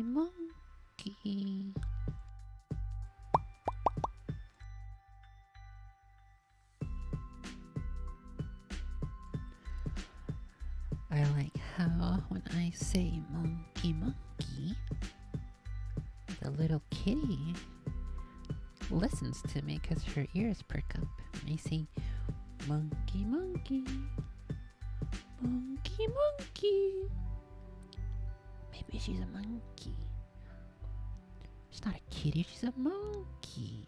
monkey, monkey. I like how when I say monkey, monkey, the little kitty listens to me because her ears perk up. When I say monkey, monkey, monkey, monkey. Maybe she's a monkey. She's not a kitty, she's a monkey.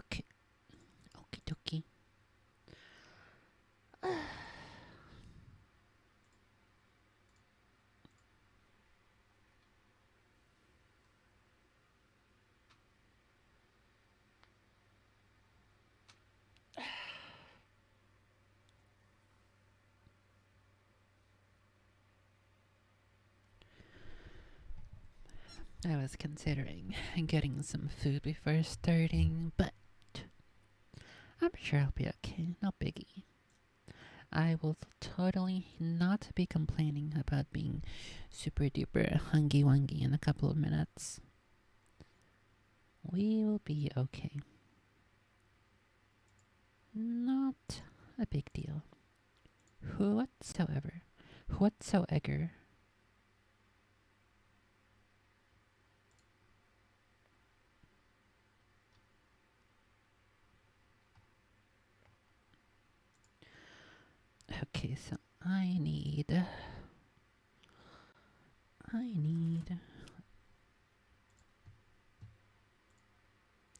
Okay, okie dokie. I was considering getting some food before starting, but I'm sure I'll be okay. No biggie. I will totally not be complaining about being super duper hungry wungy in a couple of minutes. We will be okay. Not a big deal. Whatsoever. Whatsoever. Okay, so I need...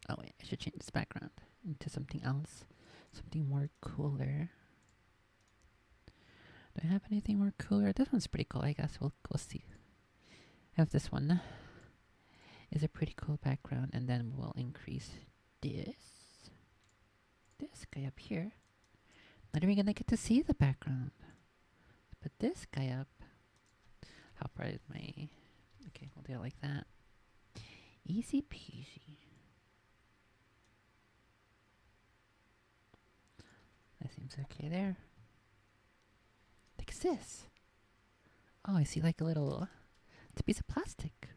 Oh wait, I should change this background into something else. Something more cooler. Do I have anything more cooler? This one's pretty cool, I guess. We'll see. I have this one. Is a pretty cool background, and then we'll increase this guy up here. Not even gonna get to see the background. Put this guy up. How far is my... Okay, we'll do it like that. Easy peasy. That seems okay there. What's this? Oh, I see like a little... It's a piece of plastic.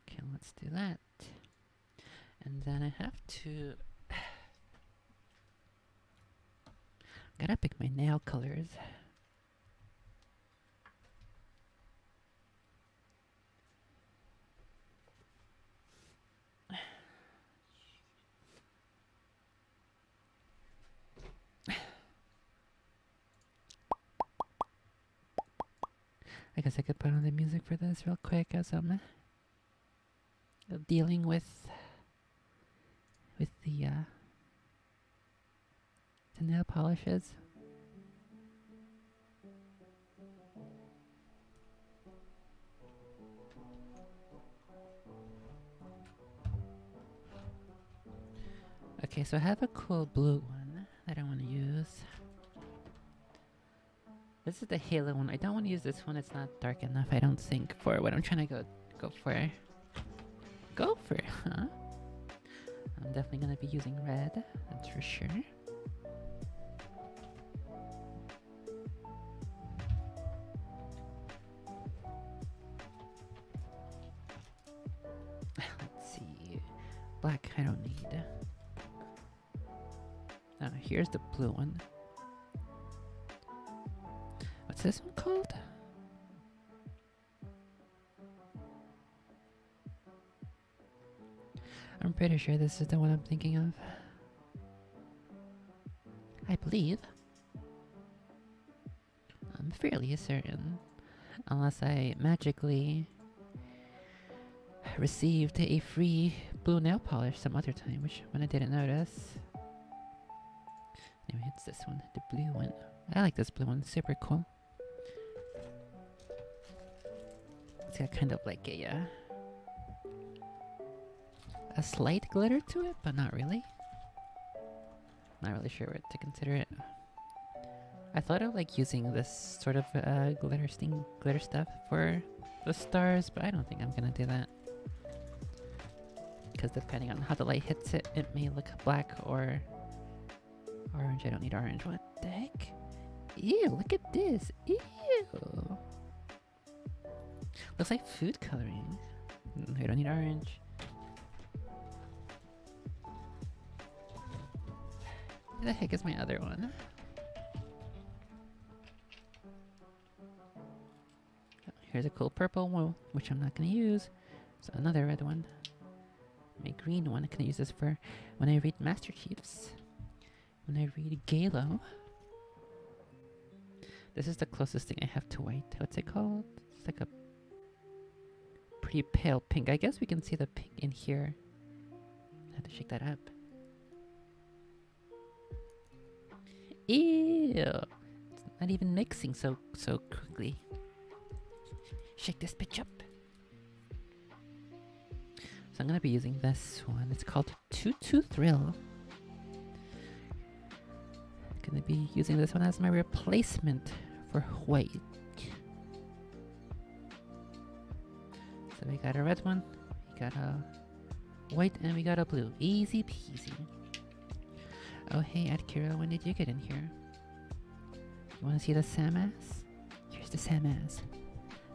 Okay, let's do that. And then I have to... Gotta pick my nail colors. I guess I could put on the music for this real quick as I'm dealing with the nail polishes. Okay, so I have a cool blue one that I want to use. This is the Halo one. I don't want to use this one. It's not dark enough, I don't think, for what I'm trying to go for. Go for it, huh? I'm definitely going to be using red, that's for sure. Let's see. Black I don't need. Here's the blue one. What's this one called? I'm pretty sure this is the one I'm thinking of. I believe. I'm fairly certain. Unless I magically received a free blue nail polish some other time, which one I didn't notice. Anyway, it's this one, the blue one. I like this blue one. Super cool. It's got kind of like a slight glitter to it, but not really. Not really sure what to consider it. I thought of like using this sort of glitter stuff for the stars, but I don't think I'm gonna do that. Because depending on how the light hits it, it may look black or orange. I don't need orange. What the heck? Ew, look at this. Ew. Looks like food coloring. I don't need orange. Where the heck is my other one? Here's a cool purple one, which I'm not going to use. So another red one. My green one, I can use this for when I read Master Chiefs. When I read Galo. This is the closest thing I have to white. What's it called? It's like a pretty pale pink. I guess we can see the pink in here. I have to shake that up. Ew! It's not even mixing so quickly. Shake this bitch up. So I'm gonna be using this one. It's called Tutu Thrill. Gonna be using this one as my replacement for white. So we got a red one, we got a white, and we got a blue. Easy peasy. Oh hey Adkira, when did you get in here? You wanna see the Samas? Here's the Samas.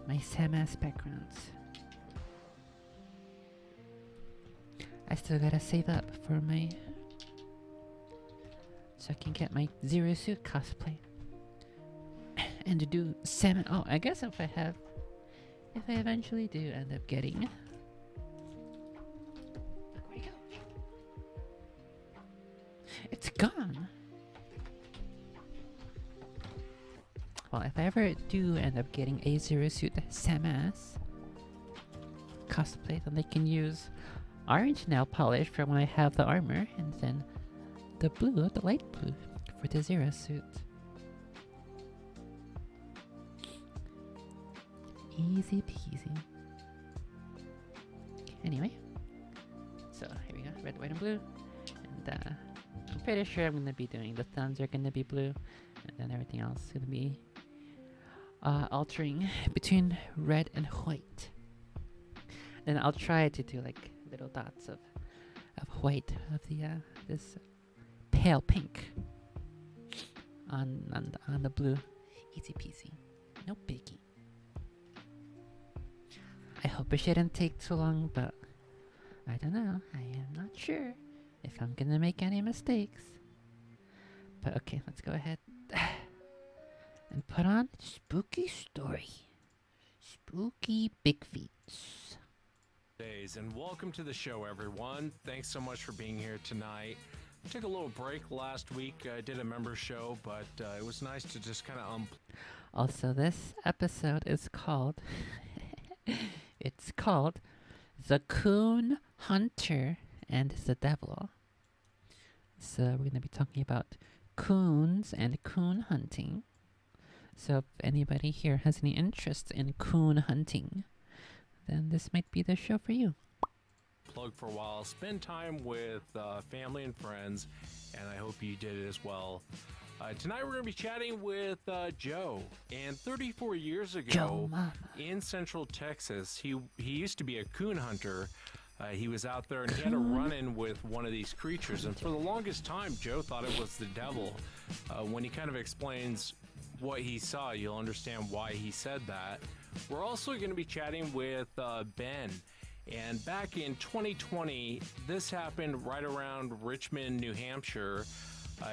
My Samas backgrounds. I still gotta save up for my... so I can get my Zero Suit cosplay. And to do salmon... oh, I guess if I eventually do end up getting... where'd it go? It's gone! Well, if I ever do end up getting a Zero Suit Samas cosplay, then they can use orange nail polish for when I have the armor, and then the blue, the light blue, for the Zero Suit. Easy peasy. Anyway, so here we go, red, white, and blue. And I'm pretty sure I'm gonna be doing the thumbs are gonna be blue, and then everything else is gonna be altering between red and white. Then I'll try to do like little dots of white of the this pale pink on the blue. Easy peasy, no biggie. I hope it shouldn't take too long, but I don't know. I am not sure if I'm gonna make any mistakes. But okay, let's go ahead and put on Spooky Story. Spooky Big Feet. And welcome to the show, everyone. Thanks so much for being here tonight. I took a little break last week. I did a member show, but it was nice to just kind of Also, this episode is called it's called The Coon Hunter and the Devil. So we're going to be talking about coons and coon hunting. So if anybody here has any interest in coon hunting, then this might be the show for you. plug for a while. Spend time with family and friends, and I hope you did it as well. Tonight we're going to be chatting with Joe. And 34 years ago in Central Texas, he used to be a coon hunter. He was out there and he had a run-in with one of these creatures. And for the longest time, Joe thought it was the devil. When he kind of explains what he saw, you'll understand why he said that. We're also going to be chatting with Ben. And back in 2020, this happened right around Richmond, New Hampshire.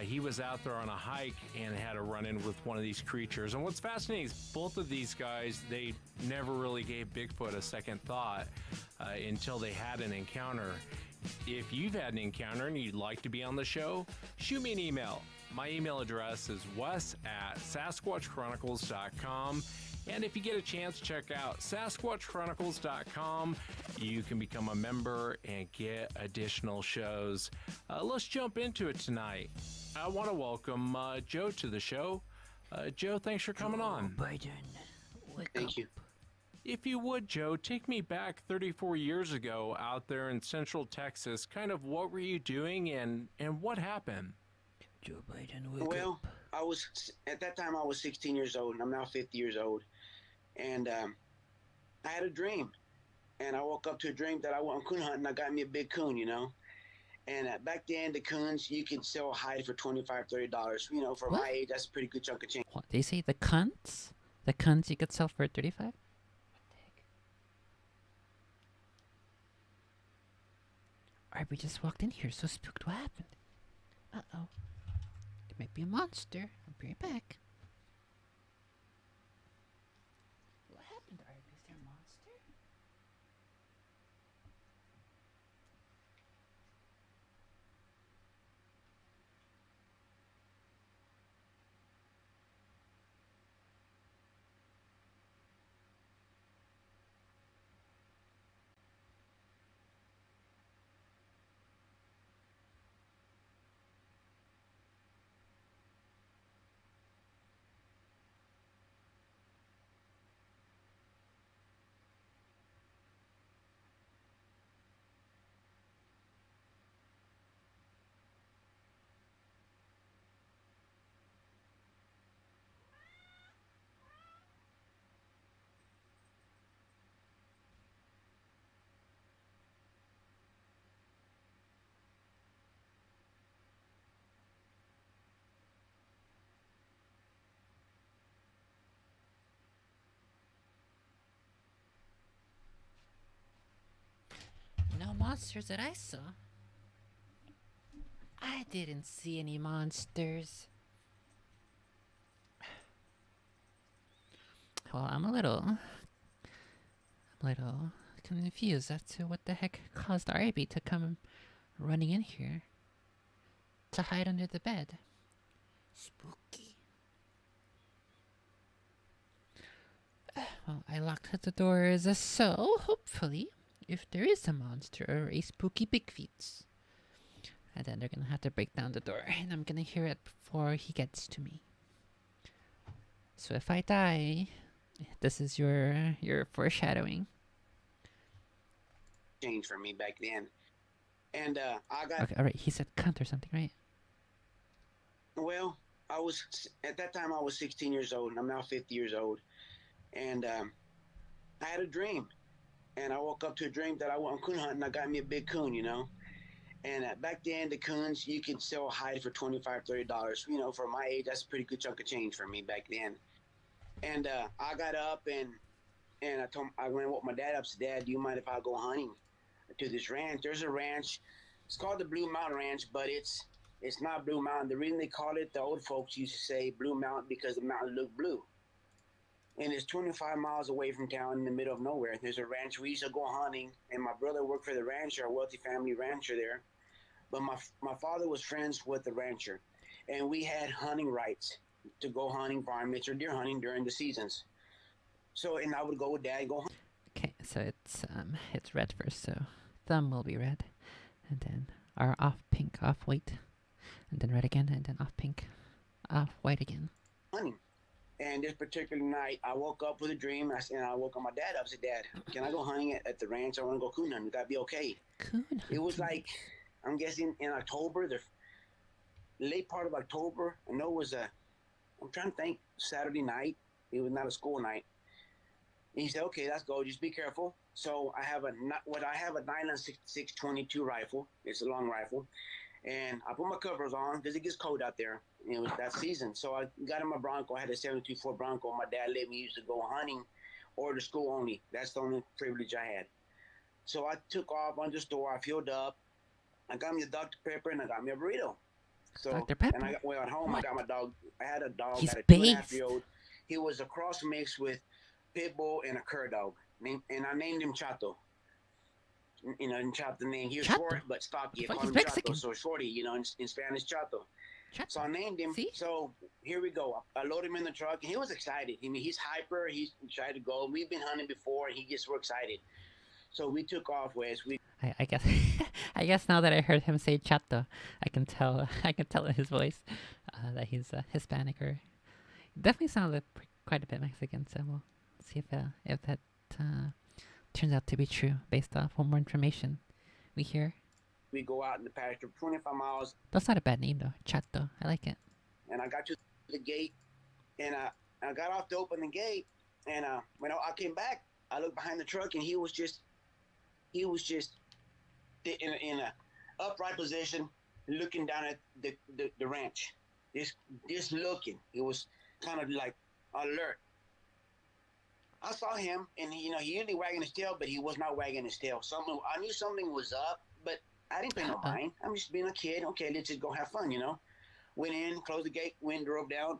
He was out there on a hike and had a run-in with one of these creatures. And what's fascinating is both of these guys, they never really gave Bigfoot a second thought until they had an encounter. If you've had an encounter and you'd like to be on the show, shoot me an email. My email address is wes@sasquatchchronicles.com. And if you get a chance, check out sasquatchchronicles.com. You can become a member and get additional shows. Let's jump into it tonight. I want to welcome Joe to the show. Joe, thanks for coming Joe on. Biden, wake up. Thank you. If you would, Joe, take me back 34 years ago out there in Central Texas. Kind of what were you doing and what happened? Joe Biden, wake Well, up. I was at that time I was 16 years old, and I'm now 50 years old, and I had a dream, and I woke up to a dream that I went coon hunting. I got me a big coon, and back then the coons you could sell a hide for $25, $30. For What? my age, that's a pretty good chunk of change. What? They say the cunts? The cunts you could sell for 35? Alright, we just walked in here, so spooked. What happened? Uh-oh. It might be a monster. I'll be right back. What happened, Arby? Is there a monster? No monsters that I saw. I didn't see any monsters. Well, I'm a little confused as to what the heck caused Arby to come running in here to hide under the bed. Spooky. Well, I locked the doors, so hopefully, if there is a monster or a spooky big feet, and then they're gonna have to break down the door, and I'm gonna hear it before he gets to me. So if I die, this is your foreshadowing. Change for me back then, and I got Okay, all right. He said cunt or something, right? well. I was at that time I was 16 years old, and I'm now 50 years old, and I had a dream, and I woke up to a dream that I went coon hunting. I got me a big coon, And back then, the coons you could sell a hide for $25, $30. For my age, that's a pretty good chunk of change for me back then. And I got up and I went and woke my dad up. Said, "Dad, do you mind if I go hunting to this ranch? There's a ranch. It's called the Blue Mountain Ranch, but it's not Blue Mountain. The reason they call it, the old folks used to say Blue Mountain because the mountain looked blue. And it's 25 miles away from town in the middle of nowhere. There's a ranch. We used to go hunting, and my brother worked for the rancher, a wealthy family rancher there. But my father was friends with the rancher, and we had hunting rights to go hunting, varmints, or deer hunting during the seasons. So, and I would go with Dad, go hunting. Okay, so it's red first, so thumb will be red, and then our off pink, off white, and then red again, and then off pink, off white again. And this particular night, I woke up with a dream, and I woke up my dad up. I said, "Dad, can I go hunting at the ranch? I want to go coon hunting. Would that be okay?" Coon hunting. It was like, I'm guessing in October, the late part of October. I know it was I'm trying to think, Saturday night. It was not a school night. And he said, "Okay, let's go. Just be careful." So I have a nylon 622 rifle. It's a long rifle, and I put my covers on because it gets cold out there. And it was that season, so I got in my Bronco. I had a 72 Ford Bronco. My dad let me use to go hunting or to school only. That's the only privilege I had. So I took off on the store. I filled up. I got me a Dr. Pepper and I got me a burrito. So, Dr. Pepper? And I got, well, at home, What? I got my dog. I had a dog. He's I had a based. 2.5-year-old. He was a cross mix with pit bull and a cur dog. And I named him Chato. In Chato name. He was Chato? short but stocky. I What? called He's him Mexican. Chato. So shorty, in Spanish, Chato. Chato. So I named him. See? So here we go. I loaded him in the truck, and he was excited. I mean, he's hyper. He's tried to go. We've been hunting before, and he gets so excited. So we took off, Wes. I guess I guess now that I heard him say chato, I can tell in his voice that he's Hispanic or Definitely sounded quite a bit Mexican, so we'll see if that uh, turns out to be true based off what more information we hear. We go out in the pasture 25 miles, That's not a bad name though, Chato. I like it. and I got to the gate, and I got off to open the gate, and when I came back, I looked behind the truck, and he was just in a upright position, looking down at the ranch, just looking. He was kind of like alert. I saw him, and he usually wagging his tail, but he was not wagging his tail. I knew something was up, but I didn't pay no Uh-oh. mind. I'm just being a kid. Okay, let's just go have fun. Went in, closed the gate, went, drove down.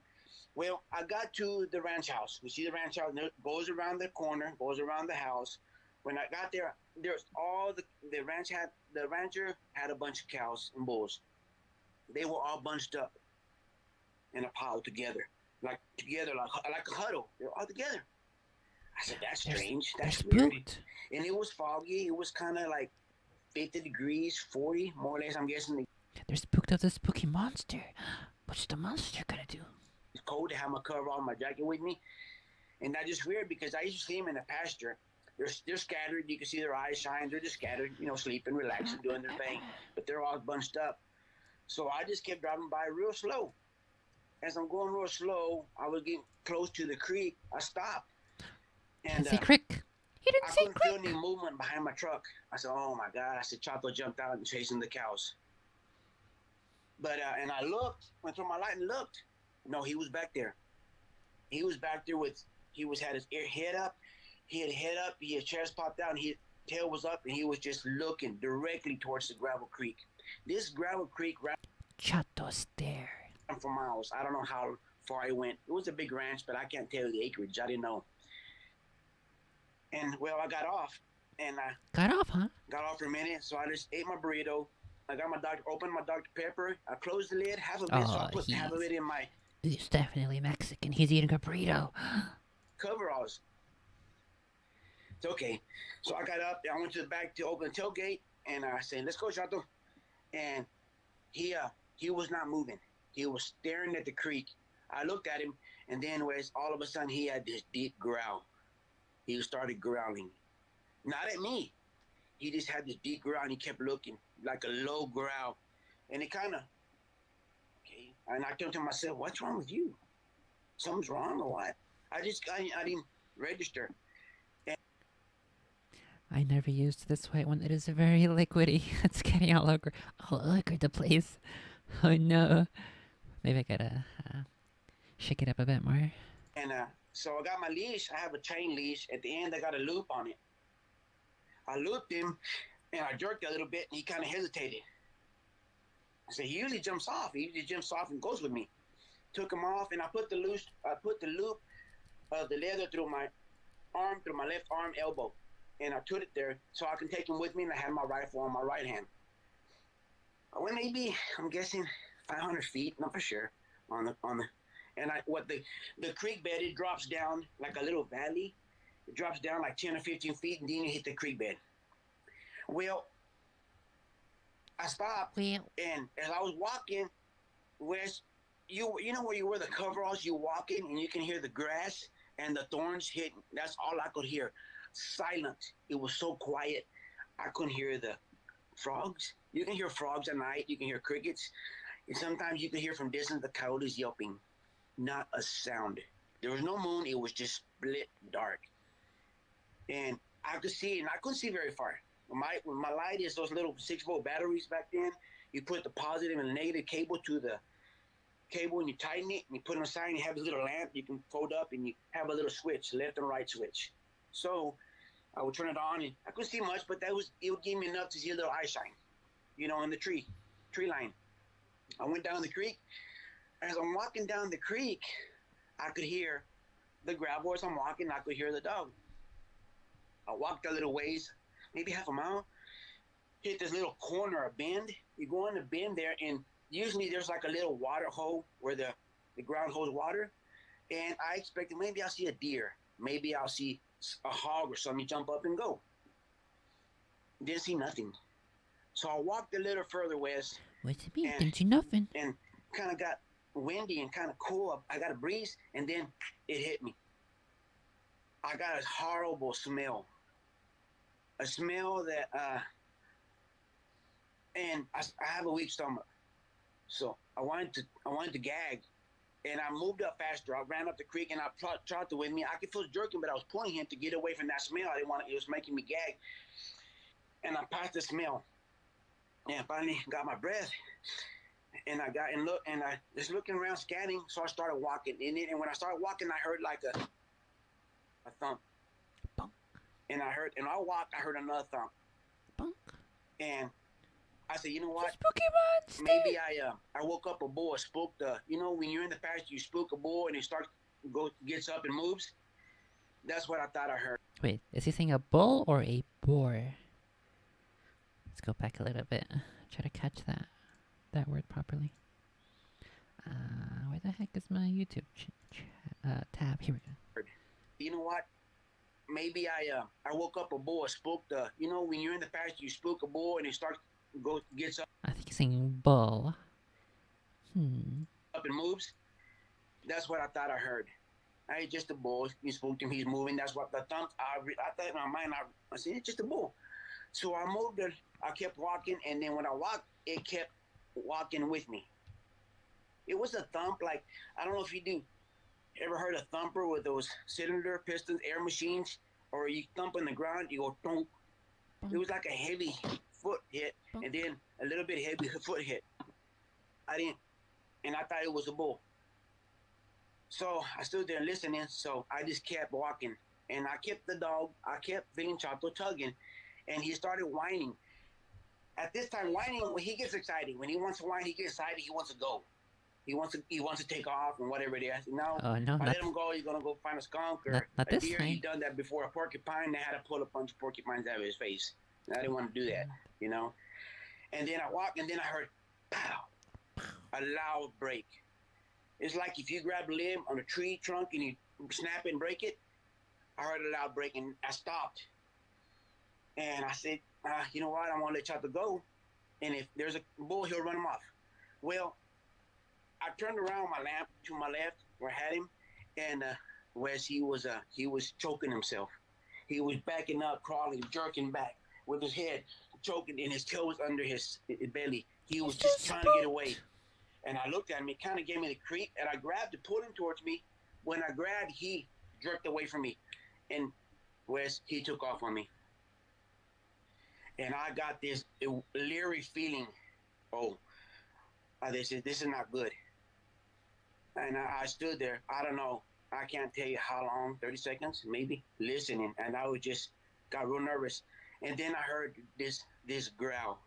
Well, I got to the ranch house. We see the ranch house, and it goes around the corner, goes around the house. When I got there, there's all the rancher had a bunch of cows and bulls. They were all bunched up in a pile like a huddle. They're all together. I said, that's strange. They're That's weird. spooked. And it was foggy. It was kind of like 50 degrees, 40, more or less. I'm guessing They're spooked of the spooky monster. What's the monster gonna do? it's cold to have my cover on, my jacket with me. And that's just weird because I used to see them in the pasture. They're scattered. You can see their eyes shine. They're just scattered, sleeping, relaxing, doing their thing. But they're all bunched up. So I just kept driving by real slow. As I'm going real slow, I was getting close to the creek. I stopped. And Didn't see Crick. He didn't I see couldn't feel Crick. any movement behind my truck. I said, oh my God. I said, Chato jumped out and chasing the cows. But, and I went through my light and looked. No, he was back there. He was back there had his head up. He had head up, his chest popped out, and his tail was up, and he was just looking directly towards the gravel creek. This gravel creek ran Chato stare. for miles. I don't know how far he went. It was a big ranch, but I can't tell you the acreage. I didn't know. And, well, I got off, and I Got off, huh? got off for a minute, so I just ate my opened my Dr. Pepper. I closed the lid, half of it, so I put half of it in my He's definitely Mexican. He's eating a burrito. coveralls. It's okay. So I got up, I went to the back to open the tailgate, and I said, let's go, Chato. And he was not moving. He was staring at the creek. I looked at him, and then all of a sudden he had this deep growl. He started growling. Not at me. He just had this deep growl, and he kept looking, like a low growl. And it kind of, okay. And I turned to myself, what's wrong with you? Something's wrong or what? I didn't register. I never used this white one. It is very liquidy. It's getting all over the place. Oh no. Maybe I gotta shake it up a bit more. And so I got my leash. I have a chain leash. At the end, I got a loop on it. I looped him, and I jerked a little bit, and he kind of hesitated. I said, he usually jumps off. He usually jumps off and goes with me. Took him off, and I put the loop of the leather through my left arm elbow. And I put it there so I can take him with me, and I had my rifle on my right hand. I went maybe, I'm guessing, 500 feet, not for sure, and the creek bed, it drops down like a little valley. It drops down like 10 or 15 feet, and then you hit the creek bed. Well, I stopped, and as I was walking, you know where you wear the coveralls, you walking, and you can hear the grass and the thorns hitting. That's all I could hear. Silent. It was so quiet. I couldn't hear the frogs. You can hear frogs at night. You can hear crickets. And sometimes you can hear from distance the coyotes yelping. Not a sound. There was no moon. It was just split dark. And I could see, and I couldn't see very far. My light is those little 6-volt batteries back then. You put the positive and the negative cable to the cable, and you tighten it, and you put it aside, and you have this little lamp you can fold up, and you have a little switch, left and right switch. So I would turn it on, and I couldn't see much, but it would give me enough to see a little eye shine, in the tree line. I went down the creek. As I'm walking down the creek, I could hear the gravel. As I'm walking, I could hear the dog. I walked a little ways, maybe half a mile, hit this little corner, a bend. You go in the bend there, and usually there's like a little water hole where the ground holds water. And I expected maybe I'll see a deer. Maybe I'll see a hog or something jump up and go. Didn't see nothing. So I walked a little further west. What do you mean? Didn't see nothing. And kind of got windy and kind of cool. I got a breeze, and then it hit me. I got a horrible smell, a smell that, and I have a weak stomach, so I wanted to gag, and I moved up faster. I ran up the creek, and I tried to win me. I could feel jerking, but I was pulling him to get away from that smell. I didn't want it. It was making me gag, and I passed the smell, and finally got my breath. And I got and look, and I just looking around, scanning. So I started walking, and when I started walking, I heard like a thump, Bunk, and I walked, I heard another thump, bunk. and I said, you know The what? spooky monster. Maybe I woke up a bull, spooked the, when you're in the pasture, you spook a bull, and it gets up and moves. That's what I thought I heard. Wait, is he saying a bull or a boar? Let's go back a little bit. Try to catch that word properly. Where the heck is my YouTube tab? Here we go. You know what? Maybe I woke up a bull, spooked the, when you're in the pasture, you spook a bull, and it gets I think he's saying bull. up and moves. That's what I thought I heard. I ain't just a bull. You spooked him. He's moving. That's what the thump. I thought in my mind. I said it's just a bull. So I moved it. I kept walking, and then when I walked, it kept walking with me. It was a thump. Like, I don't know if you ever heard a thumper with those cylinder pistons, air machines, or you thump on the ground, you go thump. It was like a heavy foot hit, and then a little bit heavy foot hit. And I thought it was a bull. So I stood there listening, so I just kept walking. And I kept the dog, I kept feeling Chato tugging, and he started whining. At this time, whining, when he gets excited, when he wants to whine, he gets excited, he wants to go. He wants to take off and whatever it is. No, Oh no, if I not, let him go, he's gonna go find a skunk or not a this deer. time. He's done that before. A porcupine, they had to pull a bunch of porcupines out of his face. And I didn't want to do that, And then I walked, and then I heard, pow, a loud break. It's like if you grab a limb on a tree trunk and you snap it and break it. I heard a loud break, and I stopped. And I said, you know what? I want to let Chato go. And if there's a bull, he'll run him off. Well, I turned around my lamp to my left where I had him, and Wes, he was choking himself. He was backing up, crawling, jerking back with his head choking, and his tail was under his belly. He was just trying to get away. And I looked at him. It kind of gave me the creep, and I grabbed to pull him towards me. When I grabbed, he jerked away from me, and Wes, he took off on me. And I got this leery feeling. This is not good. And I stood there. I don't know. I can't tell you how long, 30 seconds, maybe, listening. And I was just got real nervous. And then I heard this growl.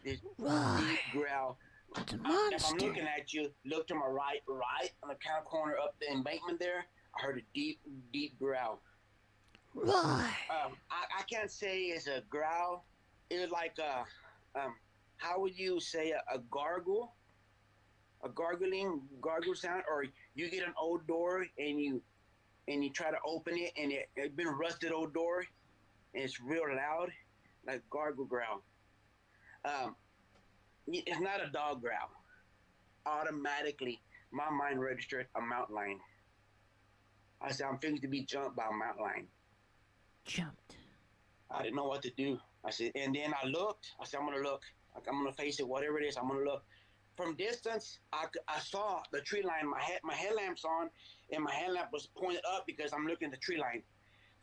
This deep growl. The If monster. I'm looking at you, look to my right, on the kind of corner up the embankment there. I heard a deep, deep growl. Right. I can't say it's a growl. It was like how would you say a gargle? A gargle sound, or you get an old door and you try to open it, and it's been a rusted old door, and it's real loud, like gargle growl. It's not a dog growl. Automatically, my mind registered a mountain lion. I said, I'm fixing to be jumped by a mountain lion. Jumped. I didn't know what to do. I said, and then I looked. I said, I'm gonna look. I'm gonna face it, whatever it is. I'm gonna look. From distance, I saw the tree line. My headlamp's on, and my headlamp was pointed up because I'm looking at the tree line.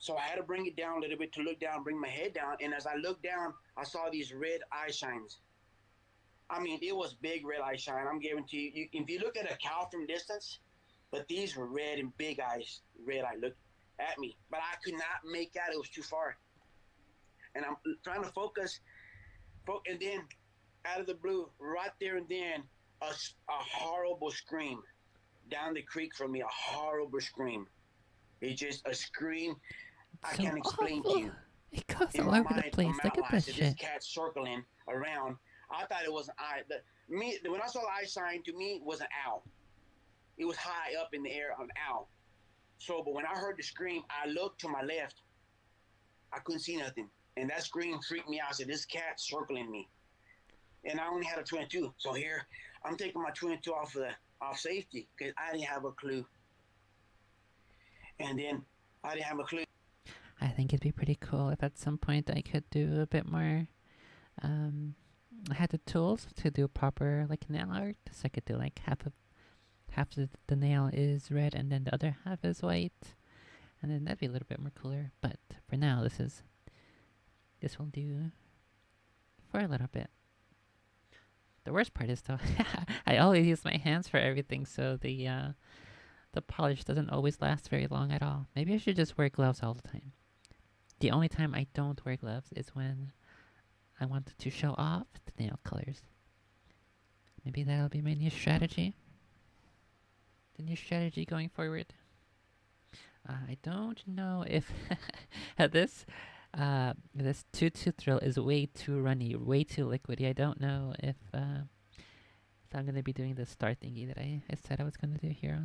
So I had to bring it down a little bit to look down, bring my head down. And as I looked down, I saw these red eye shines. I mean, it was big red eye shine. I'm guaranteeing you, if you look at a cow from distance, but these were red and big eyes, red eye looked at me. But I could not make out. It was too far. And I'm trying to focus. And then out of the blue, right there and then, a horrible scream down the creek from me, a horrible scream. It's just a scream I So can't explain awful. to you. It goes In all my over the mind, place. a Look mountain at lion. this So shit. this cat circling around. I thought it was an eye. When I saw the eye sign, to me, it was an owl. It was high up in the air, an owl. So, but when I heard the scream, I looked to my left. I couldn't see nothing. And that scream freaked me out. I said, this cat circling me. And I only had a 22. So here, I'm taking my 22 off safety because I didn't have a clue. And then I didn't have a clue. I think it'd be pretty cool if at some point I could do a bit more. Um, I had the tools to do proper like nail art, so I could do like half of the nail is red and then the other half is white, and then that'd be a little bit more cooler. But for now, this will do for a little bit. The worst part is though, I always use my hands for everything, so the polish doesn't always last very long at all. Maybe I should just wear gloves all the time. The only time I don't wear gloves is when I want to show off the nail colors. Maybe that'll be my new strategy. The new strategy going forward. I don't know if this tutu thrill is way too runny, way too liquidy. I don't know if I'm gonna be doing the star thingy that I said I was gonna do here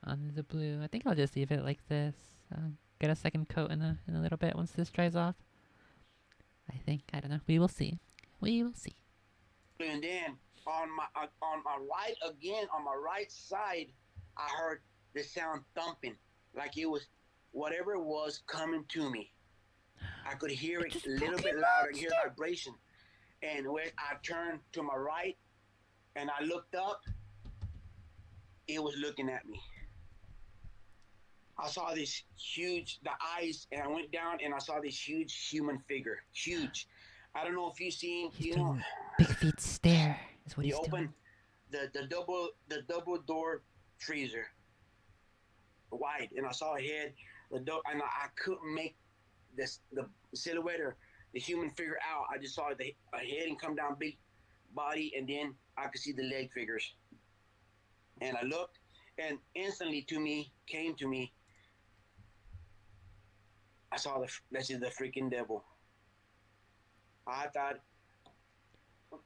on the blue. I think I'll just leave it like this. Get a second coat in a little bit once this dries off. I don't know. We will see. We will see. And then on my right again, on my right side, I heard the sound thumping, like it was whatever it was coming to me. I could hear it a little bit louder, hear vibration. And when I turned to my right and I looked up, it was looking at me. I saw this huge, the eyes, and I went down and I saw this huge human figure. Huge. I don't know if you've seen, He's doing big feet stare. Is what you he's open doing. the double door freezer wide, and I saw a head, the door, and I couldn't make the silhouette or the human figure out. I just saw a head and come down, big body, and then I could see the leg figures. And I looked, and instantly came to me. I saw this is the freaking devil. I thought,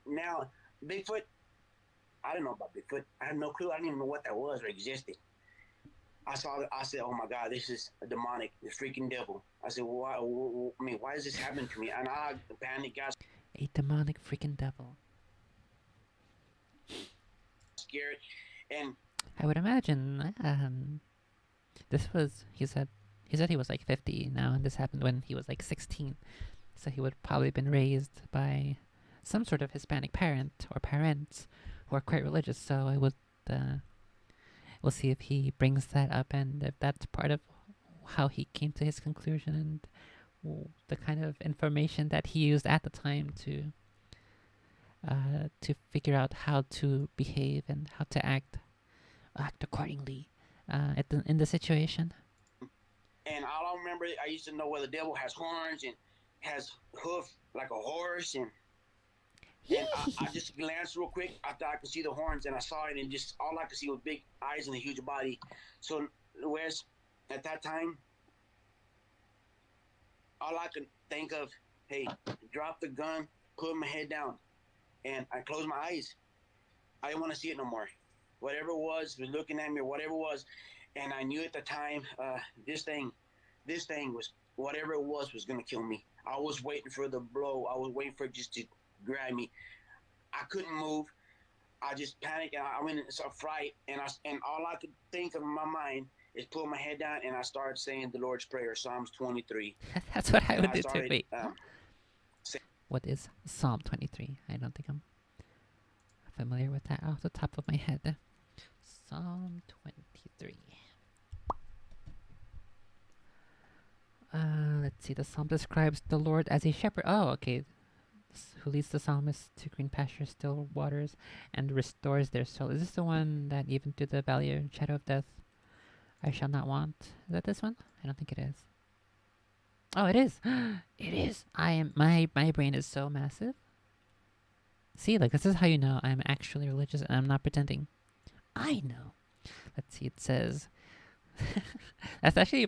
now Bigfoot. I didn't know about Bigfoot. I had no clue. I didn't even know what that was or existed. I said, "Oh my God, this is a demonic, the freaking devil." I said, "Why? I mean, why is this happening to me?" And I panicked, got A demonic freaking devil. scared, and I would imagine. He said he was like 50 now, and this happened when he was like 16. So he would probably been raised by some sort of Hispanic parent or parents who are quite religious. So I would we'll see if he brings that up and if that's part of how he came to his conclusion and the kind of information that he used at the time to figure out how to behave and how to act accordingly in the situation. and all I remember, I used to know where the devil has horns and has hoof like a horse, and I just glanced real quick. I thought I could see the horns, and I saw it, and just all I could see was big eyes and a huge body. So, Wes, at that time, all I could think of, hey, drop the gun, put my head down, and I closed my eyes. I didn't want to see it no more. Whatever it was looking at me, or whatever it was, and I knew at the time, this thing was whatever it was going to kill me. I was waiting for the blow. I was waiting for it just to grab me. I couldn't move. I just panicked and I went into a fright, and all I could think of in my mind is pull my head down, and I started saying the Lord's Prayer, Psalms 23. That's what I And would I do too. started, Wait, what is Psalm 23? I don't think I'm familiar with that off the top of my head. Psalm 23. Let's see. The psalm describes the Lord as a shepherd. Oh, okay. Who leads the psalmist to green pastures, still waters, and restores their soul. Is this the one that even through the valley of shadow of death, I shall not want? Is that this one? I don't think it is. Oh, it is. It is. My brain is so massive. See, like this is how you know I'm actually religious and I'm not pretending. I know. Let's see. It says. That's actually.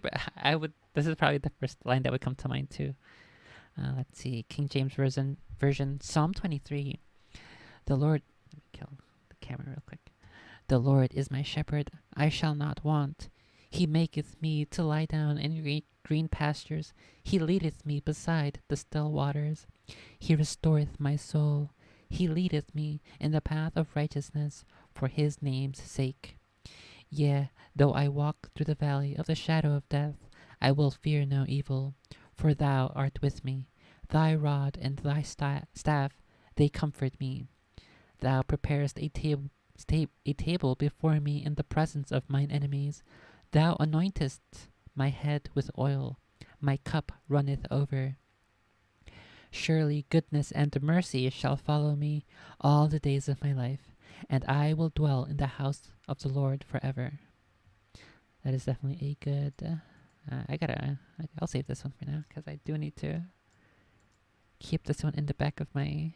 This is probably the first line that would come to mind too. Let's see. King James version. Psalm 23. The Lord. Let me kill the camera real quick. The Lord is my shepherd; I shall not want. He maketh me to lie down in green pastures. He leadeth me beside the still waters. He restoreth my soul. He leadeth me in the path of righteousness for his name's sake. Yea, though I walk through the valley of the shadow of death, I will fear no evil, for thou art with me. Thy rod and thy staff, they comfort me. Thou preparest a table before me in the presence of mine enemies. Thou anointest my head with oil. My cup runneth over. Surely goodness and mercy shall follow me all the days of my life, and I will dwell in the house of the Lord forever. That is definitely a good. I'll save this one for now because I do need to keep this one in the back of my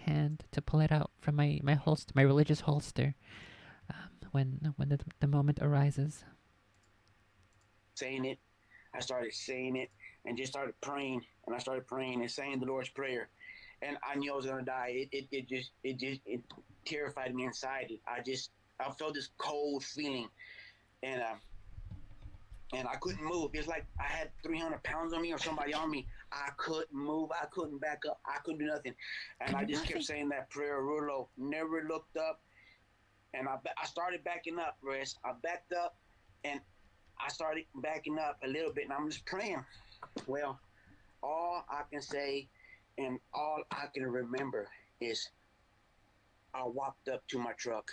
hand to pull it out from my holster, my religious holster, when the moment arises. Saying it, I started saying it and just started praying. And I started praying and saying the Lord's Prayer. And I knew I was gonna die. It terrified me inside. I felt this cold feeling, and I couldn't move. It's like I had 300 pounds on me or somebody on me. I couldn't move. I couldn't back up. I couldn't do nothing. And I just kept saying that prayer real low. Never looked up. And I started backing up, Rest. I backed up, and I started backing up a little bit, and I'm just praying. Well, all I can say and all I can remember is I walked up to my truck,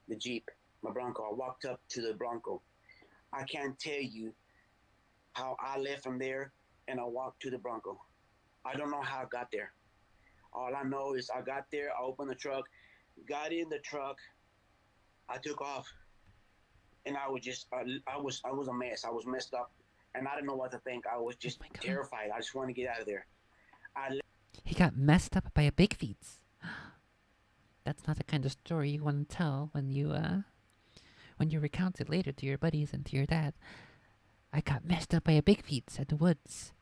the Jeep, my Bronco. I walked up to the Bronco. I can't tell you how I left from there and I walked to the Bronco. I don't know how I got there. All I know is I got there, I opened the truck, got in the truck, I took off, and I was just, I was a mess. I was messed up, and I didn't know what to think. I was just terrified. I just wanted to get out of there. He got messed up by a big feet. That's not the kind of story you want to tell when you recount it later to your buddies and to your dad. I got messed up by a big feet at the woods.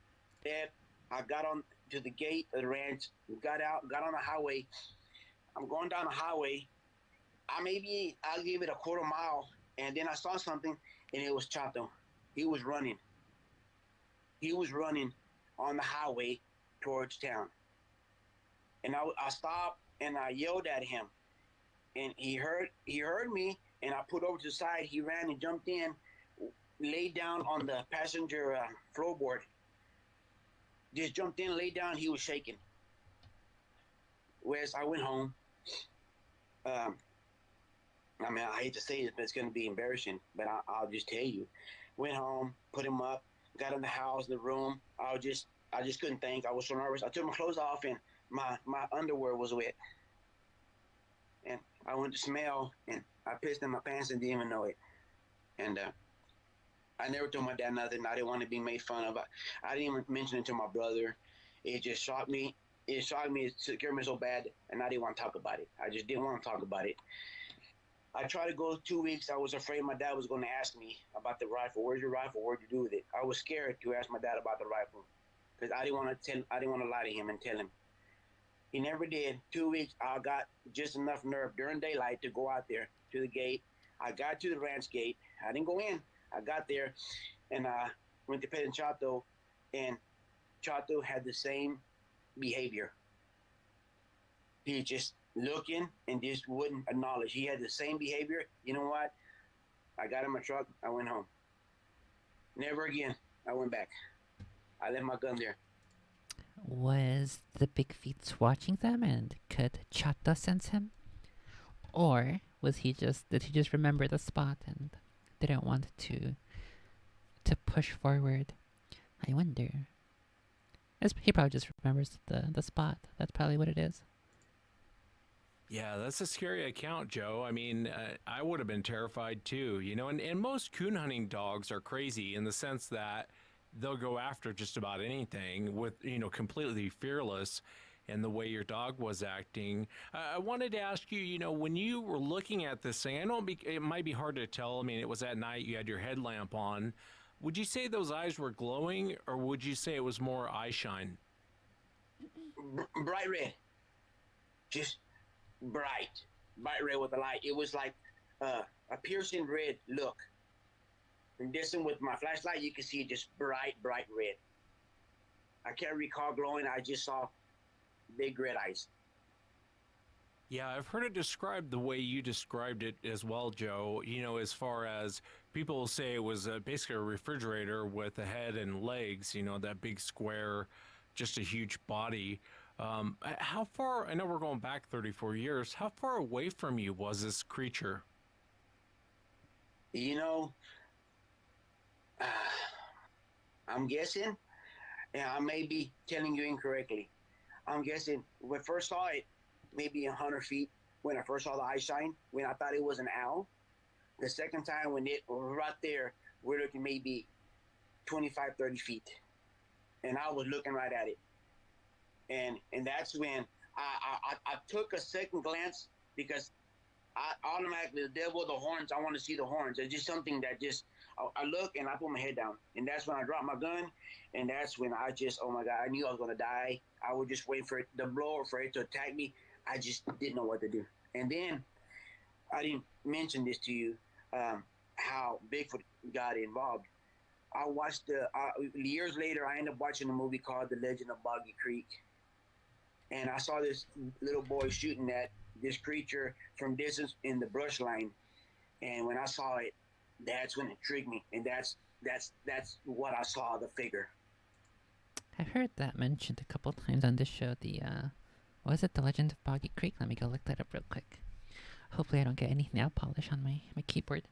Dad, I got on to the gate of the ranch, got out, got on the highway. I'm going down the highway. I'll give it a quarter mile, and then I saw something, and it was Chato. He was running. He was running on the highway towards town. And I stopped and I yelled at him, and he heard me, and I put over to the side. He ran and jumped in, laid down on the passenger floorboard. Just jumped in, laid down. He was shaking. Whereas I went home. I hate to say it, but it's going to be embarrassing, but I'll just tell you. Went home, put him up, got in the house, the room. I just couldn't think. I was so nervous. I took my clothes off, and my underwear was wet. And I went to smell, and I pissed in my pants and didn't even know it. And I never told my dad nothing. I didn't want to be made fun of. I didn't even mention it to my brother. It just shocked me. It shocked me. It scared me so bad, and I didn't want to talk about it. I just didn't want to talk about it. I tried to go 2 weeks. I was afraid my dad was going to ask me about the rifle. Where's your rifle? What'd you do with it? I was scared to ask my dad about the rifle because I didn't want to lie to him and tell him. He never did. 2 weeks, I got just enough nerve during daylight to go out there to the gate. I got to the ranch gate. I didn't go in. I got there, and I went to pet Chato, and Chato had the same behavior. He just looking and just wouldn't acknowledge. He had the same behavior. You know what? I got in my truck. I went home. Never again. I went back. I left my gun there. Was the big feet watching them, and could Chata sense him? Or did he just remember the spot and didn't want to push forward? I wonder. He probably just remembers the spot. That's probably what it is. Yeah, that's a scary account, Joe. I mean, I would have been terrified too, and most coon hunting dogs are crazy in the sense that they'll go after just about anything with, completely fearless in the way your dog was acting. I wanted to ask you, when you were looking at this thing, I know it might be hard to tell. I mean, it was at night, you had your headlamp on. Would you say those eyes were glowing, or would you say it was more eye shine? Bright red. Just bright red with the light. It was like a piercing red look. And this one with my flashlight, you can see just bright red. I can't recall glowing. I just saw big red eyes. Yeah, I've heard it described the way you described it as well, Joe. You know, as far as people say it was basically a refrigerator with a head and legs, you know, that big square, just a huge body. How far, I know we're going back 34 years, how far away from you was this creature? You know, uh, I'm guessing, and I may be telling you incorrectly. I'm guessing when I first saw it, maybe 100 feet. When I first saw the eye shine, when I thought it was an owl. The second time when it was right there, we're looking maybe 25, 30 feet. And I was looking right at it. And that's when I took a second glance because I automatically, the devil, the horns, I want to see the horns. It's just something that just, I look and I put my head down. And that's when I dropped my gun. And that's when I just, oh my God, I knew I was going to die. I would just wait for it, the blow, for it to attack me. I just didn't know what to do. And then I didn't mention this to you, how Bigfoot got involved. I watched years later, I ended up watching a movie called The Legend of Boggy Creek. And I saw this little boy shooting at this creature from distance in the brush line. And when I saw it, that's when it tricked me. And that's what I saw, the figure. I've heard that mentioned a couple times on this show. Was it The Legend of Boggy Creek? Let me go look that up real quick. Hopefully, I don't get any nail polish on my keyboard.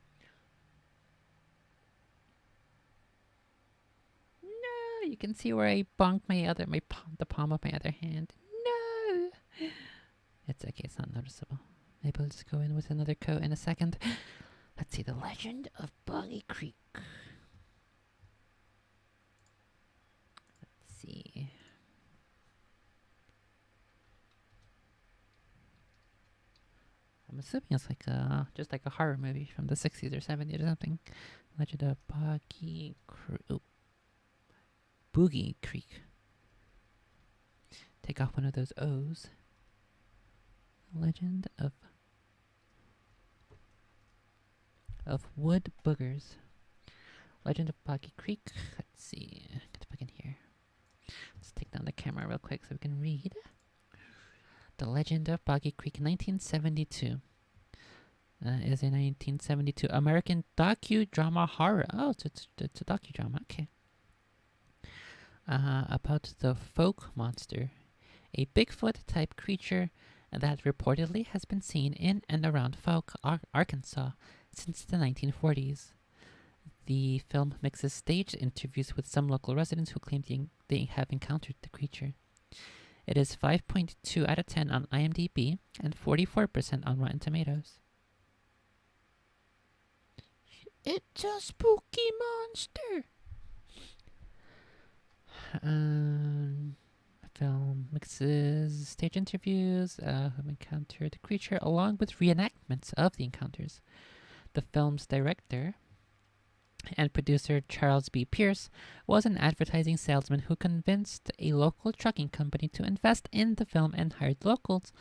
No, you can see where I bonked the palm of my other hand. No, it's okay. It's not noticeable. Maybe I'll just go in with another coat in a second. Let's see, The Legend of Boggy Creek. Let's see. I'm assuming it's like just like a horror movie from the 60s or 70s or something. Legend of Boogie Creek. Take off one of those O's. Legend of Wood Boogers. Legend of Boggy Creek. Let's see. Get the book in here. Let's take down the camera real quick so we can read. The Legend of Boggy Creek, 1972. Is a 1972 American docudrama horror. Oh, it's a docudrama. Okay. About the folk monster, a Bigfoot-type creature that reportedly has been seen in and around Folk, Arkansas since the 1940s. The film mixes staged interviews with some local residents who claim they have encountered the creature. It is 5.2 out of 10 on IMDb and 44% on Rotten Tomatoes. It's a spooky monster. Film mixes stage interviews who encountered the creature along with reenactments of the encounters. The film's director and producer Charles B. Pierce was an advertising salesman who convinced a local trucking company to invest in the film and hired locals,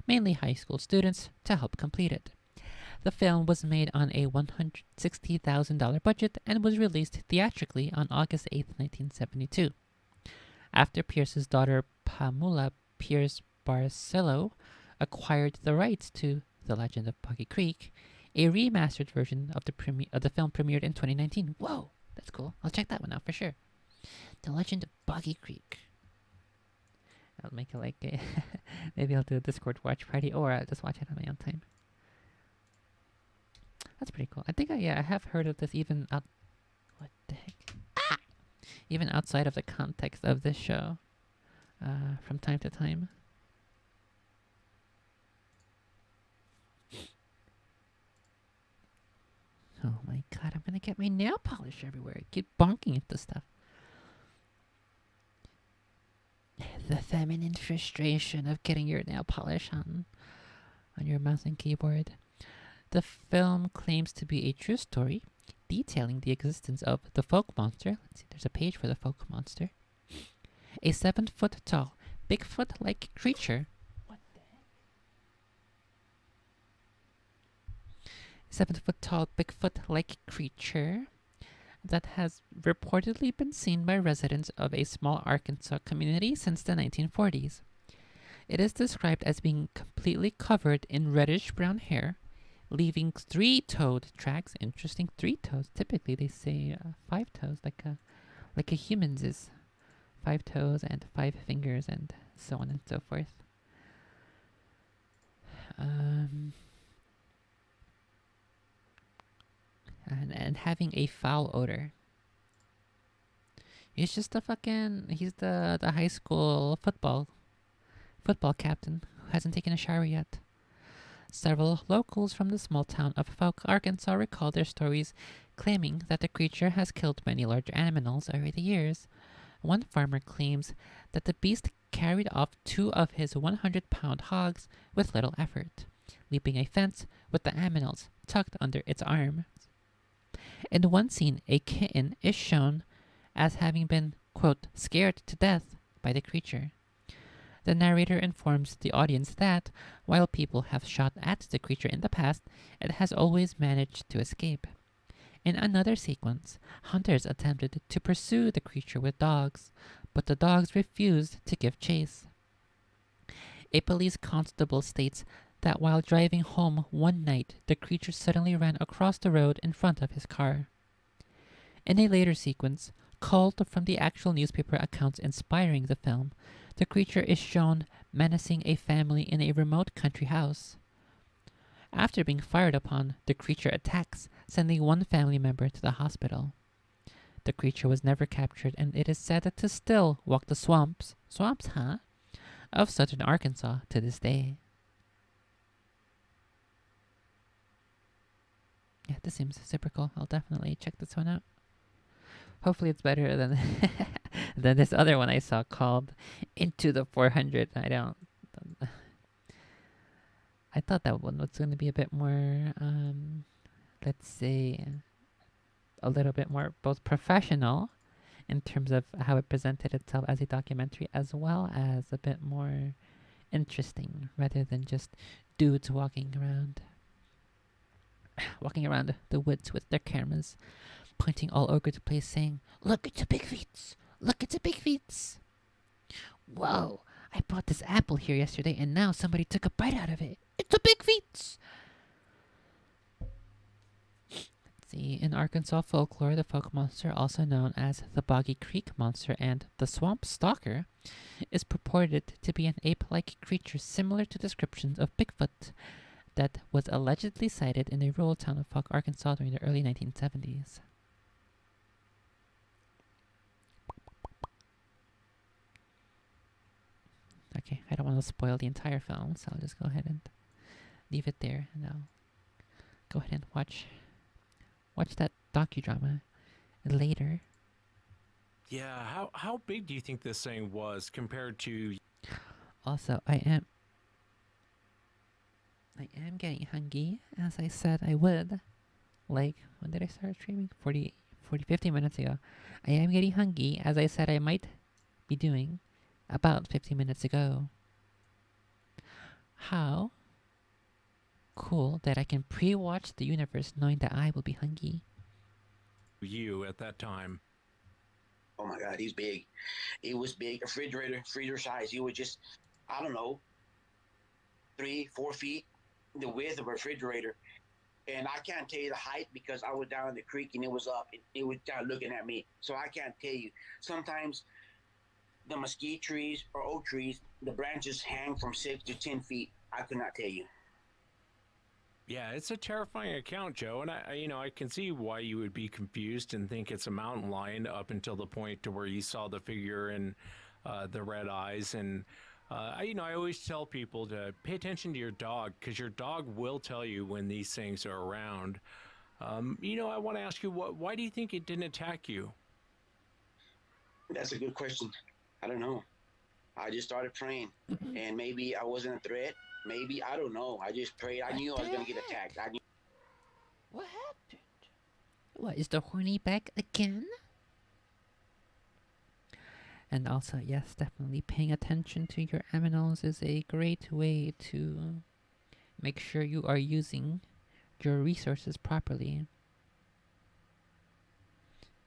mainly high school students, to help complete it. The film was made on a $160,000 budget and was released theatrically on August 8, 1972. After Pierce's daughter Pamela Pierce Barcelo acquired the rights to The Legend of Boggy Creek, a remastered version of the film premiered in 2019. Whoa, that's cool. I'll check that one out for sure. The Legend of Boggy Creek. I'll make it like maybe I'll do a Discord watch party, or I'll just watch it on my own time. That's pretty cool. I think I have heard of this even out. What the heck? Even outside of the context of this show, from time to time. Oh my god, I'm gonna get my nail polish everywhere. I keep bonking into stuff. The feminine frustration of getting your nail polish on your mouse and keyboard. The film claims to be a true story, detailing the existence of the folk monster. Let's see, there's a page for the folk monster. A 7-foot tall, Bigfoot-like creature. What the heck? 7-foot tall, Bigfoot-like creature that has reportedly been seen by residents of a small Arkansas community since the 1940s. It is described as being completely covered in reddish brown hair, leaving three-toed tracks. Interesting, three toes. Typically, they say five toes, like a human's is five toes and five fingers, and so on and so forth. Um, and having a foul odor. He's the high school football captain who hasn't taken a shower yet. Several locals from the small town of Fouke, Arkansas recall their stories claiming that the creature has killed many large animals over the years. One farmer claims that the beast carried off two of his 100-pound hogs with little effort, leaping a fence with the animals tucked under its arm. In one scene, a kitten is shown as having been, quote, scared to death by the creature. The narrator informs the audience that, while people have shot at the creature in the past, it has always managed to escape. In another sequence, hunters attempted to pursue the creature with dogs, but the dogs refused to give chase. A police constable states that while driving home one night, the creature suddenly ran across the road in front of his car. In a later sequence, culled from the actual newspaper accounts inspiring the film, the creature is shown menacing a family in a remote country house. After being fired upon, the creature attacks, sending one family member to the hospital. The creature was never captured, and it is said to still walk the swamps, of southern Arkansas to this day. Yeah, this seems super cool. I'll definitely check this one out. Hopefully it's better than than this other one I saw called Into the 400. I thought that one was going to be a bit more, let's say, a little bit more both professional in terms of how it presented itself as a documentary, as well as a bit more interesting, rather than just dudes walking around the woods with their cameras, pointing all over the place, saying, "Look at the big feet! Look at the big feet! Whoa! I brought this apple here yesterday, and now somebody took a bite out of it. It's a big feet!" See, in Arkansas folklore, the folk monster, also known as the Boggy Creek Monster and the Swamp Stalker, is purported to be an ape-like creature similar to descriptions of Bigfoot that was allegedly sighted in a rural town of Fouke, Arkansas during the early 1970s. Okay, I don't want to spoil the entire film, so I'll just go ahead and leave it there, and I'll go ahead and watch that docudrama later. Yeah, how big do you think this thing was compared to? Also, I am getting hungry, as I said I would. Like, when did I start streaming? 50 minutes ago. I am getting hungry, as I said I might be doing about 15 minutes ago. How cool that I can pre-watch the universe knowing that I will be hungry. You at that time? Oh my God, he's big. He was big, freezer size. He was just, I don't know, 3-4 feet the width of a refrigerator. And I can't tell you the height because I was down in the creek and it was up. It was down looking at me. So I can't tell you. Sometimes the mesquite trees or oak trees, the branches hang from 6 to 10 feet. I could not tell you. Yeah, it's a terrifying account, Joe, and I can see why you would be confused and think it's a mountain lion up until the point to where you saw the figure and the red eyes. And I always tell people to pay attention to your dog because your dog will tell you when these things are around. I want to ask you, why do you think it didn't attack you? That's a good question. I don't know. I just started praying, and maybe I wasn't a threat. Maybe, I don't know. I just prayed. I knew I was going to get attacked. I knew. What happened? What, is the horny back again? And also, yes, definitely paying attention to your aminos is a great way to make sure you are using your resources properly.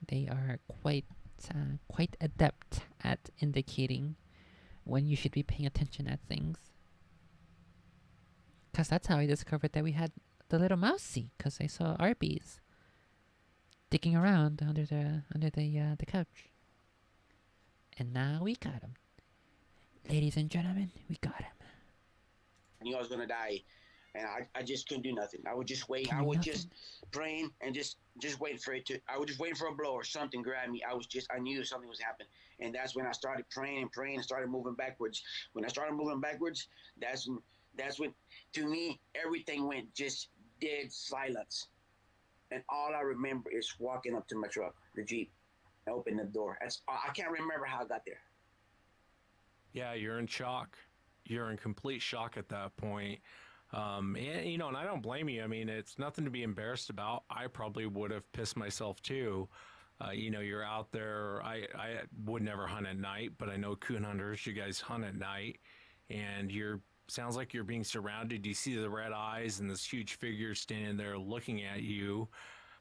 They are quite adept at indicating when you should be paying attention at things. Cause that's how I discovered that we had the little mousey. Cause I saw Arby's digging around under the couch, and now we got him, ladies and gentlemen. We got him. I knew I was gonna die, and I just couldn't do nothing. I would just wait. Can I do would nothing. just praying and just waiting for it to. I was just waiting for a blow or something grab me. I knew something was happening, and that's when I started praying and praying and started moving backwards. When I started moving backwards, that's when to me everything went just dead silence, and all I remember is walking up to my truck, the Jeep, and opening the door. I can't remember how I got there. Yeah, you're in shock. You're in complete shock at that point. And I don't blame you. I mean, it's nothing to be embarrassed about. I probably would have pissed myself too. You're out there. I would never hunt at night, but I know coon hunters, you guys hunt at night, and sounds like you're being surrounded. You see the red eyes and this huge figure standing there looking at you.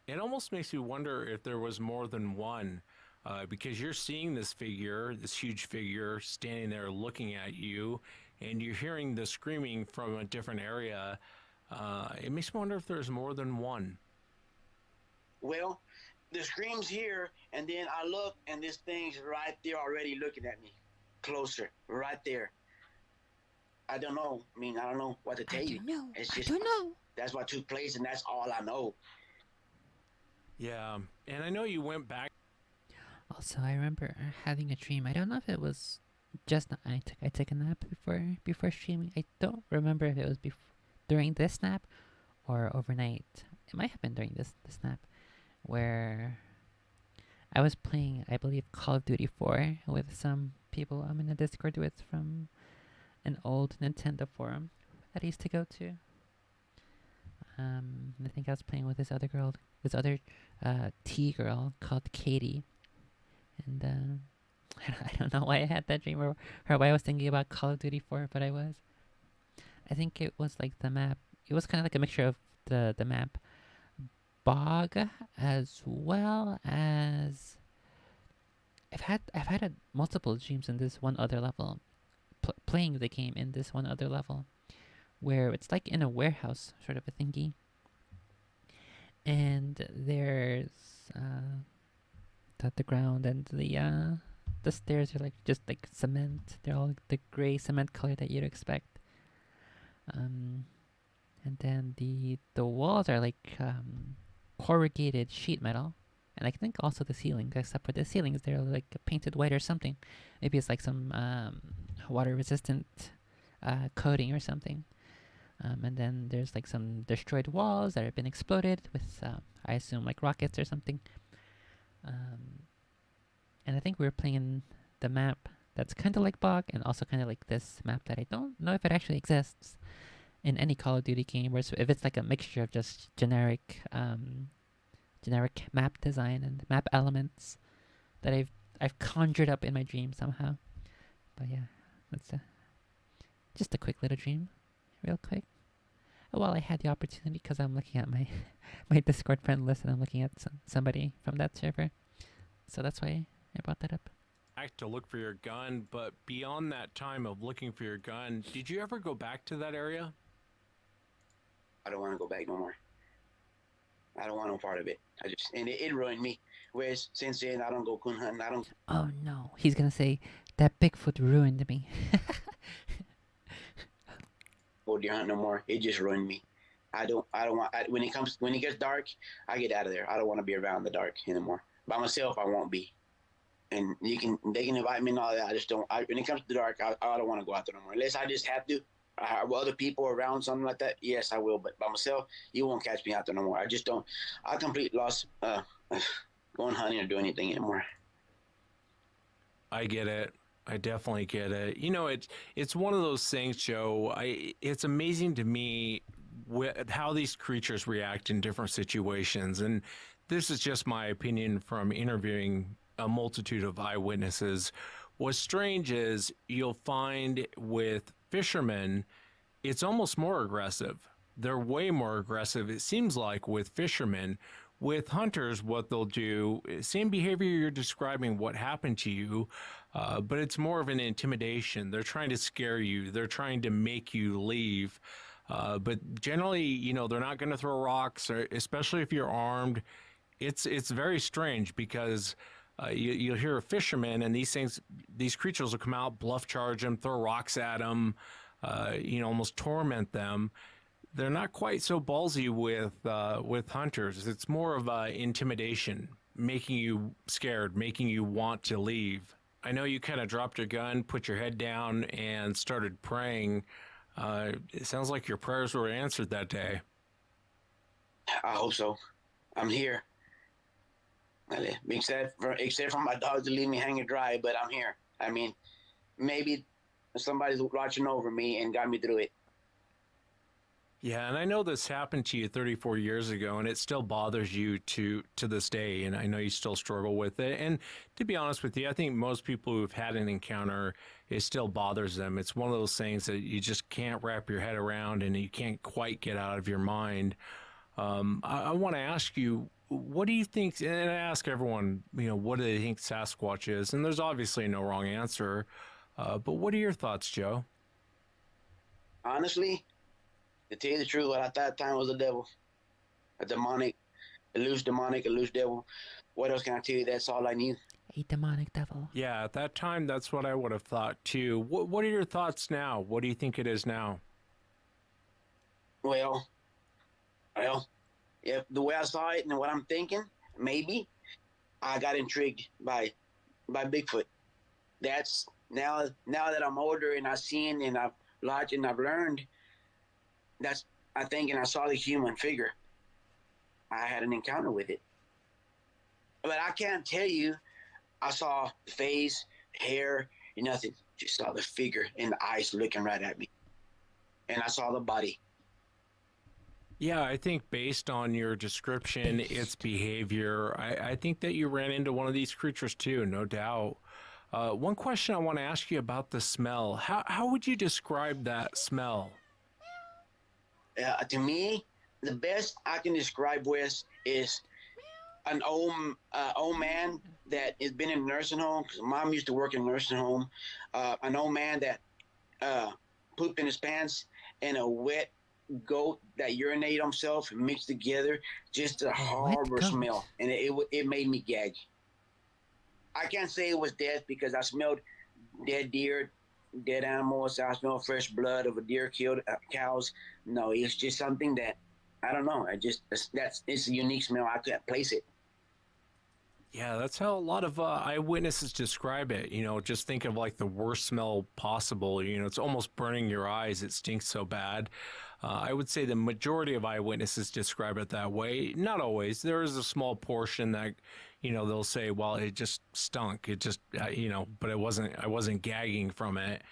It almost makes you wonder if there was more than one, because you're seeing this figure, this huge figure, standing there looking at you, and you're hearing the screaming from a different area. It makes me wonder if there's more than one. Well, the scream's here, and then I look, and this thing's right there already looking at me, closer, right there. I don't know. I mean, I don't know what to tell you. It's just that's what took place, and that's all I know. Yeah, and I know you went back. Also, I remember having a dream. I don't know if it was just I took a nap before streaming. I don't remember if it was during this nap or overnight. It might have been during this nap, where I was playing, I believe, Call of Duty 4 with some people I'm in a Discord with from an old Nintendo forum that I used to go to. I think I was playing with this other T girl called Katie, and I don't know why I had that dream, or why I was thinking about Call of Duty 4, but I was. I think it was like the map. It was kind of like a mixture of the map Bog, as well as I've had multiple dreams in this one other level, playing the game in this one other level, where it's like in a warehouse sort of a thingy, and there's the ground and the stairs are like just like cement. They're all the gray cement color that you'd expect. And then the walls are like corrugated sheet metal, and I think also the ceilings, except for the ceilings, they're like painted white or something. Maybe it's like some water resistant coating or something. And then there's like some destroyed walls that have been exploded with, I assume, like rockets or something. And I think we were playing the map that's kind of like Bog, and also kind of like this map that I don't know if it actually exists in any Call of Duty game, where if it's like a mixture of just generic map design and map elements that I've conjured up in my dream somehow. But yeah, that's just a quick little dream, real quick. Well, I had the opportunity because I'm looking at my my Discord friend list, and I'm looking at somebody from that server, so that's why I brought that up. Back to look for your gun, but beyond that time of looking for your gun, did you ever go back to that area? I don't want to go back no more. I don't want no part of it. It ruined me. Whereas since then, I don't go coon hunting. I don't Oh no, he's gonna say that Bigfoot ruined me. go deer hunt no more. It just ruined me. I don't want. When it gets dark, I get out of there. I don't want to be around the dark anymore. By myself, I won't be. And they can invite me and all that. I just don't. When it comes to the dark, I don't want to go out there no more. Unless I just have to. With other people around, something like that, yes, I will. But by myself, you won't catch me out there no more. I just don't. I completely lost going hunting or doing anything anymore. I get it. I definitely get it. It's one of those things, Joe. It's amazing to me how these creatures react in different situations, and this is just my opinion from interviewing a multitude of eyewitnesses. What's strange is you'll find with fishermen, it's almost more aggressive. They're way more aggressive, it seems like, with fishermen, with hunters, what they'll do, same behavior you're describing what happened to you, but it's more of an intimidation. They're trying to scare you. They're trying to make you leave. But generally, they're not going to throw rocks, or especially if you're armed. It's very strange because you'll hear a fisherman, and these creatures will come out, bluff charge them, throw rocks at them, almost torment them. They're not quite so ballsy with hunters. It's more of intimidation, making you scared, making you want to leave. I know you kind of dropped your gun, put your head down, and started praying. It sounds like your prayers were answered that day. I hope so. I'm here. Except for my dog to leave me hanging dry, but I'm here. I mean, maybe somebody's watching over me and got me through it. Yeah, and I know this happened to you 34 years ago, and it still bothers you to this day, and I know you still struggle with it. And to be honest with you, I think most people who've had an encounter, it still bothers them. It's one of those things that you just can't wrap your head around, and you can't quite get out of your mind. I want to ask you, what do you think? And I ask everyone, what do they think Sasquatch is? And there's obviously no wrong answer. But what are your thoughts, Joe? Honestly, to tell you the truth, what I thought at the time was the devil, a loose devil. What else can I tell you? That's all I knew. A demonic devil. Yeah, at that time, that's what I would have thought too. What are your thoughts now? What do you think it is now? Well, if the way I saw it and what I'm thinking, maybe I got intrigued by Bigfoot. That's now that I'm older and I've seen and I've watched and I've learned. That's I think, and I saw the human figure. I had an encounter with it, but I can't tell you. I saw the face, hair, nothing. Just saw the figure and the eyes looking right at me, and I saw the body. Yeah, I think based on your description, its behavior, I think that you ran into one of these creatures too, no doubt. One question I want to ask you about the smell. How would you describe that smell? To me, the best I can describe Wes is an old man that has been in a nursing home. Cause Mom used to work in a nursing home. An old man that pooped in his pants and a wet goat that urinated himself and mixed together. Just a horrible smell, and it made me gag. I can't say it was death because I smelled dead deer, dead animals. I smelled fresh blood of a deer killed, cows. No, it's just something that I don't know. It's a unique smell. I can't place it. Yeah, that's how a lot of eyewitnesses describe it. Just think of like the worst smell possible. It's almost burning your eyes. It stinks so bad. I would say the majority of eyewitnesses describe it that way. Not always. There is a small portion that, they'll say, well, it just stunk. It just, but I wasn't gagging from it.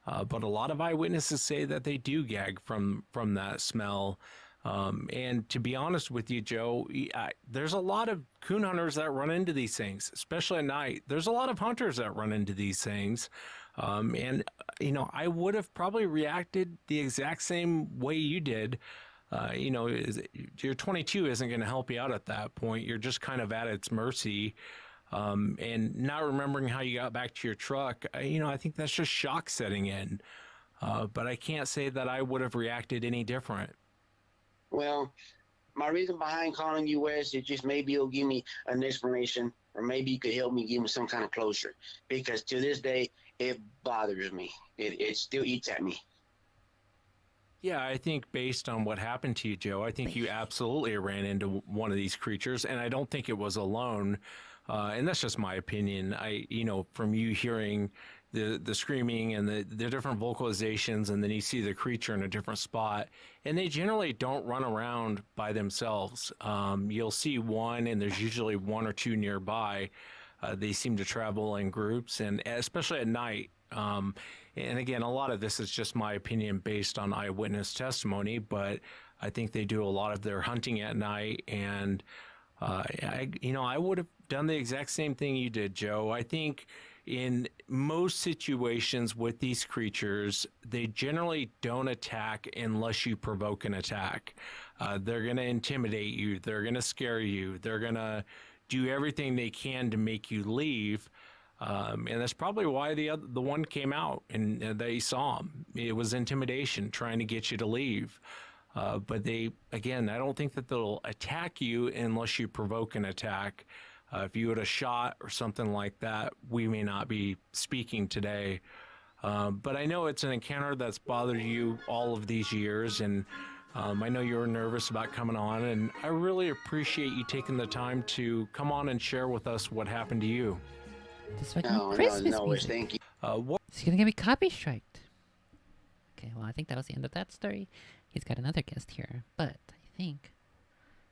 But a lot of eyewitnesses say that they do gag from that smell. And to be honest with you, Joe, there's a lot of coon hunters that run into these things, especially at night. There's a lot of hunters that run into these things. And I would have probably reacted the exact same way you did. Your 22 isn't going to help you out at that point. You're just kind of at its mercy. And not remembering how you got back to your truck, I think that's just shock setting in. But I can't say that I would have reacted any different. Well, my reason behind calling you Wes is just maybe you'll give me an explanation, or maybe you could help me give me some kind of closure. Because to this day, it bothers me. It still eats at me. Yeah, I think based on what happened to you, Joe, I think you absolutely ran into one of these creatures, and I don't think it was alone. And that's just my opinion. From you hearing the screaming and the different vocalizations, and then you see the creature in a different spot, and they generally don't run around by themselves. You'll see one, and there's usually one or two nearby. They seem to travel in groups, and especially at night. And again, a lot of this is just my opinion based on eyewitness testimony, but I think they do a lot of their hunting at night, and I would have done the exact same thing you did, Joe. I think in most situations with these creatures, they generally don't attack unless you provoke an attack. They're going to intimidate you. They're going to scare you. They're going to do everything they can to make you leave. And that's probably why the one came out and they saw him. It was intimidation, trying to get you to leave. But they, again, I don't think that they'll attack you unless you provoke an attack. If you had a shot or something like that, we may not be speaking today. But I know it's an encounter that's bothered you all of these years, and I know you were nervous about coming on, and I really appreciate you taking the time to come on and share with us what happened to you. This fucking No, Christmas no, music. thank you. What He's gonna get me copy striked. Okay, well, I think that was the end of that story. He's got another guest here, but I think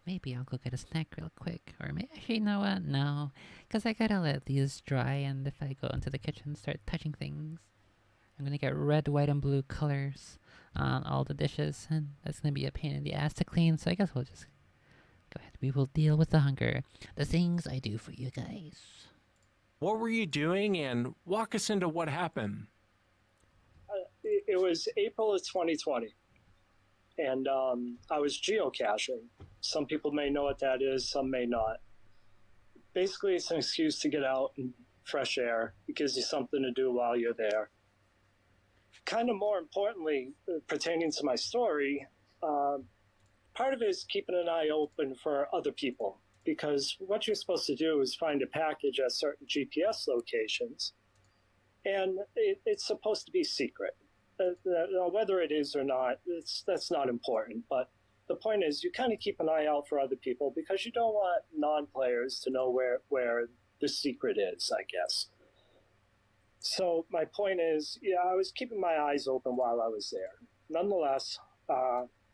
maybe I'll go get a snack real quick. Or maybe, actually, you know what? No, because I gotta let these dry, and if I go into the kitchen and start touching things, I'm gonna get red, white, and blue colors on all the dishes, and that's gonna be a pain in the ass to clean, so I guess we'll just go ahead. We will deal with the hunger. The things I do for you guys. were you doing, and walk us into what happened? It was April of 2020, and I was geocaching. Some people may know what that is, some may not. Basically, it's an excuse to get out and fresh air. It gives you something to do while you're there. Kind of more importantly, pertaining to my story, part of it is keeping an eye open for other people, because what you're supposed to do is find a package at certain GPS locations, and it's supposed to be secret. Whether it is or not, that's not important. But the point is, you kind of keep an eye out for other people because you don't want non-players to know where the secret is, I guess. So my point is, yeah, I was keeping my eyes open while I was there. Nonetheless,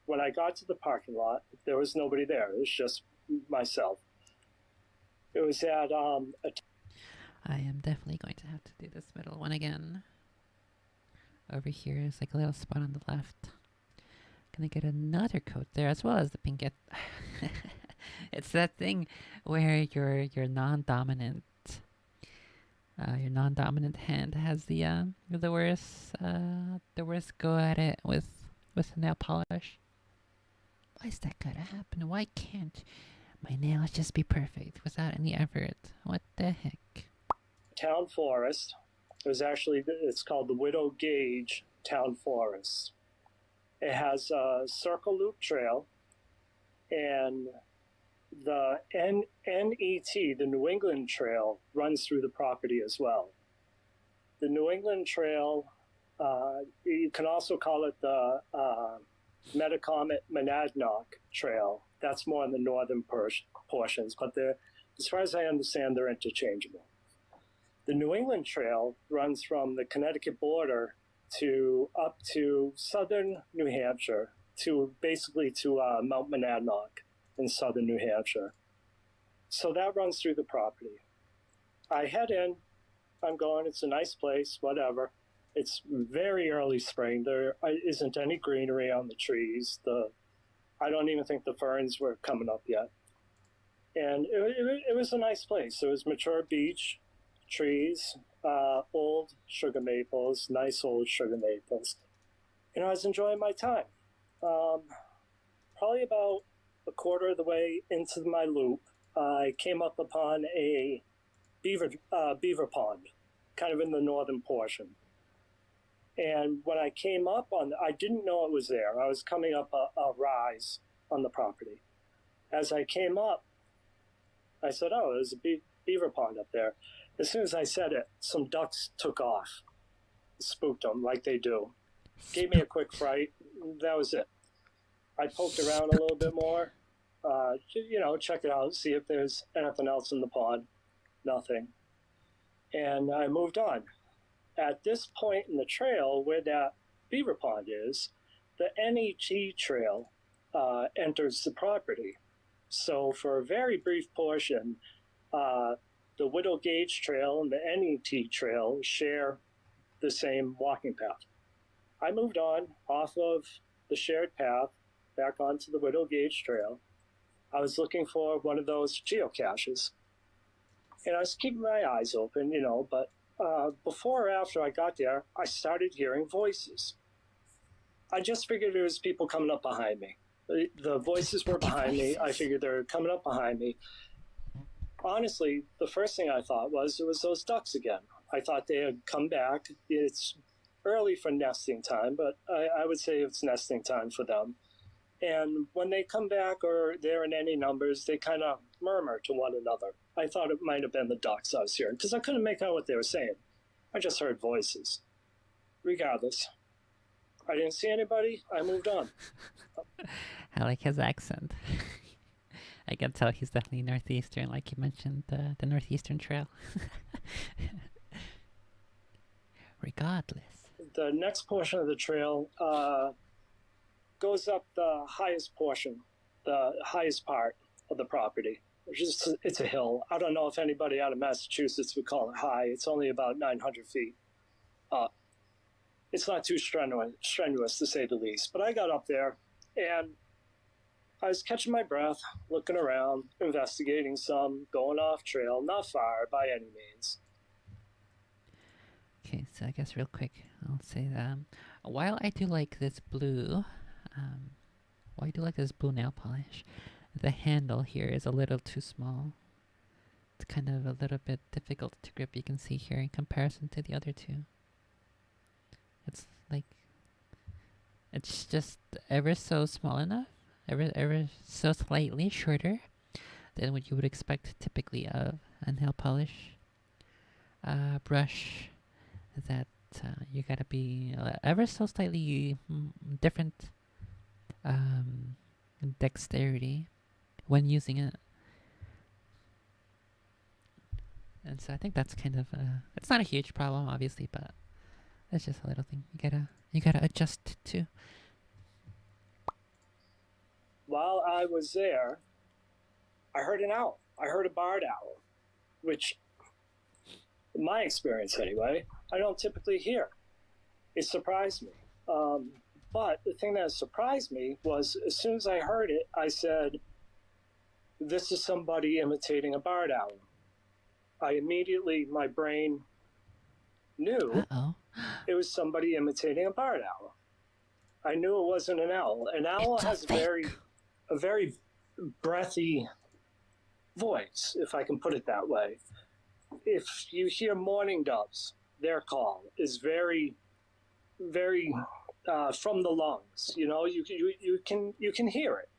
when I got to the parking lot, there was nobody there. It was just myself. It was at I am definitely going to have to do this middle one again. Over here is like a little spot on the left. Gonna get another coat there as well as the pink. It's that thing where your non-dominant hand has the worst go at it with nail polish. Why is that gotta happen? Why can't my nails just be perfect without any effort? What the heck? Town Forest. It's called the Widow Gauge Town Forest. It has a circle loop trail, and the NET, the New England Trail, runs through the property as well. The New England Trail, you can also call it the Metacomet Monadnock Trail. That's more in the northern portions, but as far as I understand, they're interchangeable. The New England Trail runs from the Connecticut border up to southern New Hampshire, to Mount Monadnock in southern New Hampshire. So that runs through the property. I head in, I'm going, it's a nice place, whatever. It's very early spring. There isn't any greenery on the trees. I don't even think the ferns were coming up yet. And it was a nice place. It was mature beech, trees, old sugar maples, nice old sugar maples. I was enjoying my time. Probably about a quarter of the way into my loop, I came up upon a beaver pond, kind of in the northern portion. And when I came up I didn't know it was there. I was coming up a rise on the property. As I came up, I said, oh, there's a beaver pond up there. As soon as I said it, some ducks took off. Spooked them like they do. Gave me a quick fright. That was it. I poked around a little bit more, check it out, see if there's anything else in the pond. Nothing. And I moved on. At this point in the trail where that beaver pond is, the NET trail enters the property. So for a very brief portion, the Widow Gauge Trail and the NET Trail share the same walking path. I moved on off of the shared path back onto the Widow Gauge Trail. I was looking for one of those geocaches. And I was keeping my eyes open, but before or after I got there, I started hearing voices. I just figured it was people coming up behind me. The voices were behind me. I figured they were coming up behind me. Honestly, the first thing I thought was it was those ducks again. I thought they had come back. It's early for nesting time, but I would say it's nesting time for them. And when they come back or they're in any numbers, they kind of murmur to one another. I thought it might have been the ducks I was hearing because I couldn't make out what they were saying. I just heard voices. Regardless, I didn't see anybody. I moved on. I like his accent. I can tell he's definitely northeastern, like you mentioned, the northeastern trail. Regardless. The next portion of the trail goes up the highest portion, the highest part of the property. It's a hill. I don't know if anybody out of Massachusetts would call it high. It's only about 900 feet up. It's not too strenuous to say the least. But I got up there and I was catching my breath, looking around, investigating some, going off trail, not far by any means. Okay, so I guess real quick, I'll say that while I do like this blue, nail polish, the handle here is a little too small. It's kind of a little bit difficult to grip. You can see here in comparison to the other two. It's like it's just ever so small enough, ever so slightly shorter than what you would expect typically of a nail polish brush. That you gotta be ever so slightly different dexterity when using it. And so I think that's kind of it's not a huge problem, obviously, but it's just a little thing you gotta adjust to. While I was there, I heard an owl. I heard a barred owl, which, in my experience anyway, I don't typically hear. It surprised me. But the thing that surprised me was as soon as I heard it, I said, this is somebody imitating a barred owl. I immediately, my brain knew it was somebody imitating a barred owl. I knew it wasn't an owl. An owl has a very breathy voice, if I can put it that way. If you hear mourning doves, their call is very, very from the lungs. You know, you can hear it.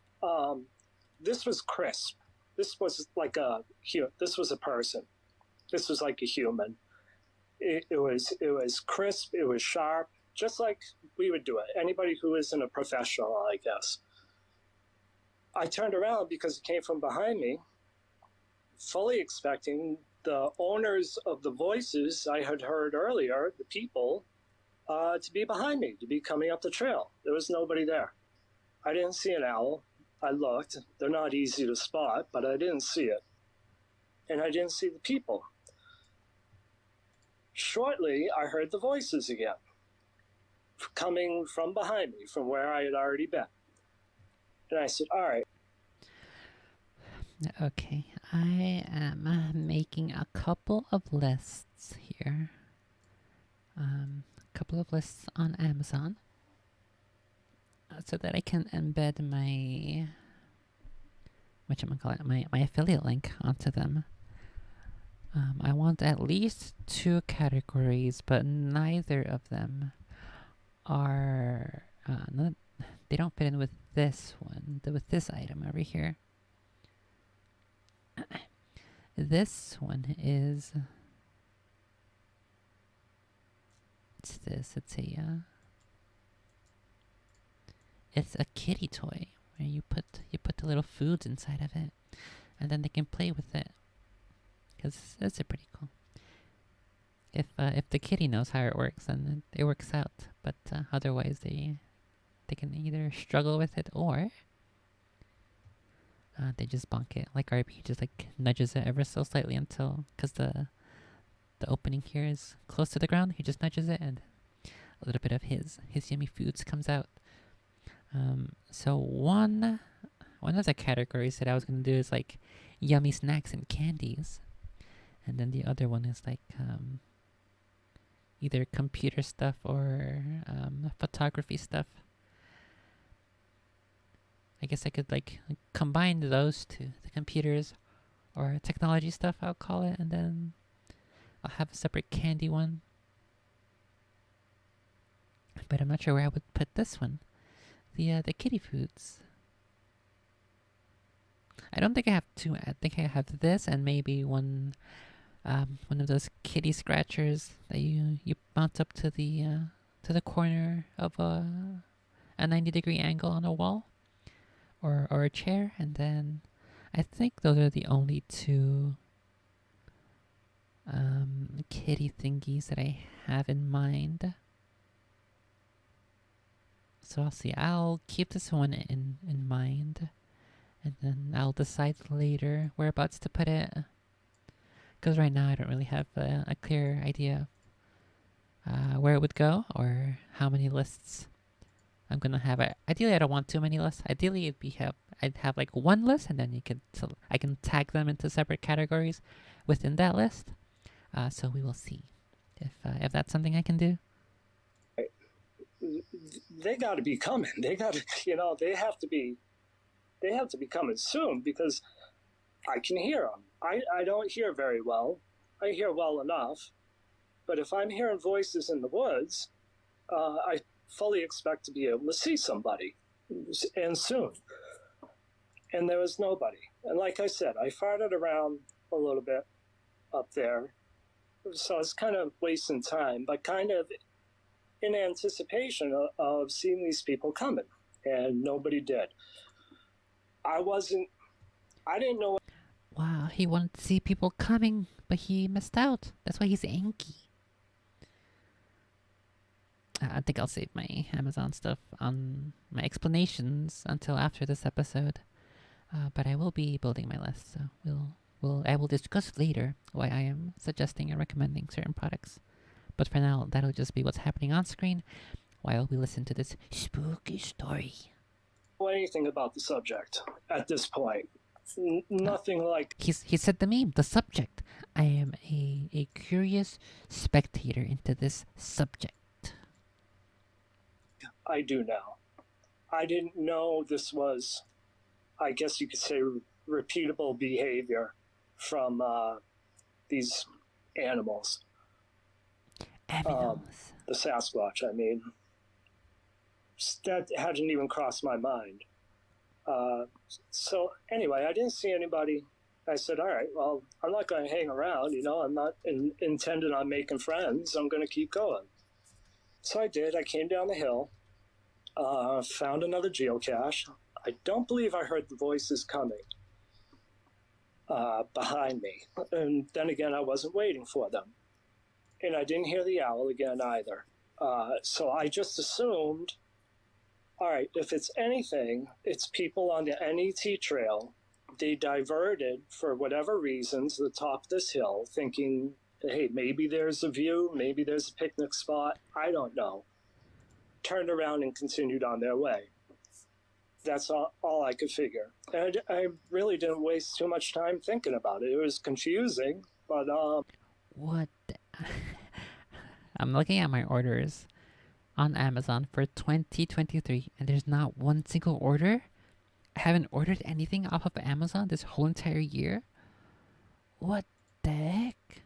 This was crisp. This was like this was a person. This was like a human. It was crisp. It was sharp, just like we would do it. Anybody who isn't a professional, I guess. I turned around because it came from behind me, fully expecting the owners of the voices I had heard earlier, the people, to be behind me, to be coming up the trail. There was nobody there. I didn't see an owl. I looked. They're not easy to spot, but I didn't see it. And I didn't see the people. Shortly, I heard the voices again, coming from behind me, from where I had already been. And I said, all right. Okay, I am making a couple of lists here. A couple of lists on Amazon so that I can embed my my affiliate link onto them. I want at least 2 categories, but neither of them are they don't fit in with this one, with this item over here. This one is it's a kitty toy where you put the little foods inside of it, and then they can play with it. Cause it's pretty cool. If the kitty knows how it works, then it works out. But otherwise, they can either struggle with it or they just bonk it. Like RP just like nudges it ever so slightly until, cause the opening here is close to the ground. He just nudges it, and a little bit of his yummy foods comes out. So one of the categories that I was gonna do is like yummy snacks and candies, and then the other one is like either computer stuff or photography stuff. I guess I could like combine those two, the computers or technology stuff, I'll call it, and then I'll have a separate candy one. But I'm not sure where I would put this one. The kitty foods. I don't think I have two. I think I have this and maybe one of those kitty scratchers that you bounce up to the corner of a 90-degree angle on a wall or a chair, and then I think those are the only two kitty thingies that I have in mind. So I'll see. I'll keep this one in mind, and then I'll decide later whereabouts to put it. Because right now I don't really have a clear idea where it would go or how many lists I'm gonna have. Ideally, I don't want too many lists. Ideally, I'd have like one list, and then I can tag them into separate categories within that list. So we will see if that's something I can do. They got to be coming. They got to, they have to be coming soon because I can hear them. I don't hear very well. I hear well enough, but if I'm hearing voices in the woods, I fully expect to be able to see somebody, and soon. And there was nobody. And like I said, I farted around a little bit up there, so it's kind of wasting time, but kind of in anticipation of seeing these people coming, and nobody did. I didn't know. Wow, he wanted to see people coming, but he missed out. That's why he's angry. I think I'll save my Amazon stuff on my explanations until after this episode. But I will be building my list, so I will discuss later why I am suggesting and recommending certain products. But for now, that'll just be what's happening on screen while we listen to this spooky story. Anything about the subject at this point. Nothing like. He said the meme, the subject. I am a curious spectator into this subject. I do now. I didn't know this was, I guess you could say, repeatable behavior from these animals. The Sasquatch, I mean. That hadn't even crossed my mind. So anyway, I didn't see anybody. I said, all right, well, I'm not going to hang around, I'm not intending on making friends. I'm going to keep going. So I did. I came down the hill, found another geocache. I don't believe I heard the voices coming behind me. And then again, I wasn't waiting for them. And I didn't hear the owl again either. So I just assumed, all right, if it's anything, it's people on the NET trail. They diverted for whatever reasons to the top of this hill, thinking, hey, maybe there's a view, maybe there's a picnic spot. I don't know. Turned around and continued on their way. That's all I could figure. And I really didn't waste too much time thinking about it. It was confusing, but What? I'm looking at my orders on Amazon for 2023, and there's not one single order. I haven't ordered anything off of Amazon this whole entire year. What the heck?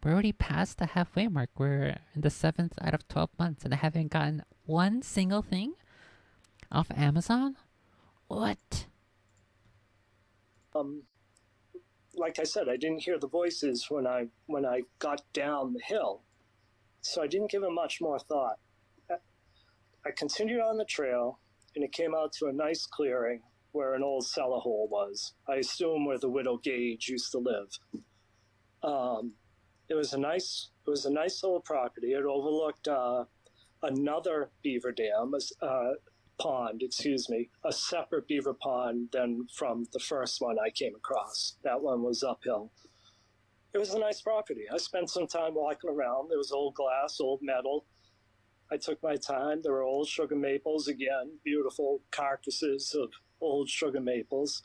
We're already past the halfway mark. We're in the 7th out of 12 months, and I haven't gotten one single thing off Amazon? What? Like I said, I didn't hear the voices when I got down the hill, so I didn't give it much more thought. I continued on the trail, and it came out to a nice clearing where an old cellar hole was. I assume where the widow Gage used to live. It was a nice little property. It overlooked another beaver dam, pond, a separate beaver pond than from the first one I came across. That one was uphill. It was a nice property. I spent some time walking around. There was old glass, old metal. I took my time. There were old sugar maples again, beautiful carcasses of old sugar maples.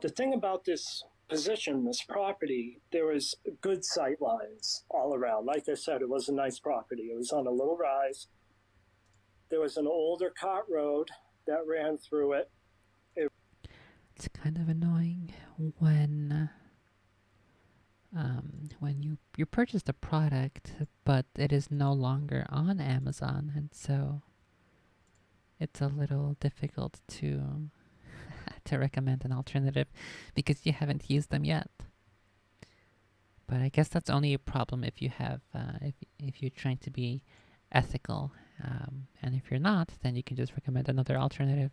The thing about this position, this property, there was good sight lines all around. Like I said, it was a nice property. It was on a little rise. There was an older cart road that ran through it. It's kind of annoying when you purchase the product, but it is no longer on Amazon, and so it's a little difficult to to recommend an alternative because you haven't used them yet. But I guess that's only a problem if you have if you're trying to be ethical, and if you're not, then you can just recommend another alternative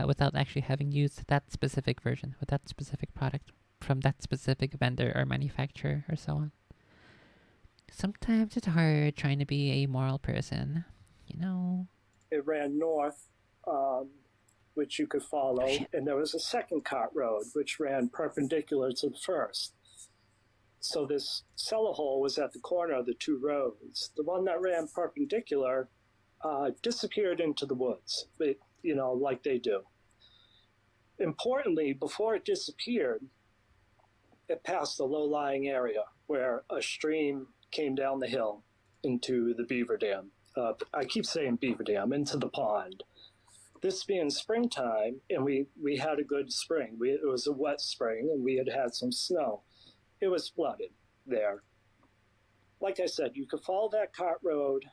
without actually having used that specific version with that specific product from that specific vendor or manufacturer or so on. Sometimes it's hard trying to be a moral person, you know. It ran north, which you could follow, and there was a second cart road which ran perpendicular to the first. So this cellar hole was at the corner of the two roads. The one that ran perpendicular disappeared into the woods, like they do. Importantly, before it disappeared, it passed a low-lying area where a stream came down the hill into the beaver dam. I keep saying beaver dam, into the pond. This being springtime, and we had a good spring. It was a wet spring, and we had some snow. It was flooded there. Like I said, you could follow that cart road.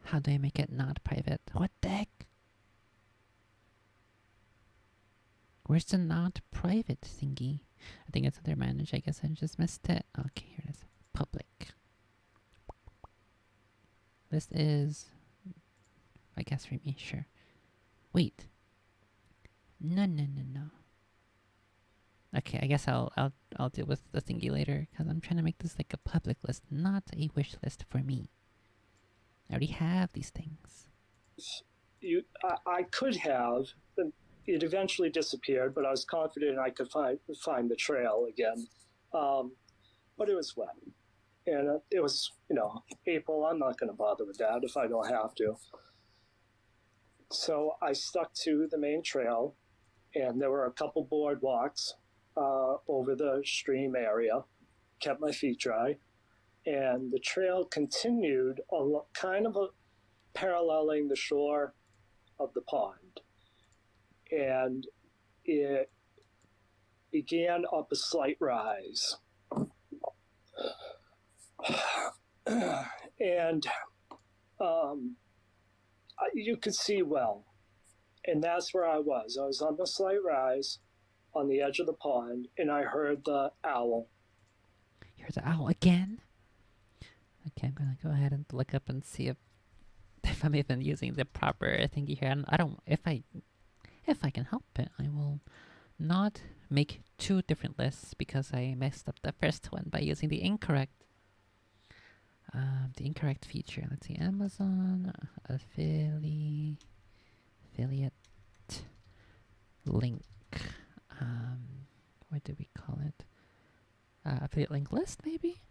How do I make it not private? What the heck? Where's the not private thingy? I think it's under manage. I guess I just missed it. Okay, here it is. Public. This is, I guess, for me. Sure. Wait. No. Okay, I guess I'll deal with the thingy later because I'm trying to make this like a public list, not a wish list for me. I already have these things. I could have. It eventually disappeared, but I was confident I could find the trail again. But it was wet, and it was April. I'm not going to bother with that if I don't have to. So I stuck to the main trail, and there were a couple boardwalks over the stream area. Kept my feet dry, and the trail continued kind of paralleling the shore of the pond, and it began up a slight rise. And you could see well, and that's where I was. I was on the slight rise on the edge of the pond, and I heard the owl. You heard the owl again? Okay, I'm gonna go ahead and look up and see if I'm even using the proper thingy here. I don't. If I can help it, I will not make two different lists because I messed up the first one by using the incorrect feature. Let's see, Amazon affiliate link. What do we call it? Affiliate link list, maybe?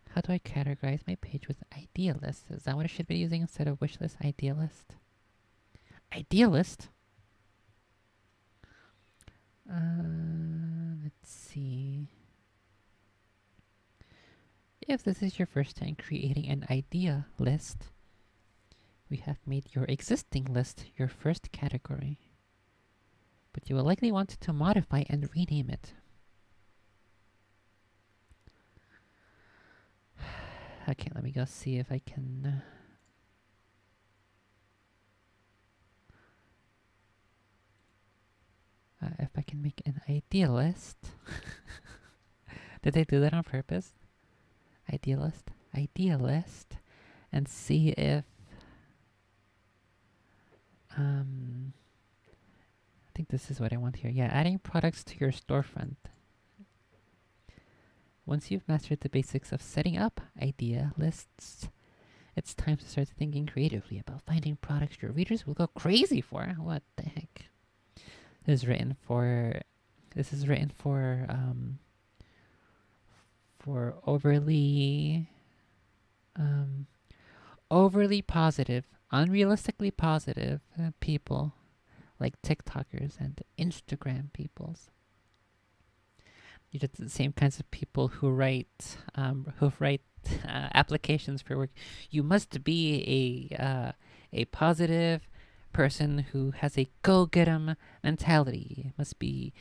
How do I categorize my page with idea list? Is that what I should be using instead of wish list? Idea list? Idea list? Let's see. If this is your first time creating an idea list, we have made your existing list your first category. But you will likely want to modify and rename it. Okay, let me go see if I can... if I can make an idea list. Did I do that on purpose? Idea list, and see if... I think this is what I want here. Yeah, adding products to your storefront. Once you've mastered the basics of setting up idea lists, it's time to start thinking creatively about finding products your readers will go crazy for. What the heck? This is written for overly positive, unrealistically positive people like TikTokers and Instagram peoples. These are the same kinds of people who write applications for work. You must be a positive person who has a go get 'em mentality. You must be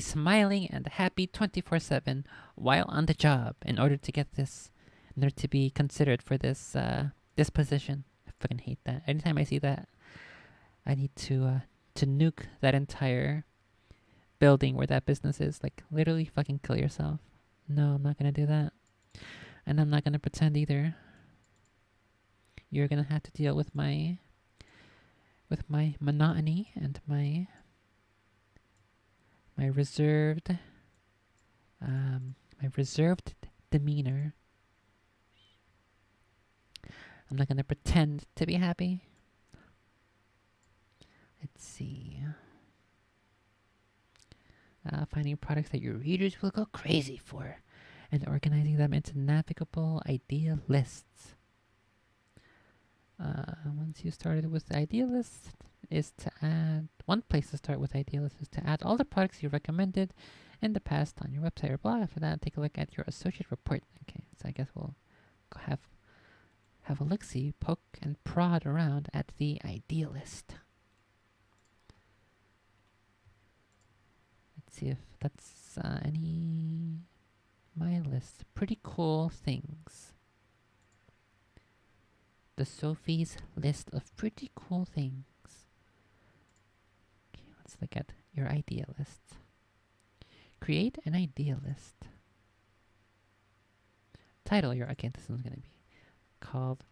smiling and happy 24/7 while on the job in order to get this, in order to be considered for this position. I fucking hate that. Anytime I see that, I need to nuke that entire building where that business is. Like, literally fucking kill yourself. No, I'm not gonna do that. And I'm not gonna pretend either. You're gonna have to deal with my monotony and my reserved my reserved demeanor. I'm not gonna pretend to be happy. Let's see. Finding products that your readers will go crazy for, and organizing them into navigable idea lists. Once you started with the idea list, is to add one place to start with idea list is to add all the products you recommended in the past on your website or blog. After that, take a look at your associate report. Okay, so I guess we'll go have a look-see, poke and prod around at the idea list. Let's see if that's any my list. Pretty cool things. The Sophie's list of pretty cool things. Okay, let's look at your idea list. Create an idea list. Title your, okay, this one's gonna be called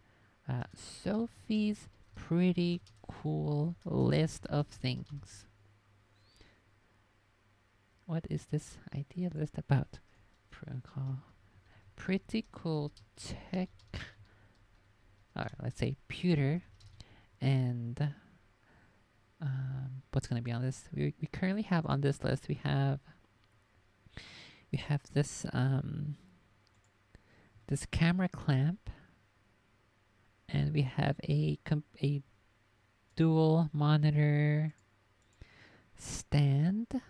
Sophie's pretty cool list of things. What is this idea list about? Protocol. Pretty cool tech. Alright, let's say pewter. And what's gonna be on this? We currently have on this list. We have this this camera clamp, and we have a dual monitor stand.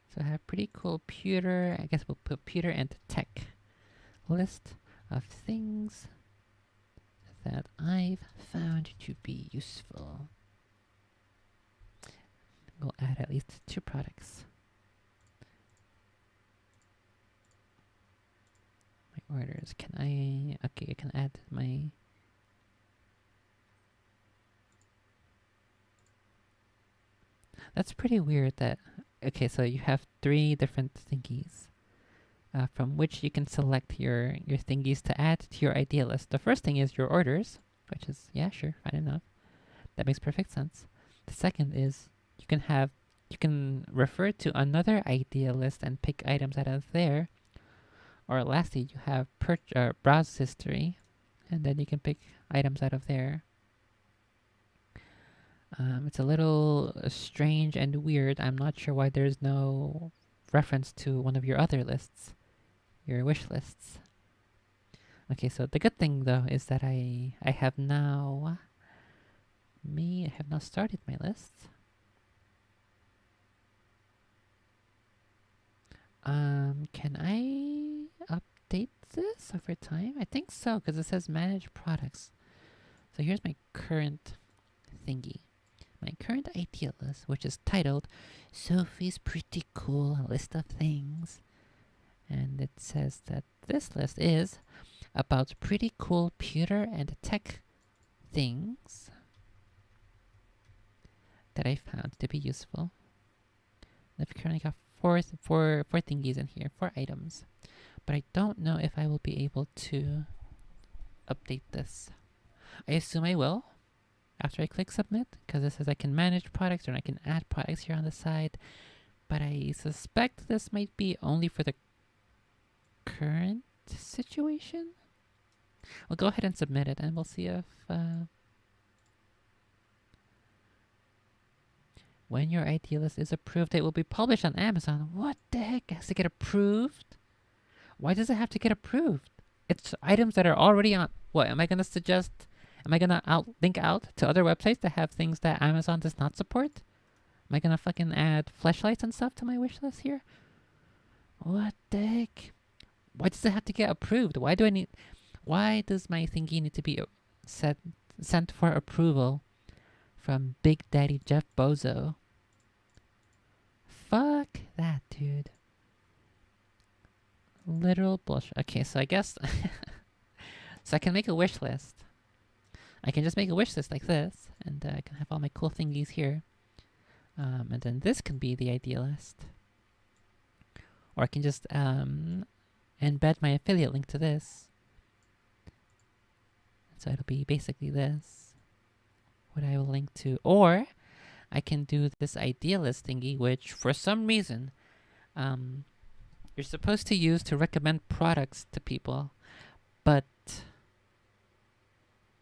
So I have pretty cool pewter. I guess we'll put pewter and tech list of things that I've found to be useful. We'll add at least 2 products. My orders. Can I? Okay, I can add my. That's pretty weird that. Okay, so you have 3 different thingies from which you can select your thingies to add to your idea list. The first thing is your orders, which is, yeah, sure, fine enough. That makes perfect sense. The second is you can refer to another idea list and pick items out of there. Or lastly, you have browse history, and then you can pick items out of there. It's a little strange and weird. I'm not sure why there's no reference to one of your other lists, your wish lists. Okay, so the good thing though is that I have now started my list. Can I update this over time? I think so, because it says manage products. So here's my current thingy. My current idea list, which is titled Sophie's Pretty Cool List of Things. And it says that this list is about pretty cool pewter and tech things that I found to be useful. I've currently got four thingies in here, 4 items. But I don't know if I will be able to update this. I assume I will after I click submit, because it says I can manage products or I can add products here on the side. But I suspect this might be only for the current situation. We'll go ahead and submit it, and we'll see if when your idea list is approved, it will be published on Amazon. What the heck? It has to get approved? Why does it have to get approved? It's items that are already on. What am I gonna suggest? Am I gonna link out to other websites that have things that Amazon does not support? Am I gonna fucking add fleshlights and stuff to my wish list here? What the heck? Why does it have to get approved? Why does my thingy need to be sent for approval from Big Daddy Jeff Bozo? Fuck that, dude. Literal bullshit. Okay, so I guess so I can make a wish list. I can just make a wish list like this, and I can have all my cool thingies here. And then this can be the idea list. Or I can just embed my affiliate link to this. So it'll be basically this. What I will link to. Or I can do this idea list thingy, which for some reason you're supposed to use to recommend products to people. But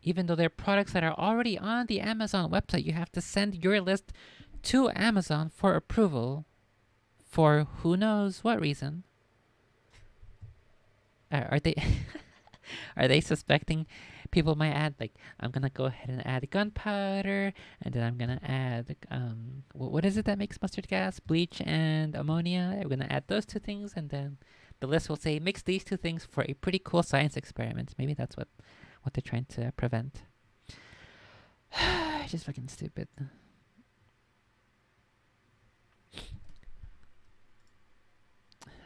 even though they're products that are already on the Amazon website, you have to send your list to Amazon for approval for who knows what reason. Are they are they suspecting people might add, like, I'm gonna go ahead and add gunpowder, and then I'm gonna add what is it that makes mustard gas? Bleach and ammonia. We're gonna add those two things, and then the list will say mix these two things for a pretty cool science experiment. Maybe that's what they're trying to prevent. Just fucking stupid.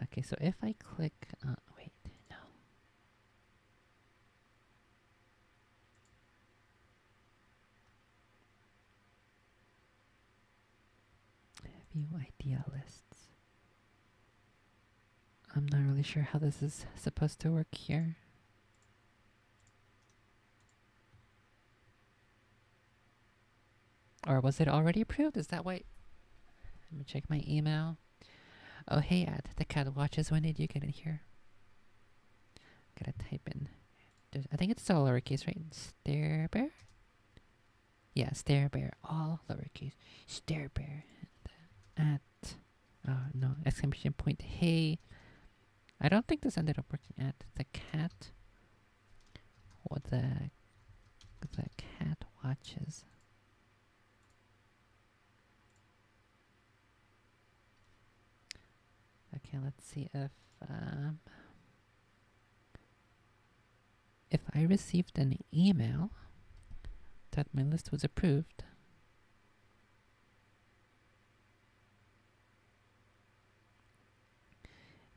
Okay, so if I click, wait, no. View idea lists. I'm not really sure how this is supposed to work here. Or was it already approved? Is that why? Let me check my email. Oh, hey, Ad, the cat watches. When did you get in here? Gotta type in. I think it's all lowercase, right? Stare bear? Yeah, stare bear. All lowercase. Stare bear. At. Oh, no. Exclamation point. Hey. I don't think this ended up working. At the cat. What the cat watches. Okay, let's see if I received an email that my list was approved.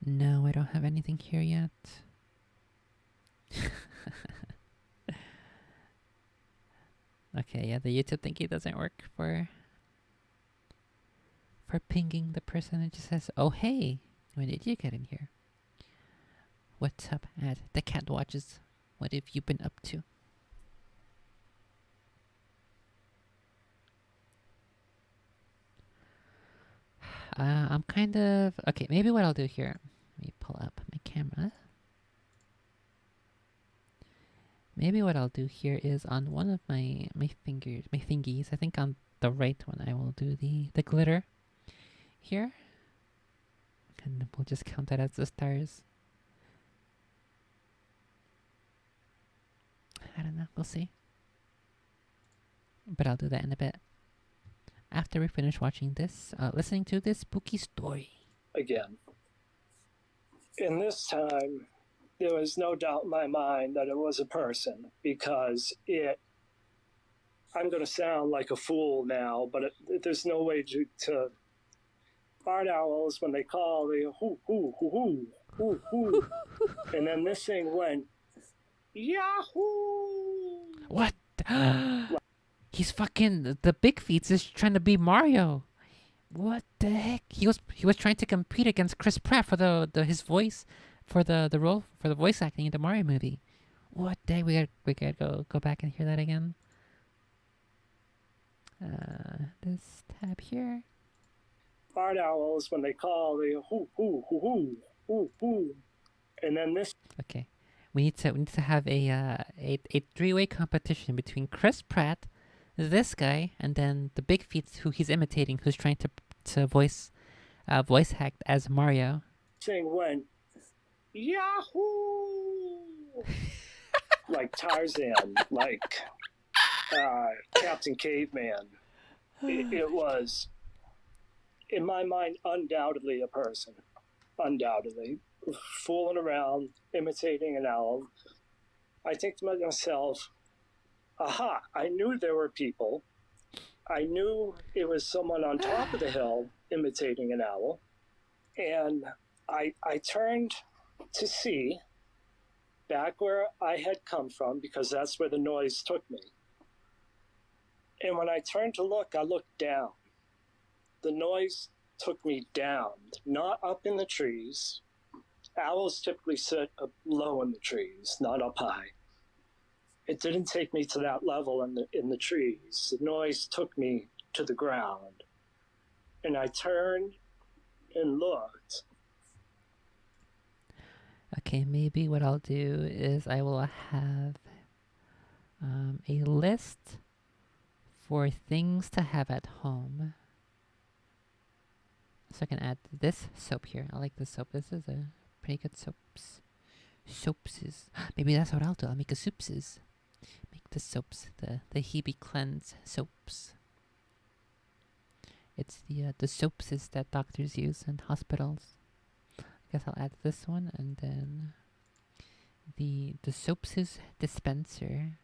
No, I don't have anything here yet. Okay, yeah, the YouTube thingy doesn't work for pinging the person. It just says, oh, hey, when did you get in here? What's up, Ad? The cat watches. What have you been up to? I'm kind of... Okay, maybe what I'll do here... Let me pull up my camera. Maybe what I'll do here is on one of my thingies, I think on the right one, I will do the glitter here. And we'll just count that as the stars. I don't know, we'll see. But I'll do that in a bit. After we finish watching this, listening to this spooky story. Again. And this time, there was no doubt in my mind that it was a person, because I'm going to sound like a fool now, but there's no way to barn owls, when they call, they hoo, hoo, hoo, hoo, hoo, hoo. And then this thing went, Yahoo! What? He's fucking... The Big Feets is trying to be Mario. What the heck? He was trying to compete against Chris Pratt for his voice, for the role, for the voice acting in the Mario movie. What the heck? We gotta go back and hear that again. This tab here. Barn owls, when they call, they hoo, hoo, hoo, hoo, hoo, hoo. And then this... Okay. We need to have a three-way competition between Chris Pratt, this guy, and then the Big Feet who he's imitating, who's trying to voice act as Mario. Thing went, Yahoo! Like Tarzan, like Captain Caveman. It was, in my mind, undoubtedly a person. undoubtedly, fooling around, imitating an owl. I think to myself, aha, I knew there were people. I knew it was someone on top of the hill imitating an owl. And I turned to see back where I had come from, because that's where the noise took me. And when I turned to look, I looked down. The noise took me down, not up in the trees. Owls typically sit up low in the trees, not up high. It didn't take me to that level in the trees. The noise took me to the ground. And I turned and looked. Okay, maybe what I'll do is I will have a list for things to have at home. So I can add this soap here. I like this soap. This is a pretty good soaps. Soapses. Maybe that's what I'll do. I'll make a soupses. Make the soaps, the Hebe Cleanse soaps. It's the soapses that doctors use in hospitals. I guess I'll add this one, and then the soapses dispenser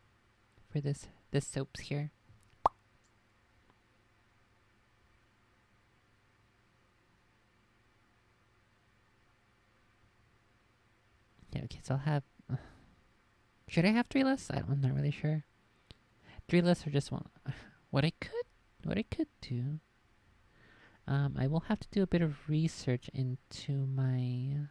for this soaps here. Yeah, okay, so I'll have... should I have 3 lists? I'm not really sure. 3 lists or just one? What I could do... I will have to do a bit of research into my...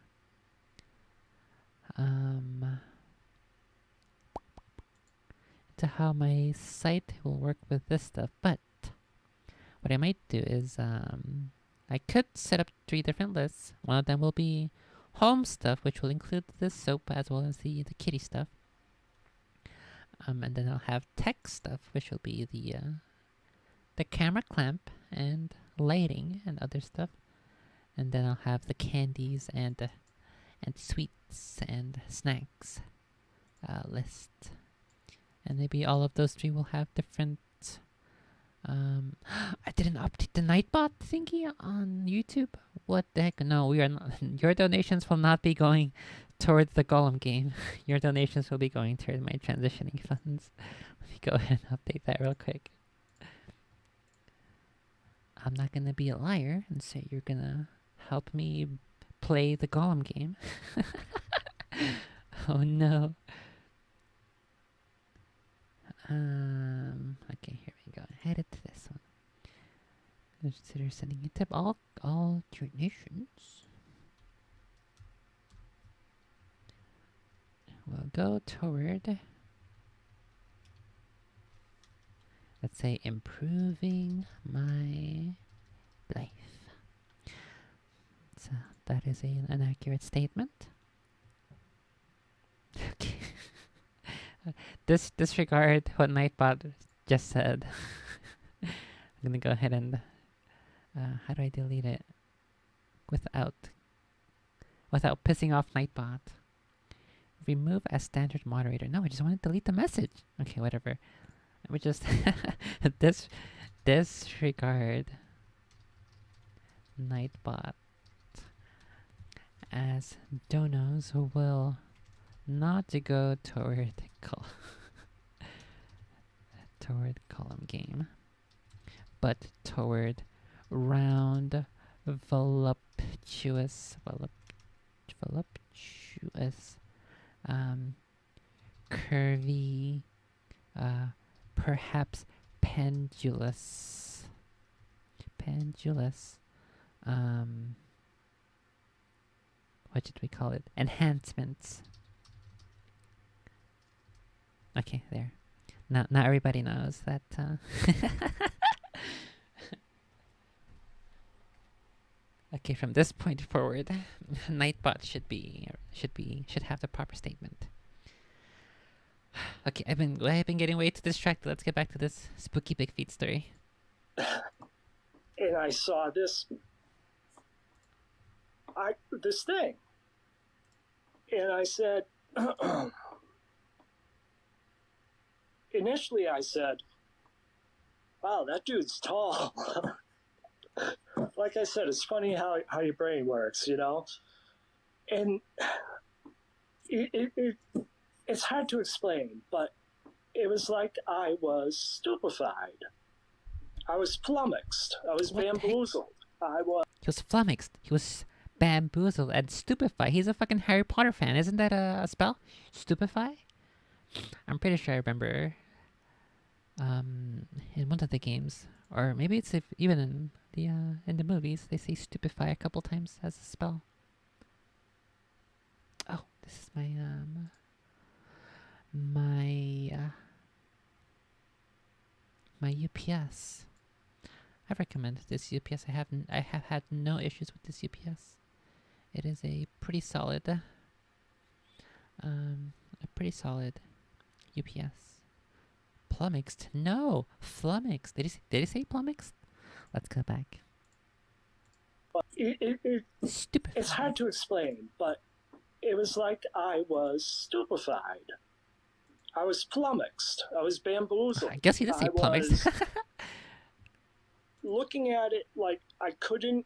to how my site will work with this stuff, but what I might do is I could set up 3 different lists. One of them will be home stuff, which will include this soap as well as the kitty stuff. And then I'll have tech stuff, which will be the camera clamp and lighting and other stuff. And then I'll have the candies and sweets and snacks list. And maybe all of those 3 will have different... I didn't update the Nightbot thingy on YouTube. What the heck? No, we are not. Your donations will not be going towards the Golem game. Your donations will be going towards my transitioning funds. Let me go ahead and update that real quick. I'm not gonna be a liar and say you're gonna help me play the Golem game. Oh no. Okay, here we go. Headed to this one. Consider sending a tip. All donations will go toward, let's say, improving my life. So that is an accurate statement. Okay. Disregard what Nightbot just said. I'm gonna go ahead and how do I delete it without pissing off Nightbot? Remove as standard moderator. No, I just want to delete the message. Okay, whatever. Let me just disregard Nightbot as donos will not to go toward toward column game, but toward round voluptuous curvy, perhaps pendulous, what should we call it? Enhancements. Okay, there. Now everybody knows that. Okay, from this point forward, Nightbot should have the proper statement. Okay, I've been getting way too distracted. Let's get back to this spooky Big Feet story. And I saw this thing, and I said. Initially, I said, wow, that dude's tall. Like I said, it's funny how your brain works, you know? And it's hard to explain, but it was like I was stupefied. I was flummoxed. I was What the heck? bamboozled. I was. He was flummoxed. He was bamboozled and stupefied. He's a fucking Harry Potter fan. Isn't that a spell? Stupefy? I'm pretty sure I remember in one of the games, or maybe it's even in the movies, they say stupefy a couple times as a spell. Oh, this is my UPS. I recommend this UPS. I have had no issues with this UPS. It is a pretty solid UPS. Plummoxed? No, flummoxed. Did he say plummoxed? Let's go back. Stupid. It's hard to explain, but it was like I was stupefied. I was flummoxed. I was bamboozled. I guess he did say plummoxed. Looking at it like I couldn't.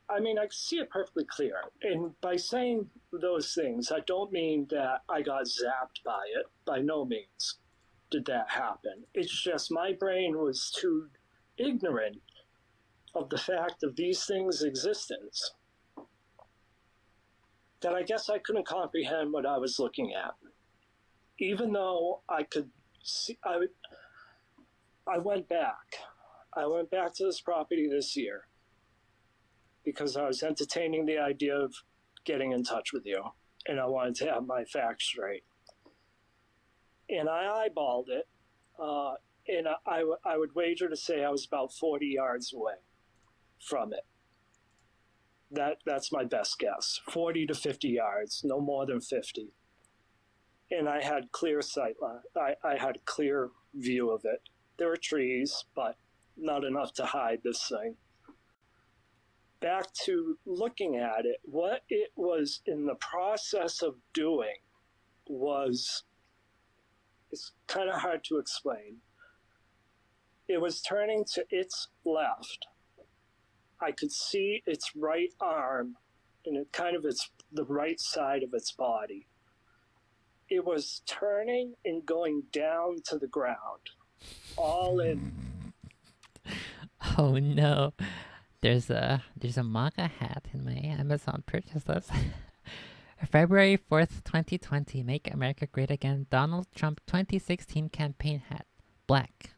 I mean, I see it perfectly clear. And by saying those things, I don't mean that I got zapped by it. By no means did that happen. It's just my brain was too ignorant of the fact of these things' existence that I guess I couldn't comprehend what I was looking at. Even though I could see, I went back. I went back to this property this year because I was entertaining the idea of getting in touch with you, and I wanted to have my facts straight. And I eyeballed it, and I would wager to say I was about 40 yards away from it. That's my best guess. 40 to 50 yards, no more than 50. And I had clear sight line. I had a clear view of it. There were trees, but not enough to hide this thing. Back to looking at it, what it was in the process of doing was, it's kind of hard to explain. It was turning to its left. I could see its right arm and it kind of the right side of its body. It was turning and going down to the ground, all in. Oh no. There's a MAGA hat in my Amazon purchase list. February 4th, 2020. Make America Great Again. Donald Trump 2016 campaign hat. Black.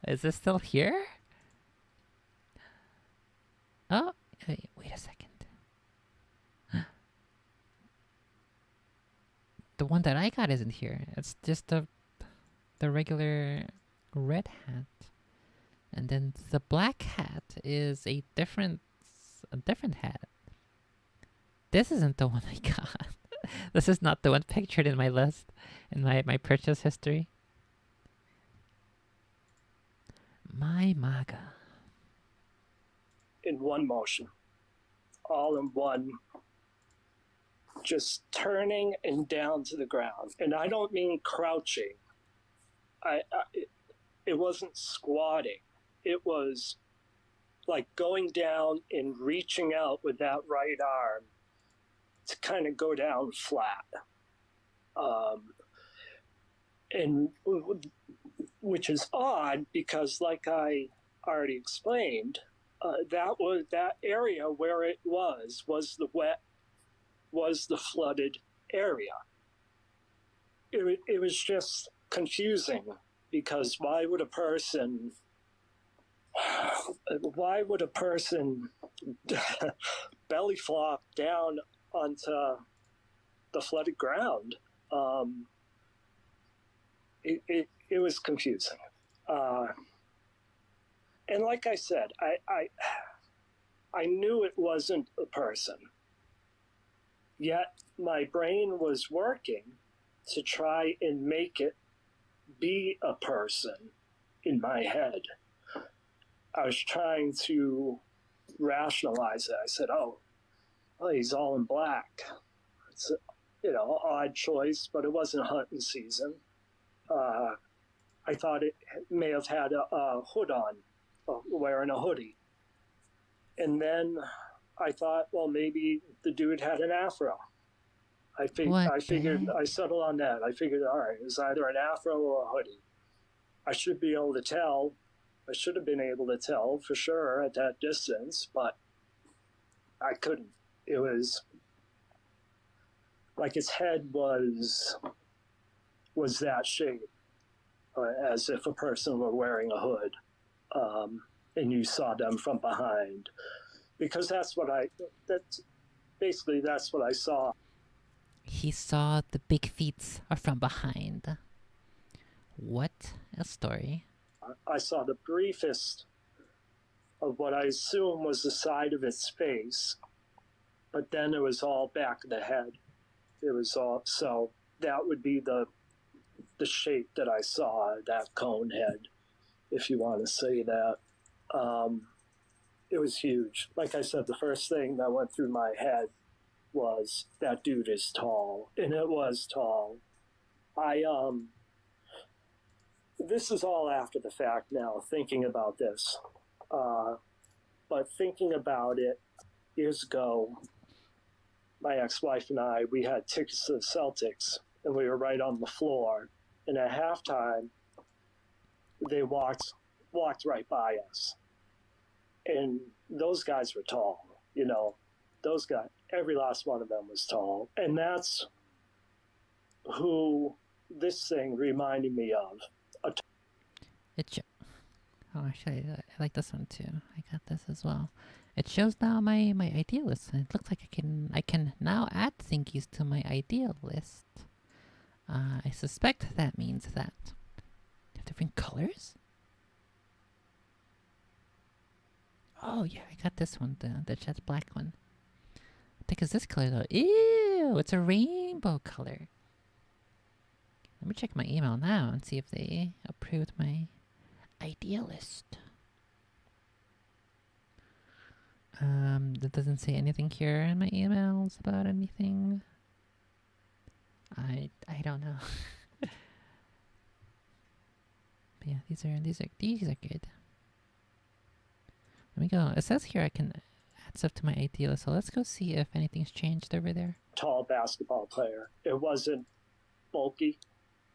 Is this still here? Oh, wait a second. The one that I got isn't here. It's just the regular red hat. And then the black hat is a different hat. This isn't the one I got. This is not the one pictured in my list, in my purchase history. My MAGA. In one motion, all in one, just turning and down to the ground. And I don't mean crouching. It wasn't squatting. It was like going down and reaching out with that right arm to kind of go down flat. And which is odd because, like I already explained, that area where it was the flooded area. It was just confusing because why would a person belly flop down onto the flooded ground? It was confusing. And like I said, I knew it wasn't a person. Yet my brain was working to try and make it be a person in my head. I was trying to rationalize it. I said, oh, he's all in black. It's an odd choice, but it wasn't hunting season. I thought it may have had a hood on, wearing a hoodie. And then I thought, well, maybe the dude had an afro. What I the figured, heck? I settled on that. I figured, all right, it was either an afro or a hoodie. I should be able to tell. I should have been able to tell for sure at that distance, but I couldn't. It was like his head was that shape, as if a person were wearing a hood, and you saw them from behind. Because that's what I saw. He saw the big feet are from behind. What a story. I saw the briefest of what I assume was the side of its face, but then it was all back of the head. It was all, so that would be the shape that I saw, that cone head, if you want to say that. It was huge. Like I said, the first thing that went through my head was that dude is tall, and it was tall. This is all after the fact now, thinking about this. But thinking about it years ago, my ex-wife and I, we had tickets to the Celtics, and we were right on the floor. And at halftime, they walked right by us. And those guys were tall, those guys, every last one of them was tall. And that's who this thing reminded me of. Oh, actually, I like this one too. I got this as well. It shows now my idea list, and it looks like I can now add thingies to my idea list. I suspect that means that they have different colors. Oh yeah, I got this one, the jet black one. I think it's this color though. Ew, it's a rainbow color. Let me check my email now and see if they approved my idea list. That doesn't say anything here in my emails about anything. I don't know. But yeah, these are good. Let me go. It says here I can add stuff to my idea list, so let's go see if anything's changed over there. Tall basketball player. It wasn't bulky.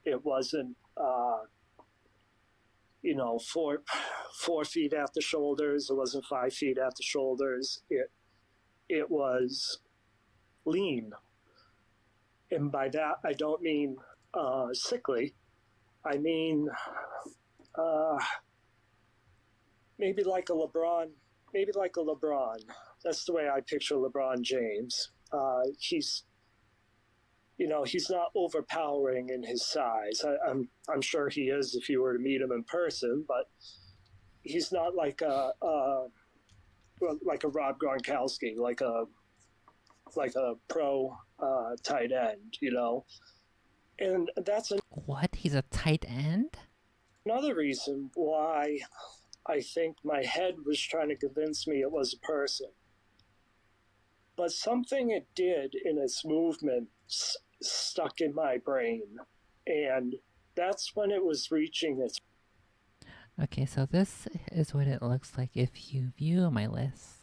It wasn't, 4 feet at the shoulders. It wasn't 5 feet at the shoulders. It was lean. And by that, I don't mean sickly. I mean, maybe like a LeBron. That's the way I picture LeBron James. He's not overpowering in his size. I'm sure he is if you were to meet him in person, but he's not like a Rob Gronkowski, like a pro tight end, And that's What? He's a tight end? another reason why I think my head was trying to convince me it was a person. But something it did in its movement stuck in my brain, and that's when it was reaching its. Okay, so this is what it looks like if you view my list.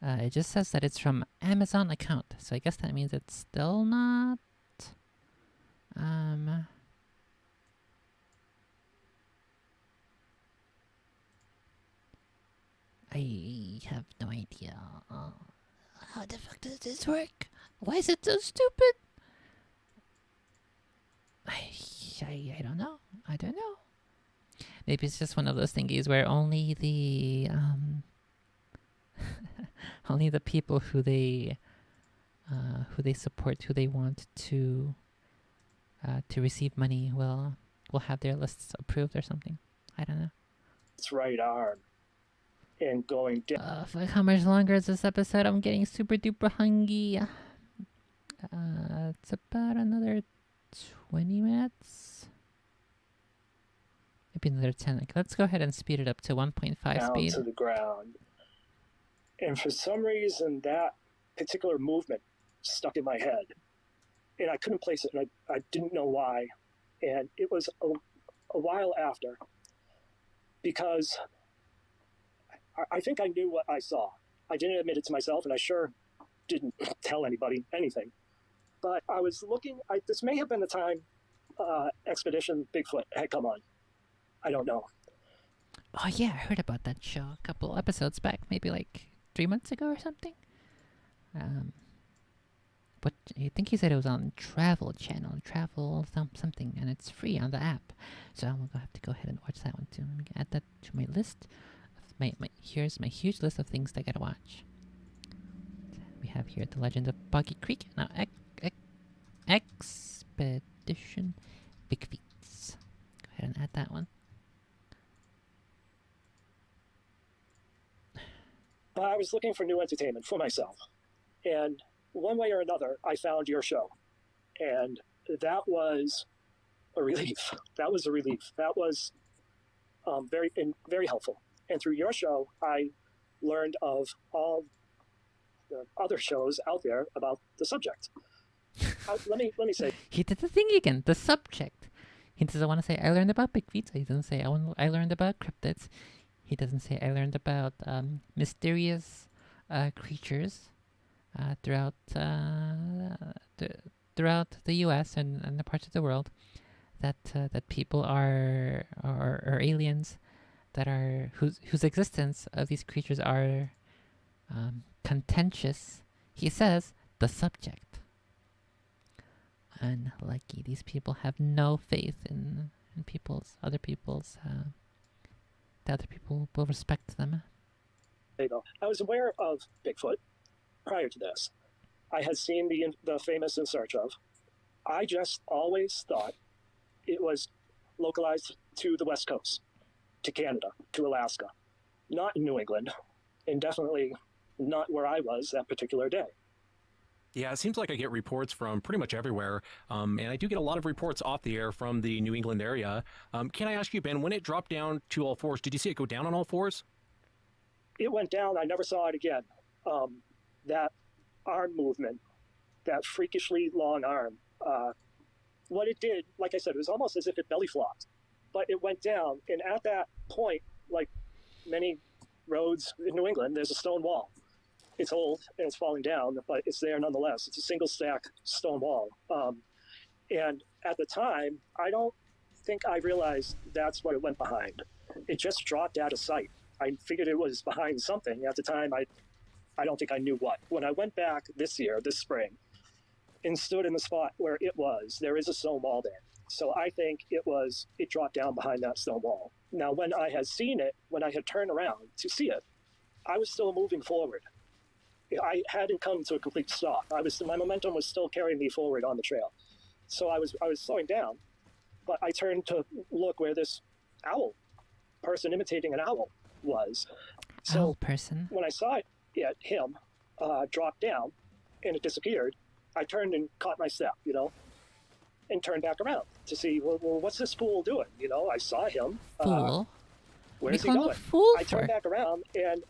It just says that it's from Amazon account, so I guess that means it's still not. I have no idea. How the fuck does this work? Why is it so stupid? I don't know. I don't know. Maybe it's just one of those thingies where only the only the people who they support, who they want to receive money will have their lists approved or something. I don't know. Its right arm and going down. Fuck, how much longer is this episode? I'm getting super duper hungry. It's about another 20 minutes. Maybe another 10. Like, let's go ahead and speed it up to 1.5 down speed. to the ground. And for some reason, that particular movement stuck in my head. And I couldn't place it, and I didn't know why. And it was a while after, because I think I knew what I saw. I didn't admit it to myself, and I sure didn't tell anybody anything. But I was looking. This may have been the time Expedition Bigfoot had come on. I don't know. Oh yeah, I heard about that show a couple episodes back, maybe like 3 months ago or something. But I think he said it was on Travel Channel, something, and it's free on the app. So I'm gonna have to go ahead and watch that one too. Let me add that to my list. Here's my huge list of things I gotta watch. We have here The Legend of Boggy Creek. Now, Expedition Big Feats. Go ahead and add that one. I was looking for new entertainment for myself, and one way or another, I found your show, and that was a relief. That was a relief. That was very helpful. And through your show, I learned of all the other shows out there about the subject. Let me say, He did the thing again. The subject. He doesn't want to say I learned about big feet. He doesn't say I learned about cryptids. He doesn't say I learned about mysterious creatures throughout the U.S. and the parts of the world that people are aliens that are whose existence of these creatures are contentious. He says the subject. Unlucky. These people have no faith in other people's. The other people will respect them. there you go. I was aware of Bigfoot prior to this. I had seen the famous In Search Of. I just always thought it was localized to the West Coast, to Canada, to Alaska, not in New England, and definitely not where I was that particular day. Yeah, it seems like I get reports from pretty much everywhere, and I do get a lot of reports off the air from the New England area. Can I ask you, Ben, when it dropped down to all fours, did you see it go down on all fours? It went down. I never saw it again. That arm movement, that freakishly long arm, what it did, like I said, it was almost as if it belly flopped, but it went down. And at that point, like many roads in New England, there's a stone wall. It's old and it's falling down, but it's there nonetheless. It's a single stack stone wall. And at the time, I don't think I realized that's what it went behind. It just dropped out of sight. I figured it was behind something. At the time, I don't think I knew what. When I went back this spring, and stood in the spot where it was, there is a stone wall there. So I think it dropped down behind that stone wall. Now, when I had seen it, when I had turned around to see it, I was still moving forward. I hadn't come to a complete stop. My momentum was still carrying me forward on the trail. So I was slowing down, but I turned to look where this owl person imitating an owl was. So Owl person. when I saw him drop down and it disappeared, I turned and caught my step, and turned back around to see, well, what's this fool doing? I saw him. Fool. Where's he What are you calling going? him a fool I turned for? back around and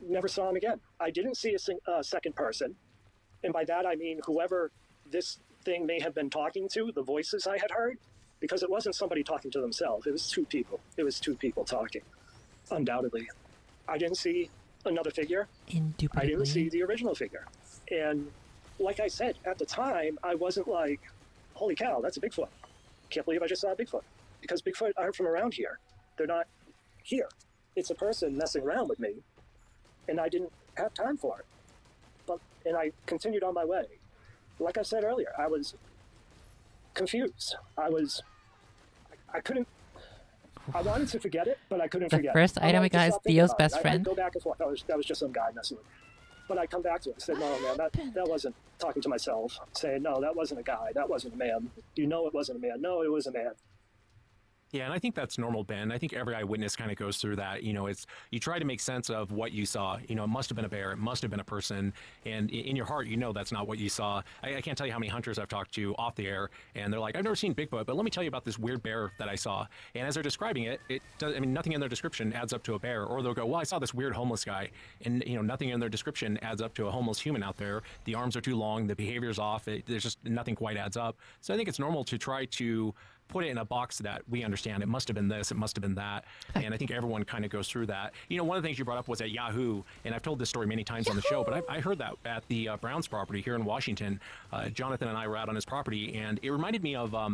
never saw him again. I didn't see a second person. And by that, I mean whoever this thing may have been talking to, the voices I had heard, because it wasn't somebody talking to themselves. It was two people. It was two people talking, undoubtedly. I didn't see another figure. Indubitably. I didn't see the original figure. And like I said, at the time, I wasn't like, holy cow, that's a Bigfoot. Can't believe I just saw a Bigfoot. Because Bigfoot aren't from around here. They're not here. It's a person messing around with me. And I didn't have time for it. And I continued on my way. Like I said earlier, I was confused. I wanted to forget it, but I couldn't The forget first it. item I we got is Theo's best I'd friend. go back and forth. That was just some guy messing with me. But I come back to it and said, no, man, that wasn't talking to myself, saying, no, that wasn't a guy. That wasn't a man. It wasn't a man. No, it was a man. Yeah, and I think that's normal, Ben. I think every eyewitness kind of goes through that. It's you try to make sense of what you saw. It must have been a bear. It must have been a person. And in your heart, that's not what you saw. I can't tell you how many hunters I've talked to off the air, and they're like, I've never seen Bigfoot, but let me tell you about this weird bear that I saw. And as they're describing it, nothing in their description adds up to a bear. Or they'll go, well, I saw this weird homeless guy, and nothing in their description adds up to a homeless human out there. The arms are too long. The behavior's off. There's just nothing quite adds up. So I think it's normal to try to put it in a box that we understand. It must have been this, it must have been that. And I think everyone kind of goes through that. You know, one of the things you brought up was at Yahoo, and I've told this story many times on the show, but I heard that at the Browns property here in Washington. Jonathan and I were out on his property, and it reminded me of like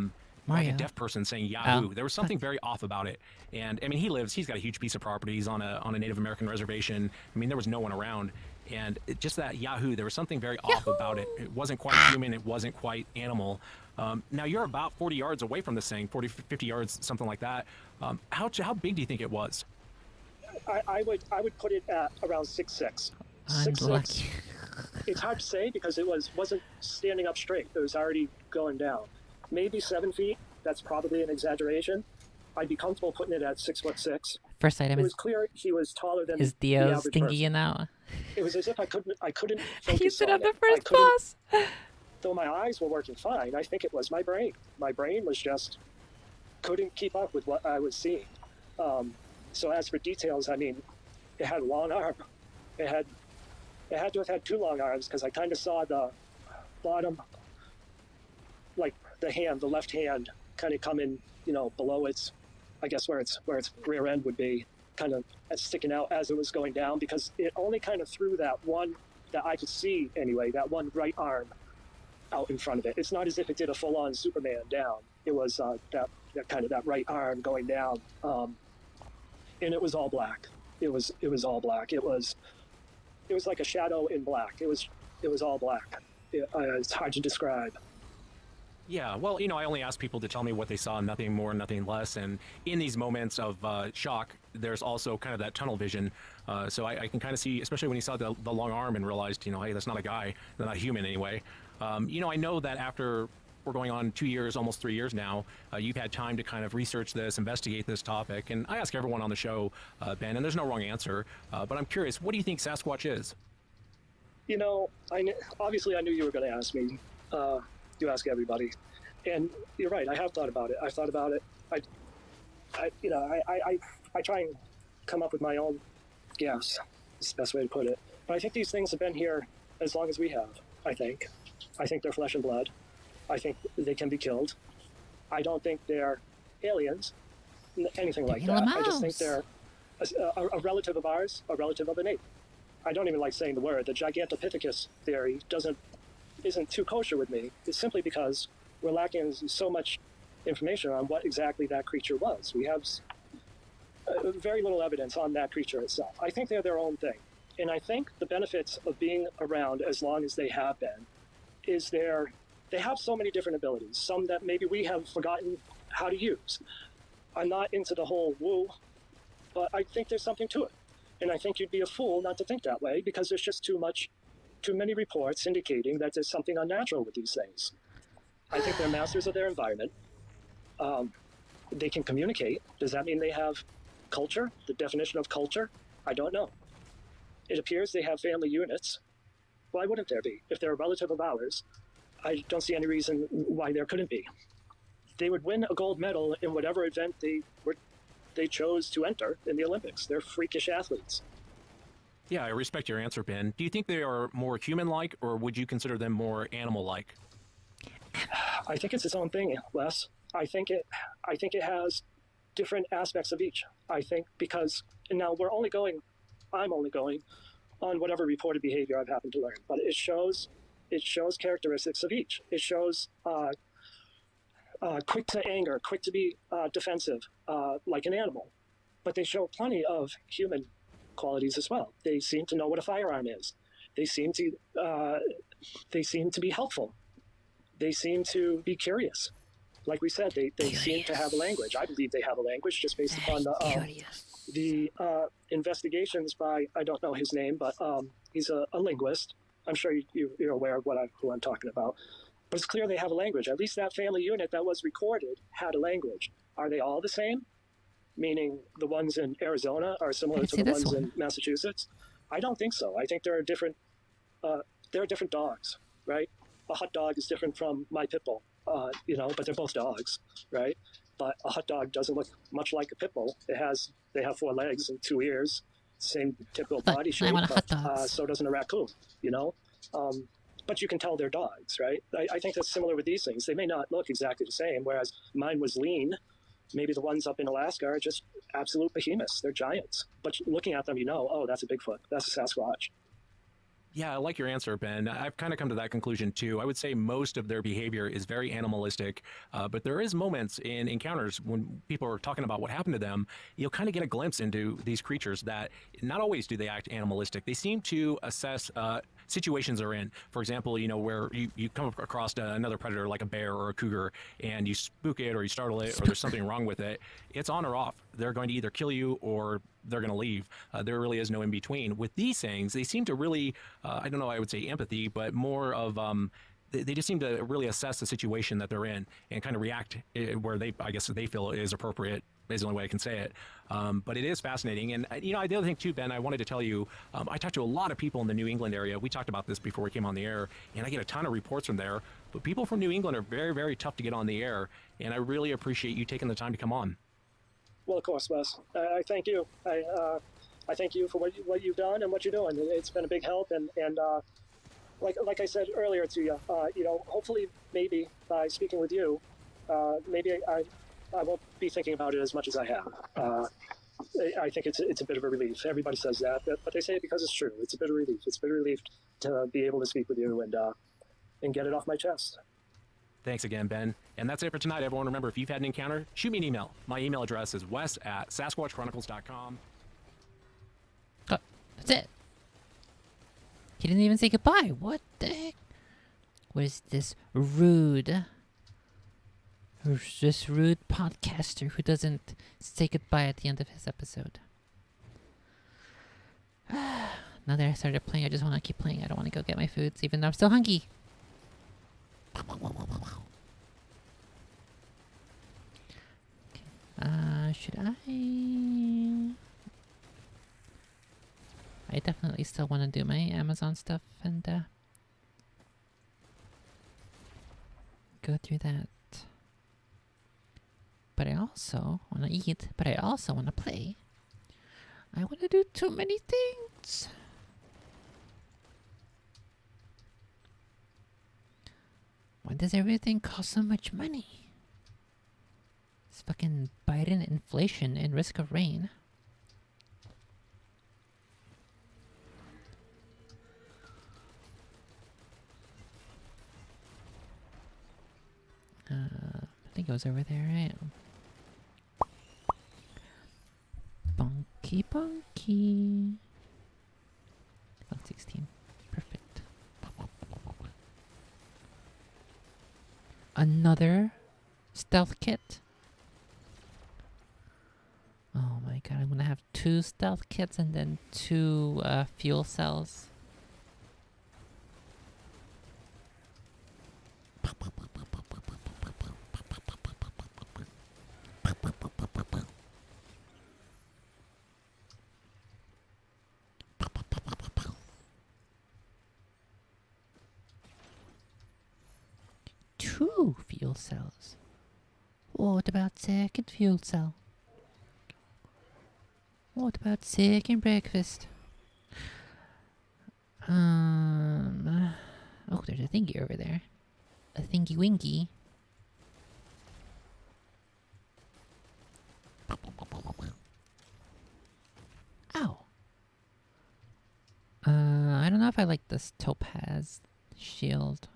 Mario. a deaf person saying Yahoo. Oh. There was something very off about it. And I mean, he's got a huge piece of property. He's on a Native American reservation. I mean, there was no one around. And just that Yahoo, there was something very off about it. It wasn't quite human. It wasn't quite animal. Now you're about 40 yards away from this thing, 40, 50 yards, something like that. How big do you think it was? I would put it at around 6'6". Unlucky. It's hard to say because it wasn't standing up straight. It was already going down. Maybe 7 feet. That's probably an exaggeration. I'd be comfortable putting it at 6'6". First item It was clear he was taller than is the Dio's average thingy person. in that. It was as if I couldn't focus You sit on the it. first I couldn't- boss. Though my eyes were working fine, I think it was my brain. My brain was just couldn't keep up with what I was seeing. So as for details, I mean, it had a long arm. It had to have had 2 long arms because I kind of saw the bottom, like the left hand, kind of come in, below its, I guess where its rear end would be, kind of sticking out as it was going down because it only kind of threw that one that I could see anyway, that one right arm out in front of it. It's not as if it did a full-on Superman down. It was that right arm going down, and it was all black. It was all black. It was like a shadow in black. It was all black. It's hard to describe. Yeah, well, I only ask people to tell me what they saw, nothing more, nothing less. And in these moments of shock, there's also kind of that tunnel vision. So I can kind of see, especially when he saw the long arm and realized, hey, that's not a guy, they're not human anyway. I know that after we're going on 2 years, almost 3 years now, you've had time to kind of research this, investigate this topic. And I ask everyone on the show, Ben, and there's no wrong answer, but I'm curious, what do you think Sasquatch is? Obviously I knew you were going to ask me. You ask everybody, and you're right. I have thought about it. I've thought about it. I try and come up with my own guess. It's the best way to put it. But I think these things have been here as long as we have. I think they're flesh and blood. I think they can be killed. I don't think they're aliens, anything like that. I just think they're a relative of ours, a relative of an ape. I don't even like saying the word. The Gigantopithecus theory isn't too kosher with me. It's simply because we're lacking so much information on what exactly that creature was. We have very little evidence on that creature itself. I think they're their own thing. And I think the benefits of being around as long as they have been is they have so many different abilities, some that maybe we have forgotten how to use. I'm not into the whole woo, but I think there's something to it. And I think you'd be a fool not to think that way because there's just too many reports indicating that there's something unnatural with these things. I think they're masters of their environment. They can communicate. Does that mean they have culture? The definition of culture? I don't know. It appears they have family units. Why wouldn't there be? If they're a relative of ours, I don't see any reason why there couldn't be. They would win a gold medal in whatever event they chose to enter in the Olympics. They're freakish athletes. Yeah, I respect your answer, Ben. Do you think they are more human-like, or would you consider them more animal-like? I think it's its own thing, Les. I think it has different aspects of each. I think because now I'm only going on whatever reported behavior I've happened to learn, but it shows characteristics of each. It shows quick to anger, quick to be defensive, like an animal, but they show plenty of human qualities as well. They seem to know what a firearm is. They seem to be helpful. They seem to be curious. Like we said, they seem to have a language. I believe they have a language just based upon the investigations by, I don't know his name, but he's a linguist. I'm sure you're aware of who I'm talking about. But it's clear they have a language. At least that family unit that was recorded had a language. Are they all the same? Meaning the ones in Arizona are similar to the ones in Massachusetts? I don't think so. I think there are different dogs, right? A hot dog is different from my pit bull, but they're both dogs, right? But a hot dog doesn't look much like a pit bull. They have 4 legs and 2 ears, same typical body shape, but so doesn't a raccoon, but you can tell they're dogs, right? I think that's similar with these things. They may not look exactly the same, whereas mine was lean. Maybe the ones up in Alaska are just absolute behemoths. They're giants. But looking at them, oh, that's a Bigfoot. That's a Sasquatch. Yeah, I like your answer, Ben. I've kind of come to that conclusion too. I would say most of their behavior is very animalistic, but there is moments in encounters when people are talking about what happened to them. You'll kind of get a glimpse into these creatures that not always do they act animalistic. They seem to assess situations they're in. For example, where you come across another predator like a bear or a cougar, and you spook it or you startle it or there's something wrong with it. It's on or off. They're going to either kill you or they're going to leave. There really is no in between. With these things, they seem to really, I don't know, I would say empathy, but more of they just seem to really assess the situation that they're in and kind of react where I guess they feel is appropriate. Is the only way I can say it. But it is fascinating. And, the other thing, too, Ben, I wanted to tell you, I talked to a lot of people in the New England area. We talked about this before we came on the air, and I get a ton of reports from there. But people from New England are very, very tough to get on the air, and I really appreciate you taking the time to come on. Well, of course, Wes. I thank you. I thank you for what you've done and what you're doing. It's been a big help, and like I said earlier to you, hopefully, maybe by speaking with you, maybe I won't be thinking about it as much as I have. I think it's a bit of a relief. Everybody says that, but they say it because it's true. It's a bit of relief. It's a bit of relief to be able to speak with you and get it off my chest. Thanks again, Ben. And that's it for tonight, everyone. Remember, if you've had an encounter, shoot me an email. My email address is wes@sasquatchchronicles.com. Oh, that's it. He didn't even say goodbye. What the heck? What is this rude? Who's this rude podcaster who doesn't say goodbye at the end of his episode? Now that I started playing, I just want to keep playing. I don't want to go get my foods, even though I'm still hungry. Should I? I definitely still want to do my Amazon stuff and go through that. But I also want to eat, but I also want to play. I want to do too many things. Why does everything cost so much money? It's fucking Biden inflation and risk of rain. I think it was over there, right? Bunky bunky. 116. Perfect. Another stealth kit. Oh my god, I'm gonna have 2 stealth kits and then 2 fuel cells. Two fuel cells. What about second fuel cell? What about second breakfast? Oh, there's a thingy over there. A thingy wingy. Ow. I don't know if I like this topaz shield.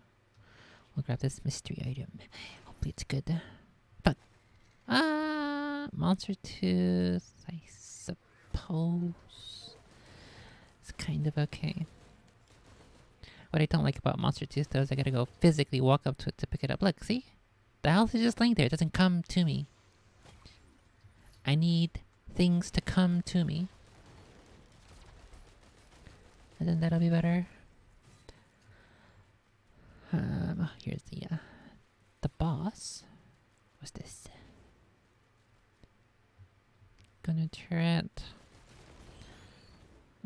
We'll grab this mystery item. Hopefully it's good. But, monster tooth, I suppose. It's kind of okay. What I don't like about monster tooth, though, is I gotta go physically walk up to it to pick it up. Look, see? The health is just laying there. It doesn't come to me. I need things to come to me. And then that'll be better. Here's the boss. What's this? Gunner turret.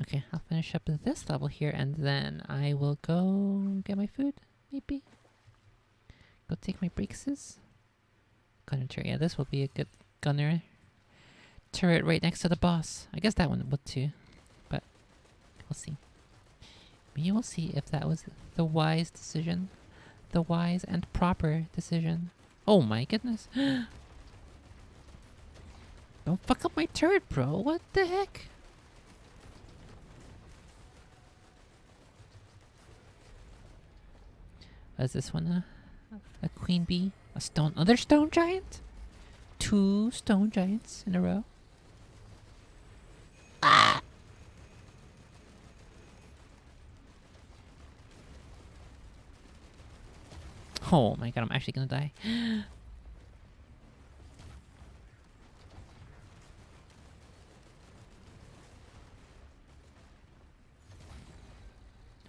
Okay, I'll finish up this level here, and then I will go get my food, maybe. Go take my breakses. Gunner turret. Yeah, this will be a good gunner turret right next to the boss. I guess that one would too, but we'll see. We will see if that was the wise decision. The wise and proper decision. Oh my goodness. Don't fuck up my turret, bro. What the heck? Is this one a queen bee? A stone? Another stone giant? 2 stone giants in a row. Ah! Oh my god, I'm actually gonna die.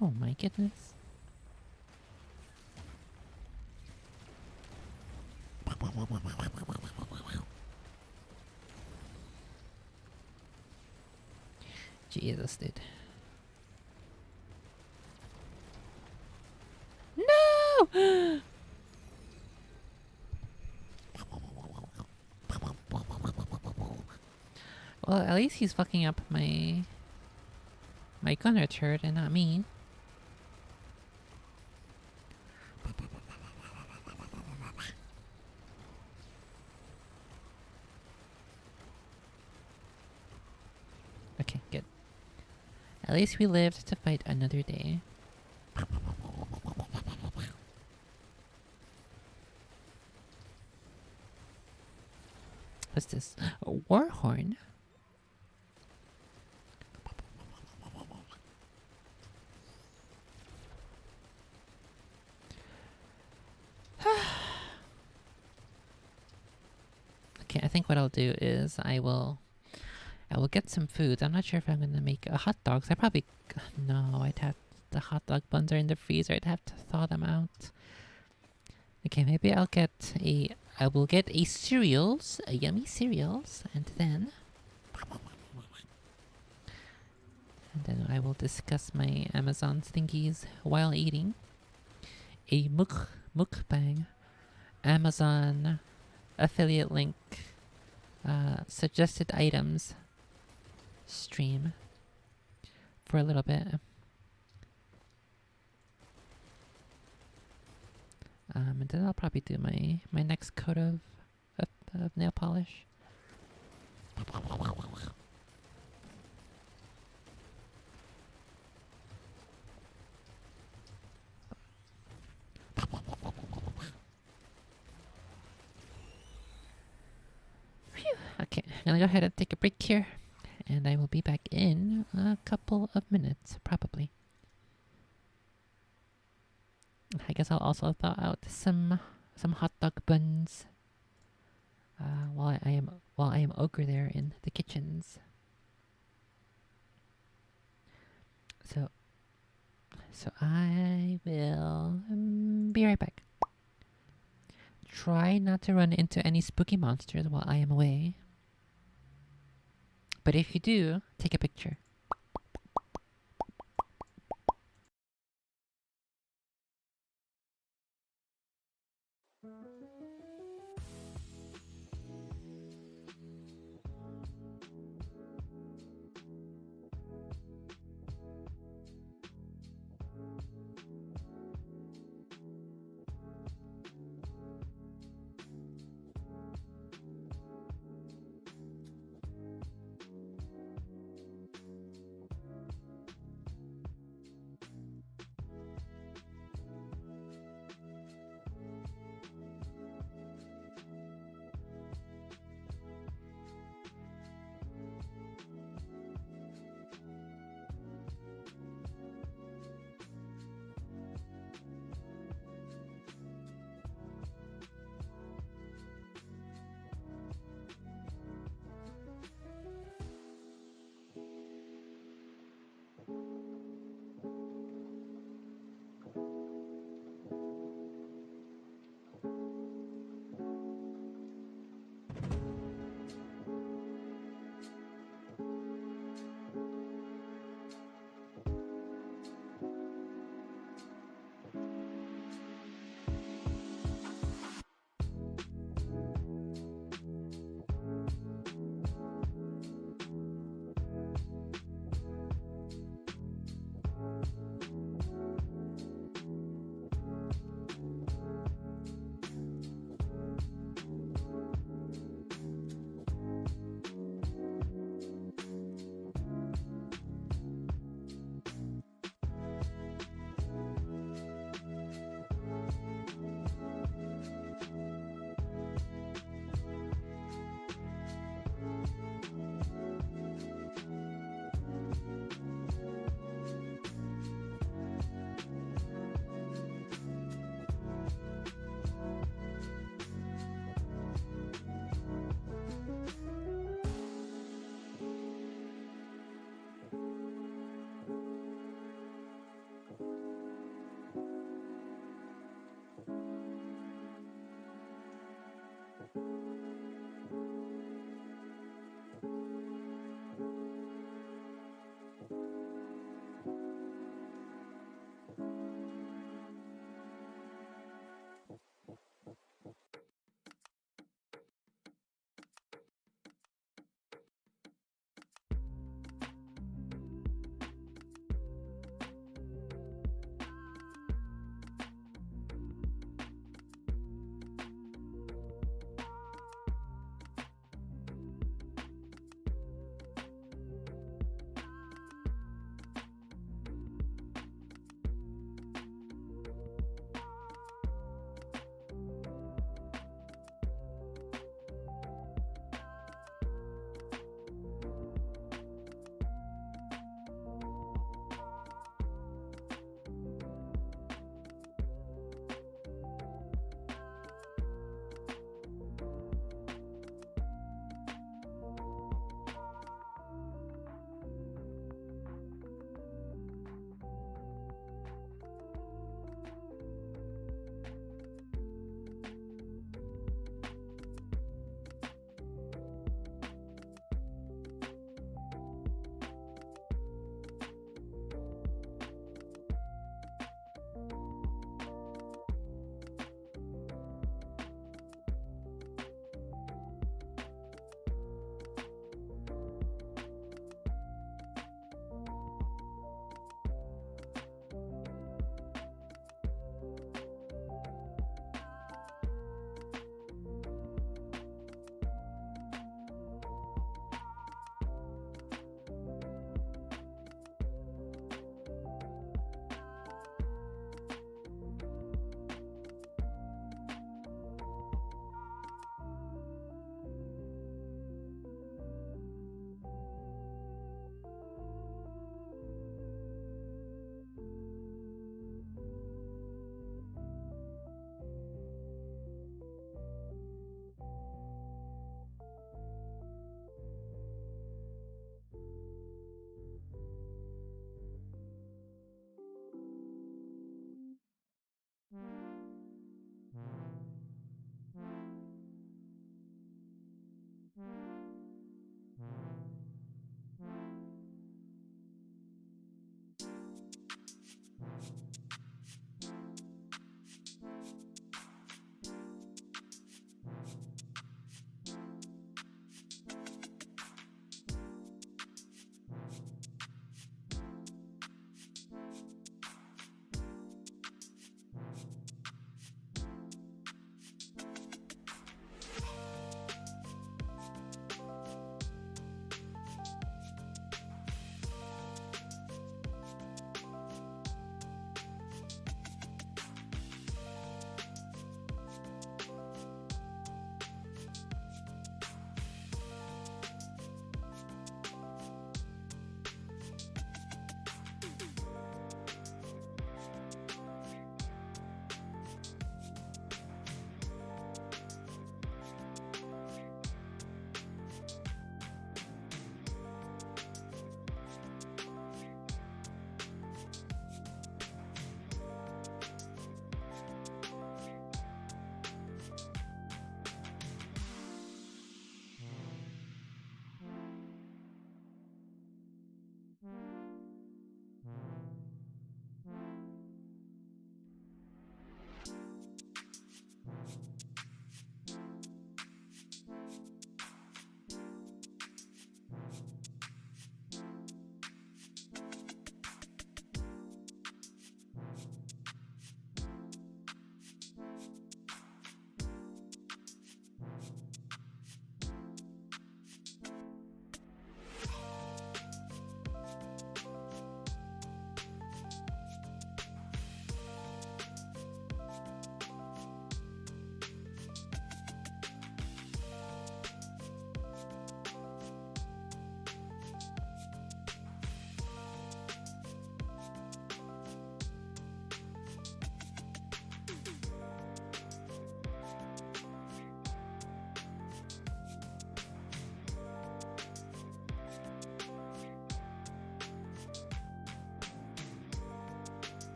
Oh my goodness. Jesus, dude. No! Well, at least he's fucking up my gunner turret and not me. Okay, good. At least we lived to fight another day. What's this? A war horn? Okay, I think what I'll do is I will get some food. I'm not sure if I'm gonna make hot dogs. I probably no. I'd have the hot dog buns are in the freezer. I'd have to thaw them out. Okay, maybe I'll get a. I will get a cereals, a yummy cereals, and then I will discuss my Amazon thingies while eating. A mukbang, Amazon affiliate link, suggested items stream for a little bit. And then I'll probably do my next coat of nail polish. Phew. Okay, I'm gonna go ahead and take a break here, and I will be back in a couple of minutes, probably. I guess I'll also thaw out some hot dog buns while I am ogre there in the kitchens. So I will be right back. Try not to run into any spooky monsters while I am away. But if you do, take a picture.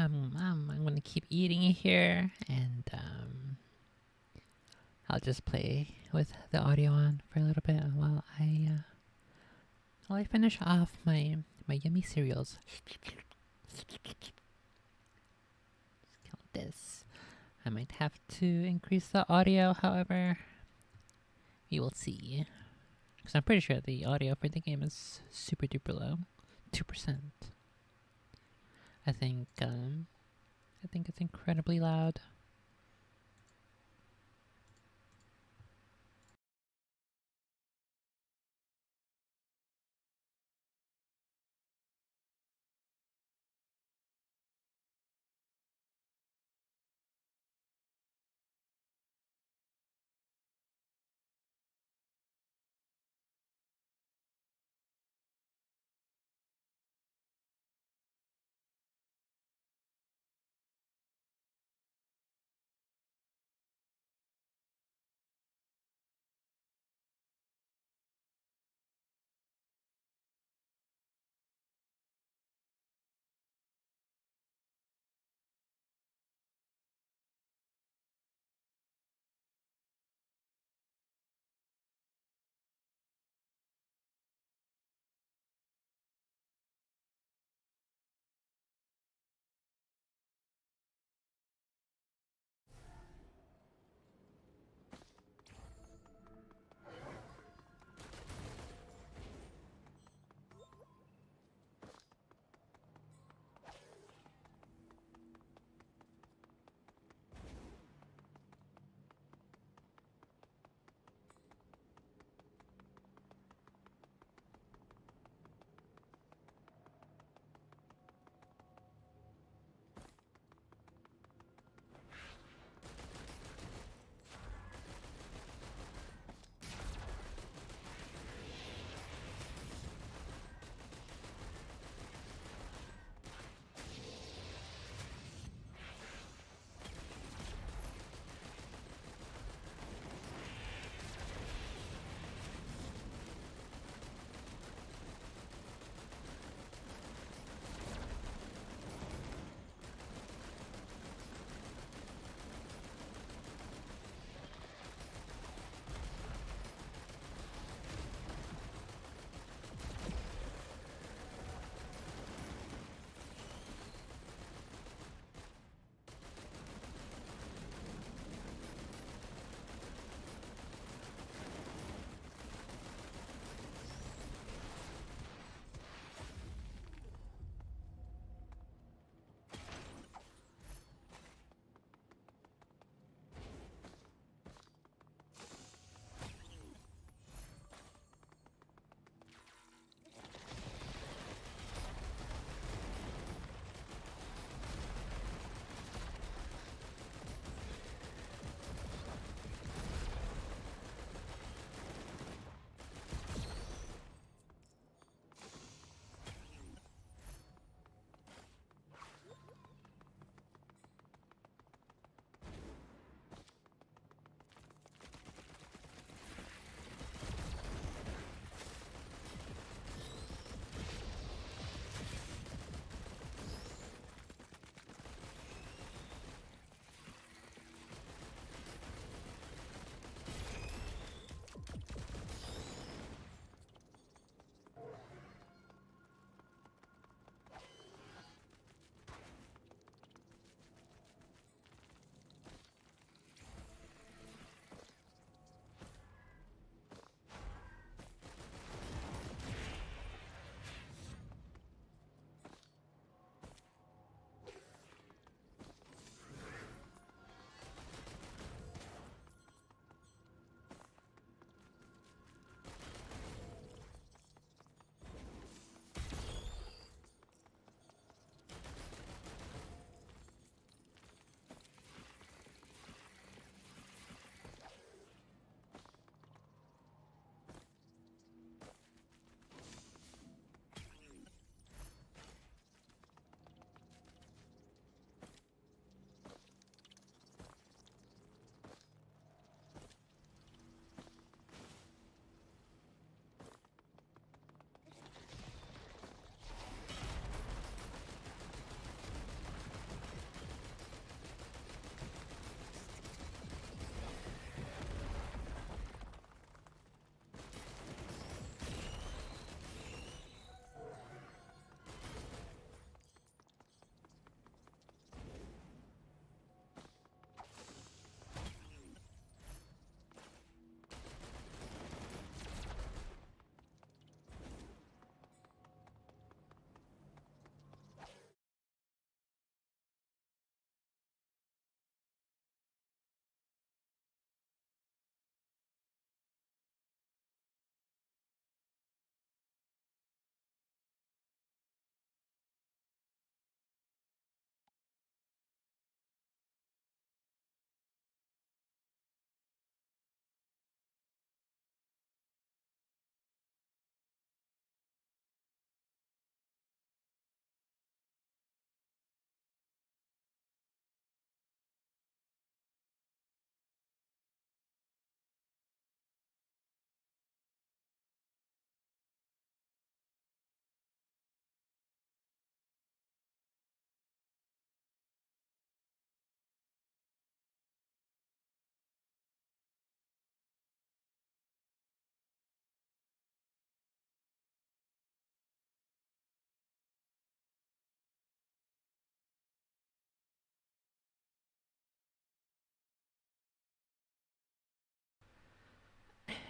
I'm gonna keep eating here, and I'll just play with the audio on for a little bit while I finish off my yummy cereals. Count this. I might have to increase the audio, however, we will see. Because I'm pretty sure the audio for the game is super duper low, 2%. I think it's incredibly loud.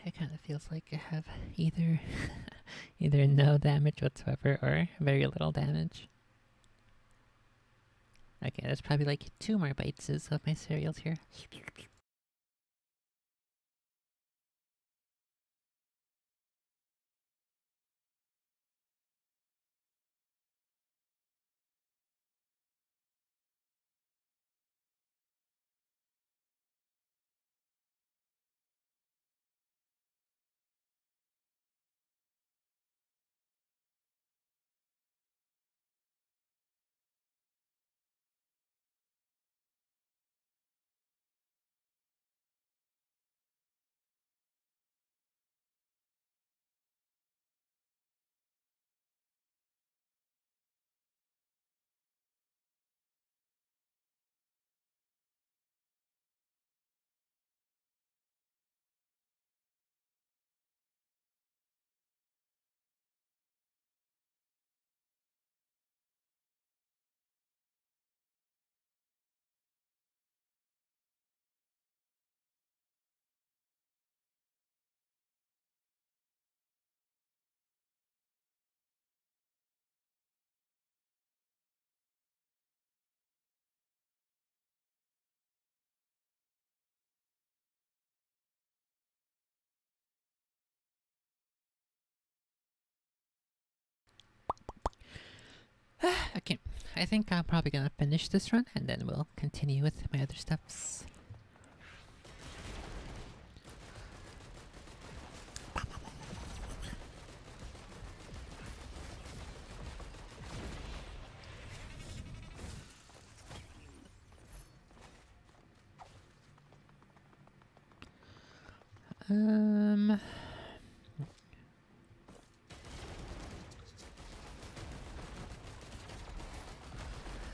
it kind of feels like I have either either no damage whatsoever or very little damage. Okay, there's probably like 2 more bites of my cereals here. Okay, I think I'm probably gonna finish this run and then we'll continue with my other steps. Um,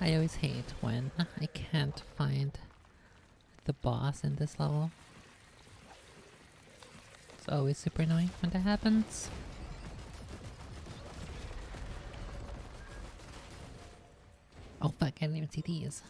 I always hate when I can't find the boss in this level. It's always super annoying when that happens. Oh fuck, I didn't even see these.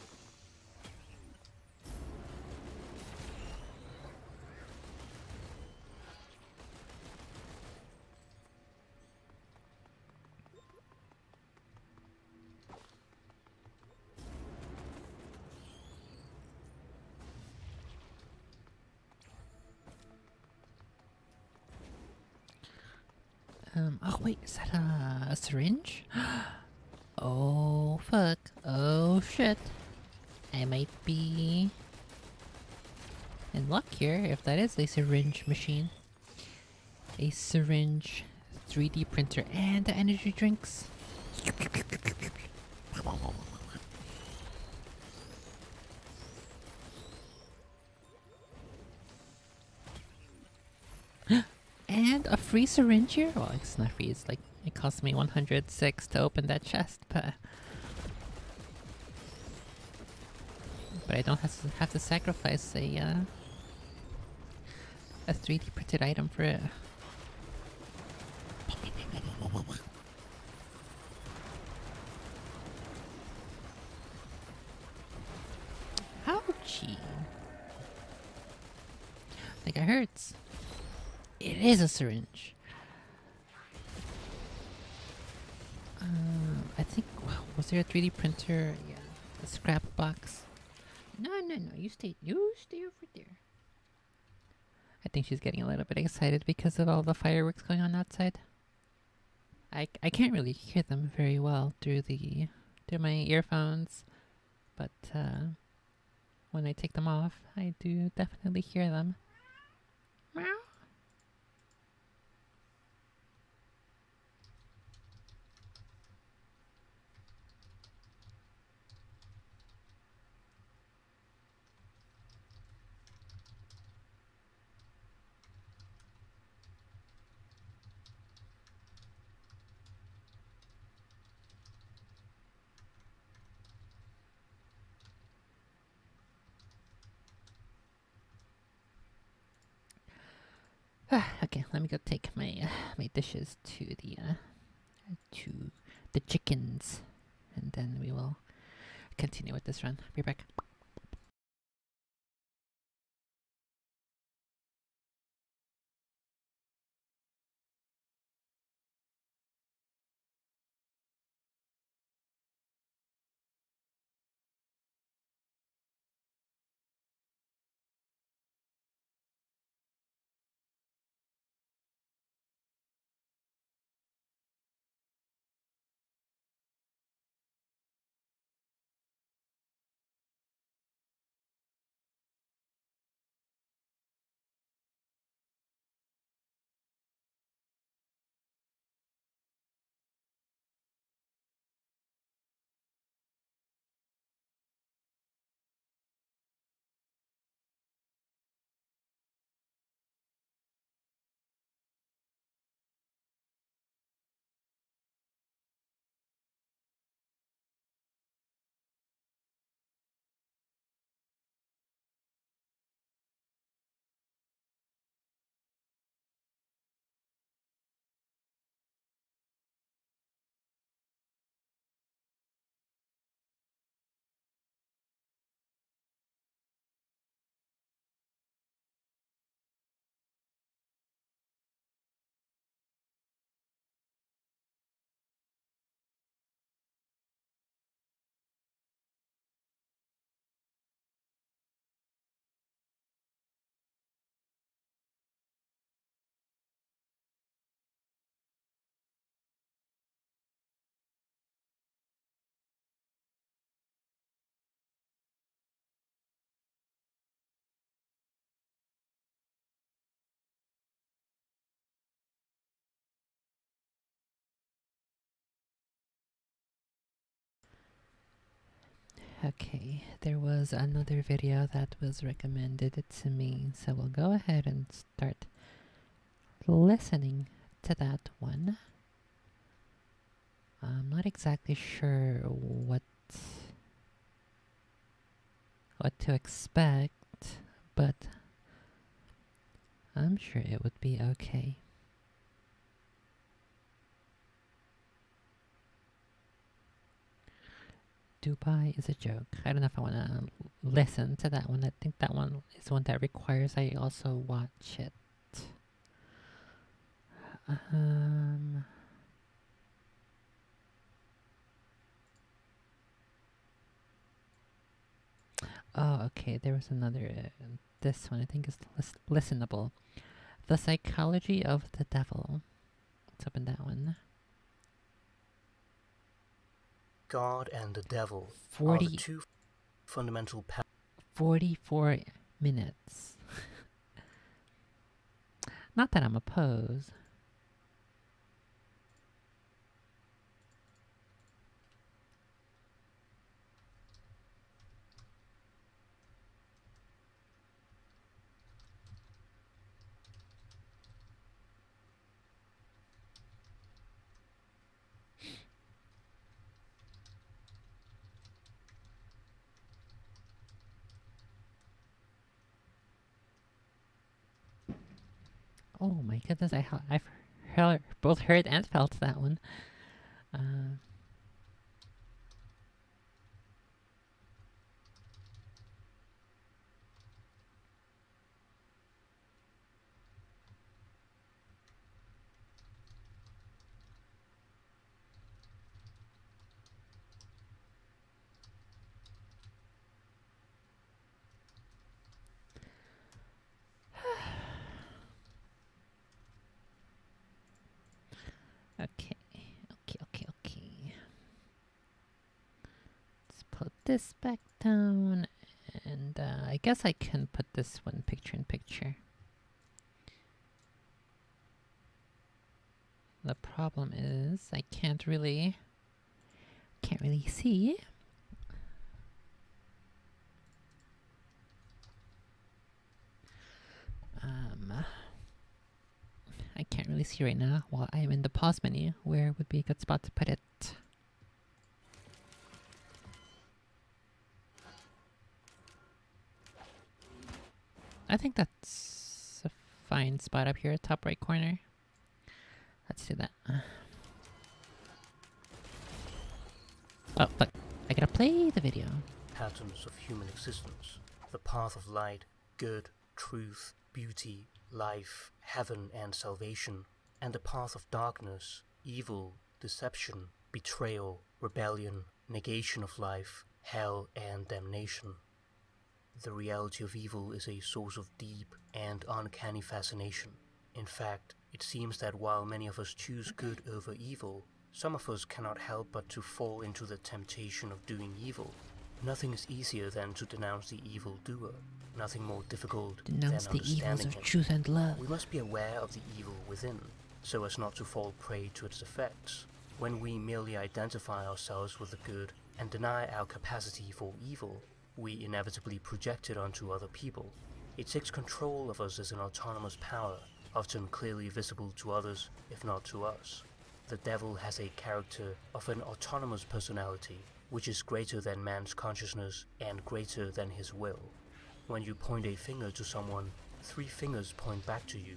Oh wait, is that a syringe? Oh fuck, oh shit. I might be in luck here if that is a syringe machine. A syringe, 3D printer, and the energy drinks. And a free syringe here? Well, it's not free, it's like, it cost me 106 to open that chest, but I don't have to sacrifice a 3D printed item for it. Ouchie. Like it hurts. It is a syringe. I think, wow, was there a 3D printer? Yeah, a scrap box. No, you stay over there. I think she's getting a little bit excited because of all the fireworks going on outside. I can't really hear them very well through my earphones, but when I take them off, I do definitely hear them. Meow. Okay, let me go take my dishes to the chickens, and then we will continue with this run. Be back. Okay, there was another video that was recommended to me, so we'll go ahead and start listening to that one. I'm not exactly sure what to expect, but I'm sure it would be okay. Dubai is a joke. I don't know if I want to listen to that one. I think that one is one that requires I also watch it. Oh, okay. There was another. This one I think is listenable. The Psychology of the Devil. Let's open that one. God and the devil 40, are the two fundamental 44 minutes. Not that I'm opposed. Oh my goodness, I've both heard and felt that one. Okay. Let's put this back down, and I guess I can put this one picture in picture. The problem is I can't really see. I can't really see right now while I'm in the pause menu. Where would be a good spot to put it? I think that's a fine spot up here, top right corner. Let's do that. Oh, but I gotta play the video. patterns of human existence. The path of light, good, truth, beauty, life, heaven and salvation, and the path of darkness, evil, deception, betrayal, rebellion, negation of life, hell and damnation. The reality of evil is a source of deep and uncanny fascination. In fact, it seems that while many of us choose good over evil, some of us cannot help but to fall into the temptation of doing evil. Nothing is easier than to denounce the evil doer, nothing more difficult Denounce than the evils understanding of him. truth and love. We must be aware of the evil within, so as not to fall prey to its effects. When we merely identify ourselves with the good and deny our capacity for evil, we inevitably project it onto other people. It takes control of us as an autonomous power, often clearly visible to others, if not to us. The devil has a character of an autonomous personality, which is greater than man's consciousness and greater than his will. When you point a finger to someone, 3 fingers point back to you.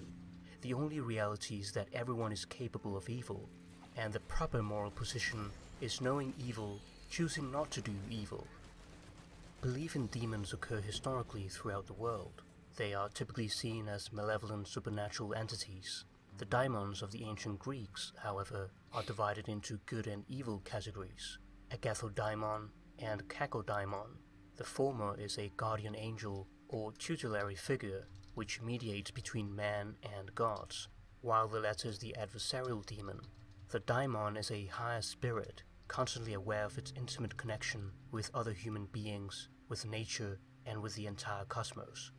The only reality is that everyone is capable of evil, and the proper moral position is knowing evil, choosing not to do evil. Belief in demons occur historically throughout the world. They are typically seen as malevolent supernatural entities. The daimons of the ancient Greeks, however, are divided into good and evil categories, agathodaimon and kakodaimon. The former is a guardian angel or tutelary figure which mediates between man and gods, while the latter is the adversarial demon. The daimon is a higher spirit, constantly aware of its intimate connection with other human beings, with nature, and with the entire cosmos.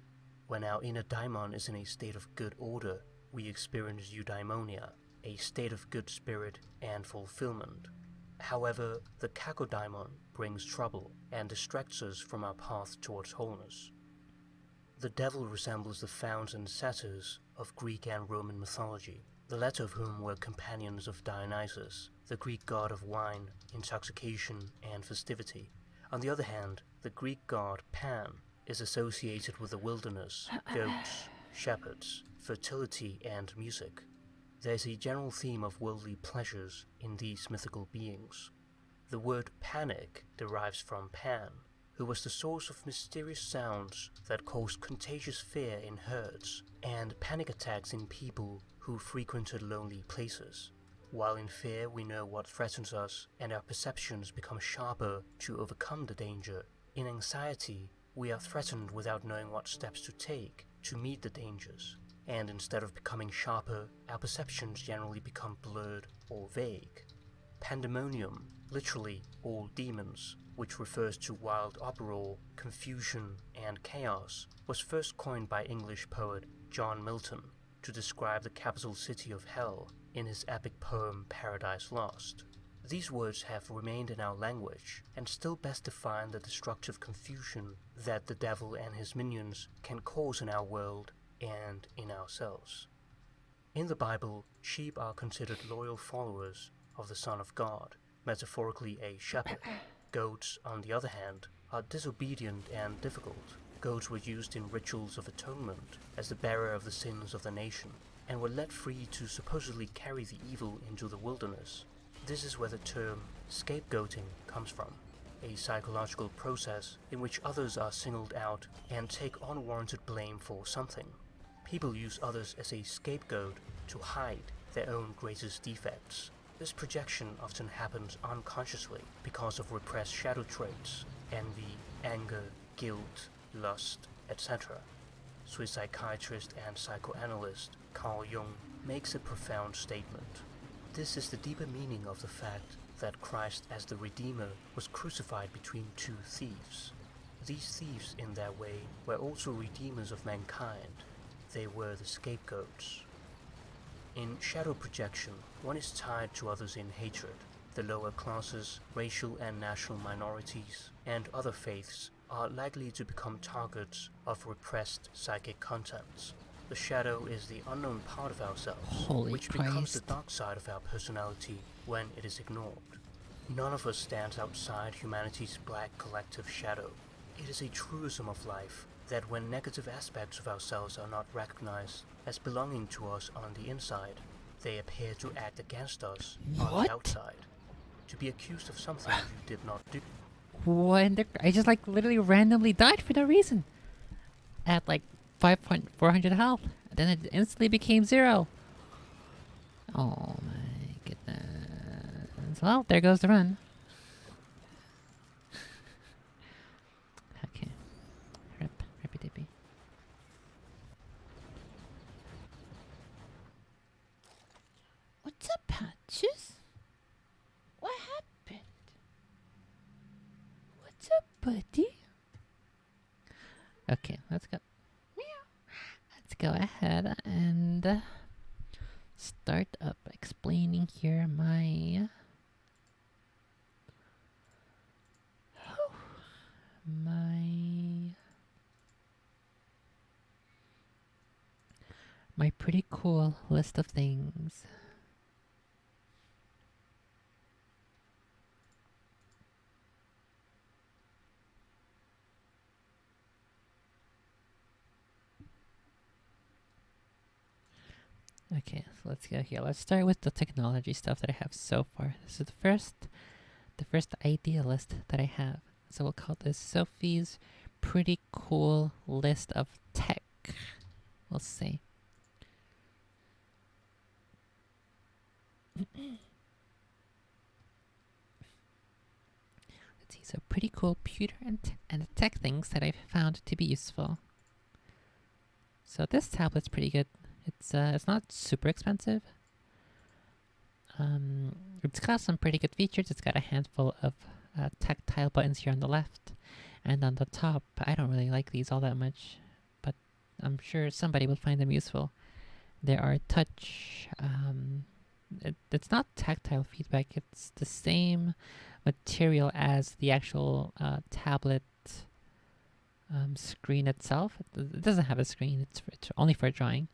When our inner daimon is in a state of good order, we experience eudaimonia, a state of good spirit and fulfillment. However, the Kakodaimon brings trouble and distracts us from our path towards wholeness. The devil resembles the fauns and satyrs of Greek and Roman mythology, the latter of whom were companions of Dionysus, the Greek god of wine, intoxication, and festivity. On the other hand, the Greek god Pan is associated with the wilderness, goats, shepherds, fertility, and music. There is a general theme of worldly pleasures in these mythical beings. The word panic derives from Pan, who was the source of mysterious sounds that caused contagious fear in herds and panic attacks in people who frequented lonely places. While in fear we know what threatens us and our perceptions become sharper to overcome the danger, in anxiety we are threatened without knowing what steps to take to meet the dangers, and instead of becoming sharper, our perceptions generally become blurred or vague. Pandemonium, literally all demons, which refers to wild uproar, confusion, and chaos, was first coined by English poet John Milton to describe the capital city of hell in his epic poem Paradise Lost. These words have remained in our language and still best define the destructive confusion that the devil and his minions can cause in our world and in ourselves. In the Bible, sheep are considered loyal followers of the Son of God, metaphorically a shepherd. Goats, on the other hand, are disobedient and difficult. Goats were used in rituals of atonement as the bearer of the sins of the nation, and were let free to supposedly carry the evil into the wilderness. This is where the term scapegoating comes from, a psychological process in which others are singled out and take unwarranted blame for something. People use others as a scapegoat to hide their own greatest defects. This projection often happens unconsciously because of repressed shadow traits, envy, anger, guilt, lust, etc. Swiss psychiatrist and psychoanalyst Carl Jung makes a profound statement. This is the deeper meaning of the fact that Christ as the Redeemer was crucified between two thieves. These thieves, in their way, were also redeemers of mankind. They were the scapegoats. In shadow projection, one is tied to others in hatred. The lower classes, racial and national minorities, and other faiths are likely to become targets of repressed psychic contents. The shadow is the unknown part of ourselves, Holy which becomes the Christ. dark side of our personality when it is ignored. None of us stands outside humanity's black collective shadow. It is a truism of life that when negative aspects of ourselves are not recognized as belonging to us on the inside, they appear to act against us on What? the outside. To be accused of something you did not do. What? I just like literally randomly died for no reason. At like 5.400 health. Then it instantly became 0. Oh my goodness. Well, there goes the run. Okay. Rippy dippy. What's up, Patches? What happened? What's up, buddy? Okay, let's go. Let's go ahead and start up explaining here my my pretty cool list of things. Okay, so let's go here. Let's start with the technology stuff that I have so far. This is the first idea list that I have. So we'll call this Sophie's pretty cool list of tech. We'll see. Let's see. So pretty cool computer and tech things that I've found to be useful. So this tablet's pretty good. It's not super expensive. It's got some pretty good features. It's got a handful of tactile buttons here on the left, and on the top. I don't really like these all that much, but I'm sure somebody will find them useful. There are touch it's not tactile feedback. It's the same material as the actual tablet screen itself. It doesn't have a screen. It's only for drawing.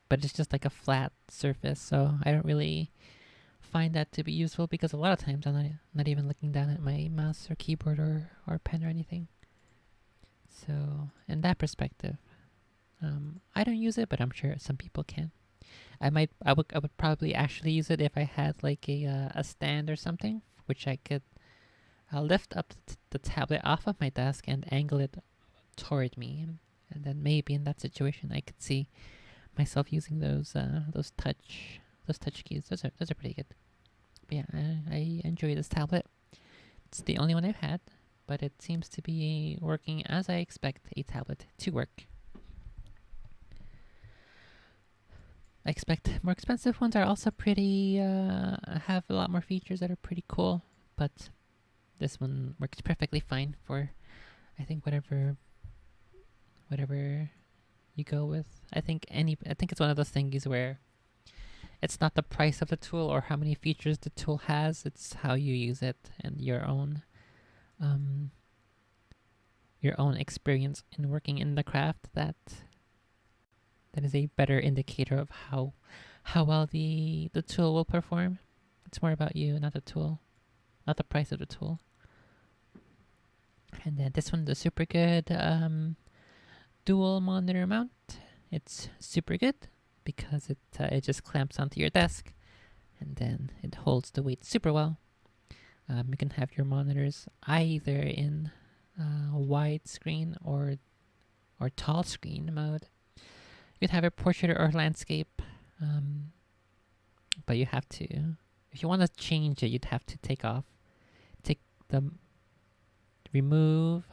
But it's just like a flat surface, so I don't really find that to be useful because a lot of times I'm not even looking down at my mouse or keyboard or pen or anything. So in that perspective, I don't use it, but I'm sure some people can. I would probably actually use it if I had like a stand or something, which I could lift up the tablet off of my desk and angle it toward me, and then maybe in that situation I could see myself using those touch keys. Those are pretty good. But yeah, I enjoy this tablet. It's the only one I've had, but it seems to be working as I expect a tablet to work. I expect more expensive ones are also pretty, have a lot more features that are pretty cool, but this one works perfectly fine for, I think, whatever you go with. I think it's one of those thingies where it's not the price of the tool or how many features the tool has, it's how you use it and your own experience in working in the craft that is a better indicator of how well the tool will perform. It's more about you, not the tool, not the price of the tool. And then this one's a super good dual monitor mount. It's super good because it just clamps onto your desk, and then it holds the weight super well. You can have your monitors either in widescreen or tall screen mode. You can have a portrait or landscape, but you have to, if you want to change it, you'd have to remove.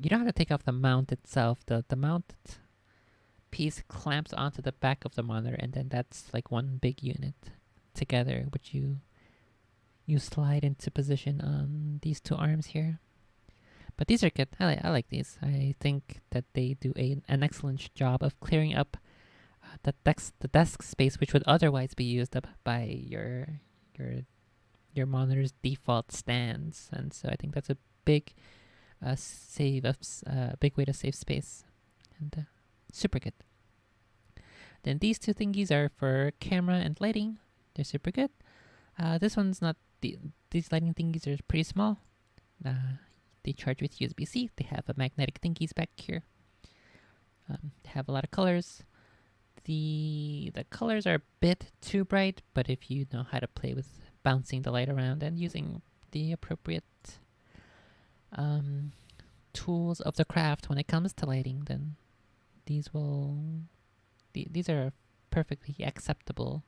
You don't have to take off the mount itself. The mount piece clamps onto the back of the monitor, and then that's like one big unit together, which you slide into position on these two arms here. But these are good. I like these. I think that they do an excellent job of clearing up the desk space, which would otherwise be used up by your monitor's default stands, and so I think that's a big big way to save space, and super good. Then these two thingies are for camera and lighting. They're super good. This one's not. These lighting thingies are pretty small. They charge with USB-C. They have a magnetic thingies back here. They have a lot of colors. The colors are a bit too bright, but if you know how to play with bouncing the light around and using the appropriate tools of the craft when it comes to lighting, then these are perfectly acceptable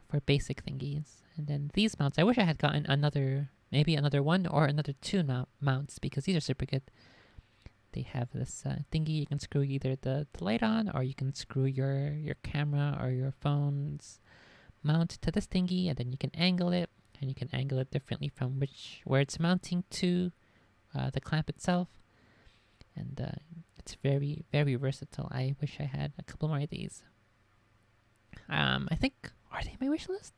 for basic thingies. And then these mounts, I wish I had gotten maybe another one or another two mounts, because these are super good. They have this thingy you can screw either the light on, or you can screw your camera or your phone's mount to this thingy, and then you can angle it, and you can angle it differently from where it's mounting to the clamp itself. And it's very, very versatile. I wish I had a couple more of these. I think, are they my wish list?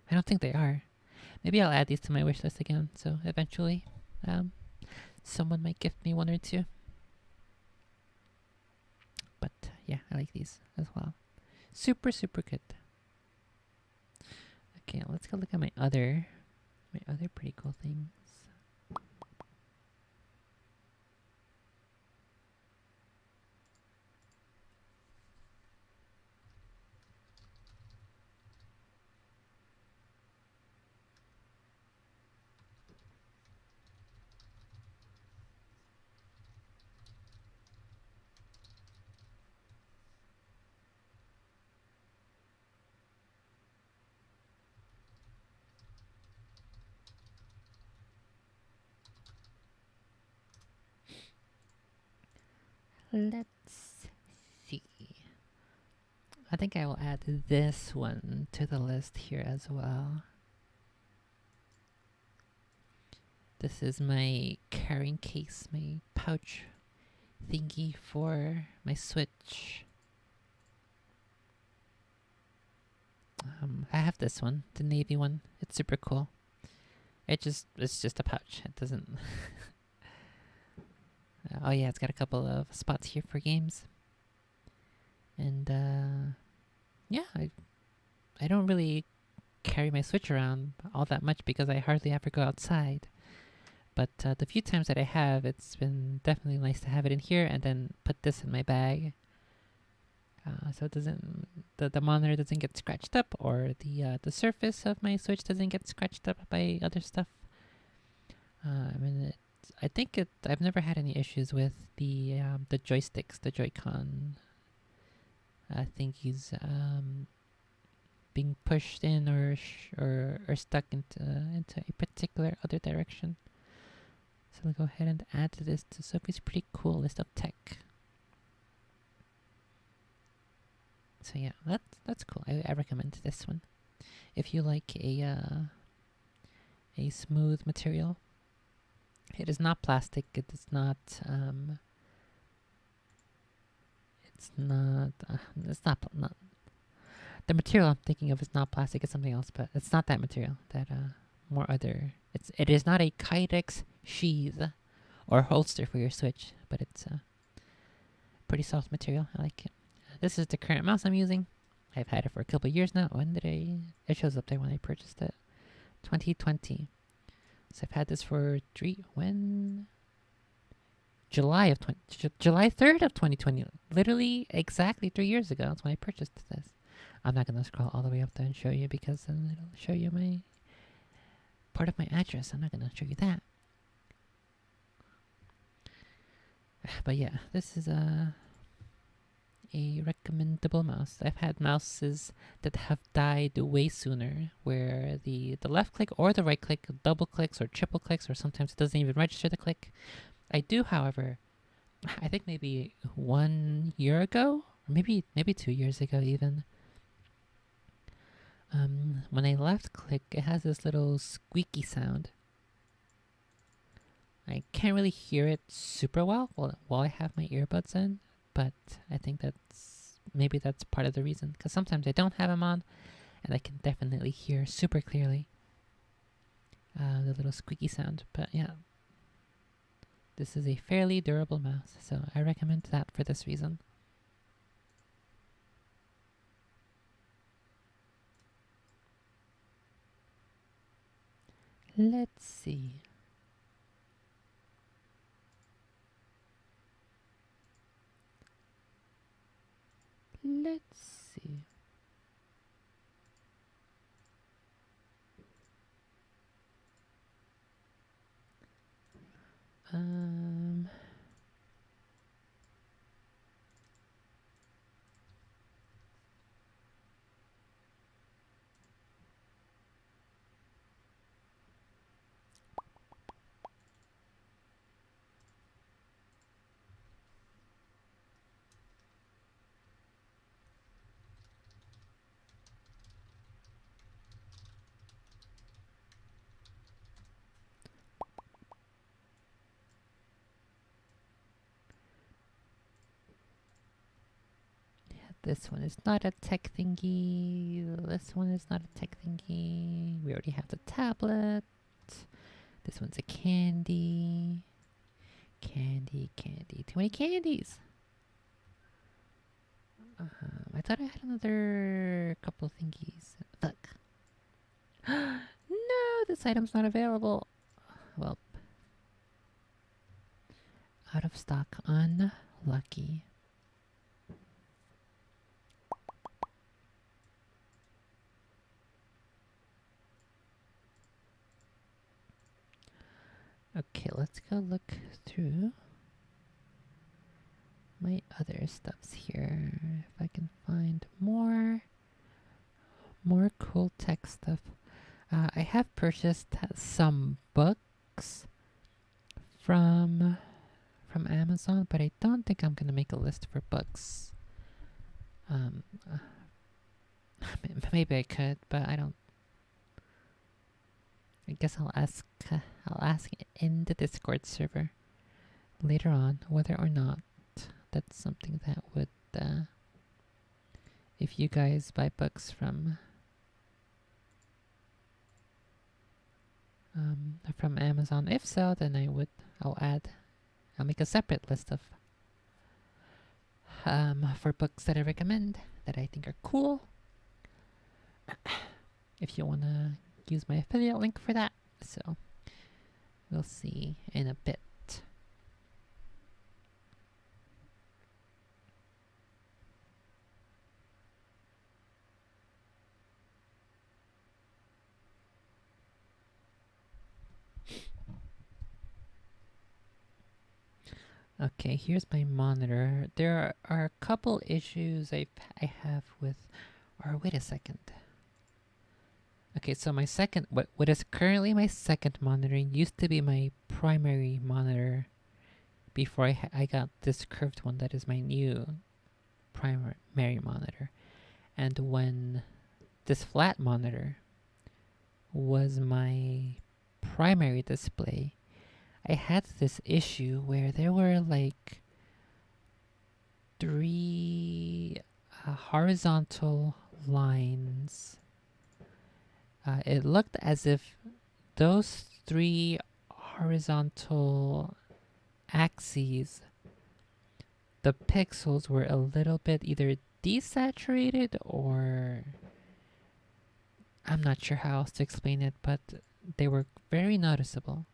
I don't think they are. Maybe I'll add these to my wish list again, so eventually someone might gift me one or two. But yeah, I like these as well. Super, super good. Okay, let's go look at my other pretty cool things. Let's see. I think I will add this one to the list here as well. This is my carrying case, my pouch thingy for my Switch. I have this one, the navy one. It's super cool. It's just a pouch. It doesn't. Oh yeah, it's got a couple of spots here for games. And yeah, I don't really carry my Switch around all that much because I hardly ever go outside. But the few times that I have, it's been definitely nice to have it in here and then put this in my bag. So it doesn't the monitor doesn't get scratched up, or the surface of my Switch doesn't get scratched up by other stuff. I mean, I've never had any issues with the joysticks, the Joy-Con thingies being pushed in or stuck into a particular other direction. So we'll go ahead and add to this to Sophie's pretty cool list of tech. So yeah, that's cool. I recommend this one if you like a smooth material. It is not plastic. It is not. It's not. It's not. The material I'm thinking of is not plastic. It's something else, but it's not that material. That more other. It is not a Kydex sheath or holster for your Switch, but it's pretty soft material. I like it. This is the current mouse I'm using. I've had it for a couple of years now. It shows up there when I purchased it. 2020. So I've had this for July 3rd of 2020. Literally exactly 3 years ago. That's when I purchased this. I'm not going to scroll all the way up there and show you because then it'll show you my part of my address. I'm not going to show you that. But yeah, this is a recommendable mouse. I've had mouses that have died way sooner, where the left click or the right click double clicks or triple clicks, or sometimes it doesn't even register the click. I do, however, I think maybe 1 year ago, or maybe 2 years ago even, when I left click, it has this little squeaky sound. I can't really hear it super well while I have my earbuds in, but I think maybe that's part of the reason, because sometimes I don't have them on and I can definitely hear super clearly the little squeaky sound. But yeah, this is a fairly durable mouse, so I recommend that for this reason. Let's see. Let's see. This one is not a tech thingy. This one is not a tech thingy. We already have the tablet. This one's a candy. Candy. Too many candies. I thought I had another couple thingies. Look. No, this item's not available. Well, out of stock. Unlucky. Okay, let's go look through my other stuffs here. If I can find more cool tech stuff. I have purchased some books from Amazon, but I don't think I'm gonna make a list for books. Maybe I could, but I don't. I guess I'll ask in the Discord server later on whether or not that's something that would, if you guys buy books from from Amazon? If so, then I'll make a separate list of for books that I recommend that I think are cool. If you wanna use my affiliate link for that, so we'll see in a bit. Okay, here's my monitor. There are a couple issues I have with. Or wait a second. Okay, so my second, what is currently my second monitor used to be my primary monitor before I got this curved one that is my new primary monitor. And when this flat monitor was my primary display, I had this issue where there were like three horizontal lines. It looked as if those three horizontal axes, the pixels were a little bit either desaturated or I'm not sure how else to explain it, but they were very noticeable.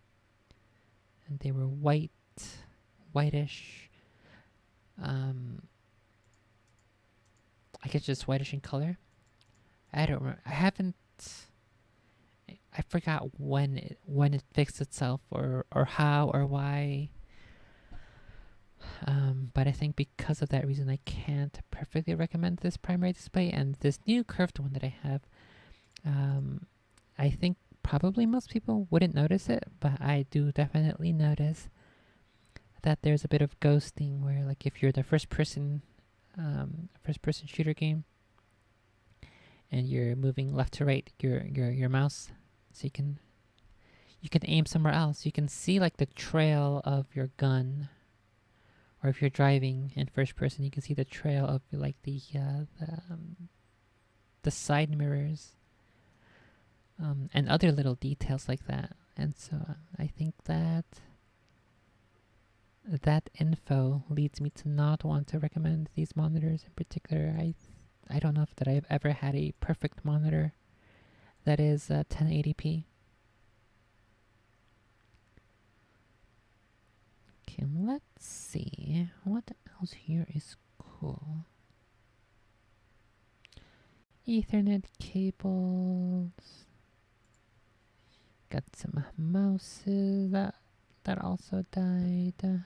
And they were whitish. I guess just whitish in color. I don't remember. I forgot when it fixed itself or how or why. But I think because of that reason, I can't perfectly recommend this primary display. And this new curved one that I have, I think probably most people wouldn't notice it, but I do definitely notice that there's a bit of ghosting where, like, if you're the first person shooter game and you're moving left to right your mouse, so you can aim somewhere else, you can see like the trail of your gun. Or if you're driving in first person, you can see the trail of like the side mirrors and other little details like that. And so I think that info leads me to not want to recommend these monitors in particular. I don't know if that I've ever had a perfect monitor that is 1080p. Okay, let's see what else here is cool. Ethernet cables. Got some mouses that also died.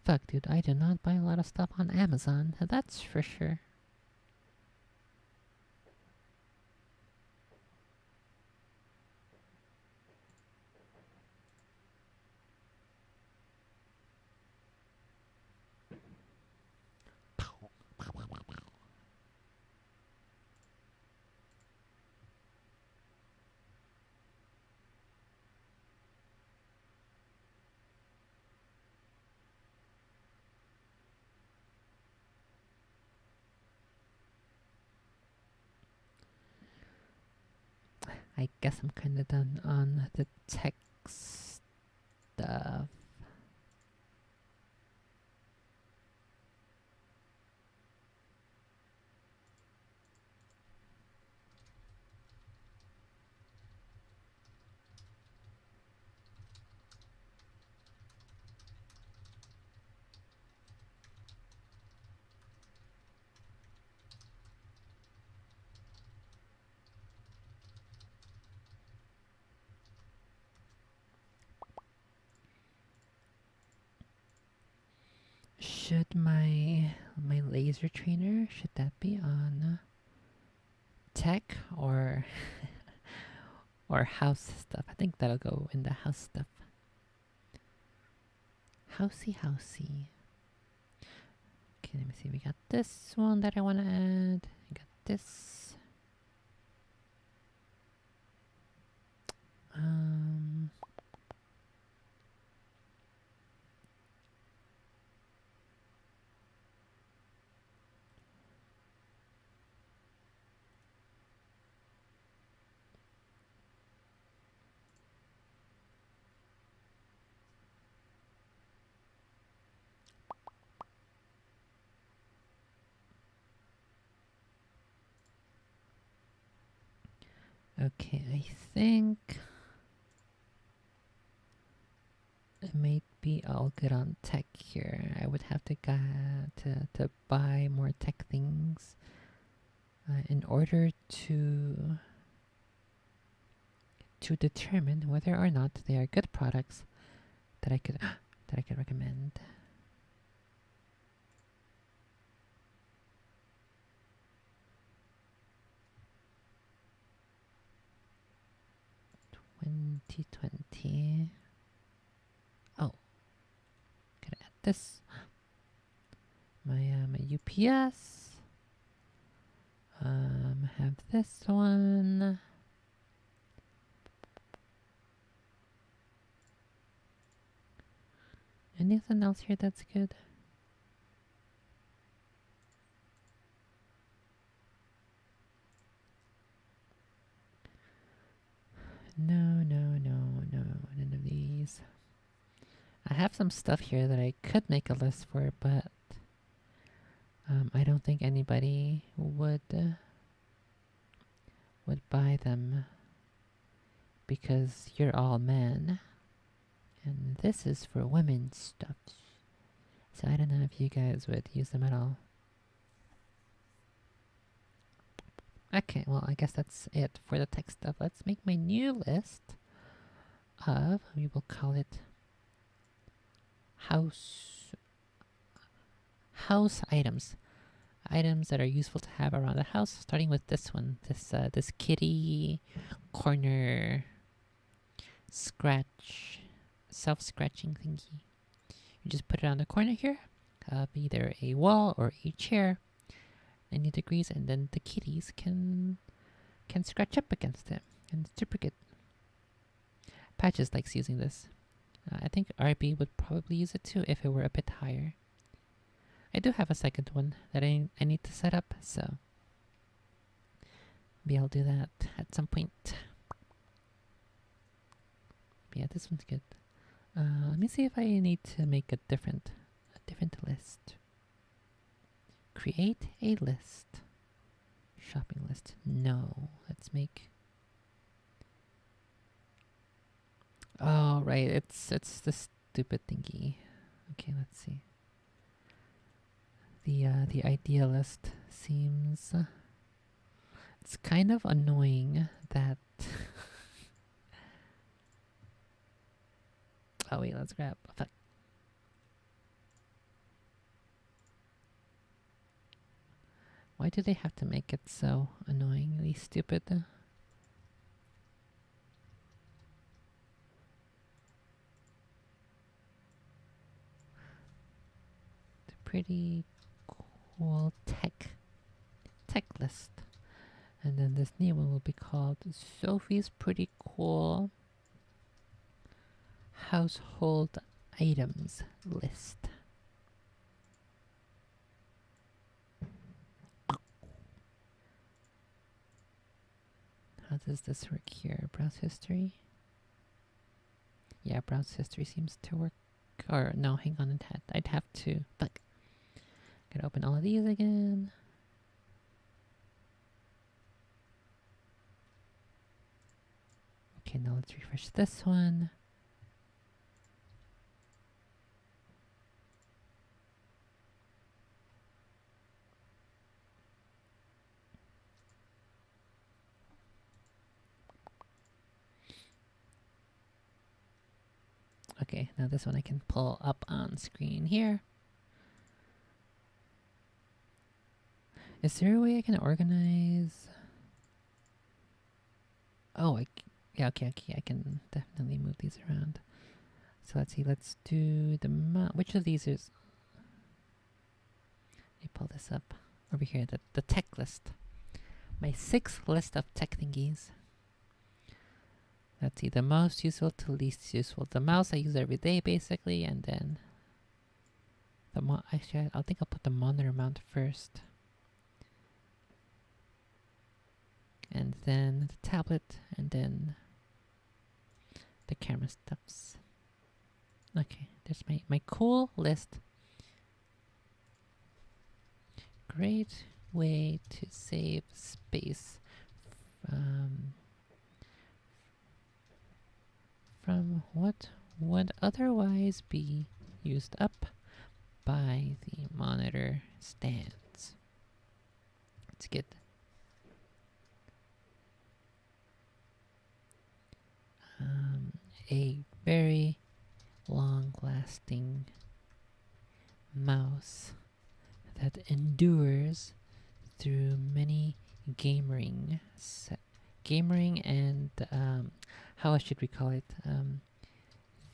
Fuck, dude, I do not buy a lot of stuff on Amazon, that's for sure. I guess I'm kind of done on the tech stuff. Should my laser trainer, should that be on tech or or house stuff? I think that'll go in the house stuff. Housey. Okay, let me see. We got this one that I want to add. I got this. Okay, I think it might be all good on tech here. I would have to to buy more tech things in order to determine whether or not they are good products that I could that I could recommend. $2020. Oh, gotta add this. My UPS. Have this one. Anything else here that's good? No, none of these. I have some stuff here that I could make a list for, but I don't think anybody would buy them because you're all men, and this is for women's stuff. So I don't know if you guys would use them at all. Okay, well, I guess that's it for the tech stuff. Let's make my new list of, we will call it house items. Items that are useful to have around the house, starting with this one. This kitty corner self-scratching thingy. You just put it on the corner here of either a wall or a chair, 90 degrees, and then the kitties can scratch up against it, and it's super good. Patches likes using this. I think RB would probably use it too if it were a bit higher. I do have a second one that I need to set up, so maybe I'll do that at some point. But yeah, this one's good. Let me see if I need to make a different list. Create a list. Shopping list. No, let's make. Oh right, it's the stupid thingy. Okay, let's see. The idea list seems it's kind of annoying that oh wait, let's grab fuck. Why do they have to make it so annoyingly stupid? They're pretty cool tech list. And then this new one will be called Sophie's Pretty Cool Household Items List. How does this work here? Browse history? Yeah, browse history seems to work. Or no, hang on, I'd have to. Fuck. Gotta open all of these again. Okay, now let's refresh this one. Okay, now this one I can pull up on screen here. Is there a way I can organize? Oh, yeah, okay, I can definitely move these around. So let's see, let's do the which of these is? Let me pull this up over here. The tech list. My 6th list of tech thingies. Let's see, the most useful to least useful. The mouse I use every day, basically, and then actually, I think I'll put the monitor mount first, and then the tablet, and then the camera stuffs. Okay, there's my cool list. Great way to save space. from what would otherwise be used up by the monitor stands. Let's get a very long-lasting mouse that endures through many gamering and how should we call it?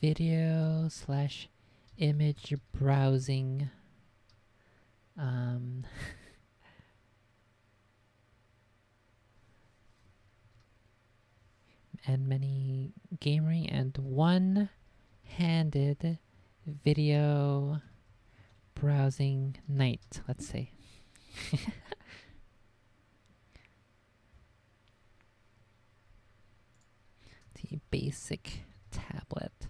Video slash image browsing. Um, and many gaming and one-handed video browsing night, let's say. The basic tablet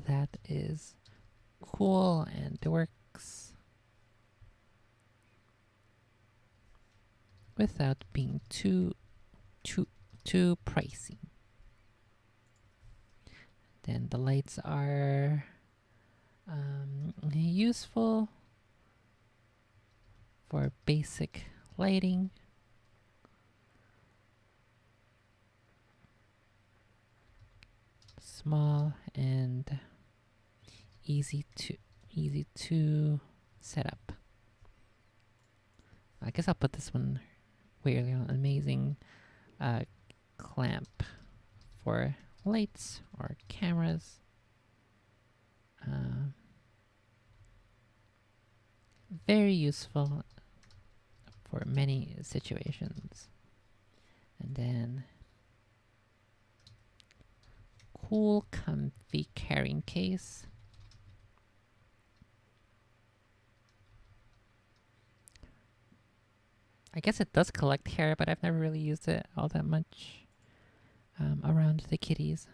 that is cool and works without being too pricey. Then the lights are useful for basic lighting. Small and easy to set up. I guess I'll put this one way early on. Amazing clamp for lights or cameras. Very useful for many situations. And then cool, comfy carrying case. I guess it does collect hair, but I've never really used it all that much around the kitties.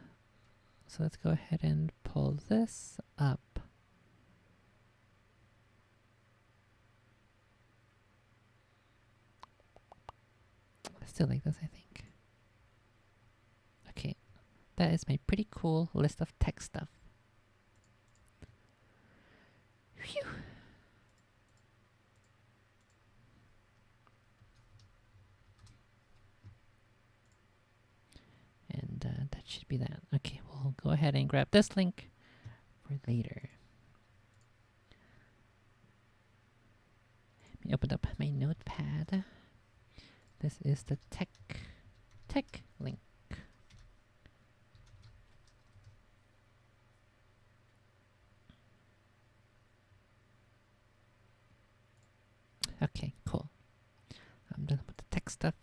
So let's go ahead and pull this up. I still like this, I think. Okay, that is my pretty cool list of tech stuff. Phew. And that should be that. Okay, we'll go ahead and grab this link for later. Let me open up my notepad. This is the tech link. Okay, cool. I'm done with the tech stuff.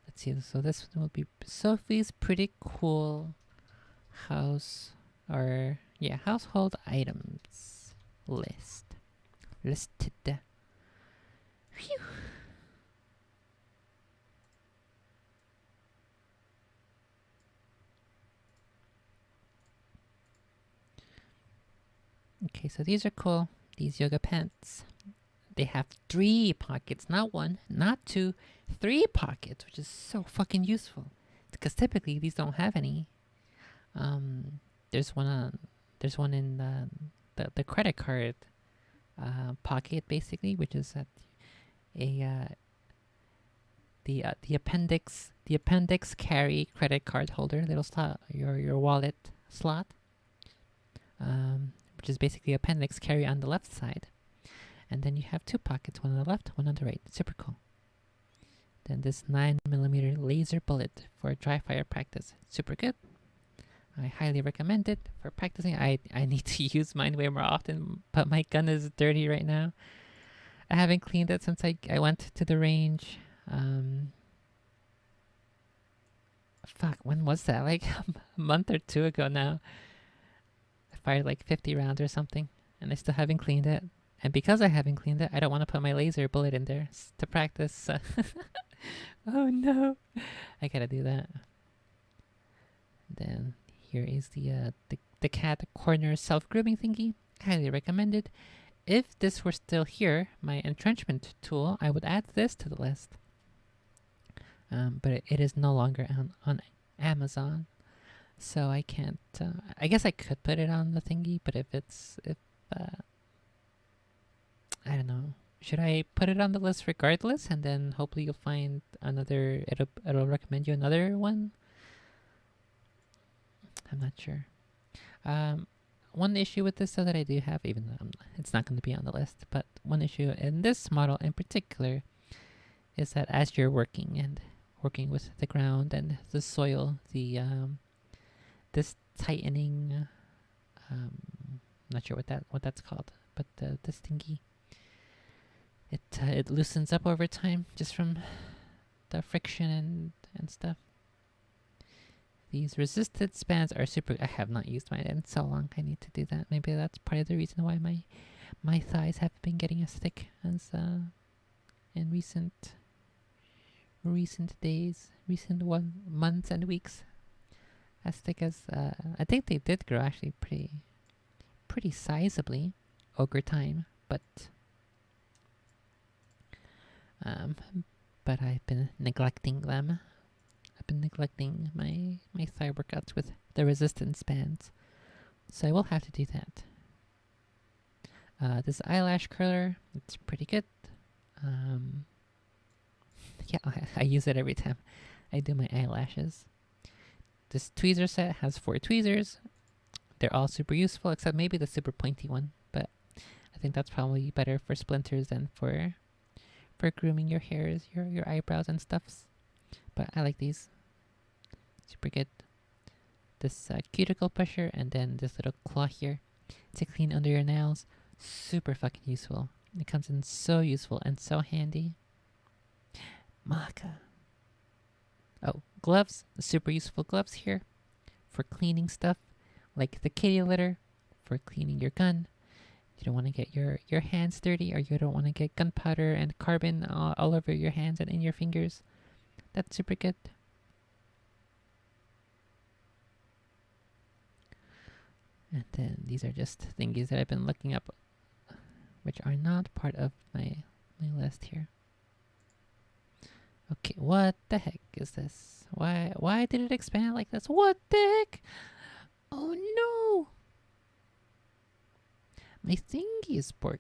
Let's see. So this will be Sophie's pretty cool household items list. Listed. Phew. Okay, so these are cool. These yoga pants. They have 3 pockets, not 1, not 2, 3 pockets, which is so fucking useful. Because typically these don't have any. There's one in the credit card pocket, basically, which is at the appendix carry credit card holder, little slot, your wallet slot, which is basically appendix carry on the left side. And then you have 2 pockets, one on the left, one on the right. Super cool. Then this 9mm laser bullet for dry fire practice. Super good. I highly recommend it for practicing. I need to use mine way more often, but my gun is dirty right now. I haven't cleaned it since I went to the range. Fuck, when was that? Like a month or 2 ago now. I fired like 50 rounds or something, and I still haven't cleaned it. And because I haven't cleaned it, I don't want to put my laser bullet in there to practice. Oh no, I gotta do that. Then here is the cat corner self-grooming thingy. Highly recommended. If this were still here, my entrenchment tool, I would add this to the list. But it is no longer on Amazon. So I can't. I guess I could put it on the thingy, but if I don't know. Should I put it on the list regardless, and then hopefully you'll find another? It'll recommend you another one. I'm not sure. Um, one issue with this though that I do have, even though it's not going to be on the list, but one issue in this model in particular is that as you're working with the ground and the soil, this tightening, not sure what that's called, but this thingy, it loosens up over time just from the friction and stuff. These resisted spans are super. I have not used mine in so long. I need to do that. Maybe that's part of the reason why my thighs have been getting as thick as in recent days, months and weeks. As thick as I think they did grow actually pretty sizably over time, but I've been neglecting them. I've been neglecting my thigh workouts with the resistance bands, so I will have to do that. This eyelash curler, it's pretty good. Yeah, I use it every time I do my eyelashes. This tweezer set has 4 tweezers. They're all super useful, except maybe the super pointy one, but I think that's probably better for splinters than for grooming your hairs, your eyebrows and stuffs. But I like these. Super good. This cuticle pusher, and then this little claw here to clean under your nails. Super fucking useful. It comes in so useful and so handy. Maca. Oh, gloves. Super useful gloves here for cleaning stuff like the kitty litter, for cleaning your gun. You don't want to get your hands dirty, or you don't want to get gunpowder and carbon all over your hands and in your fingers. That's super good. And then these are just thingies that I've been looking up, which are not part of my list here. Okay, what the heck is this? Why did it expand like this? What the heck? Oh no! My thingy is borked.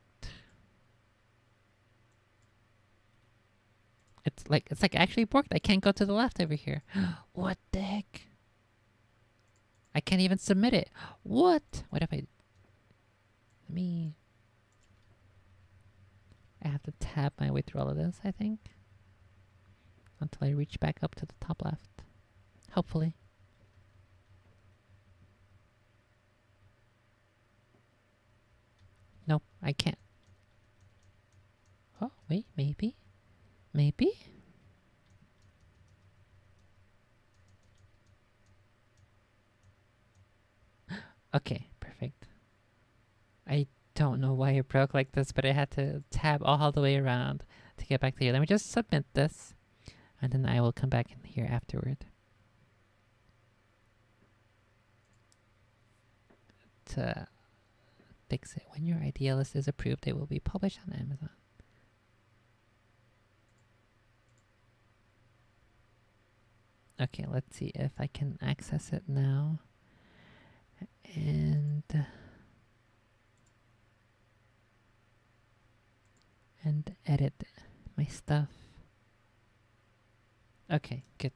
It's like actually borked. I can't go to the left over here. What the heck? I can't even submit it. What? What if I... I have to tab my way through all of this, I think. Until I reach back up to the top left. Hopefully. Nope, I can't. Oh, wait, maybe? Maybe? Okay, perfect. I don't know why it broke like this, but I had to tab all the way around to get back to here. Let me just submit this, and then I will come back in here afterward to fix it. When your idea list is approved, it will be published on Amazon. Okay, let's see if I can access it now. And edit my stuff. Okay, good.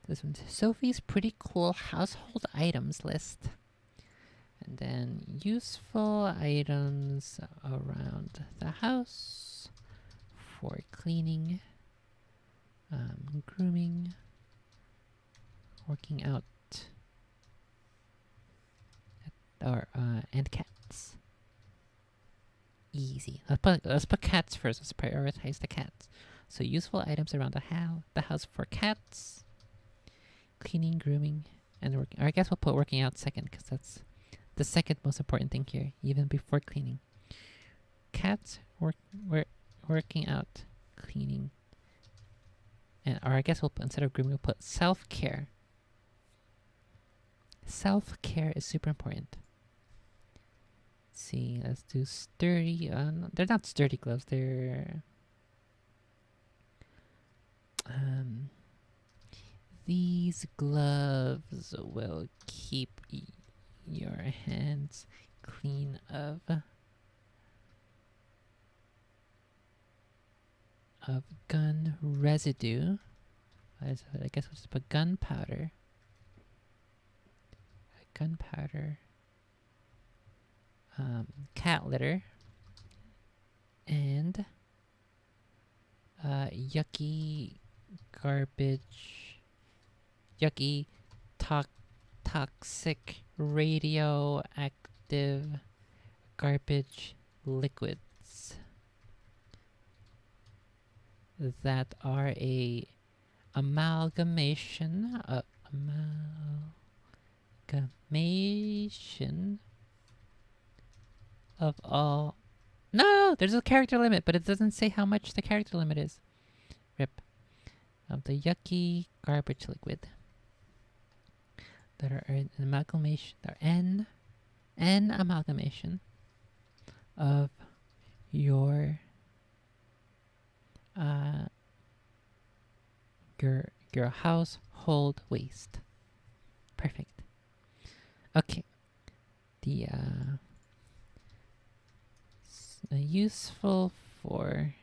This one's Sophie's pretty cool household items list. And then useful items around the house for cleaning, grooming, working out, and cats. Easy. Let's put cats first. Let's prioritize the cats. So useful items around the house for cats, cleaning, grooming, and working. Or I guess we'll put working out second, because that's the second most important thing here, even before cleaning. Cats, working out, cleaning, or I guess instead of grooming, we'll put self-care. Self-care is super important. Let's see, let's do sturdy. They're not sturdy gloves. These gloves will keep your hands clean of gun residue. I guess we'll just put gunpowder. Gunpowder. Cat litter. And yucky garbage. Yucky toxic radioactive garbage liquids that are a amalgamation of all. No, there's a character limit, but it doesn't say how much the character limit is. Rip. Of the yucky garbage liquid that are an amalgamation, an amalgamation of your your household waste. Perfect. Okay. The useful for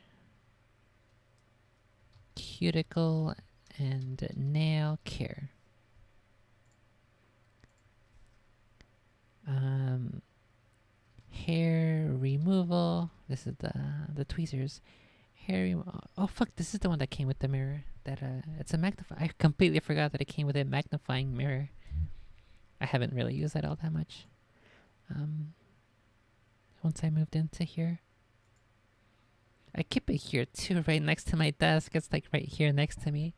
cuticle and nail care. Hair removal. This is the tweezers. Hair removal. Oh fuck! This is the one that came with the mirror. That it's a magnify. I completely forgot that it came with a magnifying mirror. I haven't really used that all that much. Once I moved into here, I keep it here too, right next to my desk. It's like right here next to me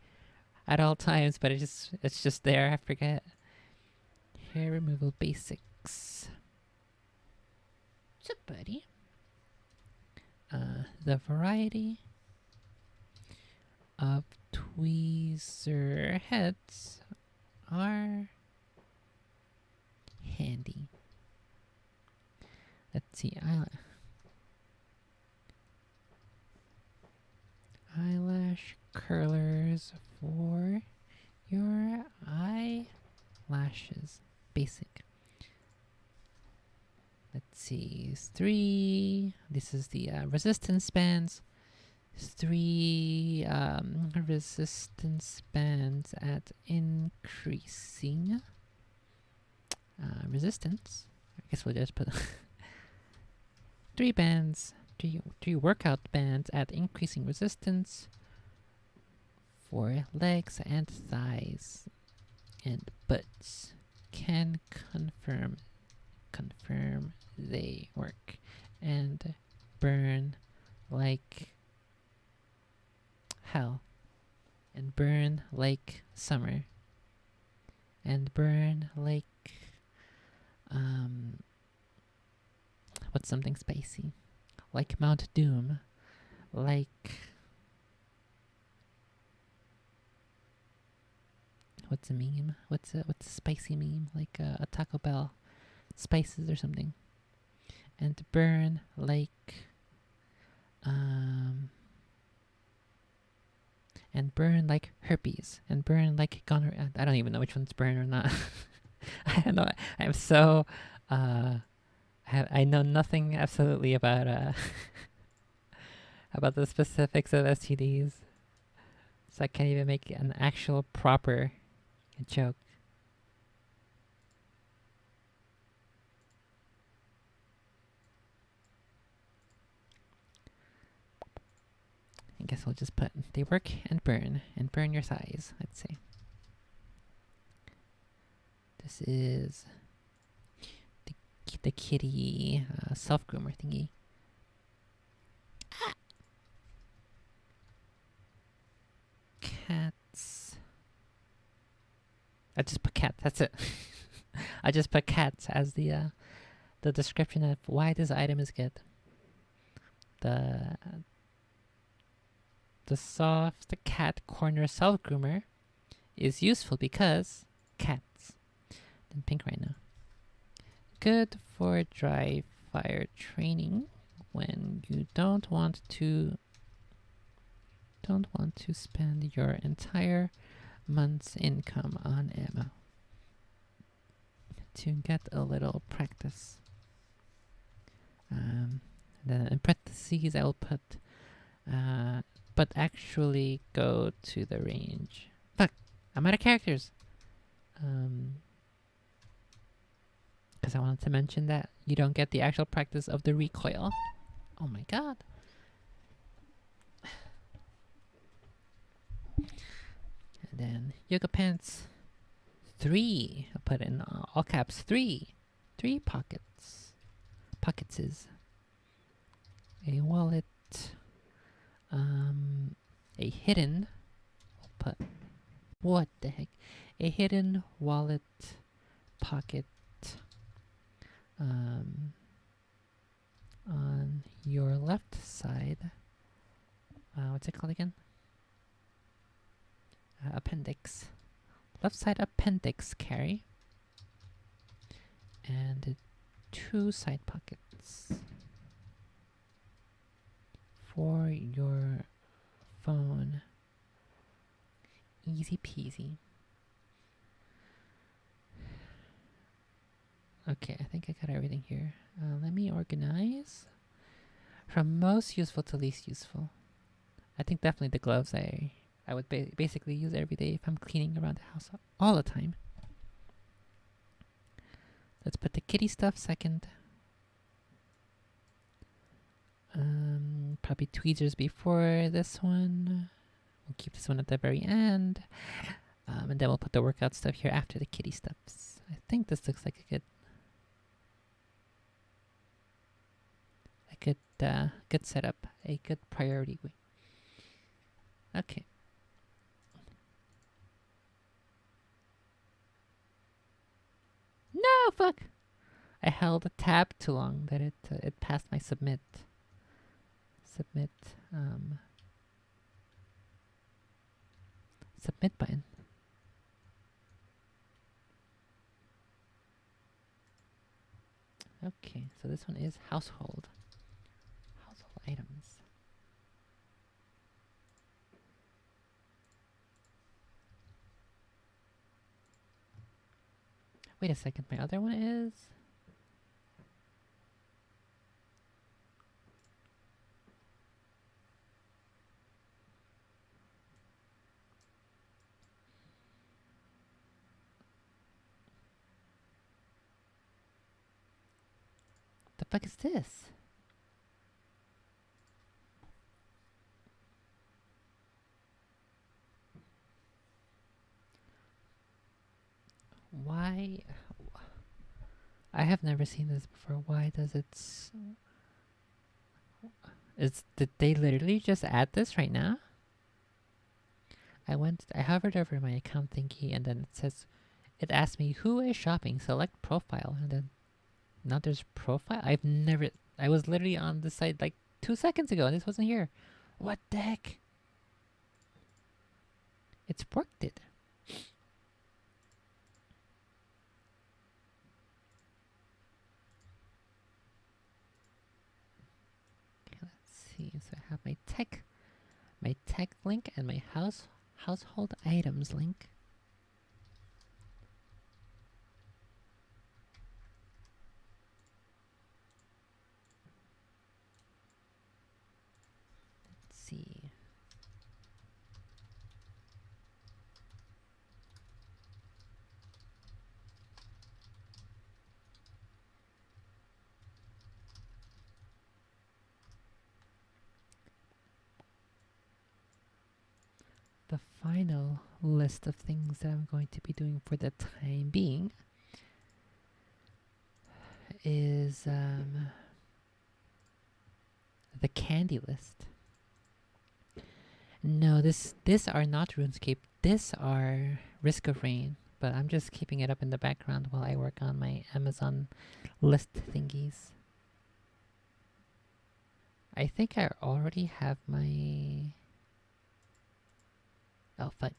at all times, but it's just there. I forget. Hair removal basics. What's up, buddy? The variety of tweezer heads are handy. Let's see. Eyelash curlers for your eyelashes. Basic. Let's see. 3. This is the resistance bands. 3 resistance bands at increasing resistance. I guess we'll just put 3 bands. 3 workout bands at increasing resistance for legs and thighs and butts. Can confirm they work and burn like hell and burn like summer and burn like what's something spicy, like Mount Doom, like what's a meme, what's a spicy meme, like a Taco Bell spices or something, and burn like and burn like herpes and burn like gonorrhea. I don't even know which one's burn or not. I don't know. I'm so I know nothing absolutely about about the specifics of STDs, so I can't even make an actual proper joke. I guess I'll just put they work and burn your thighs. Let's see. This is the kitty self groomer thingy. Cats. I just put cats. That's it. I just put cats as the description of why this item is good. The soft cat corner self groomer is useful because cats. In pink right now. Good for dry fire training when you don't want to spend your entire month's income on ammo to get a little practice. Then in parentheses I will put but actually go to the range. Fuck, I'm out of characters. Because I wanted to mention that you don't get the actual practice of the recoil. Oh my god. And then yoga pants 3. I'll put in all caps 3. 3 pockets. Pockets. A wallet. A hidden. I'll put. What the heck? A hidden wallet pocket. On your left side. What's it called again? Appendix. Left side appendix carry. And 2 side pockets for your phone. Easy peasy. Okay, I think I got everything here. Let me organize from most useful to least useful. I think definitely the gloves I would basically use every day if I'm cleaning around the house all the time. Let's put the kitty stuff second. Probably tweezers before this one. We'll keep this one at the very end. And then we'll put the workout stuff here after the kitty stuffs. I think this looks like a good setup, a good priority. Okay. No, fuck! I held a tab too long that it passed my submit button. Okay, so this one is household items. Wait a second, my other one is... The fuck is this? Why? I have never seen this before. Why does it... Did they literally just add this right now? I hovered over my account thingy and then it asked me who is shopping, select profile, and then now there's profile? I was literally on the site like 2 seconds ago and this wasn't here. What the heck? It's worked it. Okay, let's see. So I have my tech link and my household items link. Let's see. The final list of things that I'm going to be doing for the time being is the candy list. No, this are not RuneScape. This are Risk of Rain, but I'm just keeping it up in the background while I work on my Amazon list thingies. I think I already have my... Oh, fuck.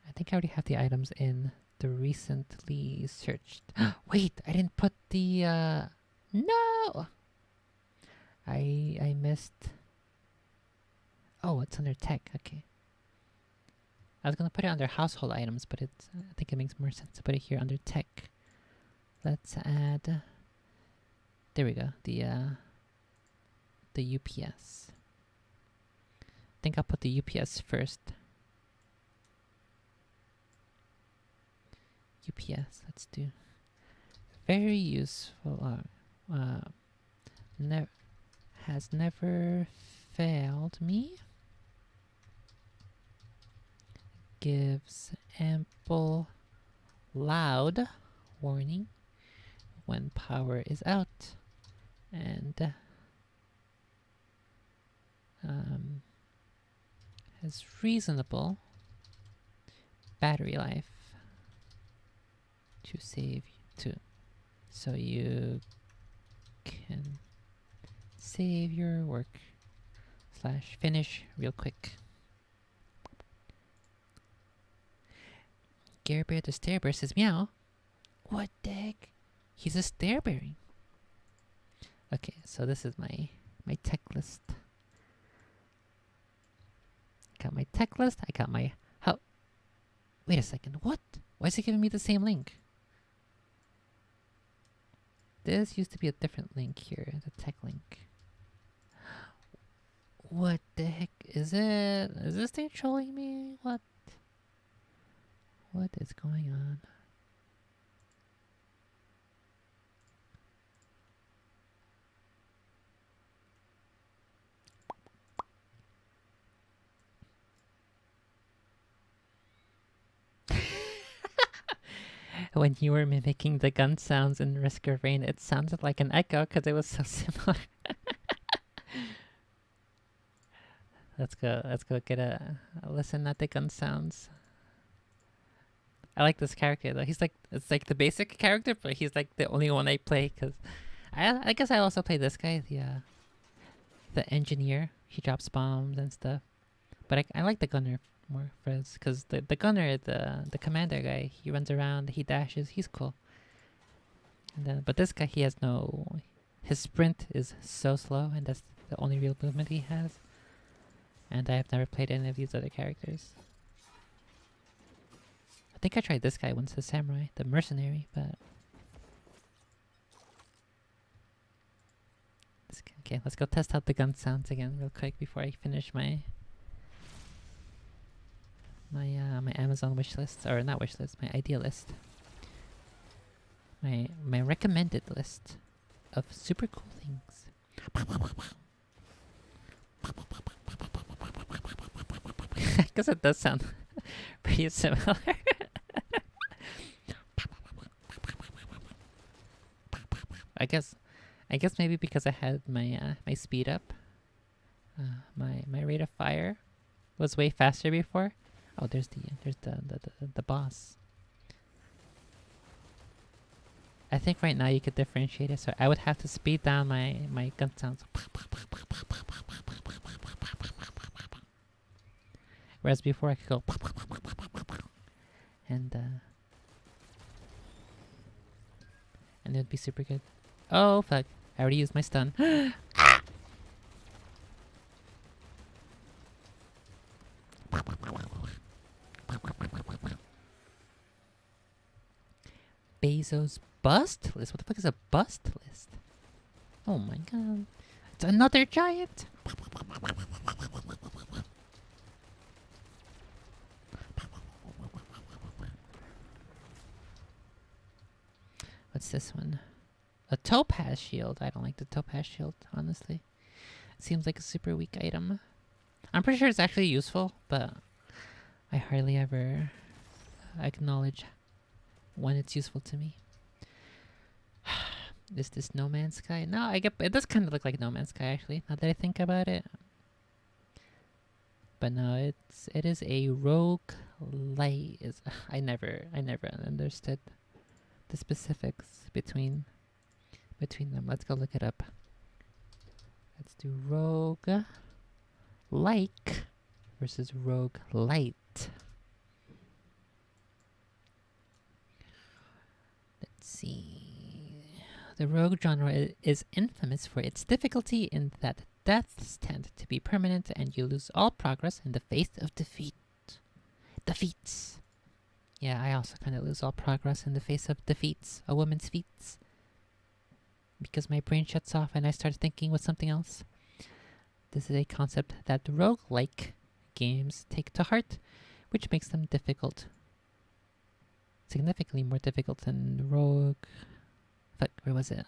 I think I already have the items in the recently searched. Wait, I didn't put the... No! I missed... Oh, it's under tech. Okay. I was gonna put it under household items, but it's. I think it makes more sense to put it here under tech. Let's add. There we go. The UPS. I think I'll put the UPS first. UPS. Let's do. Very useful. Has never failed me. Gives ample loud warning when power is out, and has reasonable battery life to save so you can save your work / finish real quick. Gare Bear the Stare Bear says meow. What the heck? He's a stare bearing. Okay, so this is my tech list. Got my tech list. I got my how. Wait a second. What? Why is it giving me the same link? This used to be a different link here. The tech link. What the heck is it? Is this thing trolling me? What? What is going on? When you were mimicking the gun sounds in Risk of Rain, it sounded like an echo because it was so similar. Let's go get a listen at the gun sounds. I like this character though. He's like, it's like the basic character, but he's like the only one I play because I guess I also play this guy, the engineer. He drops bombs and stuff. But I like the gunner more for us because the gunner, the commander guy, he runs around, he dashes, he's cool. And then, but this guy, he has no. His sprint is so slow, and that's the only real movement he has. And I have never played any of these other characters. I think I tried this guy once, the samurai, the mercenary, but... Okay, let's go test out the gun sounds again real quick before I finish my Amazon wish list, or not wish list, my idea list. My recommended list of super cool things. I guess it does sound pretty similar. I guess maybe because I had my my speed up, my rate of fire was way faster before. Oh, there's the boss. I think right now you could differentiate it, so I would have to speed down my gun sounds. Whereas before I could go and it'd be super good. Oh fuck! I already used my stun. Bezos bust list? What the fuck is a bust list? Oh my god. It's another giant! What's this one? A topaz shield. I don't like the topaz shield, honestly. It seems like a super weak item. I'm pretty sure it's actually useful, but I hardly ever acknowledge when it's useful to me. Is this No Man's Sky? No, it does kind of look like No Man's Sky actually, now that I think about it. But no, it is a rogue light. I never understood the specifics between them. Let's go look it up. Let's do rogue like versus rogue light. Let's see. The rogue genre is infamous for its difficulty in that deaths tend to be permanent, and you lose all progress in the face of defeat. Defeats. Yeah, I also kind of lose all progress in the face of defeats. A woman's feats. Because my brain shuts off and I start thinking with something else. This is a concept that roguelike games take to heart, which makes them difficult. Significantly more difficult than rogue... Fuck, where was it?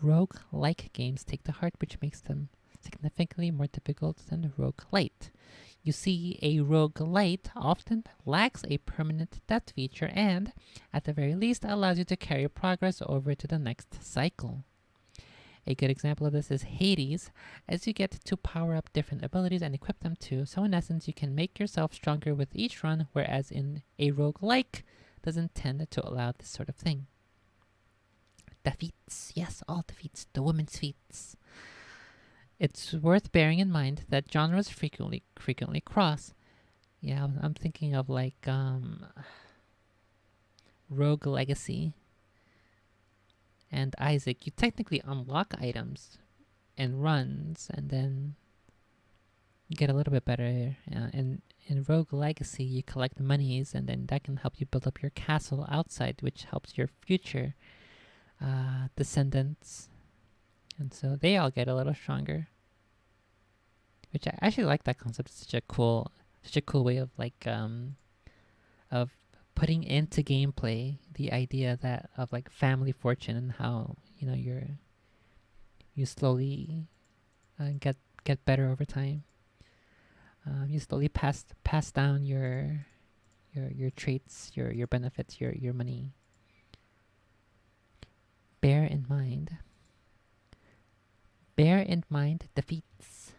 Rogue-like games take to heart, which makes them significantly more difficult than roguelite. You see, a roguelite often lacks a permanent death feature and, at the very least, allows you to carry progress over to the next cycle. A good example of this is Hades, as you get to power up different abilities and equip them too, so in essence you can make yourself stronger with each run, whereas in a roguelike doesn't tend to allow this sort of thing. Defeats, yes, all defeats, the woman's feats. It's worth bearing in mind that genres frequently cross. Yeah, I'm thinking of like Rogue Legacy and Isaac. You technically unlock items and runs, and then you get a little bit better. And in Rogue Legacy, you collect monies, and then that can help you build up your castle outside, which helps your future descendants. And so they all get a little stronger. Which I actually like that concept. It's such a cool way of like of putting into gameplay the idea that of like family fortune and how you slowly get better over time. You slowly pass down your traits, your benefits, your money. Bear in mind defeats.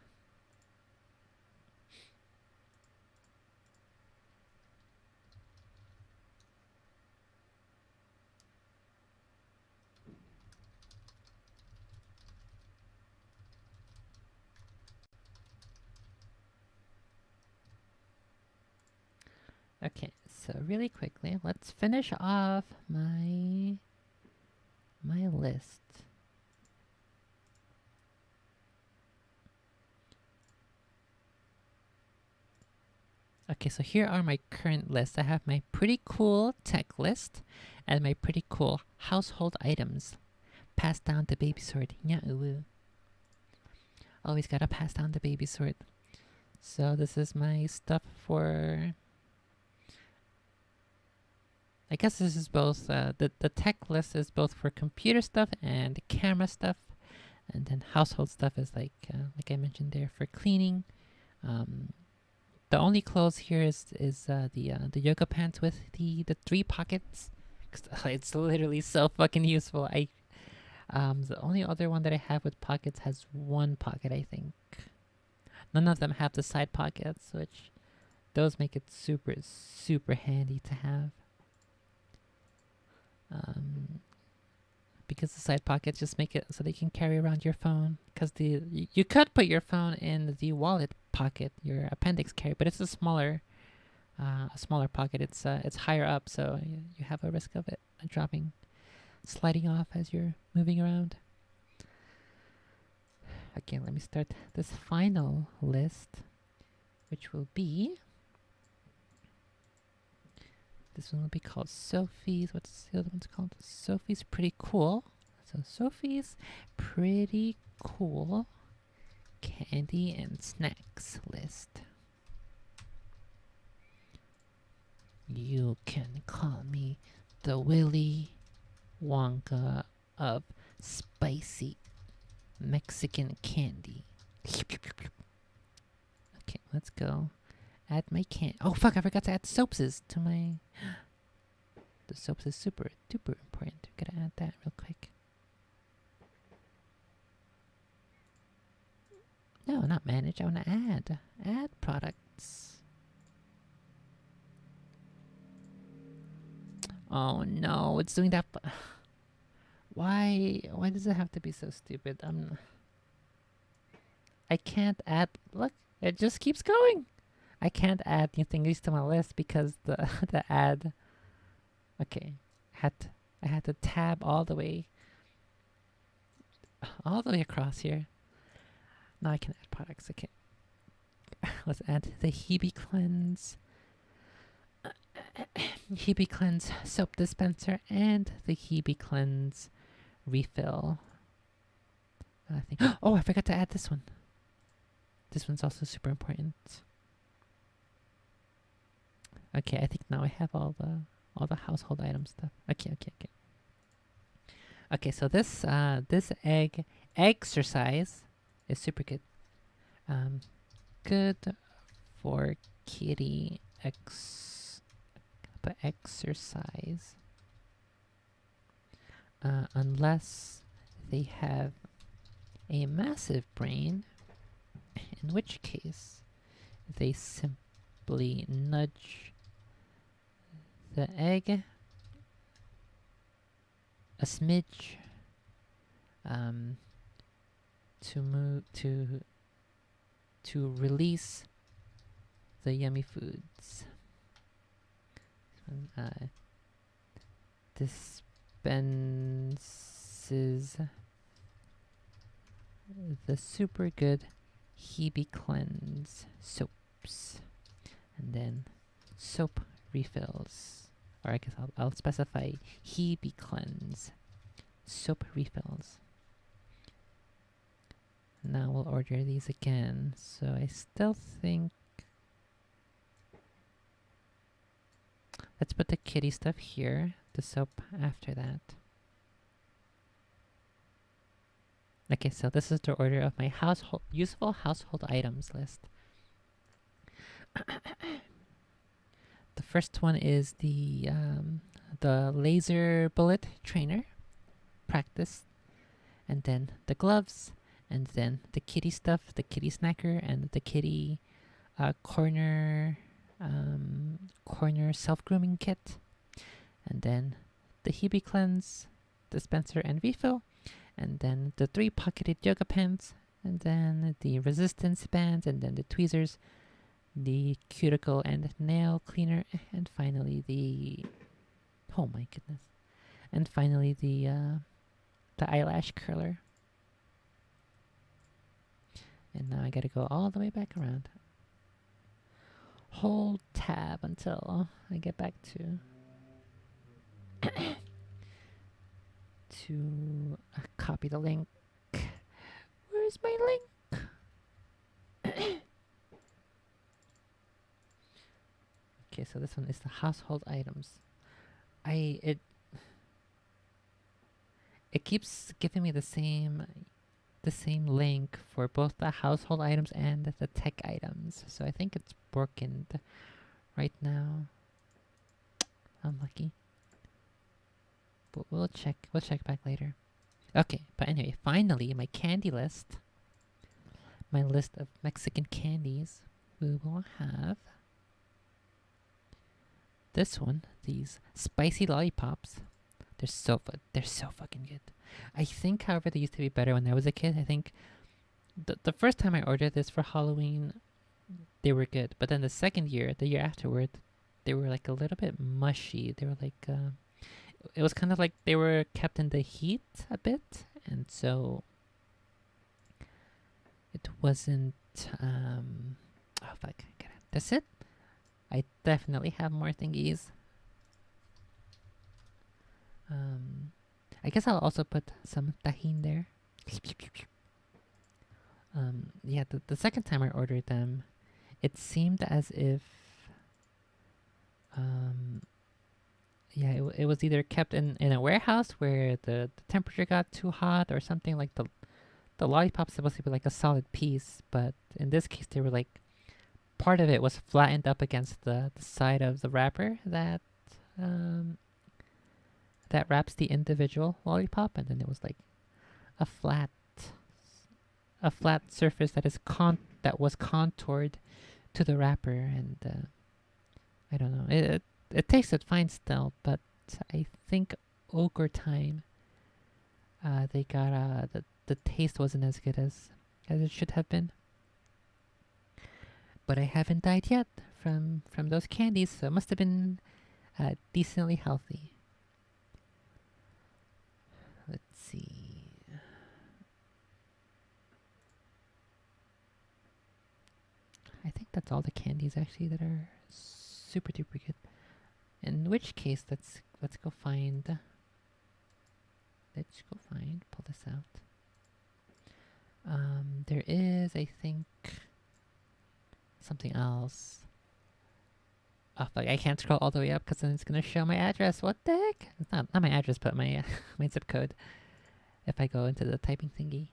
Okay, so really quickly, let's finish off my list. Okay, so here are my current lists. I have my pretty cool tech list and my pretty cool household items. Pass down the baby sword. Yeah, always gotta pass down the baby sword. So this is my stuff for... I guess this is both, the tech list is both for computer stuff and camera stuff. And then household stuff is like I mentioned there, for cleaning. The only clothes here is the yoga pants with the 3 pockets. It's literally so fucking useful. The only other one that I have with pockets has 1 pocket, I think. None of them have the side pockets, which those make it super, super handy to have. Because the side pockets just make it so they can carry around your phone. Because you could put your phone in the wallet pocket, your appendix carry, but it's a smaller pocket. It's higher up, so you have a risk of it dropping, sliding off as you're moving around. Again, let me start this final list, which will be... This one will be called Sophie's. What's the other one's called? Sophie's Pretty Cool. So Sophie's Pretty Cool Candy and Snacks list. You can call me the Willy Wonka of spicy Mexican candy. Okay, let's go. Add my Oh fuck, I forgot to add soapses to my... The soaps is super duper important. Gotta add that real quick. No, not manage. I want to add. Add products. Oh no, it's doing that. Why does it have to be so stupid? I can't add... Look, it just keeps going. I can't add new things to my list because the ad... Okay, I had to tab all the way across here. Now I can add products. Okay, let's add the Hebe Cleanse, Hebe Cleanse soap dispenser, and the Hebe Cleanse refill. I think. Oh, I forgot to add this one. This one's also super important. Okay, I think now I have all the household item stuff. Okay. Okay, so this exercise is super good. Good for kitty exercise. Unless they have a massive brain, in which case they simply nudge the egg a smidge to release the yummy foods. Dispenses the super good Hebe Cleanse soaps, and then soap refills. Or I guess I'll specify Hebe Cleanse soap refills. Now we'll order these again. So I still think let's put the kitty stuff here, the soap after that. Okay, so this is the order of my useful household items list. The first one is the laser bullet trainer practice, and then the gloves, and then the kitty stuff, the kitty snacker, and the kitty corner self grooming kit, and then the Hebe Cleanse dispenser and refill, and then the 3 pocketed yoga pants, and then the resistance bands, and then the tweezers, the cuticle and nail cleaner, and finally the eyelash curler. And now I gotta go all the way back around. Hold tab until I get back to copy the link. Where's my link? Okay, so this one is the household items. It keeps giving me the same link for both the household items and the tech items. So I think it's working right now. Unlucky. But we'll check back later. Okay, but anyway, finally my candy list. My list of Mexican candies. We will have this one, these spicy lollipops. They're so fucking good. I think, however, they used to be better when I was a kid. I think the first time I ordered this for Halloween, they were good. But then the second year, the year afterward, they were like a little bit mushy. They were like, it was kind of like they were kept in the heat a bit. And so it wasn't, oh fuck, that's it? I definitely have more thingies. I guess I'll also put some tajin there. Yeah, the second time I ordered them, it seemed as if, yeah, it was either kept in a warehouse where the temperature got too hot or something. Like the lollipop's supposed to be like a solid piece, but in this case they were like, part of it was flattened up against the side of the wrapper that wraps the individual lollipop, and then it was like a flat surface that was contoured to the wrapper, and I don't know. It tasted fine still, but I think over time, they got the taste wasn't as good as it should have been. But I haven't died yet from those candies, so it must have been decently healthy. that's all the candies actually that are super duper good. In which case, let's go find. Let's go find. Pull this out. There is, I think, something else. Oh fuck! I can't scroll all the way up because then it's gonna show my address. What the heck? It's not my address, but my my zip code. If I go into the typing thingy.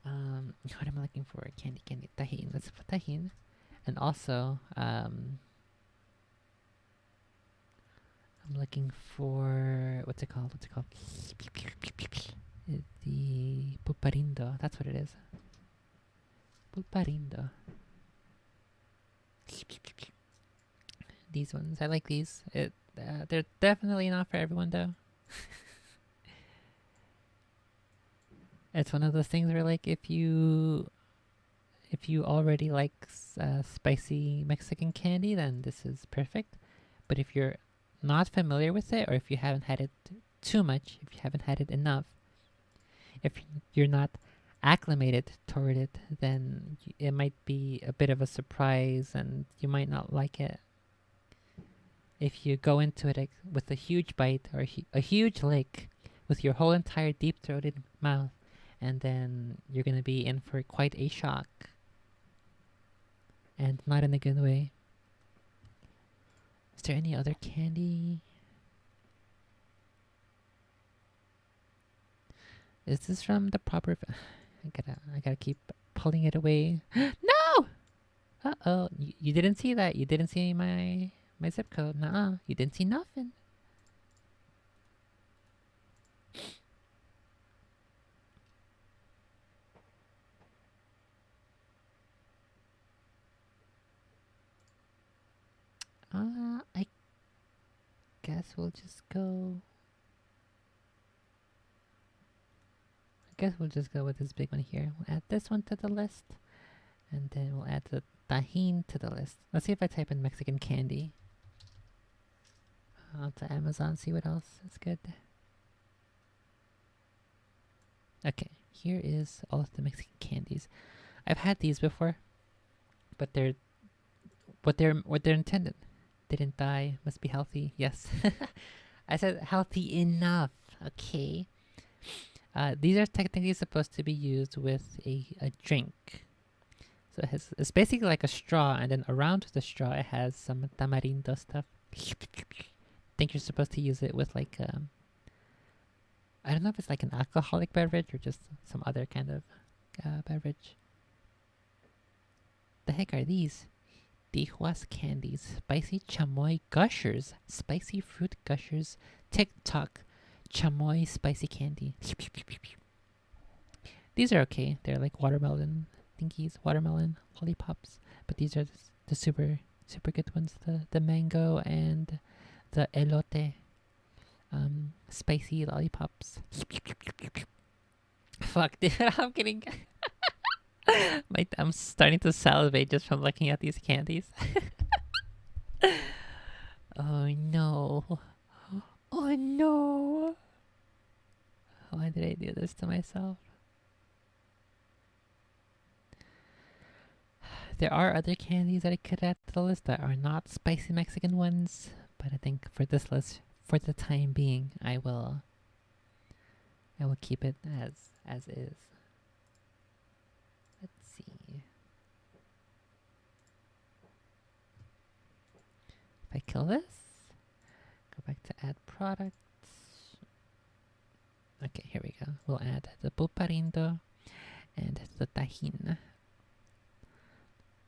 What am I looking for? Candy, tahin. Let's put tahin. And also, I'm looking for what's it called? The pulparindo. That's what it is. Pulparindo. These ones, I like these. They're definitely not for everyone though. It's one of those things where, like, if you already like spicy Mexican candy, then this is perfect. But if you're not familiar with it, or if you haven't had it too much, if you haven't had it enough, if you're not acclimated toward it, then it might be a bit of a surprise and you might not like it. If you go into it with a huge bite or a huge lick with your whole entire deep-throated mouth, and then you're going to be in for quite a shock. And not in a good way. Is there any other candy? Is this from the proper... I gotta keep pulling it away. No! Uh-oh. You didn't see that. You didn't see my zip code. Nuh-uh. You didn't see nothing. I guess we'll just go... I guess we'll just go with this big one here. We'll add this one to the list. And then we'll add the tahin to the list. Let's see if I type in Mexican candy. Onto Amazon, see what else is good. Okay, here is all of the Mexican candies. I've had these before, but they're what they're intended. Didn't die, must be healthy. Yes. I said healthy enough. Okay. These are technically supposed to be used with a drink. So it's basically like a straw, and then around the straw it has some tamarindo stuff. I think you're supposed to use it with like I don't know if it's like an alcoholic beverage or just some other kind of beverage. The heck are these? Tijuas candies, spicy chamoy gushers, spicy fruit gushers, TikTok chamoy spicy candy. These are okay. They're like watermelon thingies, watermelon lollipops. But these are the super good ones. The mango and the elote spicy lollipops. Fuck, dude, I'm getting... I'm starting to salivate just from looking at these candies. Oh no. Oh no. Why did I do this to myself? There are other candies that I could add to the list that are not spicy Mexican ones, but I think for this list, for the time being, I will keep it as is. Let's see. If I kill this, go back to add products. Okay, here we go. We'll add the pulparindo and the tahin.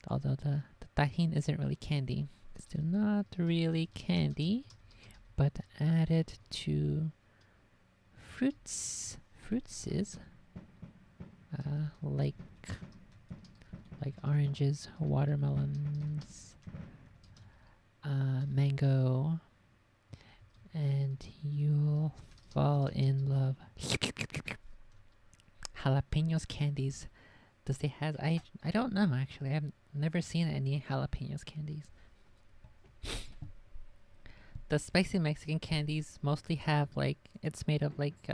Although the tahin isn't really candy. It's still not really candy, but added to fruits. Fruits is like oranges, watermelons, mango, and you'll fall in love. Jalapenos candies. Does they have? I don't know actually. I've never seen any jalapenos candies. The spicy Mexican candies mostly have like, it's made of like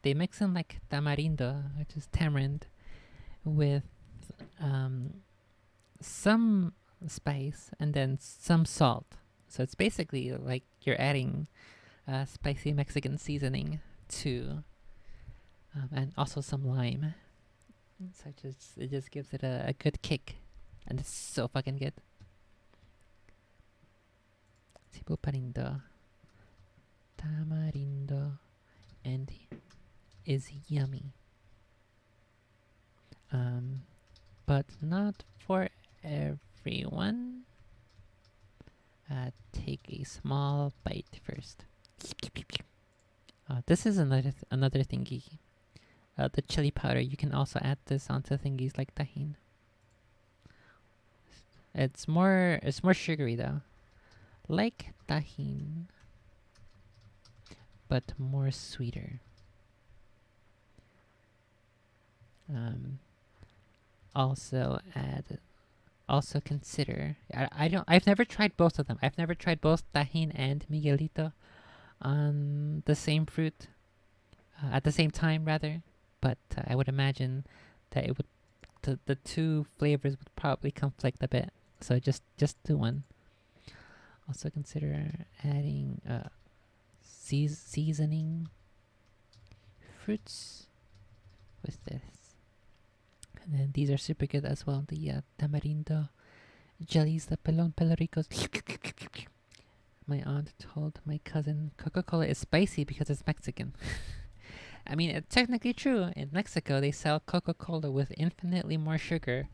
they mix in like tamarindo, which is tamarind, with some spice and then some salt. So it's basically like you're adding spicy Mexican seasoning to, and also some lime. So it just gives it a good kick, and it's so fucking good. Cebu parindo, tamarindo, and is yummy. But not for everyone. Take a small bite first. This is another thingy. The chili powder. You can also add this onto thingies like tahin. It's more sugary though, like tahin, but more sweeter. Also consider. I've never tried both of them. I've never tried both tahin and Miguelito on the same fruit at the same time, rather. But I would imagine that it would the two flavors would probably conflict a bit. So just do one. Also consider adding seasoning fruits with this. And then these are super good as well. The tamarindo jellies, the pelon peloricos. My aunt told my cousin Coca-Cola is spicy because it's Mexican. I mean, it's technically true. In Mexico, they sell Coca-Cola with infinitely more sugar.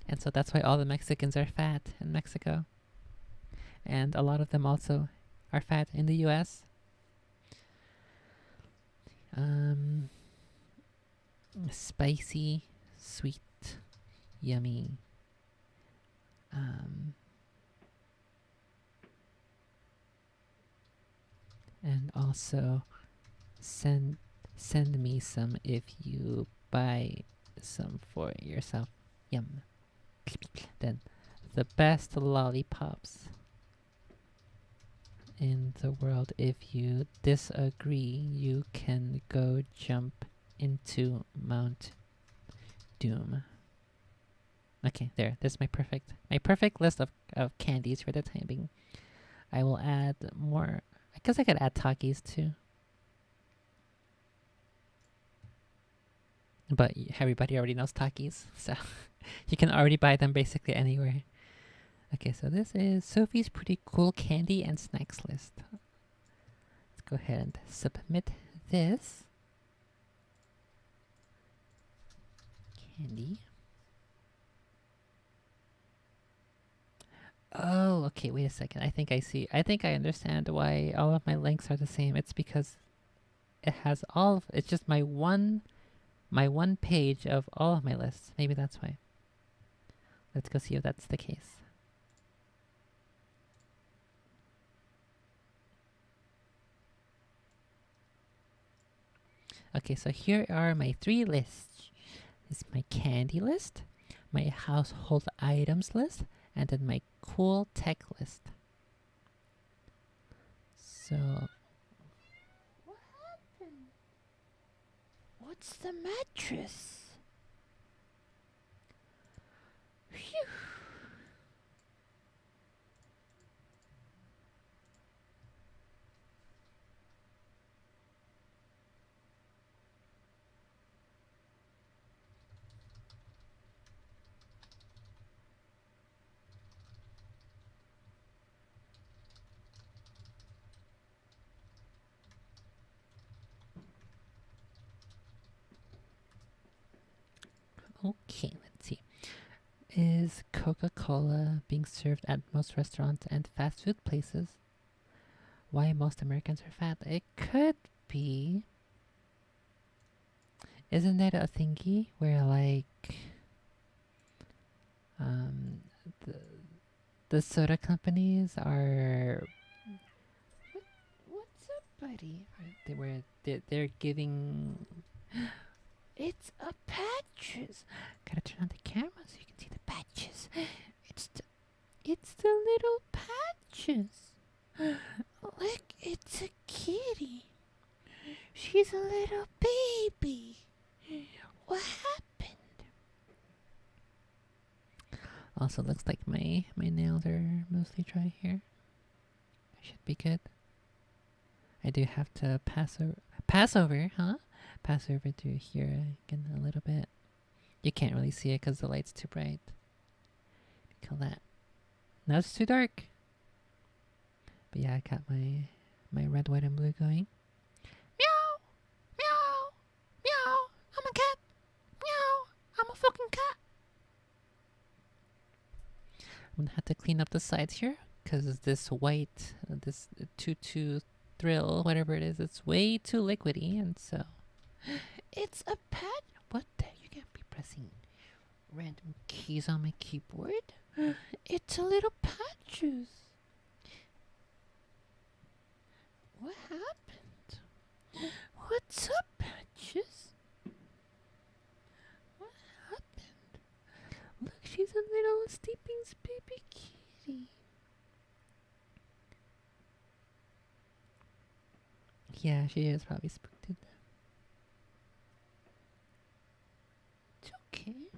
And so that's why all the Mexicans are fat in Mexico. And a lot of them also are fat in the US. Spicy, sweet, yummy. And also send me some if you buy some for yourself. Yum. Then the best lollipops in the world. If you disagree, you can go jump into Mount Doom. Okay, there. This is my perfect list of candies for the time being. I will add more. I guess I could add Takis too. But everybody already knows Takis, so you can already buy them basically anywhere. Okay, so this is Sophie's pretty cool candy and snacks list. Let's go ahead and submit this. Candy. Oh, okay, wait a second. I think I understand why all of my links are the same. It's because it has it's just my one page of all of my lists. Maybe that's why. Let's go see if that's the case. Okay, so here are my 3 lists. This is my candy list, my household items list, and then my cool tech list. So, what happened? What's the mattress? Phew. Okay, let's see. Is Coca-Cola being served at most restaurants and fast food places? Why most Americans are fat? It could be. Isn't that a thingy where like the soda companies are what's up, buddy? They're giving it's a patches. Gotta turn on the camera so you can see the patches. It's the little patches. Look, it's a kitty. She's a little baby. What happened? Also looks like my nails are mostly dry here. I should be good. I do have to pass over, huh? Pass over to here again a little bit. You can't really see it because the light's too bright. Kill that. Now it's too dark. But yeah, I got my red, white, and blue going. Meow! Meow! Meow! I'm a cat! Meow! I'm a fucking cat! I'm gonna have to clean up the sides here because this white, this tutu thrill, whatever it is, it's way too liquidy, and so it's a pet. What the? You can't be pressing random keys on my keyboard. It's a little Patches. What happened? What's up, Patches? What happened? Look, she's a little sleeping baby kitty. Yeah, she is probably spooked. It's okay.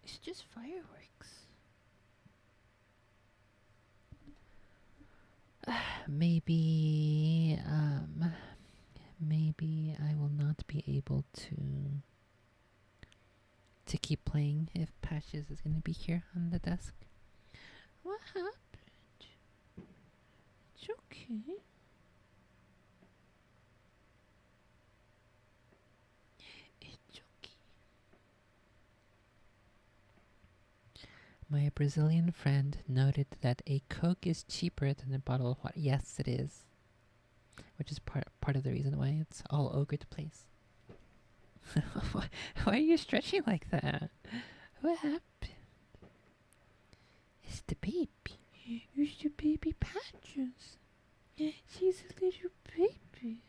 It's just fireworks. Maybe I will not be able to keep playing if Patches is gonna be here on the desk. What happened? It's okay. It's okay. My Brazilian friend noted that a Coke is cheaper than a bottle of water. Yes, it is. Which is part of the reason why it's all ogre to place. Why are you stretching like that? What happened? It's the baby. It's the baby Patches. She's a little baby.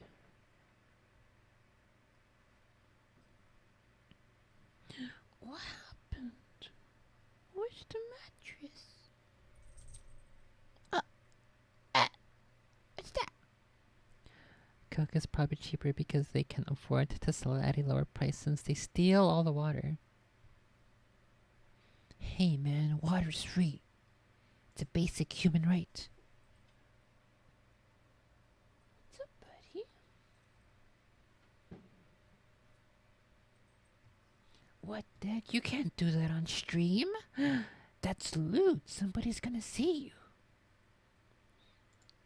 What happened? Where's the mattress? What's that? Coke is probably cheaper because they can afford to sell it at a lower price since they steal all the water. Hey man, water's free. It's a basic human right. What's up, buddy? What, Dad? You can't do that on stream. That's lewd. Somebody's gonna see you.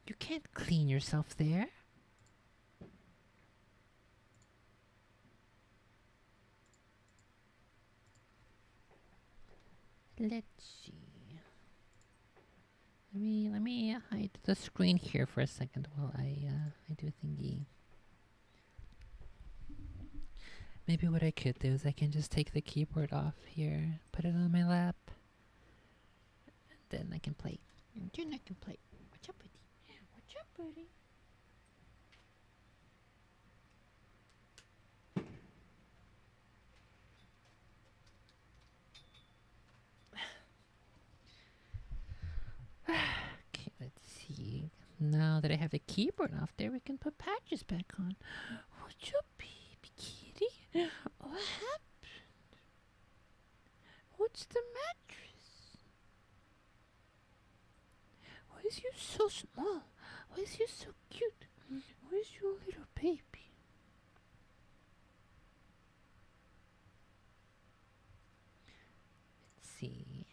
You can't clean yourself there. Let's see. Let me hide the screen here for a second while I do thingy. Maybe what I could do is I can just take the keyboard off here, put it on my lap, and then I can play. And then I can play. What's up, buddy? What's up, buddy? Okay, let's see. Now that I have the keyboard off there, we can put Patches back on. What's up, baby kitty? What happened? What's the mattress? Why is you so small? Why is you so cute? Where's your little baby? Let's see.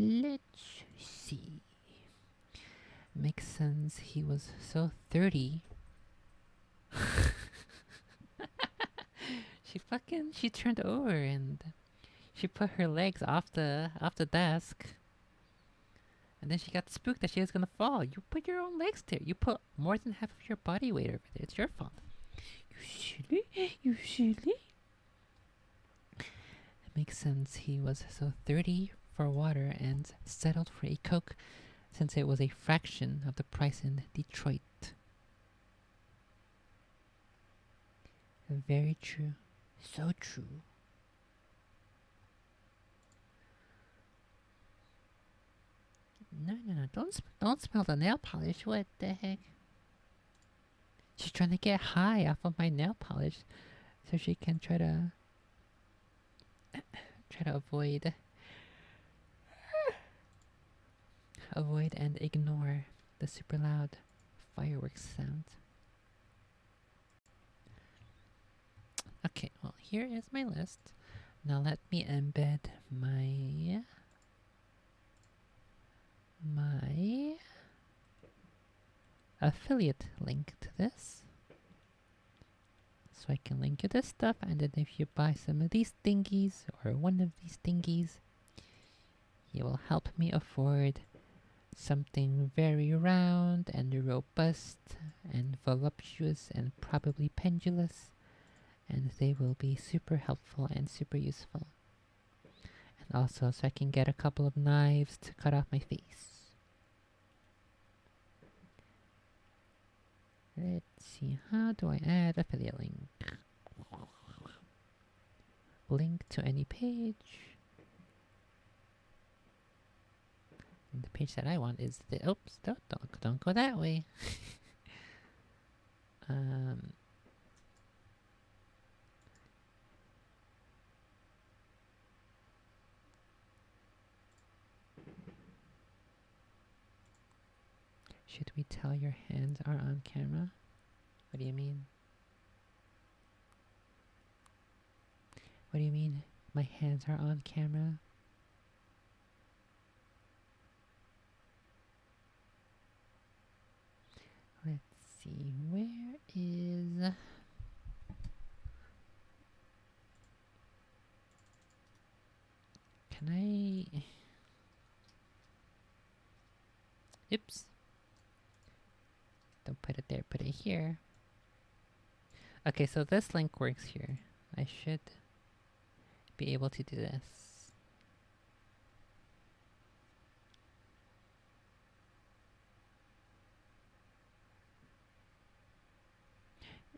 Let's see. Makes sense. He was so 30. She turned over and she put her legs off the desk. And then she got spooked that she was gonna fall. You put your own legs there. You put more than half of your body weight over there. It's your fault. You silly. You silly. It makes sense. He was so 30 for water and settled for a Coke since it was a fraction of the price in Detroit. Very true. So true. No. Don't smell the nail polish. What the heck? She's trying to get high off of my nail polish so she can try to avoid and ignore the super loud fireworks sound. Okay, well, here is my list. Now let me embed my affiliate link to this. So I can link you this stuff, and then if you buy some of these thingies or one of these thingies, you will help me afford something very round and robust and voluptuous and probably pendulous, and they will be super helpful and super useful. And also so I can get a couple of knives to cut off my face. Let's see, how do I add affiliate link? Link to any page. And the page that I want is the, oops, don't go that way. Should we tell your hands are on camera? What do you mean? What do you mean my hands are on camera? Let's see, where is... Can I... Oops. Don't put it there, put it here. Okay, so this link works here. I should be able to do this.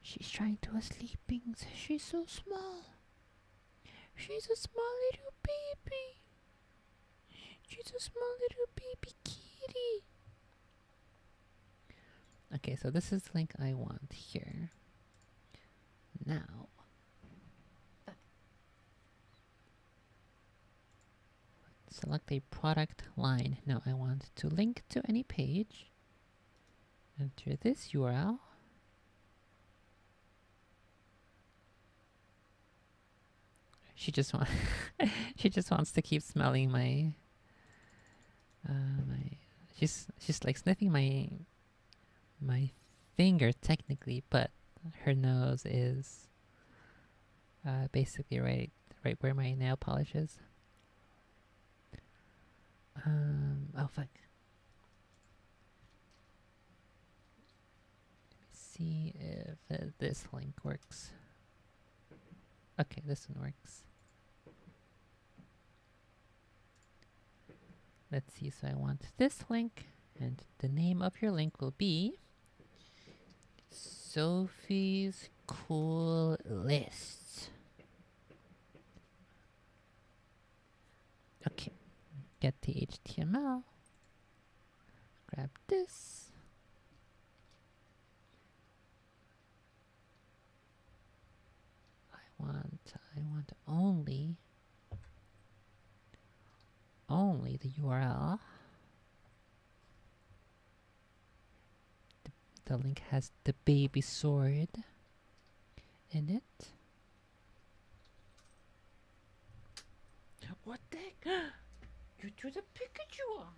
She's trying to sleeping. She's so small. She's a small little baby. She's a small little baby kitty. Okay, so this is the link I want here. Now, select a product line. Now I want to link to any page. Enter this URL. She just wants she just wants to keep smelling my she's like sniffing my finger technically, but her nose is basically right where my nail polish is. Oh fuck. Let me see if this link works. Okay, this one works. Let's see, so I want this link, and the name of your link will be Sophie's Cool List. Okay, get the HTML, grab this. I want only the URL. The link has the baby sword in it. What the heck? You threw the Pikachu off.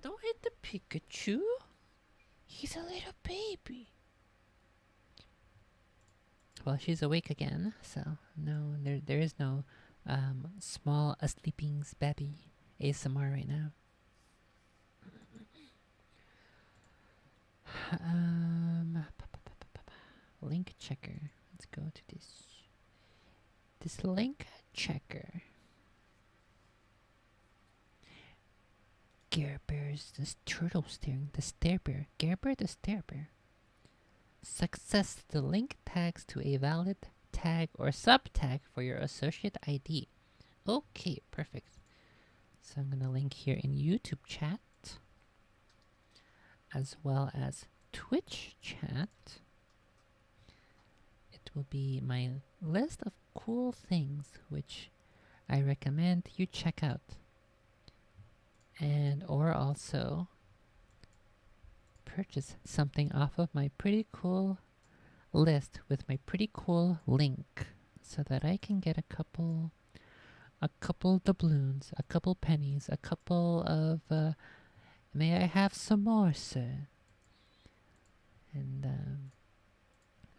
Don't hit the Pikachu. He's a little baby. Well, she's awake again, so no, there is no small sleeping's baby ASMR right now. Link checker. Let's go to this link checker. Gerber's the turtle steering the stare bear. Gerber the stare bear. Success the link tags to a valid tag or sub tag for your associate ID. Okay, perfect. So I'm gonna link here in YouTube chat as well as Twitch chat. It will be my list of cool things which I recommend you check out. And or also purchase something off of my pretty cool list with my pretty cool link so that I can get a couple doubloons, a couple pennies, a couple of may I have some more, sir? And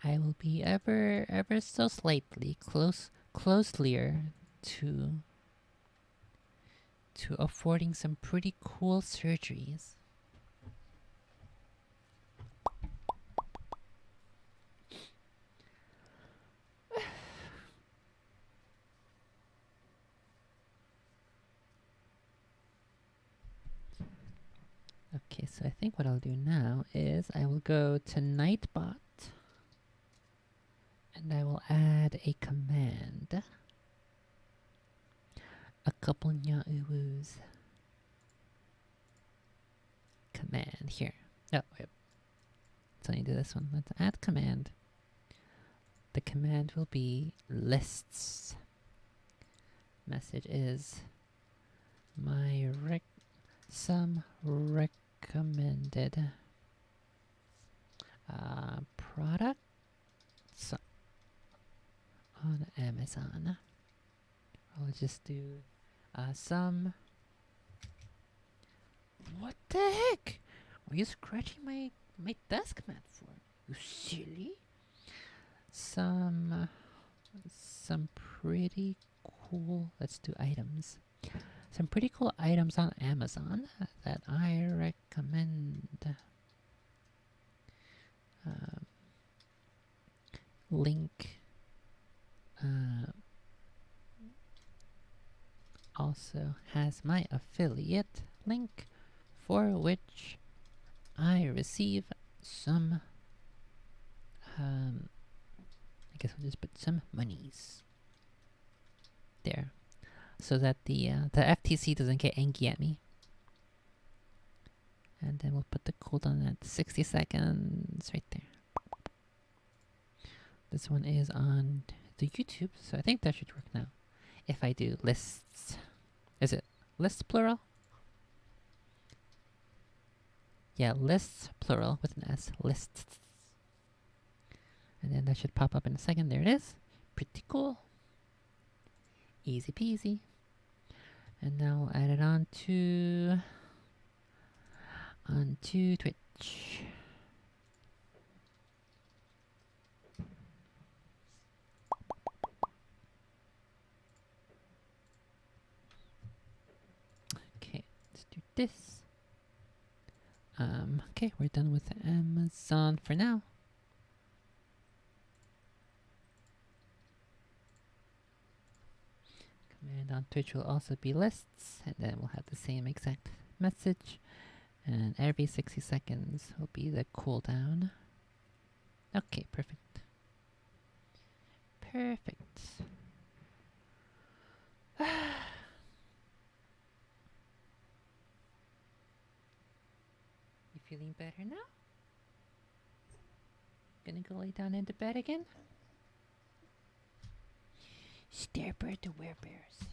I will be ever so slightly closelier to affording some pretty cool surgeries. Okay, so I think what I'll do now is I will go to Nightbot and I will add a command. A couple Nyauus. Command here. Oh, wait. So I need to do this one. Let's add command. The command will be lists. Message is some recommended products on Amazon. I'll just do some. What the heck? Are you scratching my desk mat for? You silly. Some pretty cool. Let's do items. Some pretty cool items on Amazon that I recommend. Link. Also has my affiliate link, for which I receive some. I guess I'll just put some monies there, so that the FTC doesn't get angry at me. And then we'll put the cooldown at 60 seconds right there. This one is on the YouTube, so I think that should work now. If I do lists, is it lists plural? Yeah, lists plural with an S. Lists. And then that should pop up in a second. There it is. Pretty cool. Easy peasy. And now we'll add it onto Twitch. Okay, let's do this. Okay, we're done with Amazon for now. Command on Twitch will also be lists, and then we'll have the same exact message. And every 60 seconds will be the cooldown. Okay, perfect. Perfect. You feeling better now? Gonna go lay down into bed again? Starebird to werebears.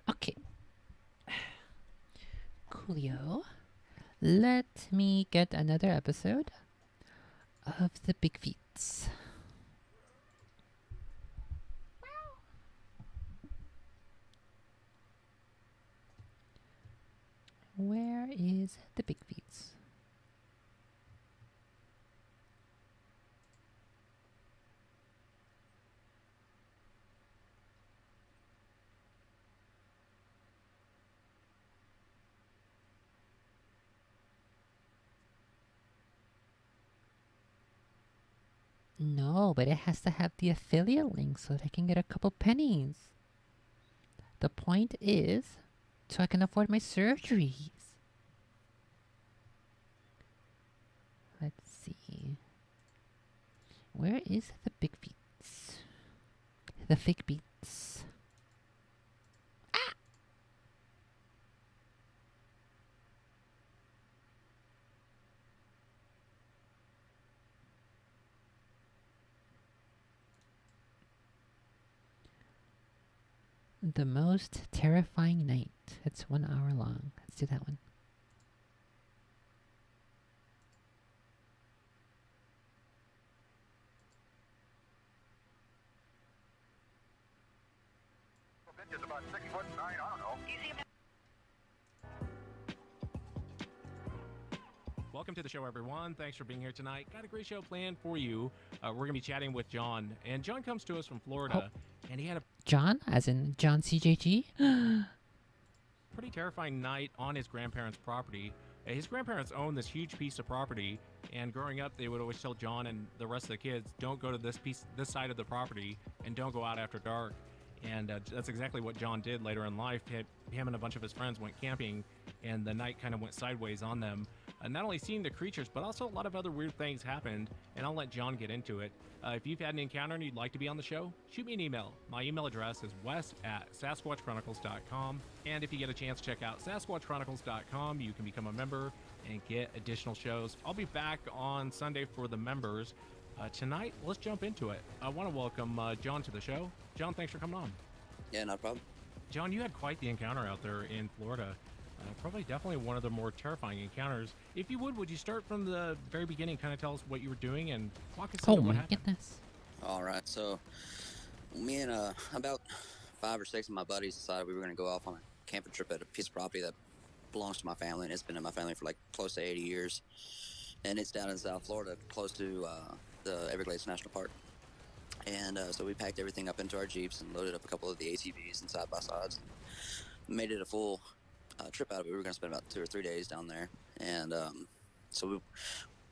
Okay. Coolio. Let me get another episode of the Big Feats. Where is the Big Feats? No, but it has to have the affiliate link so that I can get a couple pennies. The point is, so I can afford my surgeries. Let's see. Where is the Big Beats? The Fig Beats. The most terrifying night. It's 1 hour long. Let's do that one. It's about 6'9", I don't know. Welcome to the show, everyone. Thanks for being here tonight. Got a great show planned for you. We're going to be chatting with John. And John comes to us from Florida. And he had a John, as in John CJG? pretty terrifying night on his grandparents' property. His grandparents owned this huge piece of property. And growing up, they would always tell John and the rest of the kids, don't go to this side of the property, and don't go out after dark. And that's exactly what John did later in life. Him and a bunch of his friends went camping, and the night kind of went sideways on them. Not only seeing the creatures, but also a lot of other weird things happened, and I'll let John get into it. If you've had an encounter and you'd like to be on the show, shoot me an email. My email address is wes@sasquatchchronicles.com, and if you get a chance, check out sasquatchchronicles.com. You can become a member and get additional shows. I'll be back on Sunday for the members. Tonight, let's jump into it. I want to welcome John to the show. John, thanks for coming on. Yeah, no problem. John, you had quite the encounter out there in Florida. Probably definitely one of the more terrifying encounters. If you would you start from the very beginning, kind of tell us what you were doing and walk us through Oh what my happened? goodness. All right, so me and about 5 or 6 of my buddies decided we were going to go off on a camping trip at a piece of property that belongs to my family, and it's been in my family for like close to 80 years. And it's down in South Florida, close to the Everglades National Park. And so we packed everything up into our Jeeps and loaded up a couple of the ATVs and side-by-sides and made it a full trip out of it. We were going to spend about 2 or 3 days down there. And so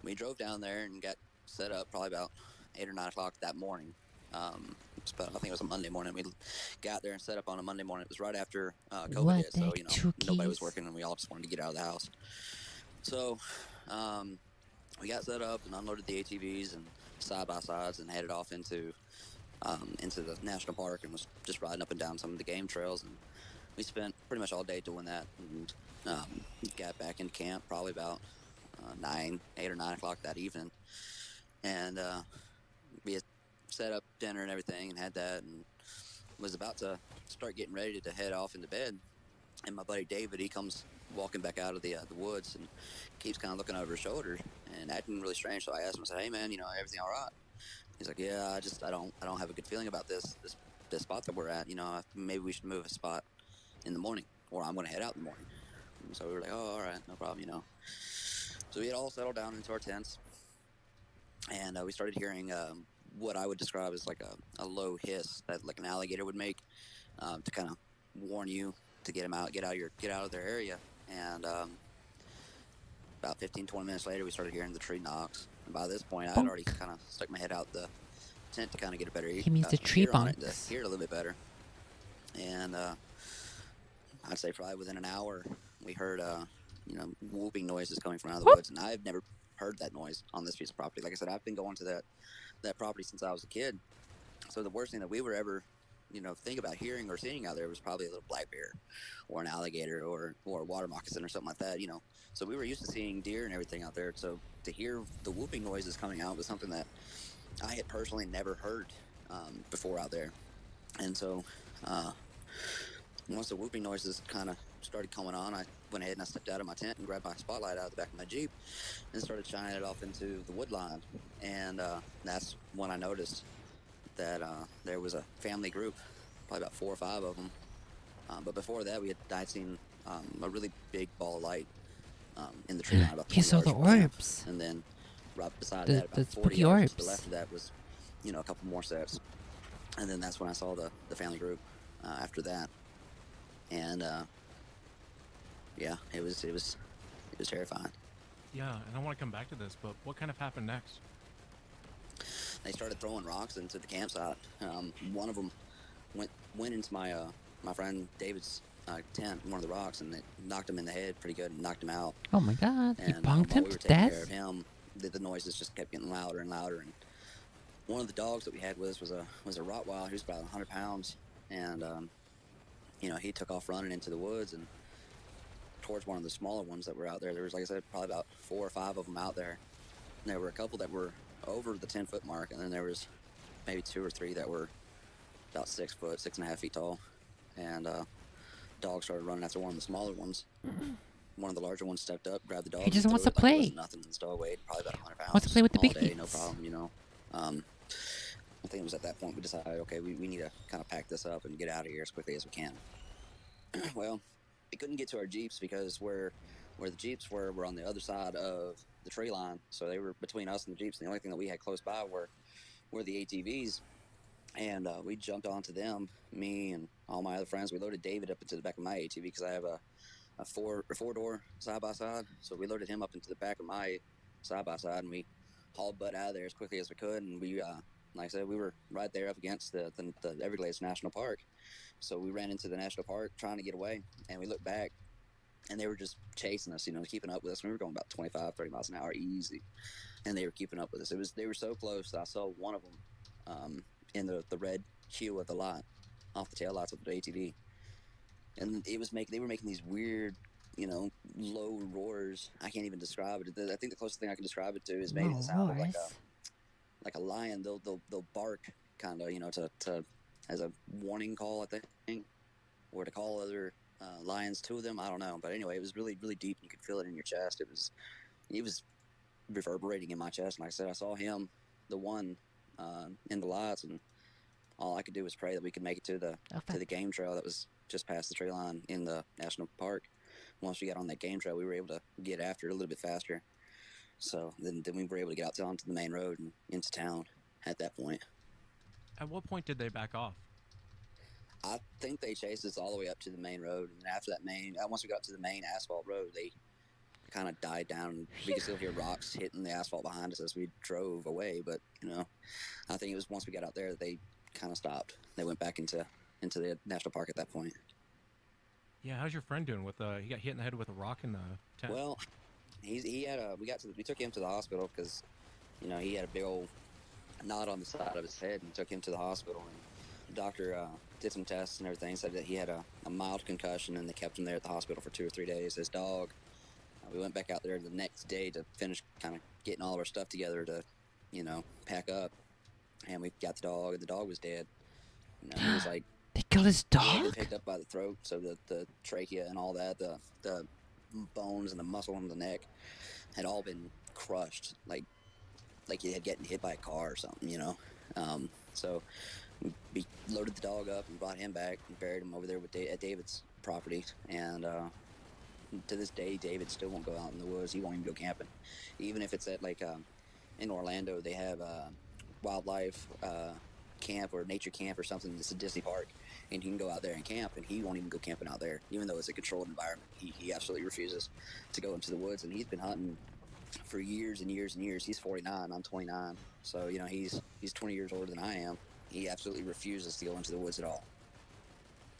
we drove down there and got set up probably about 8 or 9 o'clock that morning. I think it was a Monday morning. We got there and set up on a Monday morning. It was right after COVID What hit, so the nobody was cookies? working, and we all just wanted to get out of the house. So we got set up and unloaded the ATVs and side-by-sides and headed off into the national park, and was just riding up and down some of the game trails. And we spent pretty much all day doing that, and got back in camp probably about 8 or 9 o'clock that evening. And we had set up dinner and everything and had that, and was about to start getting ready to head off into bed. And my buddy David, he comes walking back out of the woods and keeps kind of looking over his shoulder and acting really strange. So I asked him, I said, "Hey man, everything all right?" He's like, "Yeah, I don't have a good feeling about this spot that we're at. Maybe we should move a spot in the morning, or I'm going to head out in the morning." And so we were like, "Oh, all right, no problem." So we had all settled down into our tents, and we started hearing what I would describe as like a low hiss that like an alligator would make to kind of warn you to get out of their area. And about 15-20 minutes later, we started hearing the tree knocks. And by this point, I had already kind of stuck my head out the tent to kind of get a better He means the tree ear on it, to bonks. hear it a little bit better. And I'd say probably within an hour, we heard whooping noises coming from out of the woods. And I've never heard that noise on this piece of property. Like I said, I've been going to that property since I was a kid. So the worst thing that we were ever think about hearing or seeing out there was probably a little black bear or an alligator or a water moccasin or something like that. So we were used to seeing deer and everything out there. So to hear the whooping noises coming out was something that I had personally never heard before out there. And so once the whooping noises kind of started coming on, I went ahead and I stepped out of my tent and grabbed my spotlight out of the back of my Jeep and started shining it off into the wood line. And that's when I noticed that there was a family group, probably about 4 or 5 of them. But before that, I'd seen a really big ball of light in the tree line. About He 20 saw yards the from camp. orbs. And then right beside The that, about 40 spooky yards to the orbs. left of that was, a couple more sets. And then that's when I saw the family group after that. And yeah, it was terrifying. Yeah, and I want to come back to this, but what kind of happened next? They started throwing rocks into the campsite. One of them went into my friend David's tent, one of the rocks, and it knocked him in the head pretty good and knocked him out. Oh my god. He And bonked while him we were to taking care death? of him, the noises just kept getting louder and louder. And one of the dogs that we had with us was a Rottweiler. He was about 100 pounds, and he took off running into the woods and towards one of the smaller ones that were out there. There was, like I said, probably about 4 or 5 of them out there. And there were a couple that were over the 10-foot mark, and then there was maybe 2 or 3 that were about 6 foot, 6.5 feet tall. and dog started running after one of the smaller ones. One of the larger ones stepped up, grabbed the dog, He and just threw wants to it like it wasn't play. nothing. This dog weighed probably about 100 Wants to play pounds with the all day, no biggies. problem, you know. I think it was at that point we decided, okay, we need to kind of pack this up and get out of here as quickly as we can. Well, we couldn't get to our Jeeps because where the Jeeps were on the other side of the tree line, so they were between us and the Jeeps. And the only thing that we had close by were the ATVs, and we jumped onto them. Me and all my other friends, we loaded David up into the back of my ATV because I have a four door side by side, so we loaded him up into the back of my side by side, and we hauled butt out of there as quickly as we could. And we, like I said, we were right there up against the Everglades National Park. So we ran into the national park trying to get away, and we looked back, and they were just chasing us, you know, keeping up with us. We were going about 25, 30 miles an hour easy, and they were keeping up with us. They were so close that I saw one of them in the red hue of the light off the tail lights of the ATV, and they were making these weird, you know, low roars. I can't even describe it. I think the closest thing I can describe it to is maybe the No sound of roars. like a lion. They'll bark kind of, you know, to as a warning call, I think, or to call other lions to them. I don't know, but anyway, it was really really deep. You could feel it in your chest. It was reverberating in my chest. And like I said, I saw him, the one in the lights, and all I could do was pray that we could make it to Oh, the fuck. game trail that was just past the tree line in the national park. Once we got on that game trail, we were able to get after it a little bit faster. So then we were able to get out onto the main road and into town at that point. At what point did they back off? I think they chased us all the way up to the main road, and after that once we got to the main asphalt road, they kind of died down. We could still hear rocks hitting the asphalt behind us as we drove away. But you know, I think it was once we got out there that they kind of stopped. They went back into the national park at that point. Yeah, how's your friend doing? With he got hit in the head with a rock in the tent. Well, he had we took him to the hospital because you know he had a big old knot on the side of his head, and took him to the hospital. And the doctor did some tests and everything, said that he had a mild concussion, and they kept him there at the hospital for 2 or 3 days. His dog, we went back out there the next day to finish kind of getting all of our stuff together to, you know, pack up, and we got the dog, and the dog was dead. You know, he was like, They killed his he had been dog? picked up by the throat, so the trachea and all that, the bones and the muscle on the neck had all been crushed, like he had getting hit by a car or something, you know. So we loaded the dog up and brought him back and buried him over there at David's property. And to this day, David still won't go out in the woods. He won't even go camping, even if it's at like in Orlando. They have wildlife camp or nature camp or something. It's a Disney park, and you can go out there and camp, and he won't even go camping out there, even though it's a controlled environment. He absolutely refuses to go into the woods, and he's been hunting for years and years and years. He's 49, I'm 29, so you know he's 20 years older than I am. He absolutely refuses to go into the woods at all.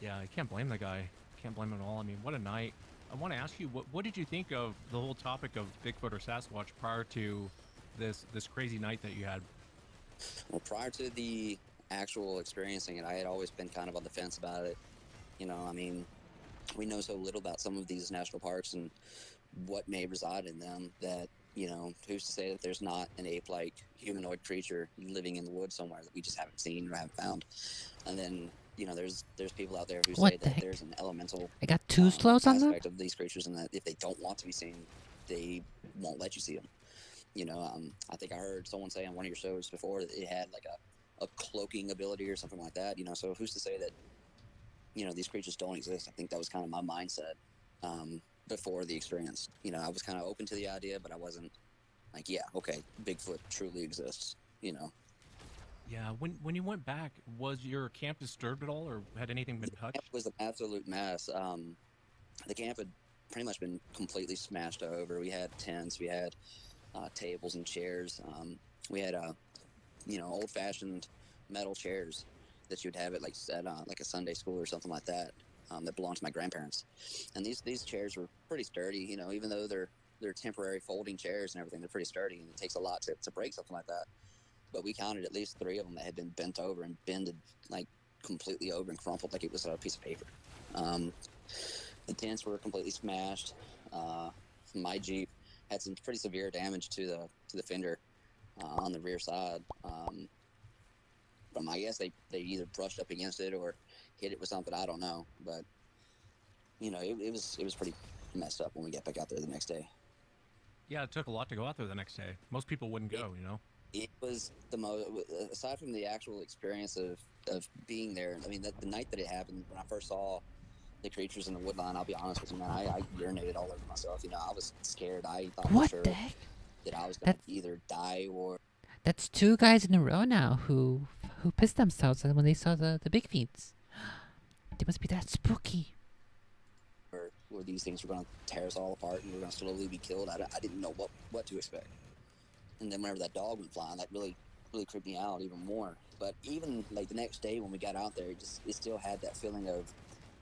Yeah, I can't blame the guy. Can't blame him at all. I mean, what a night. I want to ask you, what did you think of the whole topic of Bigfoot or Sasquatch prior to this crazy night that you had? Well, prior to the actual experiencing it, I had always been kind of on the fence about it. You know, I mean, we know so little about some of these national parks and what may reside in them that, you know, who's to say that there's not an ape-like humanoid creature living in the woods somewhere that we just haven't seen or haven't found. And then, you know, there's people out there who What say the that heck? there's an elemental I got two slows on that? aspect of these creatures, and that if they don't want to be seen, they won't let you see them. You know, I think I heard someone say on one of your shows before that it had like a cloaking ability or something like that. You know, so who's to say that, you know, these creatures don't exist? I think that was kind of my mindset before the experience. You know, I was kind of open to the idea, but I wasn't like, yeah, okay, Bigfoot truly exists. You know, Yeah, when you went back, was your camp disturbed at all, or had anything been the camp touched? was an absolute mess. The camp had pretty much been completely smashed over. We had tents, we had tables and chairs. We had you know, old-fashioned metal chairs that you'd have at like a Sunday school or something like that, that belonged to my grandparents. And these chairs were pretty sturdy. You know, even though they're temporary folding chairs and everything, they're pretty sturdy, and it takes a lot to break something like that. But we counted at least 3 of them that had been bent over and bended like completely over and crumpled like it was a piece of paper. Um, the tents were completely smashed. My Jeep had some pretty severe damage to the fender on the rear side. From I guess they either brushed up against it or hit it with something. I don't know, but it was pretty messed up when we got back out there the next day. Yeah, it took a lot to go out there the next day. Most people wouldn't go, you know? It was the most, aside from the actual experience of being there. I mean, the night that it happened, when I first saw the creatures in the woodline, I'll be honest with you, man, I urinated all over myself. I was scared. I thought for What sure the heck? that I was going That to either die or that's 2 guys in a row now who pissed themselves when they saw the big feet. They must be that spooky. or these things were going to tear us all apart and we were going to slowly be killed. I didn't know what to expect. And then whenever that dog went flying, that really creeped me out even more. But even like the next day when we got out there, it still had that feeling of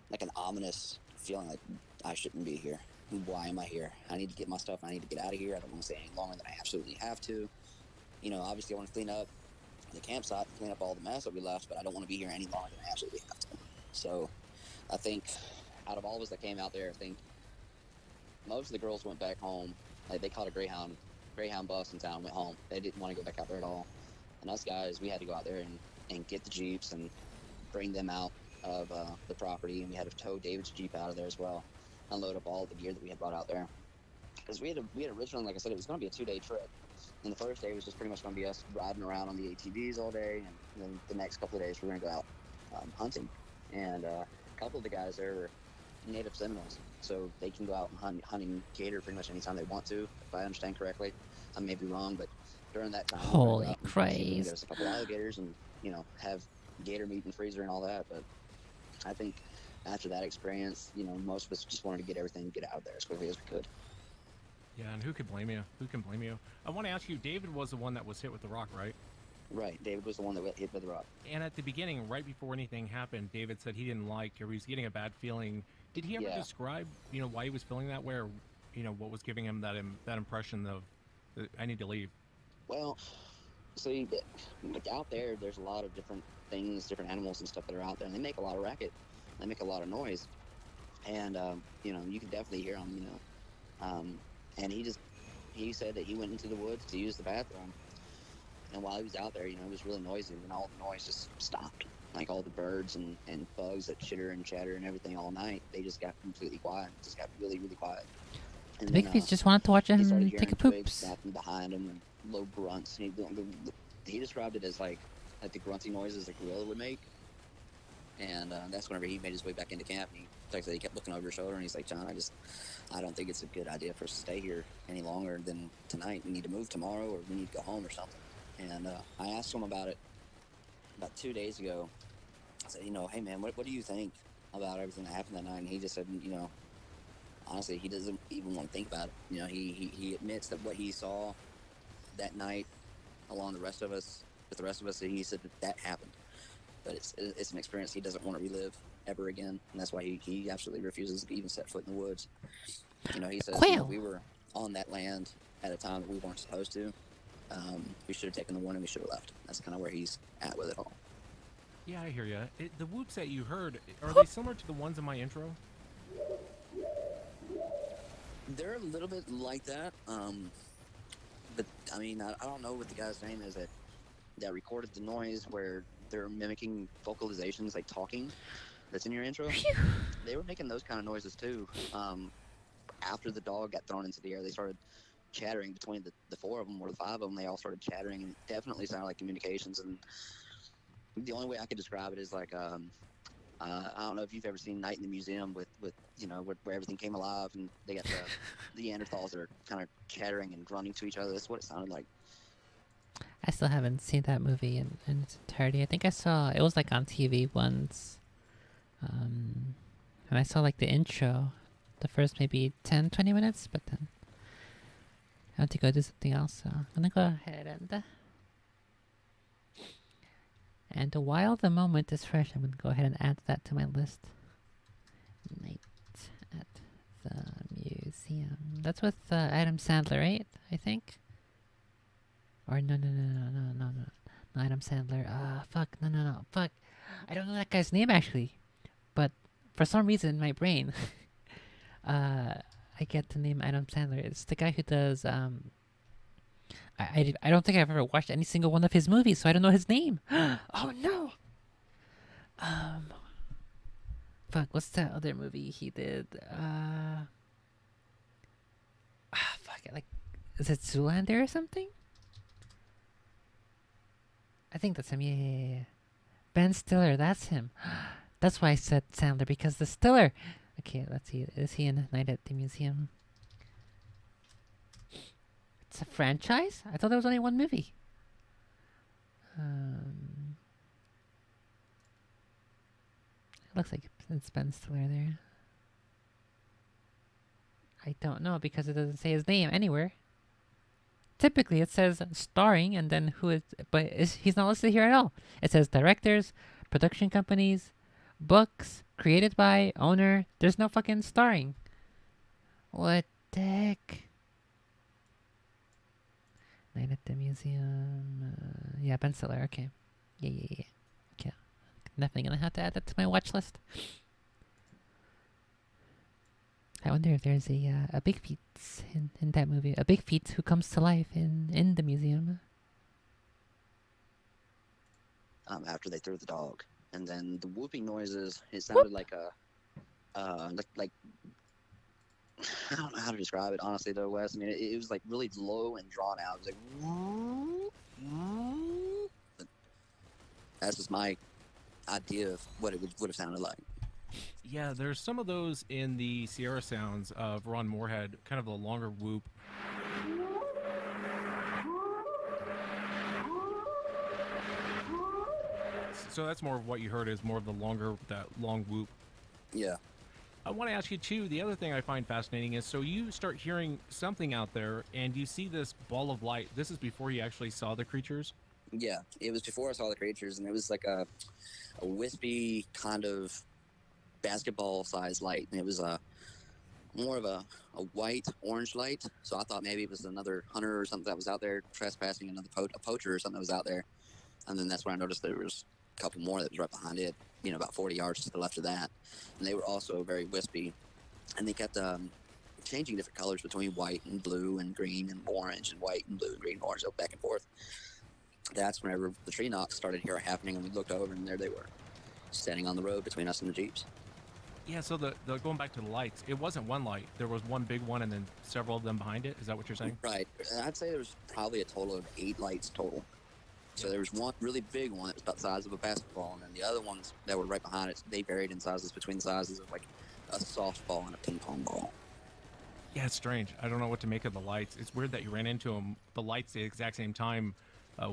like an ominous feeling, like I shouldn't be here. Why am I here? I need to get my stuff. I need to get out of here. I don't want to stay any longer than I absolutely have to. Obviously I want to clean up the campsite, clean up all the mess that we left, but I don't want to be here any longer than I absolutely have to. So I think out of all of us that came out there, I think most of the girls went back home. Like they caught a Greyhound bus in town and went home. They didn't want to go back out there at all. And us guys, we had to go out there and get the Jeeps and bring them out of the property. And we had to tow David's Jeep out of there as well, unload up all the gear that we had brought out there. Because we had originally, like I said, it was going to be a 2-day trip. And the first day was just pretty much going to be us riding around on the ATVs all day. And then the next couple of days, we're going to go out hunting. And a couple of the guys there were native Seminoles, so they can go out and hunting gator pretty much anytime they want to, if I understand correctly. I may be wrong, but during that time, Holy get Christ. us a couple alligators and have gator meat in the freezer and all that. But I think after that experience, most of us just wanted to get out of there as quickly as we could. Yeah, and who could blame you? I want to ask you, David was the one that was hit with the rock, right? Right, David was the one that got hit with the rock. And at the beginning, right before anything happened, David said he didn't like, or he was getting a bad feeling. Did he ever describe, why he was feeling that way, or, what was giving him that impression of, I need to leave? Well, see, like out there's a lot of different things, different animals and stuff that are out there, and they make a lot of racket. They make a lot of noise. And, you can definitely hear them, and he said that he went into the woods to use the bathroom. And while he was out there, it was really noisy, and all the noise just stopped. Like all the birds and bugs that chitter and chatter and everything all night, they just got completely quiet. Just got really, really quiet. And The big feet just wanted to watch him take a twigs poops. snapping behind him and low grunts. He described it as like the grunty noises a gorilla would make. And that's whenever he made his way back into camp. He kept looking over his shoulder, and he's like, John, I don't think it's a good idea for us to stay here any longer than tonight. We need to move tomorrow, or we need to go home or something. And I asked him about it about 2 days ago. I said, hey man, what do you think about everything that happened that night? And he just said, honestly, he doesn't even want to think about it. He admits that what he saw that night, along with the rest of us, he said that happened. But it's an experience he doesn't want to relive ever again, and that's why he absolutely refuses to even set foot in the woods. He says we were on that land at a time that we weren't supposed to. We should have taken the warning. We should have left. That's kind of where he's at with it all. Yeah, I hear you. The whoops that you heard, are they similar to the ones in my intro? They're a little bit like that. But I mean, I don't know what the guy's name is that recorded the noise where they're mimicking vocalizations, like talking. That's in your intro. They were making those kind of noises too. After the dog got thrown into the air, they started chattering between the 4 of them or the 5 of them. They all started chattering, and it definitely sounded like communications. And the only way I could describe it is like I don't know if you've ever seen Night in the Museum with where everything came alive, and they got the Neanderthals that are kind of chattering and grunting to each other. That's what it sounded like. I still haven't seen that movie in its entirety. I think I saw it was like on TV once. And I saw like the intro, the first maybe 10-20 minutes, but then I have to go do something else, so I'm gonna go ahead and while the moment is fresh, I'm gonna go ahead and add that to my list. Night at the Museum. That's with Adam Sandler, right? I think. Or no, not Adam Sandler. Fuck, no, fuck. I don't know that guy's name actually, but for some reason in my brain, I get the name Adam Sandler. It's the guy who does I don't think I've ever watched any single one of his movies, so I don't know his name. Oh no. Fuck, what's that other movie he did? Fuck it, like, is it Zoolander or something? I think that's him. Yeah. Ben Stiller, that's him. That's why I said Sandler, because the Stiller. Okay, let's see. Is he in Night at the Museum? It's a franchise? I thought there was only one movie. It looks like it's Ben Stiller there. I don't know because it doesn't say his name anywhere. Typically, it says starring and then who is, but he's not listed here at all. It says directors, production companies, books, created by, owner. There's no fucking starring. What the heck? Night at the Museum. Yeah, Ben Stiller. Okay. Yeah. Okay. Definitely gonna have to add that to my watch list. I wonder if there's a Big Feet in that movie. A Big Feet who comes to life in the museum. After they threw the dog, and then the whooping noises. It sounded like a like I don't know how to describe it honestly though, Wes. I mean, it was like really low and drawn out. It was like that's just my idea of what it would have sounded like. Yeah, there's some of those in the Sierra sounds of Ron Moorhead, kind of a longer whoop. So that's more of what you heard is more of the longer, that long whoop. Yeah. I want to ask you too, the other thing I find fascinating is, so you start hearing something out there and you see this ball of light. This is before you actually saw the creatures? Yeah, it was before I saw the creatures, and it was like a wispy kind of basketball-sized light. And it was more of a white orange light. So I thought maybe it was another hunter or something that was out there trespassing, another a poacher or something that was out there. And then that's when I noticed there was a couple more that was right behind it, about 40 yards to the left of that. And they were also very wispy, and they kept changing different colors between white and blue and green and orange and white and blue and green and orange, so back and forth. That's whenever the tree knocks started here happening, and we looked over, and there they were, standing on the road between us and the Jeeps. Yeah, so the going back to the lights, it wasn't one light. There was one big one and then several of them behind it. Is that what you're saying? Right. I'd say there was probably a total of 8 lights total. So there was one really big one that was about the size of a basketball, and then the other ones that were right behind it, they varied in sizes between the sizes of like a softball and a ping pong ball. Yeah, it's strange. I don't know what to make of the lights. It's weird that you ran into them, the lights, the exact same time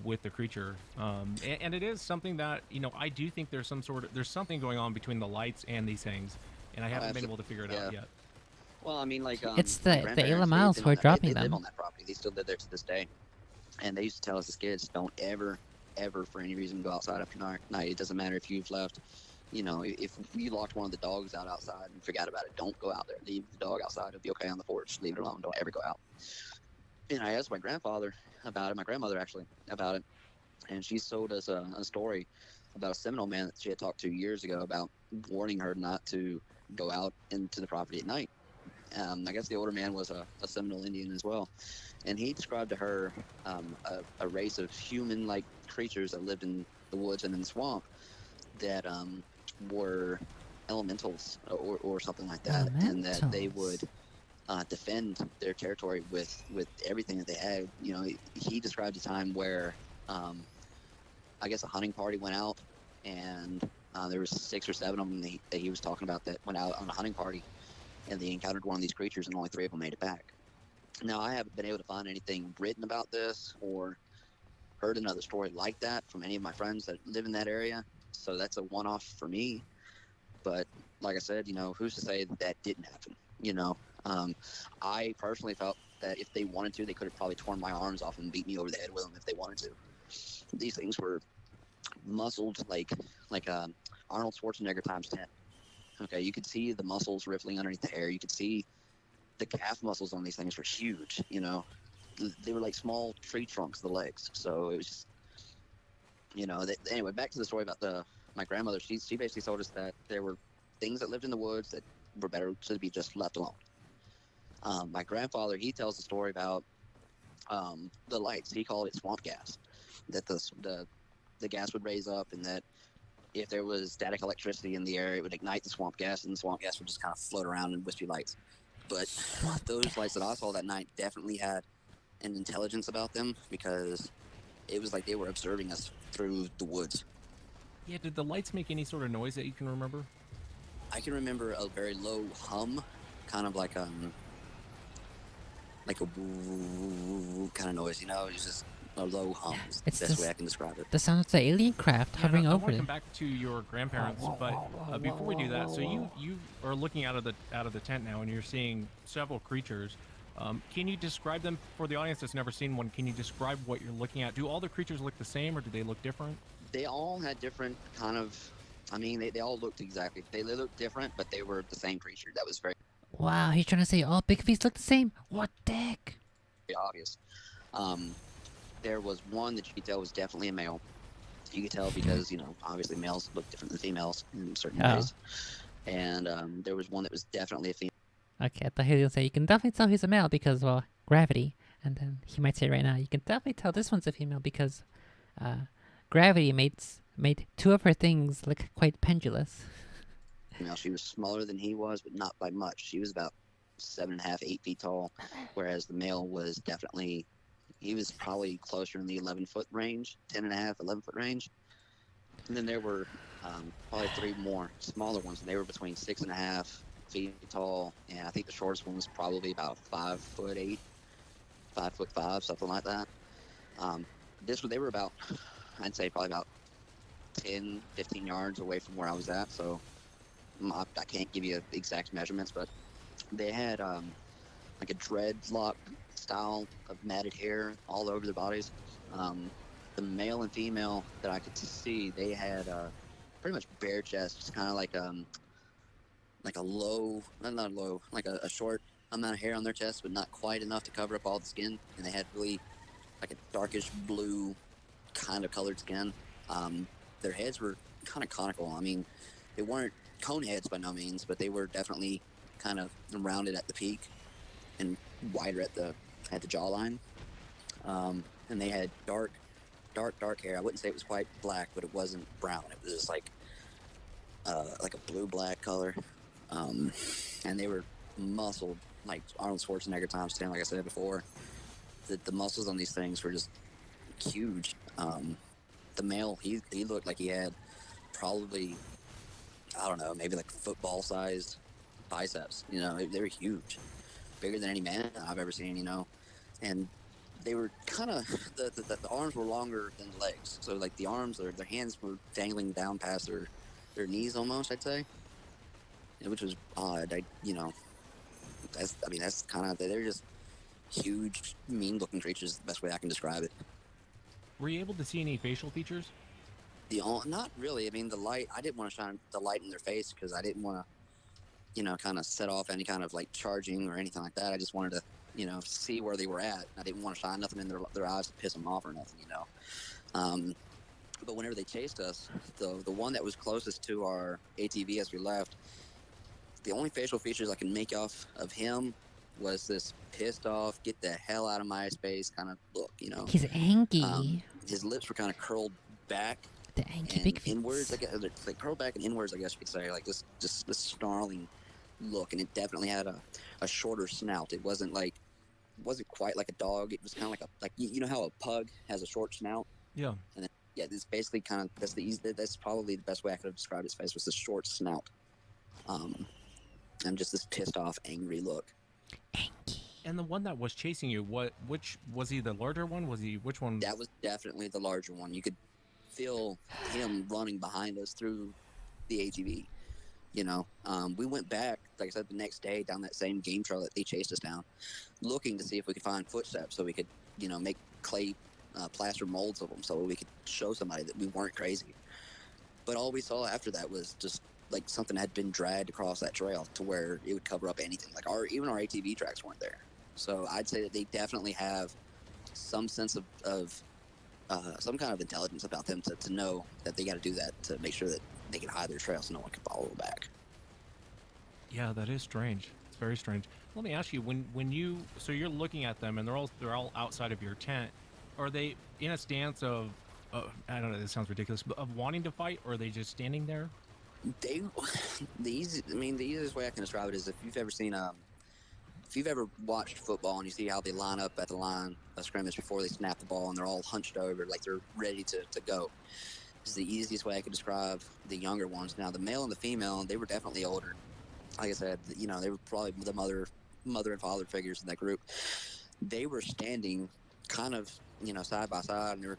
with the creature. And it is something that, I do think there's something going on between the lights and these things, and I haven't been able to figure it out yet. Well, I mean, like it's my the grandparents, Miles who are dropping they them. live on that property. They still live there to this day, and they used to tell us as kids, don't ever for any reason go outside after night. It doesn't matter if you've left. If you locked one of the dogs outside and forgot about it, don't go out there. Leave the dog outside. It'll be okay on the porch. Leave it alone. Don't ever go out. And I asked my grandfather about it, my grandmother actually, about it, and she told us a story about a Seminole man that she had talked to years ago about warning her not to go out into the property at night. I guess the older man was a Seminole Indian as well, and he described to her a race of human-like creatures that lived in the woods and in the swamp that were elementals or something like that, and that they would defend their territory with everything that they had. He described a time where I guess a hunting party went out, and there was 6 or 7 of them that he was talking about that went out on a hunting party, and they encountered one of these creatures, and only 3 of them made it back. Now, I haven't been able to find anything written about this or heard another story like that from any of my friends that live in that area, so that's a one-off for me. But like I said, who's to say that didn't happen? I personally felt that if they wanted to, they could have probably torn my arms off and beat me over the head with them if they wanted to. These things were muscled like Arnold Schwarzenegger times 10. Okay, you could see the muscles rippling underneath the hair. You could see the calf muscles on these things were huge. They were like small tree trunks, the legs. So it was just, anyway, back to the story about my grandmother. She basically told us that there were things that lived in the woods that were better to be just left alone. My grandfather, he tells the story about the lights. He called it swamp gas. That the gas would raise up, and that if there was static electricity in the air, it would ignite the swamp gas, and the swamp gas would just kind of float around in wispy lights. But Swamp those lights that I gas. saw that night definitely had an intelligence about them, because it was like they were observing us through the woods. Yeah, did the lights make any sort of noise that you can remember? I can remember a very low hum, kind of like a woo kind of noise. You know, it's just a low hum. Is It's the best way I can describe it. the sound of the alien craft Yeah, hovering I over want to it. come back to your grandparents, but before we do that, so you are looking out of the tent now, and you're seeing several creatures. Can you describe them for the audience that's never seen one? Can you describe what you're looking at? Do all the creatures look the same, or do they look different? They all had different kind of. I mean, they all looked exactly. They looked different, but they were the same creature. That was very Wow, he's trying to say all big feet look the same. What the heck? obvious. Um, there was one that you could tell was definitely a male. You could tell because, obviously males look different than females in certain ways. And there was one that was definitely a female. Okay, I thought he was gonna say you can definitely tell he's a male because, well, gravity. And then he might say right now, you can definitely tell this one's a female because gravity made two of her things look quite pendulous. She was smaller than he was, but not by much. She was about 7.5, 8 feet tall, whereas the male was definitely, he was probably closer in the 11-foot range, 10.5, 11-foot range. And then there were probably 3 more smaller ones, and they were between 6.5 feet tall, and I think the shortest one was probably about 5'8", 5'5", something like that. They were about, I'd say probably about 10, 15 yards away from where I was at, so I can't give you exact measurements, but they had like a dreadlock style of matted hair all over their bodies. The male and female that I could see, they had pretty much bare chests, kind of like a low, not low, like a short amount of hair on their chest, but not quite enough to cover up all the skin. And they had really like a darkish blue kind of colored skin. Their heads were kind of conical. I mean, they weren't cone heads by no means, but they were definitely kind of rounded at the peak and wider at the jawline. And they had dark hair. I wouldn't say it was quite black, but it wasn't brown. It was just like a blue-black color. And they were muscled, like Arnold Schwarzenegger times 10, like I said before. The muscles on these things were just huge. The male, he looked like he had probably, I don't know, maybe like football-sized biceps. They were huge, bigger than any man I've ever seen. And they were kind of the arms were longer than the legs. So like the arms, their hands were dangling down past their knees almost, I'd say, which was odd. That's kind of, they're just huge, mean-looking creatures. The best way I can describe it. Were you able to see any facial features? Not really. I mean, the light, I didn't want to shine the light in their face because I didn't want to, kind of set off any kind of like charging or anything like that. I just wanted to, see where they were at. I didn't want to shine nothing in their eyes to piss them off or nothing. But whenever they chased us, the one that was closest to our ATV as we left, the only facial features I can make off of him was this pissed off, get the hell out of my space kind of look. He's angry. His lips were kind of curled back. The angry And big feet. inwards, I guess, like curled back and inwards, I guess you could say, like this snarling look, and it definitely had a shorter snout. It wasn't quite like a dog. It was kind of like you know how a pug has a short snout. Yeah. And then, yeah, it's basically kind of that's probably the best way I could have described his face was this short snout, and just this pissed off, angry look. Angry. And the one that was chasing you, which was he? The larger one? Which one? That was definitely the larger one. You could feel him running behind us through the ATV. We went back, like I said, the next day down that same game trail that they chased us down, looking to see if we could find footsteps so we could, make clay plaster molds of them so we could show somebody that we weren't crazy. But all we saw after that was just like something had been dragged across that trail to where it would cover up anything. Like even our ATV tracks weren't there. So I'd say that they definitely have some sense of some kind of intelligence about them to know that they got to do that to make sure that they can hide their trail so no one can follow them back. Yeah, that is strange. It's very strange. Let me ask you, when you're looking at them and they're all outside of your tent, are they in a stance of I don't know, this sounds ridiculous, but of wanting to fight, or are they just standing there? They, the easiest way I can describe it is if you've ever watched football and you see how they line up at the line of scrimmage before they snap the ball and they're all hunched over like they're ready to go. This is the easiest way I could describe the younger ones. Now, the male and the female, they were definitely older. Like I said, they were probably the mother and father figures in that group. They were standing kind of, side by side, and they were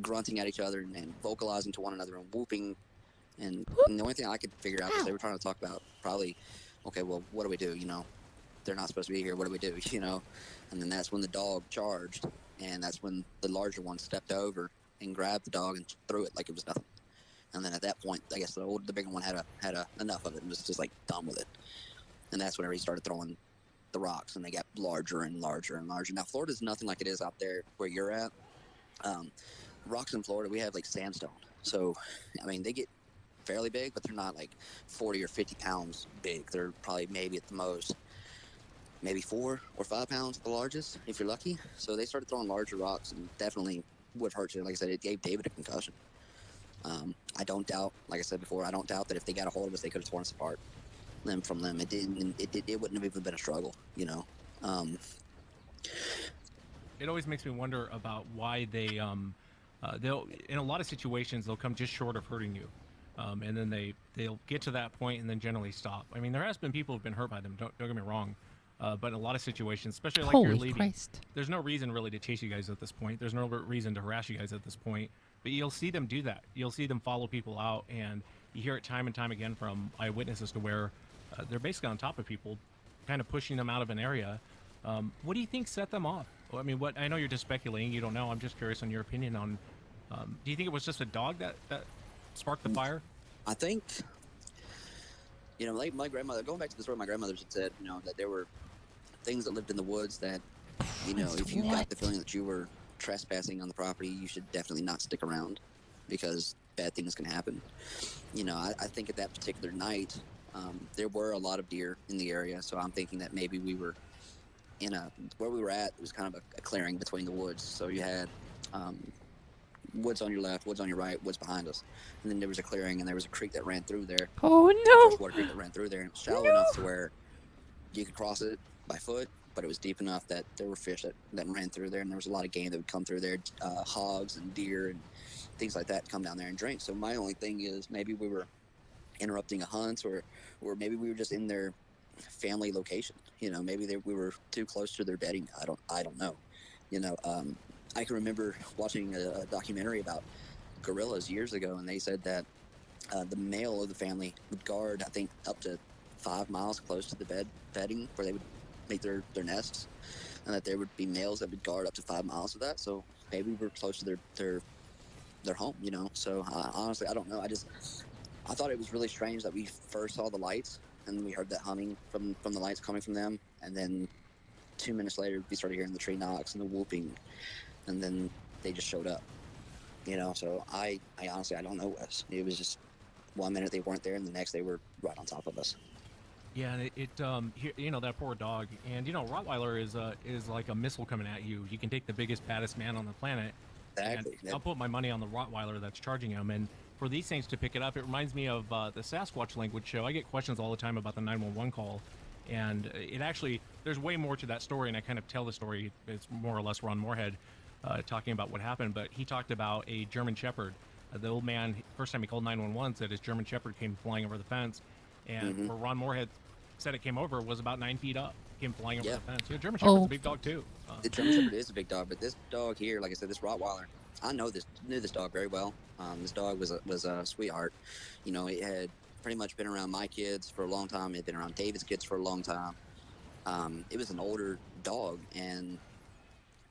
grunting at each other and vocalizing to one another and whooping. And the only thing I could figure out is they were trying to talk about probably, okay, well, what do we do? They're not supposed to be here. What do we do? And then that's when the dog charged, and that's when the larger one stepped over and grabbed the dog and threw it like it was nothing. And then at that point, I guess the bigger one had enough of it and was just like done with it. And that's whenever he started throwing the rocks, and they got larger and larger and larger. Now, Florida's nothing like it is out there where you're at. Rocks in Florida, we have like sandstone. So, they get fairly big, but they're not like 40 or 50 pounds big. They're probably maybe at the most, maybe 4 or 5 pounds at the largest, if you're lucky. So they started throwing larger rocks, and definitely would have hurt you. Like I said, it gave David a concussion. I don't doubt, like I said before, I don't doubt that if they got a hold of us, they could have torn us apart. Them from them. It didn't. It wouldn't have even been a struggle, It always makes me wonder about why they'll in a lot of situations they'll come just short of hurting you, and then they'll get to that point and then generally stop. There has been people who've been hurt by them. Don't get me wrong, but in a lot of situations, especially like you're Holy leaving, Christ. there's no reason really to chase you guys at this point. There's no reason to harass you guys at this point. But you'll see them do that. You'll see them follow people out, and you hear it time and time again from eyewitnesses to where they're basically on top of people, kind of pushing them out of an area. What do you think set them off? I know you're just speculating. You don't know. I'm just curious on your opinion on. Do you think it was just a dog that sparked the fire? I think, like my grandmother, going back to the story my grandmother had said, that there were things that lived in the woods that, if you got the feeling that you were trespassing on the property, you should definitely not stick around because bad things can happen. I think at that particular night, there were a lot of deer in the area, so I'm thinking that maybe we were where we were at, it was kind of a clearing between the woods. So you had woods on your left, woods on your right, woods behind us, and then there was a clearing, and there was a creek that ran through there. Oh no! Freshwater creek that ran through there, and it was shallow enough to where you could cross it by foot, but it was deep enough that there were fish that ran through there, and there was a lot of game that would come through there, hogs and deer and things like that come down there and drink. So my only thing is maybe we were interrupting a hunt, or maybe we were just in their family location. Maybe we were too close to their bedding. I don't know. I can remember watching a documentary about gorillas years ago, and they said that the male of the family would guard, I think, up to 5 miles close to the bedding where they would make their nests, and that there would be males that would guard up to 5 miles of that. So maybe we were close to their home. So honestly, I don't know. I thought it was really strange that we first saw the lights and we heard that humming from the lights coming from them, and then 2 minutes later we started hearing the tree knocks and the whooping, and then they just showed up. So I honestly, I don't know, Wes. It was just 1 minute they weren't there, and the next they were right on top of us. Yeah, and that poor dog, and Rottweiler is like a missile coming at you. You can take the biggest, baddest man on the planet. Exactly. And I'll put my money on the Rottweiler that's charging him. And for these things to pick it up, it reminds me of the Sasquatch language show. I get questions all the time about the 911 call, and it actually, there's way more to that story, and I kind of tell the story. It's more or less Ron Moorhead talking about what happened, but he talked about a German Shepherd. The old man, first time he called 911, said his German Shepherd came flying over the fence, and where Ron Moorhead said it came over was about 9 feet up. Came flying over the fence. German Shepherd's a big dog too. The German Shepherd is a big dog, but this dog here, like I said, this Rottweiler, I knew this dog very well. This dog was a sweetheart. It had pretty much been around my kids for a long time. It had been around David's kids for a long time. It was an older dog, and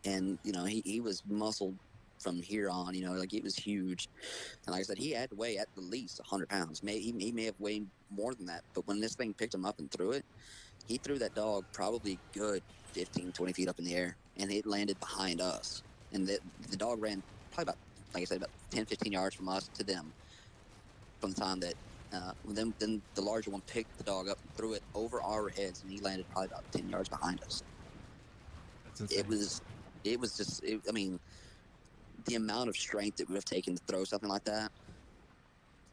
he was muscled from here on. It was huge, and like I said, he had to weigh at the least 100 pounds. He may have weighed more than that, but when this thing picked him up and threw it, he threw that dog probably good 15, 20 feet up in the air, and it landed behind us. And the dog ran probably about, like I said, about 10, 15 yards from us to them. From the time that then the larger one picked the dog up and threw it over our heads, and he landed probably about 10 yards behind us. That's insane. It was just, the amount of strength it would have taken to throw something like that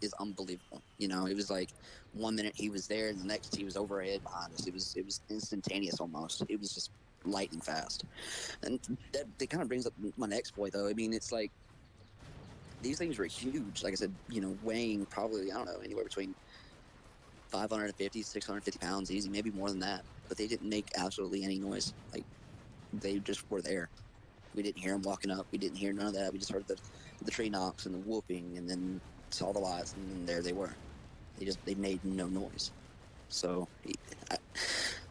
is unbelievable. You know, it was like 1 minute he was there, and the next he was overhead behind us. It was instantaneous almost. It was just lightning fast. And that kind of brings up my next point, though. I mean, it's like these things were huge. Like I said, you know, weighing probably, I don't know, anywhere between 550, 650 pounds easy, maybe more than that. But they didn't make absolutely any noise. Like, they just were there. We didn't hear them walking up. We didn't hear none of that. We just heard the tree knocks and the whooping, and then saw the lights, and then there they were. They made no noise. So I,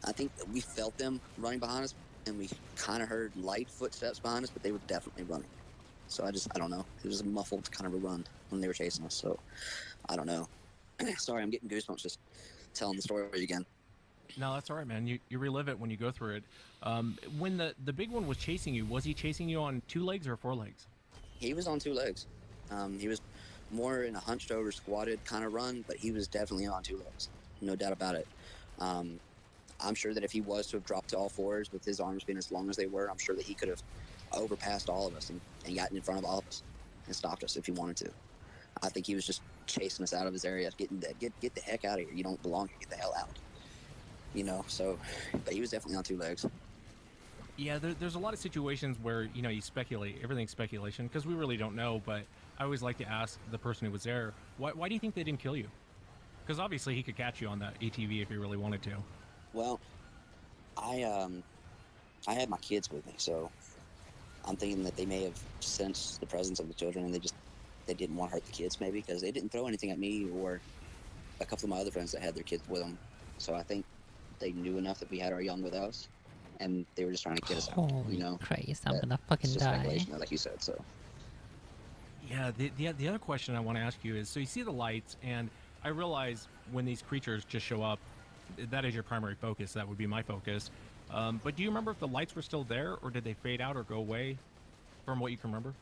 I think that we felt them running behind us, and we kind of heard light footsteps behind us, but they were definitely running. So I don't know. It was a muffled kind of a run when they were chasing us. So I don't know. Sorry, I'm getting goosebumps just telling the story again. No, that's all right, man. You relive it when you go through it. When the big one was chasing you, was he chasing you on 2 legs or 4 legs? He was on 2 legs. He was more in a hunched over, squatted kind of run, but he was definitely on 2 legs. No doubt about it. I'm sure that if he was to have dropped to all fours with his arms being as long as they were, I'm sure that he could have overpassed all of us and gotten in front of all of us and stopped us if he wanted to. I think he was just chasing us out of his area, get the heck out of here. You don't belong here. Get the hell out. You know, so, but he was definitely on 2 legs. Yeah, there's a lot of situations where, you know, you speculate. Everything's speculation because we really don't know. But I always like to ask the person who was there, why do you think they didn't kill you? Because obviously he could catch you on that ATV if he really wanted to. Well, I had my kids with me, so I'm thinking that they may have sensed the presence of the children, and they didn't want to hurt the kids, maybe, because they didn't throw anything at me or a couple of my other friends that had their kids with them. So I think they knew enough that we had our young with us, and they were just trying to get us out. Holy You know, Christ, I'm gonna fucking it's just die. speculation, like you said. So Yeah, the other question I want to ask you is, so you see the lights, and I realize when these creatures just show up, that is your primary focus. That would be my focus. But do you remember if the lights were still there, or did they fade out or go away from what you can remember?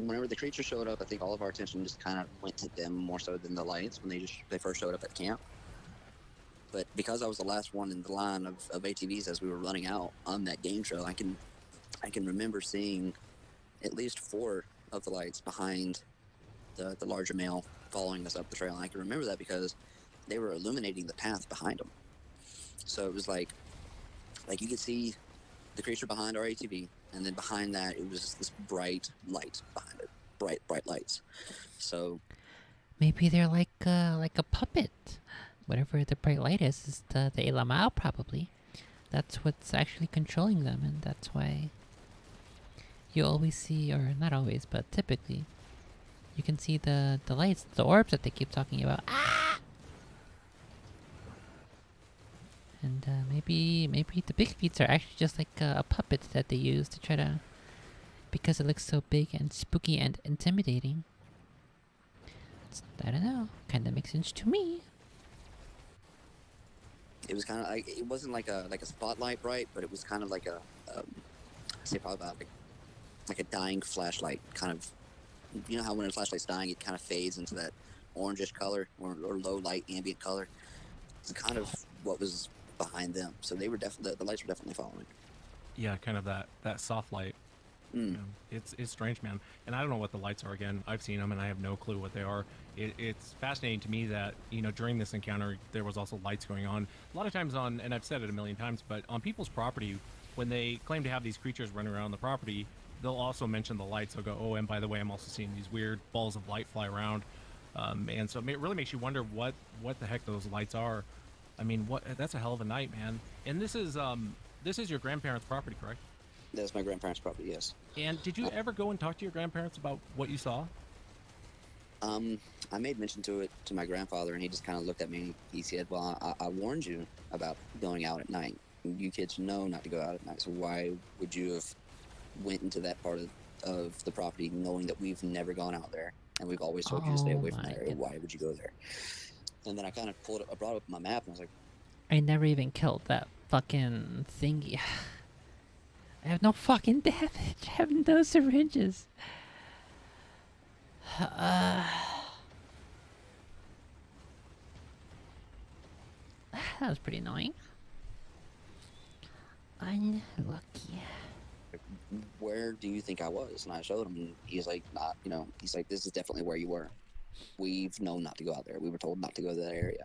whenever the creature showed up, I think all of our attention just kind of went to them more so than the lights when they first showed up at camp. But because I was the last one in the line of ATVs as we were running out on that game trail, I can remember seeing at least 4 of the lights behind the larger male following us up the trail. And I can remember that because they were illuminating the path behind them. So it was like you could see the creature behind our ATV, and then behind that it was this bright light behind it, bright lights. So Maybe they're like a puppet. Whatever the bright light is the Elamao probably. That's what's actually controlling them, and that's why you always see, or not always, but typically, you can see the lights, the orbs that they keep talking about. Ah! And maybe the big feet are actually just like a puppet that they use to try to, because it looks so big and spooky and intimidating. I don't know. Kind of makes sense to me. it was kind of like, it wasn't like a spotlight bright, but it was kind of like a I'd say probably about like a dying flashlight kind of. You know how when a flashlight's dying, it kind of fades into that orangish color or low light ambient color. It's kind of what was behind them. So they were definitely, the lights were definitely following. Yeah, kind of that soft light. Mm. You know, it's strange, man. And I don't know what the lights are. Again, I've seen them, and I have no clue what they are. It's fascinating to me that, you know, during this encounter, there was also lights going on. A lot of times and I've said it a million times, but on people's property, when they claim to have these creatures running around the property, they'll also mention the lights. They'll go, oh, and by the way, I'm also seeing these weird balls of light fly around. And so it really makes you wonder what the heck those lights are. I mean, that's a hell of a night, man. And this is your grandparents' property, correct? That's my grandparents' property, yes. And did you ever go and talk to your grandparents about what you saw? I made mention to it to my grandfather, and he just kind of looked at me. He said, well, I warned you about going out at night. You kids know not to go out at night, so why would you have went into that part of the property knowing that we've never gone out there, and we've always told you to stay away from that area? Why would you go there? And then I kind of I brought up my map, and I was like, I never even killed that fucking thingy. I have no fucking damage. I have no syringes. That was pretty annoying. Unlucky. where do you think I was? And I showed him, and he's like, not, he's like, this is definitely where you were. We've known not to go out there. We were told not to go to that area.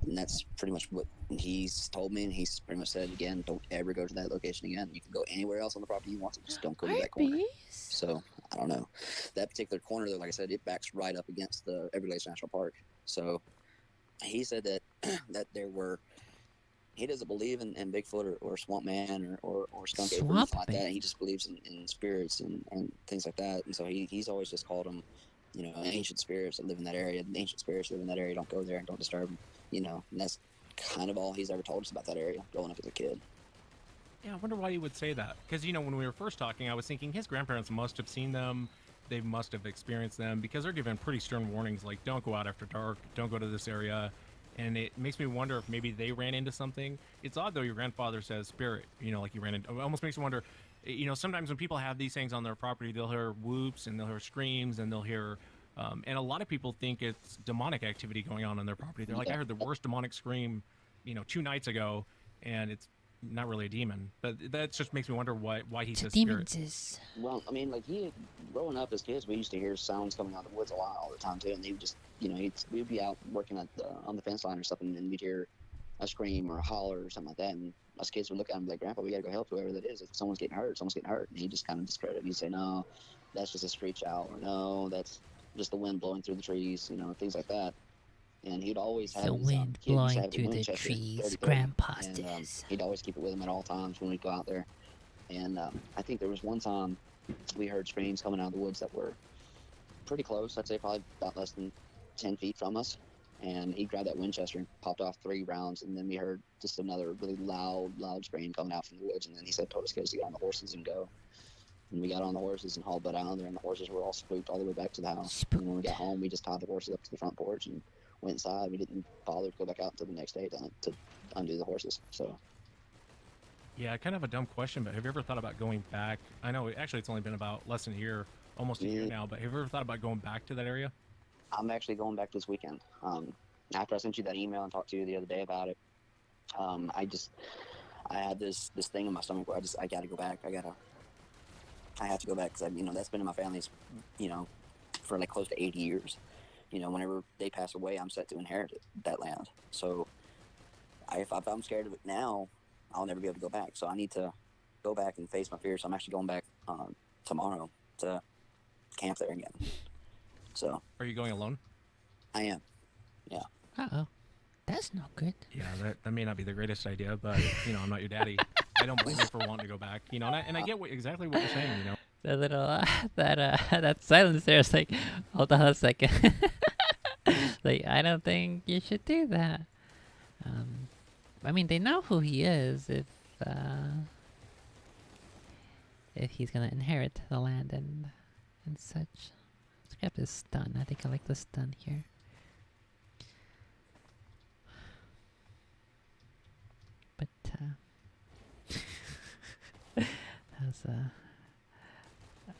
And that's pretty much what he's told me. And he's pretty much said, again, don't ever go to that location again. You can go anywhere else on the property you want to, just don't go to that corner. Arby's? So I don't know. That particular corner, though, like I said, it backs right up against the Everglades National Park. So he said that that there were, he doesn't believe in Bigfoot or Swamp Man or Skunk Ape or anything like that. He just believes in spirits and things like that. And so he's always just called them, ancient spirits that live in that area. Ancient spirits live in that area. Don't go there and don't disturb them. And that's kind of all he's ever told us about that area growing up as a kid. Yeah, I wonder why he would say that. Because, when we were first talking, I was thinking his grandparents must have seen them. They must have experienced them because they're given pretty stern warnings like, don't go out after dark, don't go to this area. And it makes me wonder if maybe they ran into something. It's odd, though, your grandfather says spirit, like you ran into. It almost makes me wonder, sometimes when people have these things on their property, they'll hear whoops and they'll hear screams and they'll hear. And a lot of people think it's demonic activity going on their property. They're like, I heard the worst demonic scream, 2 nights ago, and it's not really a demon. But that just makes me wonder why he says spirit. Well, I mean, like growing up as kids, we used to hear sounds coming out of the woods a lot all the time too, and they would just, we'd be out working on the fence line or something, and we'd hear a scream or a holler or something like that, and us kids would look at him like, Grandpa, we gotta go help whoever that is. If someone's getting hurt, and he just kind of discredited. He'd say, no, that's just a screech owl, or no, that's just the wind blowing through the trees, things like that. And he'd always have the wind blowing through the trees. Grandpa says. He'd always keep it with him at all times when we'd go out there. And I think there was one time we heard screams coming out of the woods that were pretty close. I'd say probably about less than 10 feet from us. And he grabbed that Winchester and popped off 3 rounds. And then we heard just another really loud scream coming out from the woods. And then he told us kids to get on the horses and go. And we got on the horses and hauled butt out there. And the horses were all spooked all the way back to the house. And when we got home, we just tied the horses up to the front porch and went inside. We didn't bother to go back out until the next day to undo the horses. So. Yeah, kind of a dumb question, but have you ever thought about going back? I know actually it's only been about less than a year, almost a year now, but have you ever thought about going back to that area? I'm actually going back this weekend. After I sent you that email and talked to you the other day about it, I had this thing in my stomach where I got to go back. I have to go back because that's been in my family's, for like close to 80 years. Whenever they pass away, I'm set to inherit that land. So if I'm scared of it now, I'll never be able to go back. So I need to go back and face my fears. So I'm actually going back tomorrow to camp there again. So. Are you going alone? I am. Yeah. Uh-oh. That's not good. Yeah, that may not be the greatest idea, but, I'm not your daddy. I don't blame you for wanting to go back. And I get exactly what you're saying, The little, that silence there is like, hold on a second. Like, I don't think you should do that. I mean, they know who he is if he's gonna inherit the land and such. Let's grab this stun. I think I like the stun here. But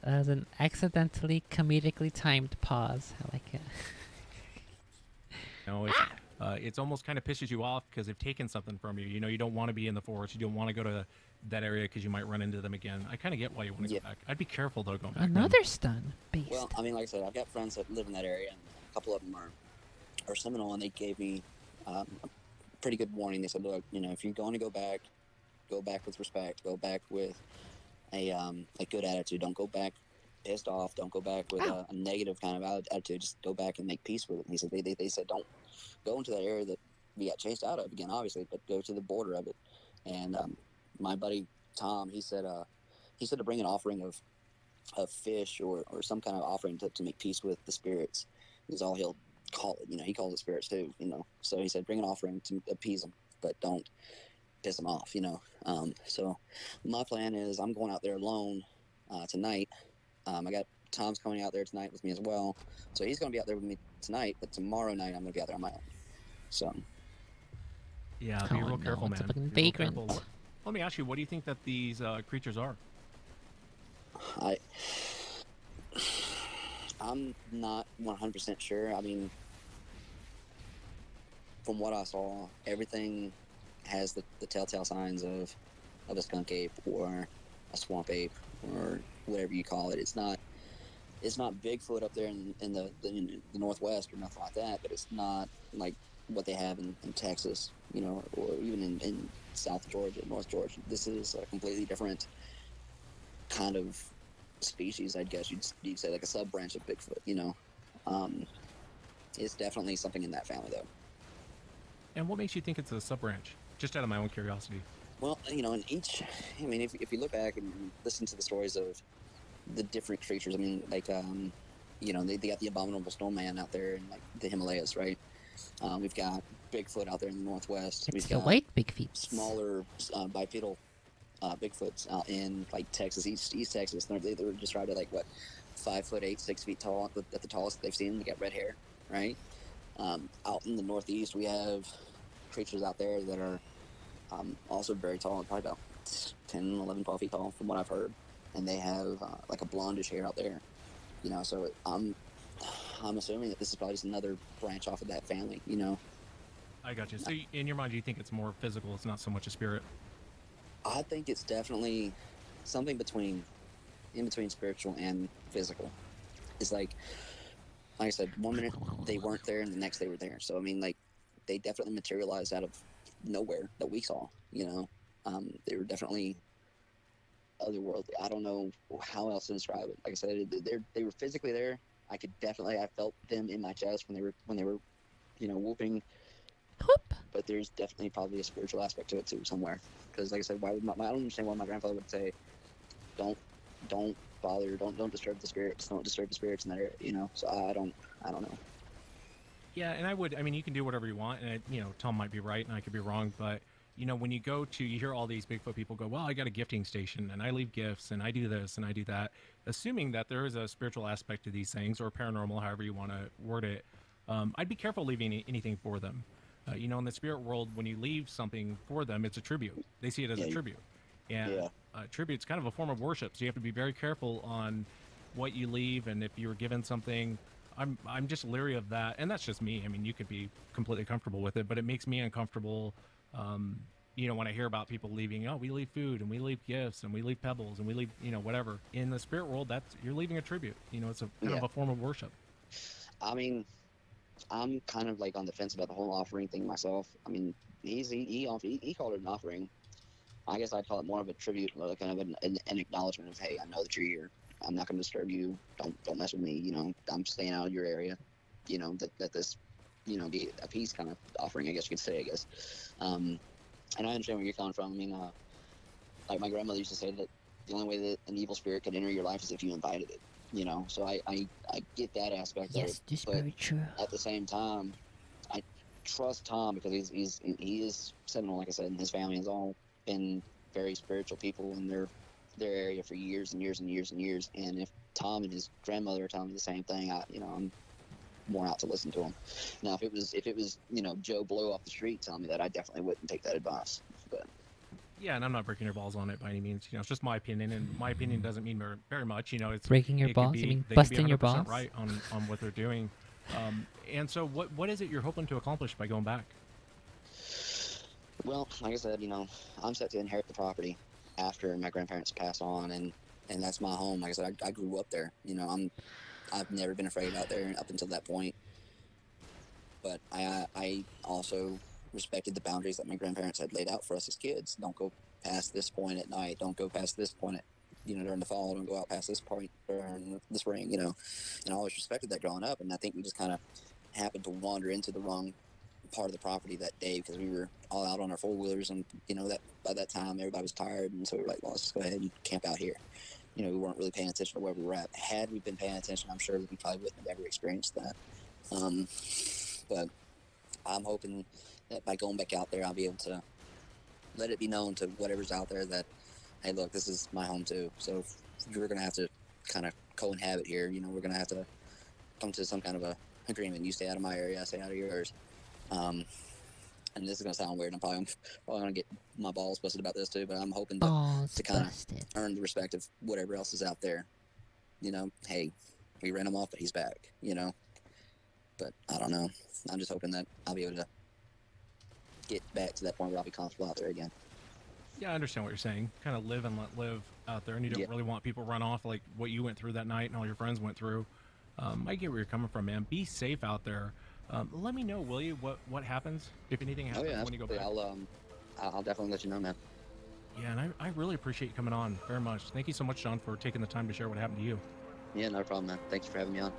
that was an accidentally comedically timed pause. I like it. It's almost kind of pisses you off because they've taken something from you. You don't want to be in the forest. You don't want to go to that area because you might run into them again. I kind of get why you want to go back. I'd be careful, though, going back. Another stun beast. Well, I mean, like I said, I've got friends that live in that area, and a couple of them are Seminole, and they gave me a pretty good warning. They said, look, if you're going to go back with respect. Go back with a good attitude. Don't go back pissed off. Don't go back with a negative kind of attitude. Just go back and make peace with it. And he said they said don't go into that area that we got chased out of again, obviously, but go to the border of it. And my buddy Tom, he said to bring an offering of fish or some kind of offering to make peace with the spirits is all he'll call it. He calls it spirits too. So he said bring an offering to appease them, but don't piss them off. So my plan is I'm going out there alone tonight. I got Tom's coming out there tonight with me as well. So he's going to be out there with me tonight, but tomorrow night I'm going to be out there on my own. So. Yeah, be real careful, man. It's a vagrant. Let me ask you, what do you think that these creatures are? I'm not 100% sure. I mean, from what I saw, everything has the telltale signs of a skunk ape or a swamp ape or whatever you call it. It's not Bigfoot up there in the Northwest or nothing like that, but it's not like what they have in Texas, or even in South Georgia, North Georgia. This is a completely different kind of species, I guess you'd say, like a sub branch of Bigfoot. Um, it's definitely something in that family, though. And what makes you think it's a sub branch? Just out of my own curiosity. Well, in each, I mean, if you look back and listen to the stories of the different creatures, I mean, like, they got the abominable snowman out there in like the Himalayas, right? We've got Bigfoot out there in the Northwest. It's We've the got white big feet. smaller bipedal Bigfoots out in like Texas, East Texas. They were described at like what, 5'8", 6 feet tall at the tallest they've seen. They got red hair, right? Out in the Northeast, we have creatures out there that are also very tall, probably about 10, 11, 12 feet tall from what I've heard. And they have like a blondish hair out there, so I'm assuming that this is probably just another branch off of that family, I got you. So in your mind, you think it's more physical? It's not so much a spirit. I think it's definitely something in between spiritual and physical. It's like I said, one minute they weren't there and the next they were there. So I mean, like, they definitely materialized out of nowhere that we saw. They were definitely otherworldly. I don't know how else to describe it. Like I said, they were physically there. I felt them in my chest when they were whooping. Whoop. But there's definitely probably a spiritual aspect to it too somewhere. Because like I said, I don't understand why my grandfather would say, don't bother, don't disturb the spirits, don't disturb the spirits in that area. So I don't know. Yeah, and I mean, you can do whatever you want, and Tom might be right, and I could be wrong, but when you hear all these Bigfoot people go, well, I got a gifting station, and I leave gifts, and I do this, and I do that, assuming that there is a spiritual aspect to these things, or paranormal, however you want to word it. I'd be careful leaving anything for them. In the spirit world, when you leave something for them, it's a tribute. They see it as a tribute, and tribute's kind of a form of worship. So you have to be very careful on what you leave, and if you were given something. I'm just leery of that, and that's just me. I mean, you could be completely comfortable with it, but it makes me uncomfortable. When I hear about people leaving, we leave food and we leave gifts and we leave pebbles and we leave, whatever. In the spirit world, you're leaving a tribute. It's a kind of a form of worship. I mean, I'm kind of like on the fence about the whole offering thing myself. I mean, he called it an offering. I guess I'd call it more of a tribute, or kind of an acknowledgement of, hey, I know that you're here. I'm not going to disturb you. Don't mess with me. I'm staying out of your area. That this, be a peace kind of offering, I guess you could say. And I understand where you're coming from. I mean, like my grandmother used to say that the only way that an evil spirit could enter your life is if you invited it. So I get that aspect of it. Yes, very true. At the same time, I trust Tom because he is Seminole, like I said, and his family has all been very spiritual people in their area for years and years and years and years. And if Tom and his grandmother are telling me the same thing, I'm more out to listen to him. Now, if it was Joe Blow off the street telling me that, I definitely wouldn't take that advice. But yeah, and I'm not breaking your balls on it by any means. It's just my opinion, and my opinion doesn't mean very much. It's breaking your balls. I mean, busting your balls. Right on what they're doing. And so, what is it you're hoping to accomplish by going back? Well, like I said, I'm set to inherit the property after my grandparents pass on, and that's my home. Like I said, I grew up there. I've never been afraid out there up until that point. But I also respected the boundaries that my grandparents had laid out for us as kids. Don't go past this point at night. Don't go past this point at, during the fall. Don't go out past this point during the spring, And I always respected that growing up. And I think we just kind of happened to wander into the wrong part of the property that day because we were all out on our four-wheelers, and that by that time everybody was tired, and so we were like, well, let's just go ahead and camp out here. We weren't really paying attention to where we were at. Had we been paying attention, I'm sure that we probably wouldn't have ever experienced that. But I'm hoping that by going back out there, I'll be able to let it be known to whatever's out there that, hey, look, this is my home too. So we're going to have to kind of co-inhabit here. We're going to have to come to some kind of a agreement. You stay out of my area, I stay out of yours. And this is going to sound weird. I'm probably going to get my balls busted about this too, but I'm hoping to kind of earn the respect of whatever else is out there. Hey, we ran him off, but he's back, But I don't know. I'm just hoping that I'll be able to get back to that point where I'll be comfortable out there again. Yeah, I understand what you're saying. Kind of live and let live out there, and you Yeah. don't really want people run off like what you went through that night and all your friends went through. I get where you're coming from, man. Be safe out there. Let me know, will you? What happens if anything Oh happens yeah, when you go absolutely. back? I'll definitely let you know, man. Yeah, and I really appreciate you coming on very much. Thank you so much, John, for taking the time to share what happened to you. Yeah, no problem, man. Thank you for having me on.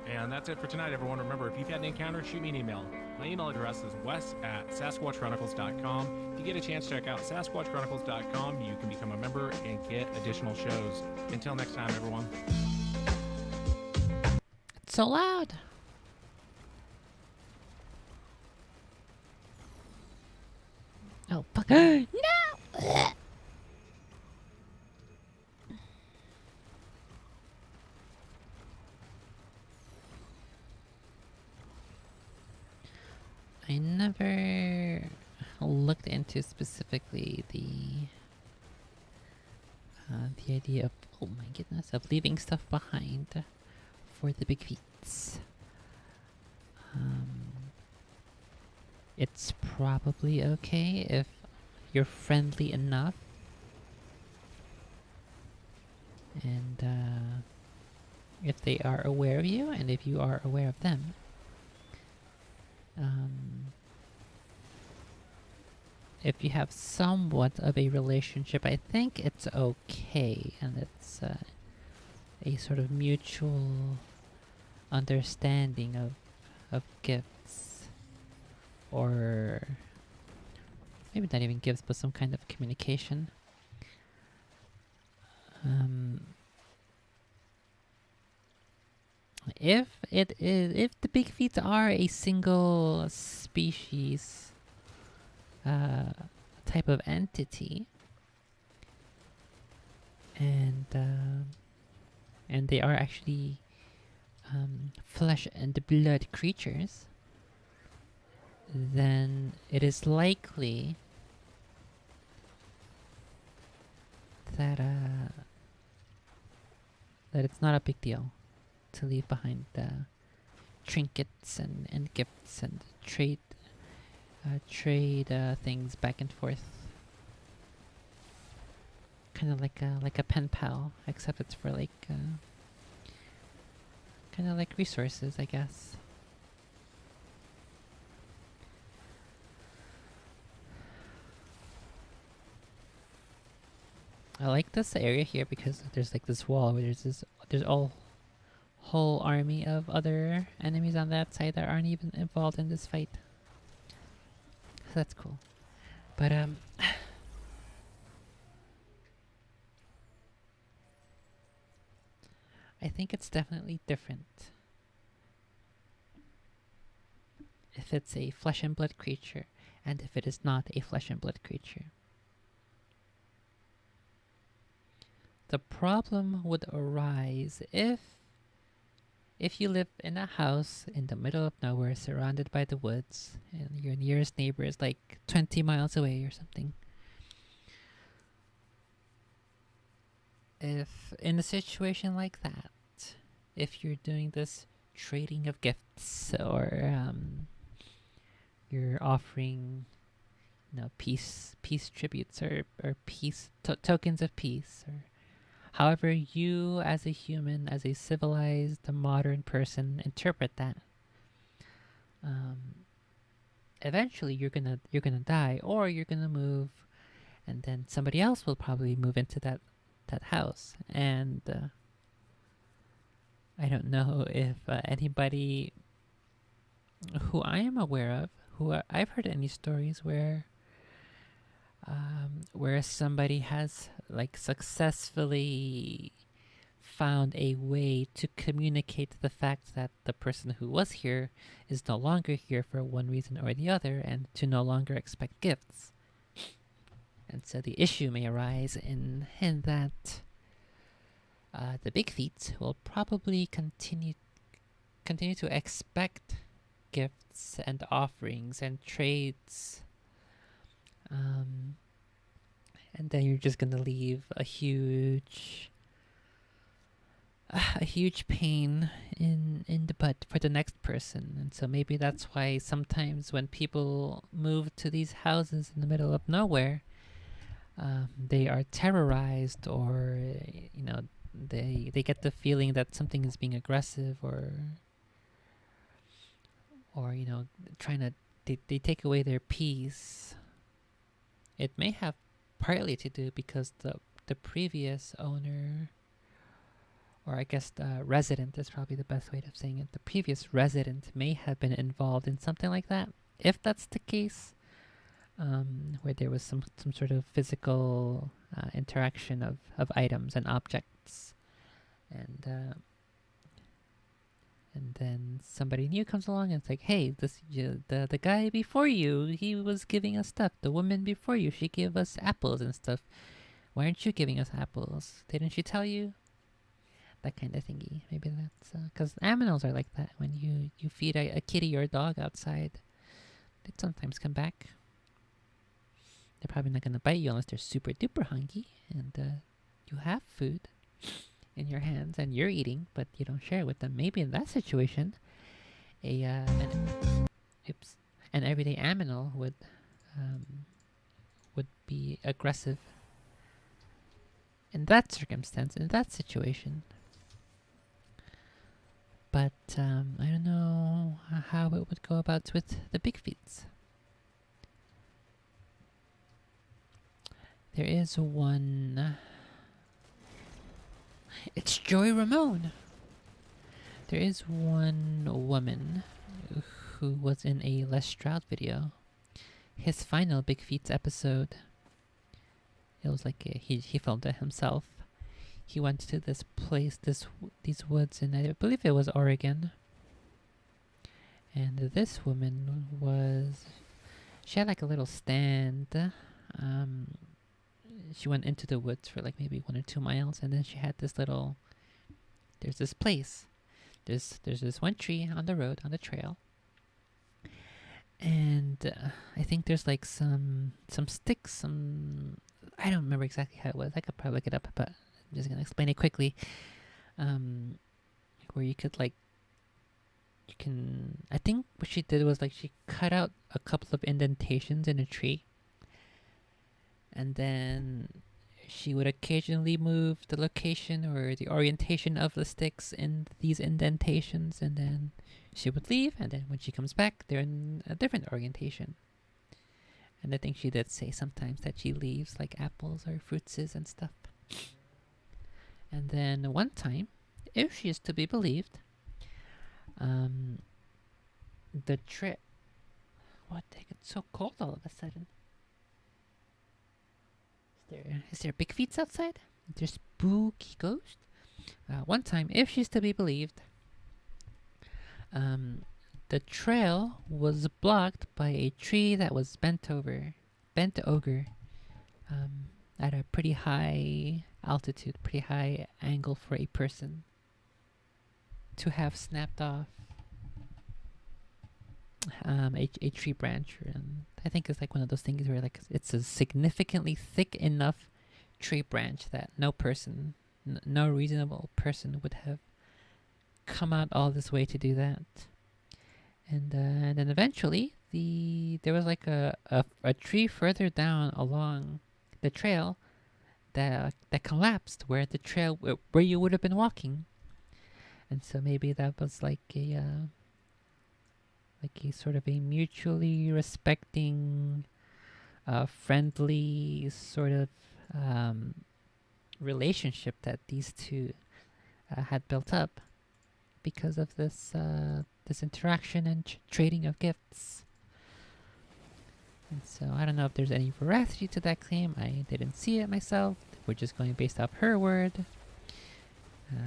And that's it for tonight, everyone. Remember, if you've had an encounter, shoot me an email. My email address is wes@sasquatchchronicles.com. If you get a chance, check out sasquatchchronicles.com. You can become a member and get additional shows. Until next time, everyone. It's so loud. Oh, fuck. No! I never looked into specifically the idea of, oh my goodness, of leaving stuff behind for the big feats. It's probably okay if you're friendly enough and if they are aware of you and if you are aware of them. If you have somewhat of a relationship, I think it's okay, and it's a sort of mutual understanding of gifts, or maybe not even gifts, but some kind of communication. If the big feet are a single species type of entity, and they are actually flesh and blood creatures, then it is likely that that it's not a big deal to leave behind trinkets and gifts and trade things back and forth. Kind of like a pen pal, except it's for like kind of like resources, I guess. I like this area here because there's like this wall where there's all whole army of other enemies on that side that aren't even involved in this fight. So that's cool. But I think it's definitely different if it's a flesh and blood creature and if it is not a flesh and blood creature. The problem would arise if you live in a house in the middle of nowhere surrounded by the woods and your nearest neighbor is like 20 miles away or something. If in a situation like that, if you're doing this trading of gifts or you're offering peace tributes or peace tokens of peace, or however you as a human, as a civilized modern person interpret that, eventually you're gonna die, or you're gonna move, and then somebody else will probably move into that house. And I don't know if anybody who I am aware of, I've heard any stories where somebody has like successfully found a way to communicate the fact that the person who was here is no longer here for one reason or the other, and to no longer expect gifts. And so the issue may arise in that the big feet will probably continue to expect gifts and offerings and trades, and then you're just gonna leave a huge pain in the butt for the next person. And so maybe that's why sometimes when people move to these houses in the middle of nowhere, they are terrorized, or they get the feeling that something is being aggressive, or trying to they take away their peace. It may have partly to do because the previous owner, or I guess the resident is probably the best way of saying it. The previous resident may have been involved in something like that. If that's the case, where there was some sort of physical interaction of items and objects, and then somebody new comes along and it's like, hey, the guy before you, he was giving us stuff. The woman before you, she gave us apples and stuff. Why aren't you giving us apples? Didn't she tell you? That kind of thingy. Maybe that's because aminals are like that. When you feed a kitty or a dog outside, they sometimes come back. They're probably not gonna bite you unless they're super duper hungry, and you have food in your hands and you're eating, but you don't share it with them. Maybe in that situation, an everyday aminal would be aggressive in that circumstance, in that situation. But I don't know how it would go about with the big feets. There is one. It's Joy Ramone. There is one woman who was in a Les Stroud video. His final Big Feats episode. It was like he filmed it himself. He went to this place, these woods, and I believe it was Oregon. And this woman she had like a little stand. She went into the woods for like maybe 1 or 2 miles, and then she had there's this place. There's this one tree on the road, on the trail. And I think there's like some sticks, I don't remember exactly how it was. I could probably look it up, but I'm just gonna explain it quickly. Where you could I think what she did was like she cut out a couple of indentations in a tree, and then she would occasionally move the location or the orientation of the sticks in these indentations, and then she would leave, and then when she comes back, they're in a different orientation. And I think she did say sometimes that she leaves like apples or fruitses and stuff. And then one time, if she is to be believed, the trip. What the heck? It's so cold all of a sudden. Is there big feets outside? There's spooky ghost. One time, if she's to be believed, the trail was blocked by a tree that was bent over, at a pretty high altitude, pretty high angle for a person to have snapped off a tree branch. And I think it's like one of those things where like it's a significantly thick enough tree branch that no reasonable person would have come out all this way to do that. And then eventually there was like a tree further down along the trail that collapsed where you would have been walking. And so maybe that was like a sort of a mutually respecting, friendly sort of relationship that these two had built up because of this interaction and trading of gifts. And so I don't know if there's any veracity to that claim. I didn't see it myself. We're just going based off her word.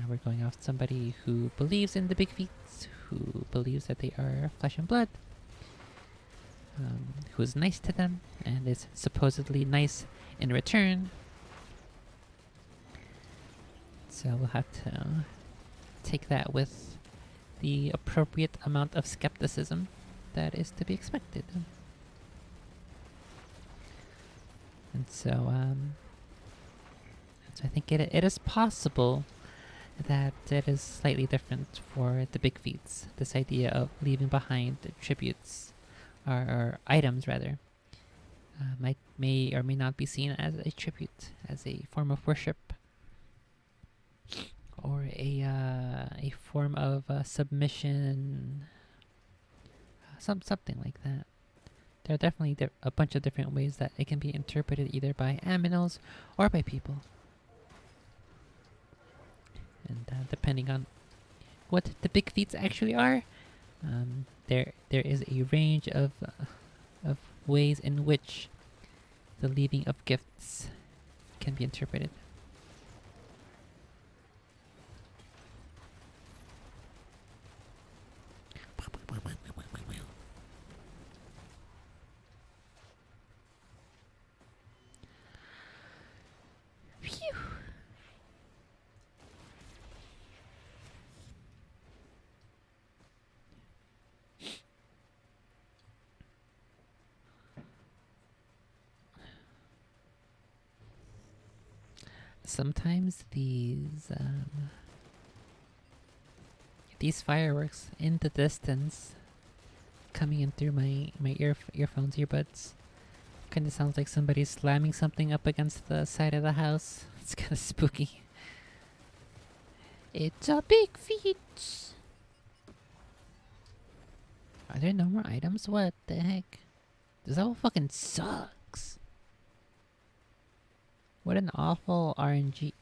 We're going off somebody who believes in the big feats, who believes that they are flesh and blood, who is nice to them and is supposedly nice in return. So we'll have to take that with the appropriate amount of skepticism that is to be expected. And so I think it is possible that it is slightly different for the big feats. This idea of leaving behind tributes, or items rather, may or may not be seen as a tribute, as a form of worship, or a form of submission, something like that. There are definitely a bunch of different ways that it can be interpreted, either by aminos or by people, and depending on what the big feats actually are, there is a range of ways in which the leaving of gifts can be interpreted. Phew. Sometimes these fireworks in the distance coming in through my earphones, earbuds, kind of sounds like somebody slamming something up against the side of the house. It's kind of spooky. It's a big feat. Are there no more items? What the heck? This level fucking sucks. What an awful RNG.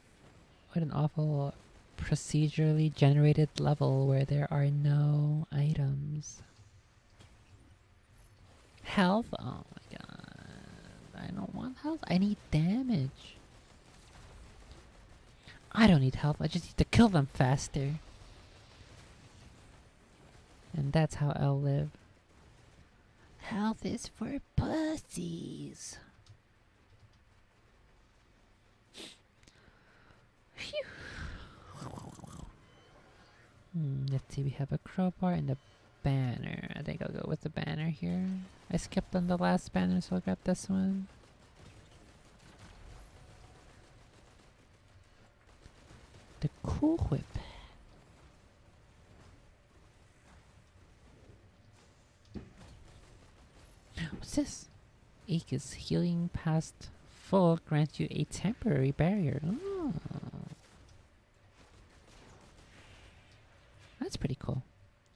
What an awful procedurally generated level where there are no items. Health? Oh my god. I don't want health. I need damage. I don't need health. I just need to kill them faster. And that's how I'll live. Health is for pussies. Phew. Let's see, we have a crowbar and a banner. I think I'll go with the banner here. I skipped on the last banner, so I'll grab this one. The Cool Whip. What's this? Aegis healing past full grants you a temporary barrier. Oh. That's pretty cool.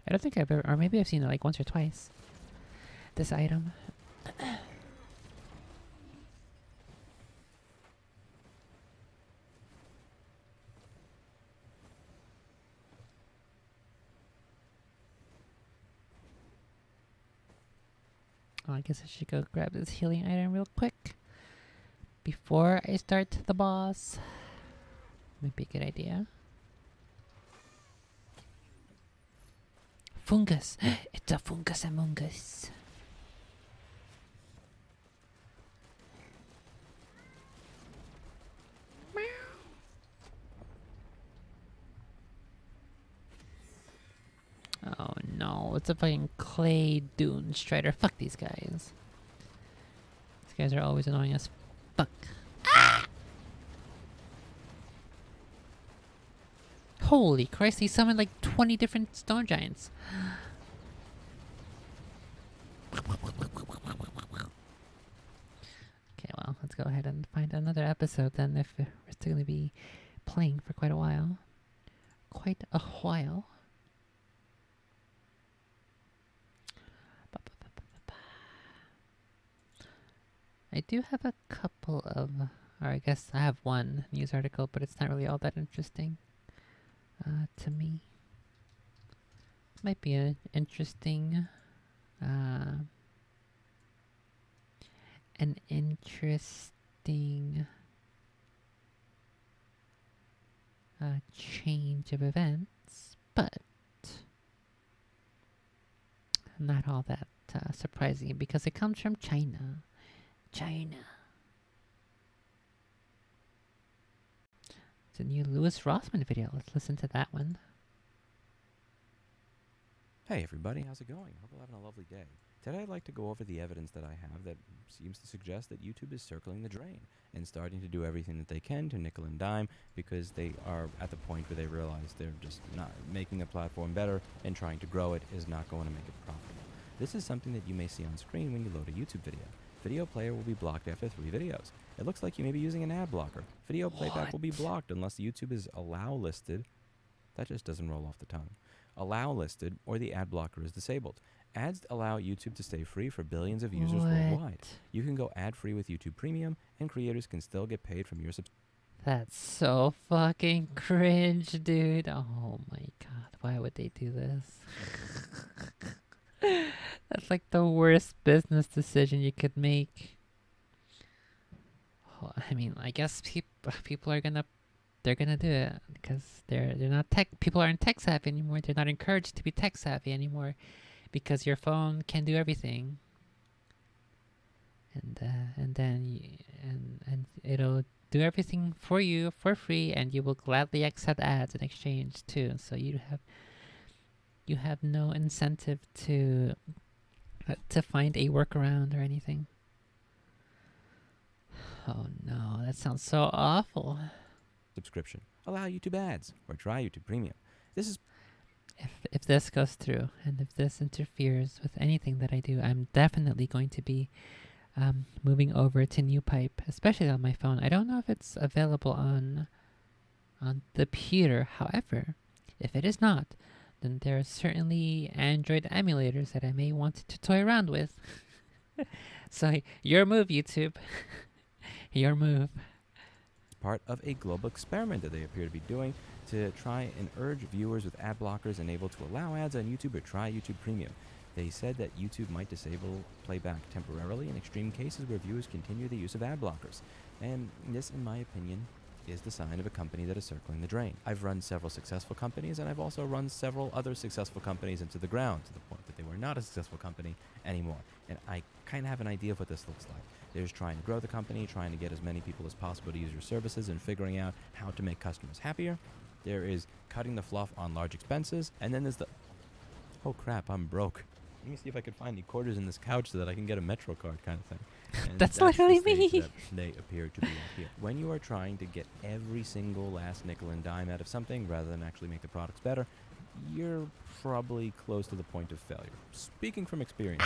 I don't think I've ever, or maybe I've seen it like once or twice. This item. Oh, I guess I should go grab this healing item real quick before I start the boss. Might be a good idea. Fungus! It's a fungus among us. Oh no, it's a fucking clay dune strider. Fuck these guys. These guys are always annoying as fuck. Ah! Holy Christ, he summoned like 20 different stone giants. Okay, well, let's go ahead and find another episode then, if we're still going to be playing for quite a while. Quite a while. I do have a couple of, or I guess I have one news article, but it's not really all that interesting to me. Might be an interesting, an interesting change of events, but not all that surprising because it comes from China. China. It's a new Louis Rossman video. Let's listen to that one. Hey everybody, how's it going? Hope you're having a lovely day. Today I'd like to go over the evidence that I have that seems to suggest that YouTube is circling the drain and starting to do everything that they can to nickel and dime because they are at the point where they realize they're just not making the platform better, and trying to grow it is not going to make it profitable. This is something that you may see on screen when you load a YouTube video. Video player will be blocked after 3 videos. It looks like you may be using an ad blocker. Video playback will be blocked unless YouTube is allow listed. That just doesn't roll off the tongue. Allow listed or the ad blocker is disabled. Ads allow YouTube to stay free for billions of users worldwide. You can go ad-free with YouTube Premium, and creators can still get paid from your subscription. That's so fucking cringe, dude. Oh my god, why would they do this? That's like the worst business decision you could make. Oh, I mean, I guess people are gonna do it because they're not tech. People aren't tech savvy anymore. They're not encouraged to be tech savvy anymore because your phone can do everything. And it'll do everything for you for free, and you will gladly accept ads in exchange too. So you have no incentive to find a workaround or anything. Oh no, that sounds so awful. Subscription. Allow YouTube ads or try YouTube Premium. This is If this goes through and if this interferes with anything that I do, I'm definitely going to be moving over to NewPipe, especially on my phone. I don't know if it's available on the computer. However, if it is not, then there are certainly Android emulators that I may want to toy around with. So your move, YouTube. Your move. part of a global experiment that they appear to be doing to try and urge viewers with ad blockers enabled to allow ads on YouTube or try YouTube Premium. They said that YouTube might disable playback temporarily in extreme cases where viewers continue the use of ad blockers. And this, in my opinion, is the sign of a company that is circling the drain. I've run several successful companies, and I've also run several other successful companies into the ground to the point that they were not a successful company anymore. And I kind of have an idea of what this looks like. There's trying to grow the company, trying to get as many people as possible to use your services, and figuring out how to make customers happier. There is cutting the fluff on large expenses, and then there's the, oh crap, I'm broke. Let me see if I can find any quarters in this couch so that I can get a Metro card kind of thing. And That's literally the stage me. that they appear to be at here. When you are trying to get every single last nickel and dime out of something rather than actually make the products better, you're probably close to the point of failure. Speaking from experience,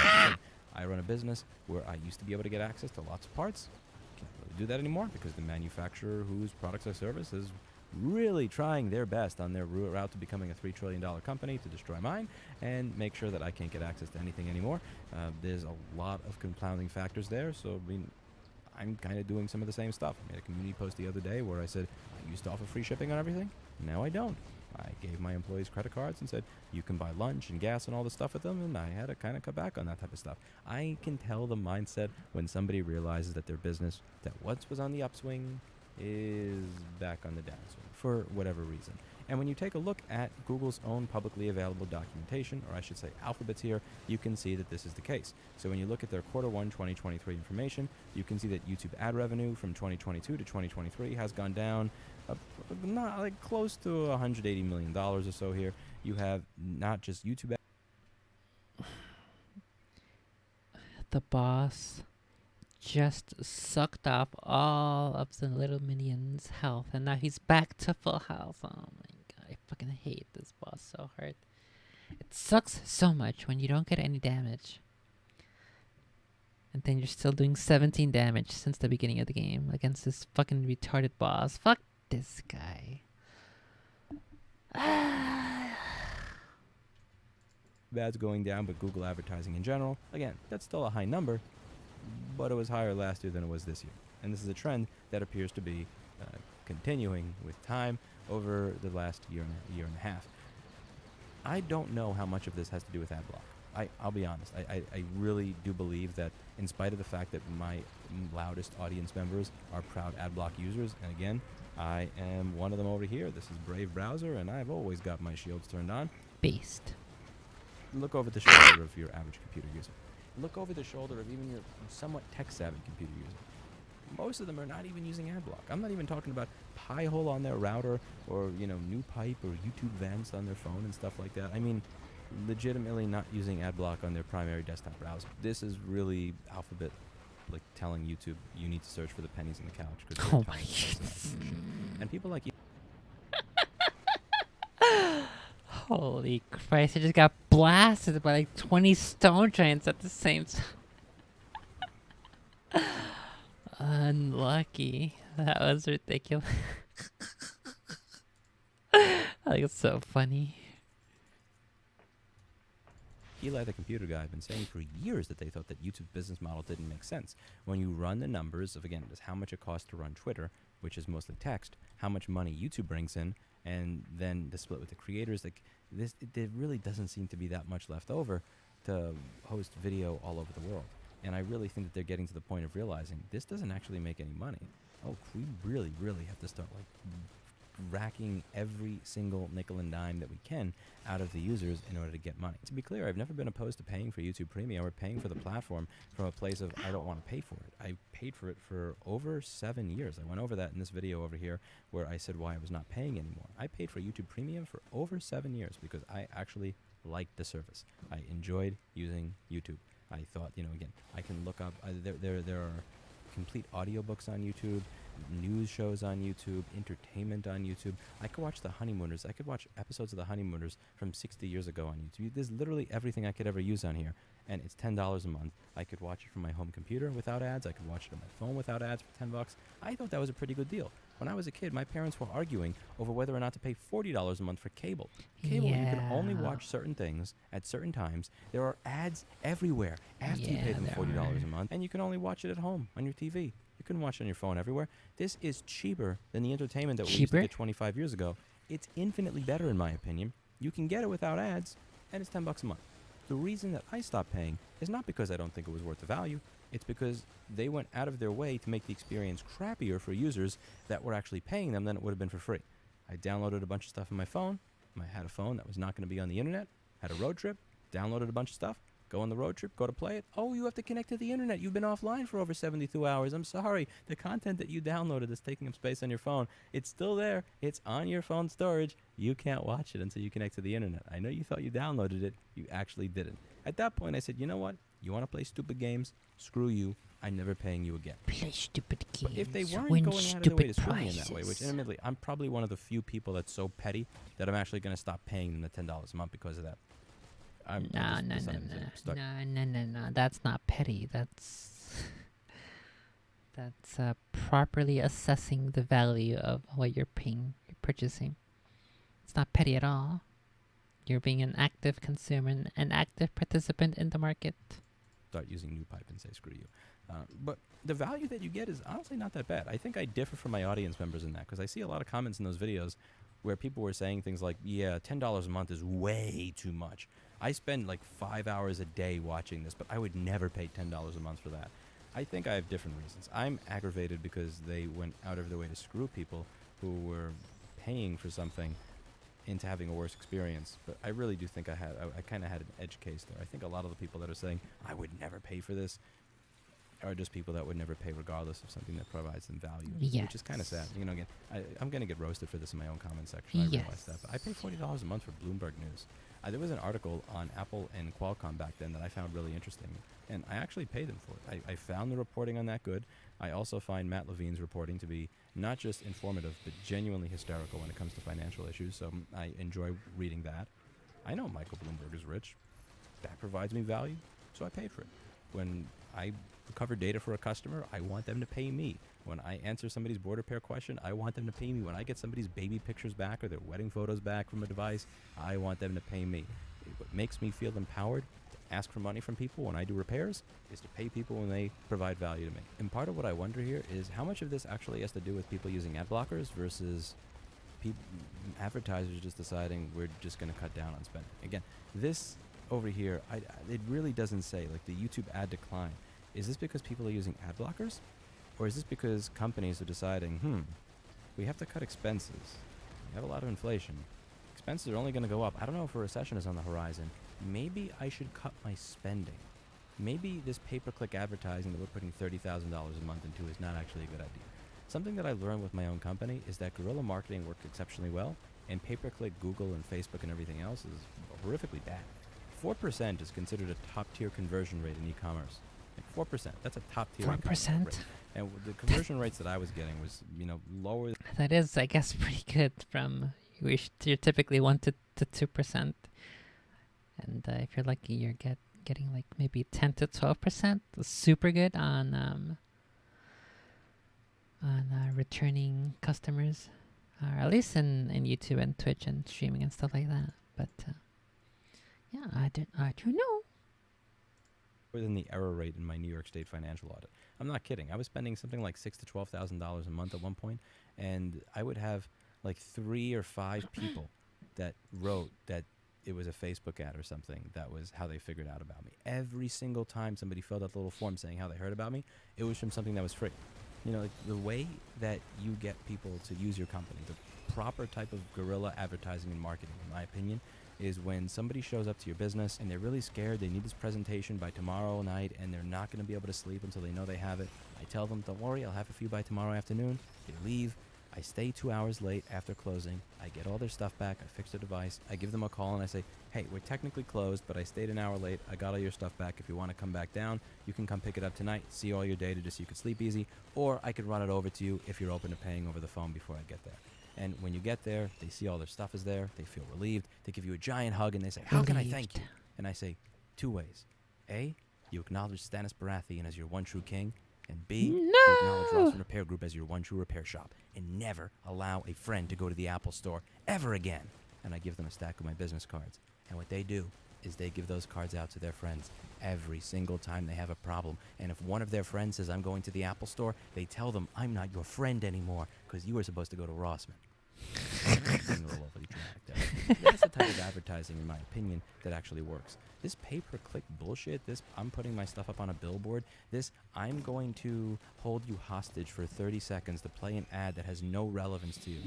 I run a business where I used to be able to get access to lots of parts. Can't really do that anymore because the manufacturer whose products I service is really trying their best on their route to becoming a $3 trillion company to destroy mine and make sure that I can't get access to anything anymore. There's a lot of compounding factors there, so I mean, I'm kind of doing some of the same stuff. I made a community post the other day where I said I used to offer free shipping on everything. Now I don't. I gave my employees credit cards and said you can buy lunch and gas and all this stuff with them, and I had to kind of cut back on that type of stuff. I can tell the mindset when somebody realizes that their business that once was on the upswing is back on the downswing for whatever reason. And when you take a look at Google's own publicly available documentation, or I should say Alphabet's here, you can see that this is the case. So when you look at their Q1 2023 information, you can see that YouTube ad revenue from 2022 to 2023 has gone down not like close to $180 million or so here. You have not just YouTube The boss just sucked off all of the little minions' health, and now he's back to full health. Oh my god, I fucking hate this boss so hard. It sucks so much when you don't get any damage. And then you're still doing 17 damage since the beginning of the game against this fucking retarded boss. Fuck this guy. ads going down, but Google advertising in general, again, that's still a high number, but it was higher last year than it was this year. And this is a trend that appears to be continuing with time over the last year and a half. I don't know how much of this has to do with ad block. I'll be honest. I really do believe that in spite of the fact that my loudest audience members are proud ad block users, and again, I am one of them over here. This is Brave Browser, and I've always got my shields turned on. Beast. Look over the shoulder of your average computer user. Look over the shoulder of even your somewhat tech-savvy computer user. Most of them are not even using ad block. I'm not even talking about Pi-hole on their router or, NewPipe or YouTube Vents on their phone and stuff like that. I mean, legitimately not using ad block on their primary desktop browser. This is really Alphabet like telling YouTube you need to search for the pennies in the couch. Cause Oh my god. And people like you. Holy Christ, I just got blasted by like 20 stone giants at the same time. Unlucky. That was ridiculous. Like, it's so funny. Eli, the computer guy, have been saying for years that they thought that YouTube's business model didn't make sense. When you run the numbers of, again, just how much it costs to run Twitter, which is mostly text, how much money YouTube brings in, and then the split with the creators, like this, there really doesn't seem to be that much left over to host video all over the world. And I really think that they're getting to the point of realizing this doesn't actually make any money. Oh, we really, really have to start like racking every single nickel and dime that we can out of the users in order to get money. To be clear, I've never been opposed to paying for YouTube Premium or paying for the platform from a place of I don't want to pay for it. I paid for it for over 7 years. I went over that in this video over here where I said why I was not paying anymore. I paid for YouTube Premium for over 7 years because I actually liked the service. I enjoyed using YouTube. I thought, again, I can look up, there are complete audiobooks on YouTube, news shows on YouTube, entertainment on YouTube. I could watch The Honeymooners. I could watch episodes of The Honeymooners from 60 years ago on YouTube. There's literally everything I could ever use on here, and it's $10 a month. I could watch it from my home computer without ads. I could watch it on my phone without ads for $10. I thought that was a pretty good deal. When I was a kid, my parents were arguing over whether or not to pay $40 a month for cable. Cable, you can only watch certain things at certain times. There are ads everywhere after you pay them $40 a month, and you can only watch it at home on your TV. You couldn't watch it on your phone everywhere. This is cheaper than the entertainment that we used to get 25 years ago. It's infinitely better, in my opinion. You can get it without ads, and it's $10 a month. The reason that I stopped paying is not because I don't think it was worth the value. It's because they went out of their way to make the experience crappier for users that were actually paying them than it would have been for free. I downloaded a bunch of stuff on my phone. I had a phone that was not going to be on the internet. Had a road trip. Downloaded a bunch of stuff. Go on the road trip, go to play it. Oh, you have to connect to the internet. You've been offline for over 72 hours. I'm sorry. The content that you downloaded is taking up space on your phone. It's still there. It's on your phone storage. You can't watch it until you connect to the internet. I know you thought you downloaded it. You actually didn't. At that point, I said, you know what? You want to play stupid games? Screw you. I'm never paying you again. Play stupid games. But if they weren't going out of their way to screw me in that way, which admittedly, I'm probably one of the few people that's so petty that I'm actually going to stop paying them the $10 a month because of that. No. That's not petty. That's properly assessing the value of what you're paying, you're purchasing. It's not petty at all. You're being an active consumer, an active participant in the market. Start using new pipe and say screw you. But the value that you get is honestly not that bad. I think I differ from my audience members in that because I see a lot of comments in those videos where people were saying things like, yeah, $10 a month is way too much. I spend like 5 hours a day watching this, but I would never pay $10 a month for that. I think I have different reasons. I'm aggravated because they went out of their way to screw people who were paying for something into having a worse experience. But I really do think I kind of had an edge case there. I think a lot of the people that are saying, I would never pay for this, are just people that would never pay regardless of something that provides them value. Yes. Which is kind of sad. Again, I'm going to get roasted for this in my own comment section. I realize that. But I pay $40 a month for Bloomberg News. There was an article on Apple and Qualcomm back then that I found really interesting, and I actually paid them for it. I found the reporting on that good. I also find Matt Levine's reporting to be not just informative, but genuinely hysterical when it comes to financial issues, so I enjoy reading that. I know Michael Bloomberg is rich. That provides me value, so I paid for it. When I recover data for a customer, I want them to pay me. When I answer somebody's board repair question, I want them to pay me. When I get somebody's baby pictures back or their wedding photos back from a device, I want them to pay me. What makes me feel empowered to ask for money from people when I do repairs is to pay people when they provide value to me. And part of what I wonder here is how much of this actually has to do with people using ad blockers versus advertisers just deciding we're just going to cut down on spending. Again, this over here, it really doesn't say, like the YouTube ad decline. Is this because people are using ad blockers? Or is this because companies are deciding, we have to cut expenses. We have a lot of inflation. Expenses are only going to go up. I don't know if a recession is on the horizon. Maybe I should cut my spending. Maybe this pay-per-click advertising that we're putting $30,000 a month into is not actually a good idea. Something that I learned with my own company is that guerrilla marketing works exceptionally well, and pay-per-click Google and Facebook and everything else is horrifically bad. 4% is considered a top-tier conversion rate in e-commerce. Like 4%. That's a top-tier 4%? rate. And the conversion rates that I was getting was, lower. That is, I guess, pretty good from, you're typically 1 to 2%. And if you're lucky, you're getting like maybe 10 to 12%. Super good on on returning customers, or at least in YouTube and Twitch and streaming and stuff like that. But yeah, I don't know. Than the error rate in my New York State financial audit. I'm not kidding. I was spending something like $6,000 to $12,000 a month at one point, and I would have like 3 or 5 people that wrote that it was a Facebook ad or something. That was how they figured out about me. Every single time somebody filled out the little form saying how they heard about me, it was from something that was free. You know, like the way that you get people to use your company, the proper type of guerrilla advertising and marketing, in my opinion, is when somebody shows up to your business and they're really scared, they need this presentation by tomorrow night, and they're not going to be able to sleep until they know they have it. I tell them, don't worry, I'll have a few by tomorrow afternoon. They leave. I stay 2 hours late after closing. I get all their stuff back. I fix the device. I give them a call and I say, hey, we're technically closed, but I stayed an hour late. I got all your stuff back. If you want to come back down, you can come pick it up tonight, see all your data just so you can sleep easy, or I could run it over to you if you're open to paying over the phone before I get there. And when you get there, they see all their stuff is there. They feel relieved. They give you a giant hug and they say, how can I thank you? And I say 2 ways. A, you acknowledge Stannis Baratheon as your one true king. And B, you acknowledge Rossman Repair Group as your one true repair shop. And never allow a friend to go to the Apple store ever again. And I give them a stack of my business cards. And what they do is they give those cards out to their friends every single time they have a problem. And if one of their friends says, I'm going to the Apple store, they tell them, I'm not your friend anymore because you were supposed to go to Rossman. That's the type of advertising, in my opinion, that actually works. This pay-per-click bullshit, this I'm putting my stuff up on a billboard, this I'm going to hold you hostage for 30 seconds to play an ad that has no relevance to you.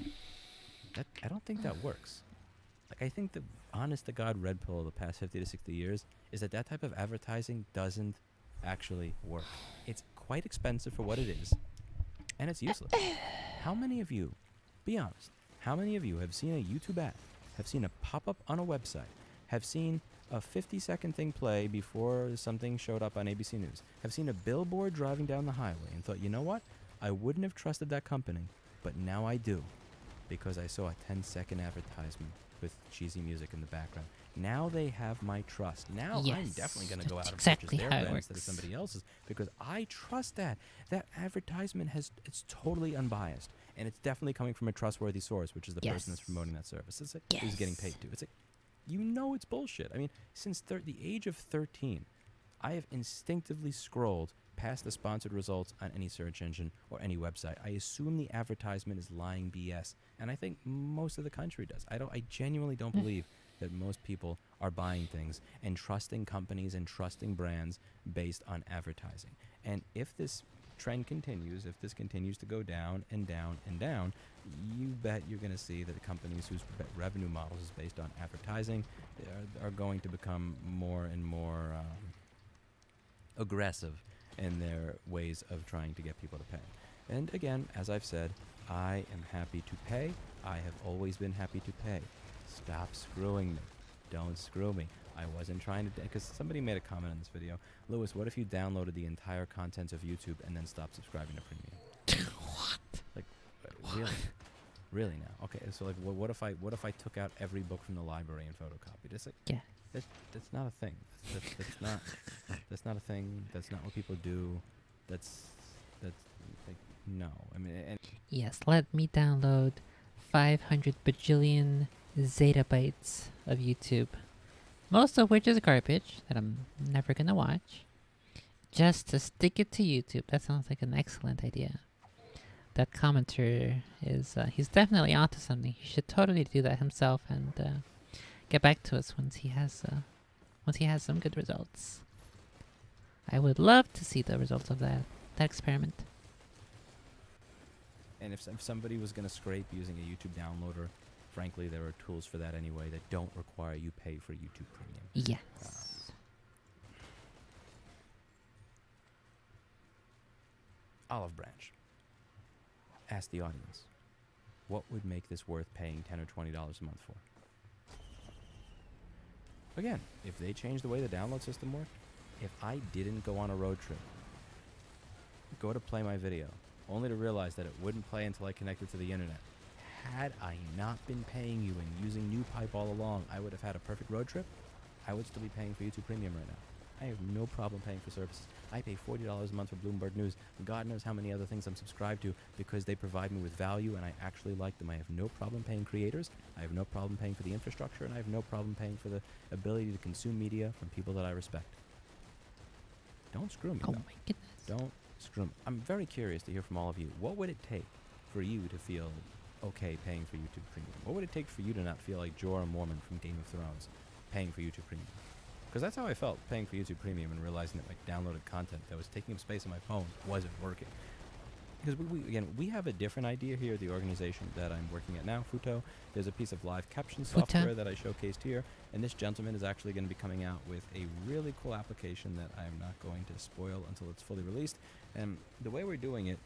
I don't think that works. Like, I think the honest-to-God red pill of the past 50 to 60 years is that type of advertising doesn't actually work. It's quite expensive for what it is, and it's useless. How many of you, be honest, how many of you have seen a YouTube ad, have seen a pop-up on a website, have seen a 50-second thing play before something showed up on ABC News, have seen a billboard driving down the highway and thought, you know what, I wouldn't have trusted that company, but now I do, because I saw a 10-second advertisement with cheesy music in the background. Now they have my trust. Now I'm definitely going to go out and purchase their brand instead of somebody else's because I trust that. That advertisement it's totally unbiased. And it's definitely coming from a trustworthy source, which is the person that's promoting that service. It's like who's getting paid to. It's like, you know it's bullshit. I mean, since the age of 13, I have instinctively scrolled past the sponsored results on any search engine or any website. I assume the advertisement is lying BS, and I think most of the country does. I genuinely don't believe that most people are buying things and trusting companies and trusting brands based on advertising. And if this trend continues, if this continues to go down and down and down, you bet you're going to see that the companies whose revenue models is based on advertising are going to become more and more aggressive in their ways of trying to get people to pay. And again, as I've said, I am happy to pay. I have always been happy to pay. Stop screwing me. Don't screw me. I wasn't trying to, because somebody made a comment on this video. Lewis, what if you downloaded the entire content of YouTube and then stopped subscribing to Premium? What? Like, really? Really now? Okay, so like, what if I took out every book from the library and photocopied? It's like, that's not a thing. That's not a thing. That's not what people do. That's like, no. I mean, yes, let me download 500 bajillion zettabytes of YouTube. Most of which is garbage that I'm never gonna watch. Just to stick it to YouTube. That sounds like an excellent idea. That commenter is, he's definitely onto something. He should totally do that himself and get back to us once he has some good results. I would love to see the results of that experiment. And if somebody was going to scrape using a YouTube downloader, frankly, there are tools for that anyway that don't require you pay for YouTube Premium. Yes. Olive Branch. Ask the audience, what would make this worth paying $10 or $20 a month for? Again, if they changed the way the download system worked, if I didn't go on a road trip, go to play my video, only to realize that it wouldn't play until I connected to the internet, had I not been paying you and using new pipe all along, I would have had a perfect road trip. I would still be paying for YouTube Premium right now. I have no problem paying for services. I pay $40 a month for Bloomberg News. God knows how many other things I'm subscribed to because they provide me with value and I actually like them. I have no problem paying creators. I have no problem paying for the infrastructure, and I have no problem paying for the ability to consume media from people that I respect. Don't screw me, Oh though. my goodness. Don't screw me. I'm very curious to hear from all of you. What would it take for you to feel okay paying for YouTube Premium? What would it take for you to not feel like Jorah Mormont from Game of Thrones paying for YouTube Premium? Because that's how I felt paying for YouTube Premium and realizing that my downloaded content that was taking up space on my phone wasn't working. Because we have a different idea here at the organization that I'm working at now, Futo. There's a piece of live caption software that I showcased here, and this gentleman is actually going to be coming out with a really cool application that I'm not going to spoil until it's fully released. And the way we're doing it,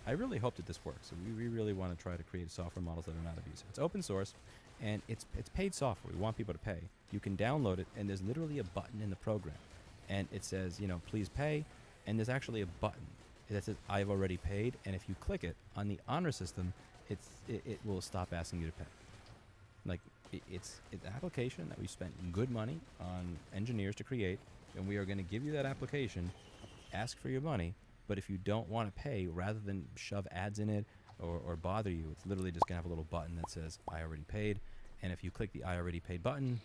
I really hope that this works. So we really want to try to create software models that are not abusive. It's open source, and it's paid software. We want people to pay. You can download it, and there's literally a button in the program, and it says, please pay, and there's actually a button that says I've already paid, and if you click it on the honor system, it will stop asking you to pay. Like it's an application that we spent good money on engineers to create, and we are going to give you that application, ask for your money, but if you don't want to pay, rather than shove ads in it or bother you, it's literally just going to have a little button that says I already paid, and if you click the I already paid button,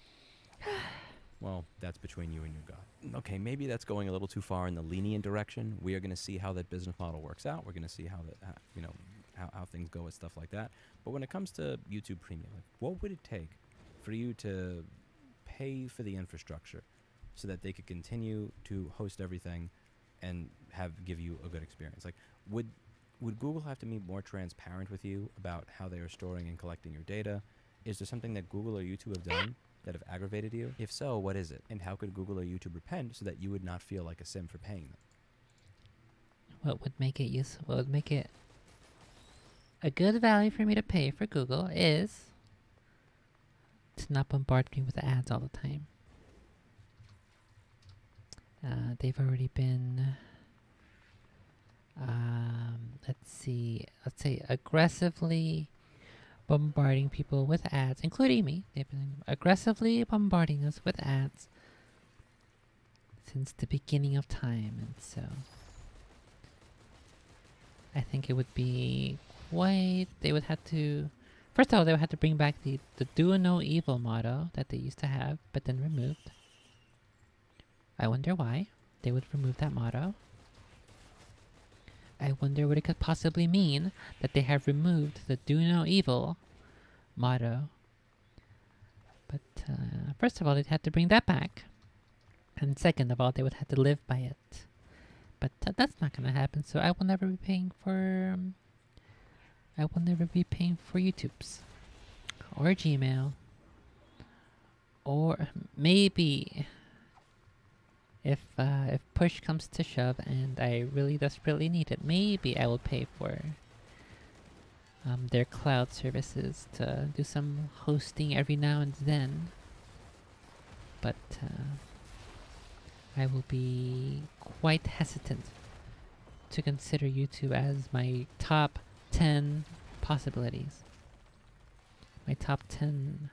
well, that's between you and your God. Okay, maybe that's going a little too far in the lenient direction. We are going to see how that business model works out. We're going to see how how things go with stuff like that. But when it comes to YouTube Premium, what would it take for you to pay for the infrastructure so that they could continue to host everything and give you a good experience? Like, would Google have to be more transparent with you about how they are storing and collecting your data? Is there something that Google or YouTube have done that have aggravated you? If so, what is it? And how could Google or YouTube repent so that you would not feel like a sim for paying them? What would make it useful? What would make it a good value for me to pay for Google is to not bombard me with ads all the time. They've already been, let's say aggressively bombarding people with ads, including me. They've been aggressively bombarding us with ads since the beginning of time, and so I think it would be they would have to, first of all, they would have to bring back the do no evil motto that they used to have, but then removed. I wonder why they would remove that motto. I wonder what it could possibly mean that they have removed the do no evil motto. But first of all, they'd have to bring that back. And second of all, they would have to live by it. But that's not going to happen, so I will never be paying for YouTube's or Gmail, or maybe if push comes to shove and I really desperately need it, maybe I will pay for their cloud services to do some hosting every now and then. But I will be quite hesitant to consider YouTube as my top 10 possibilities. My top 10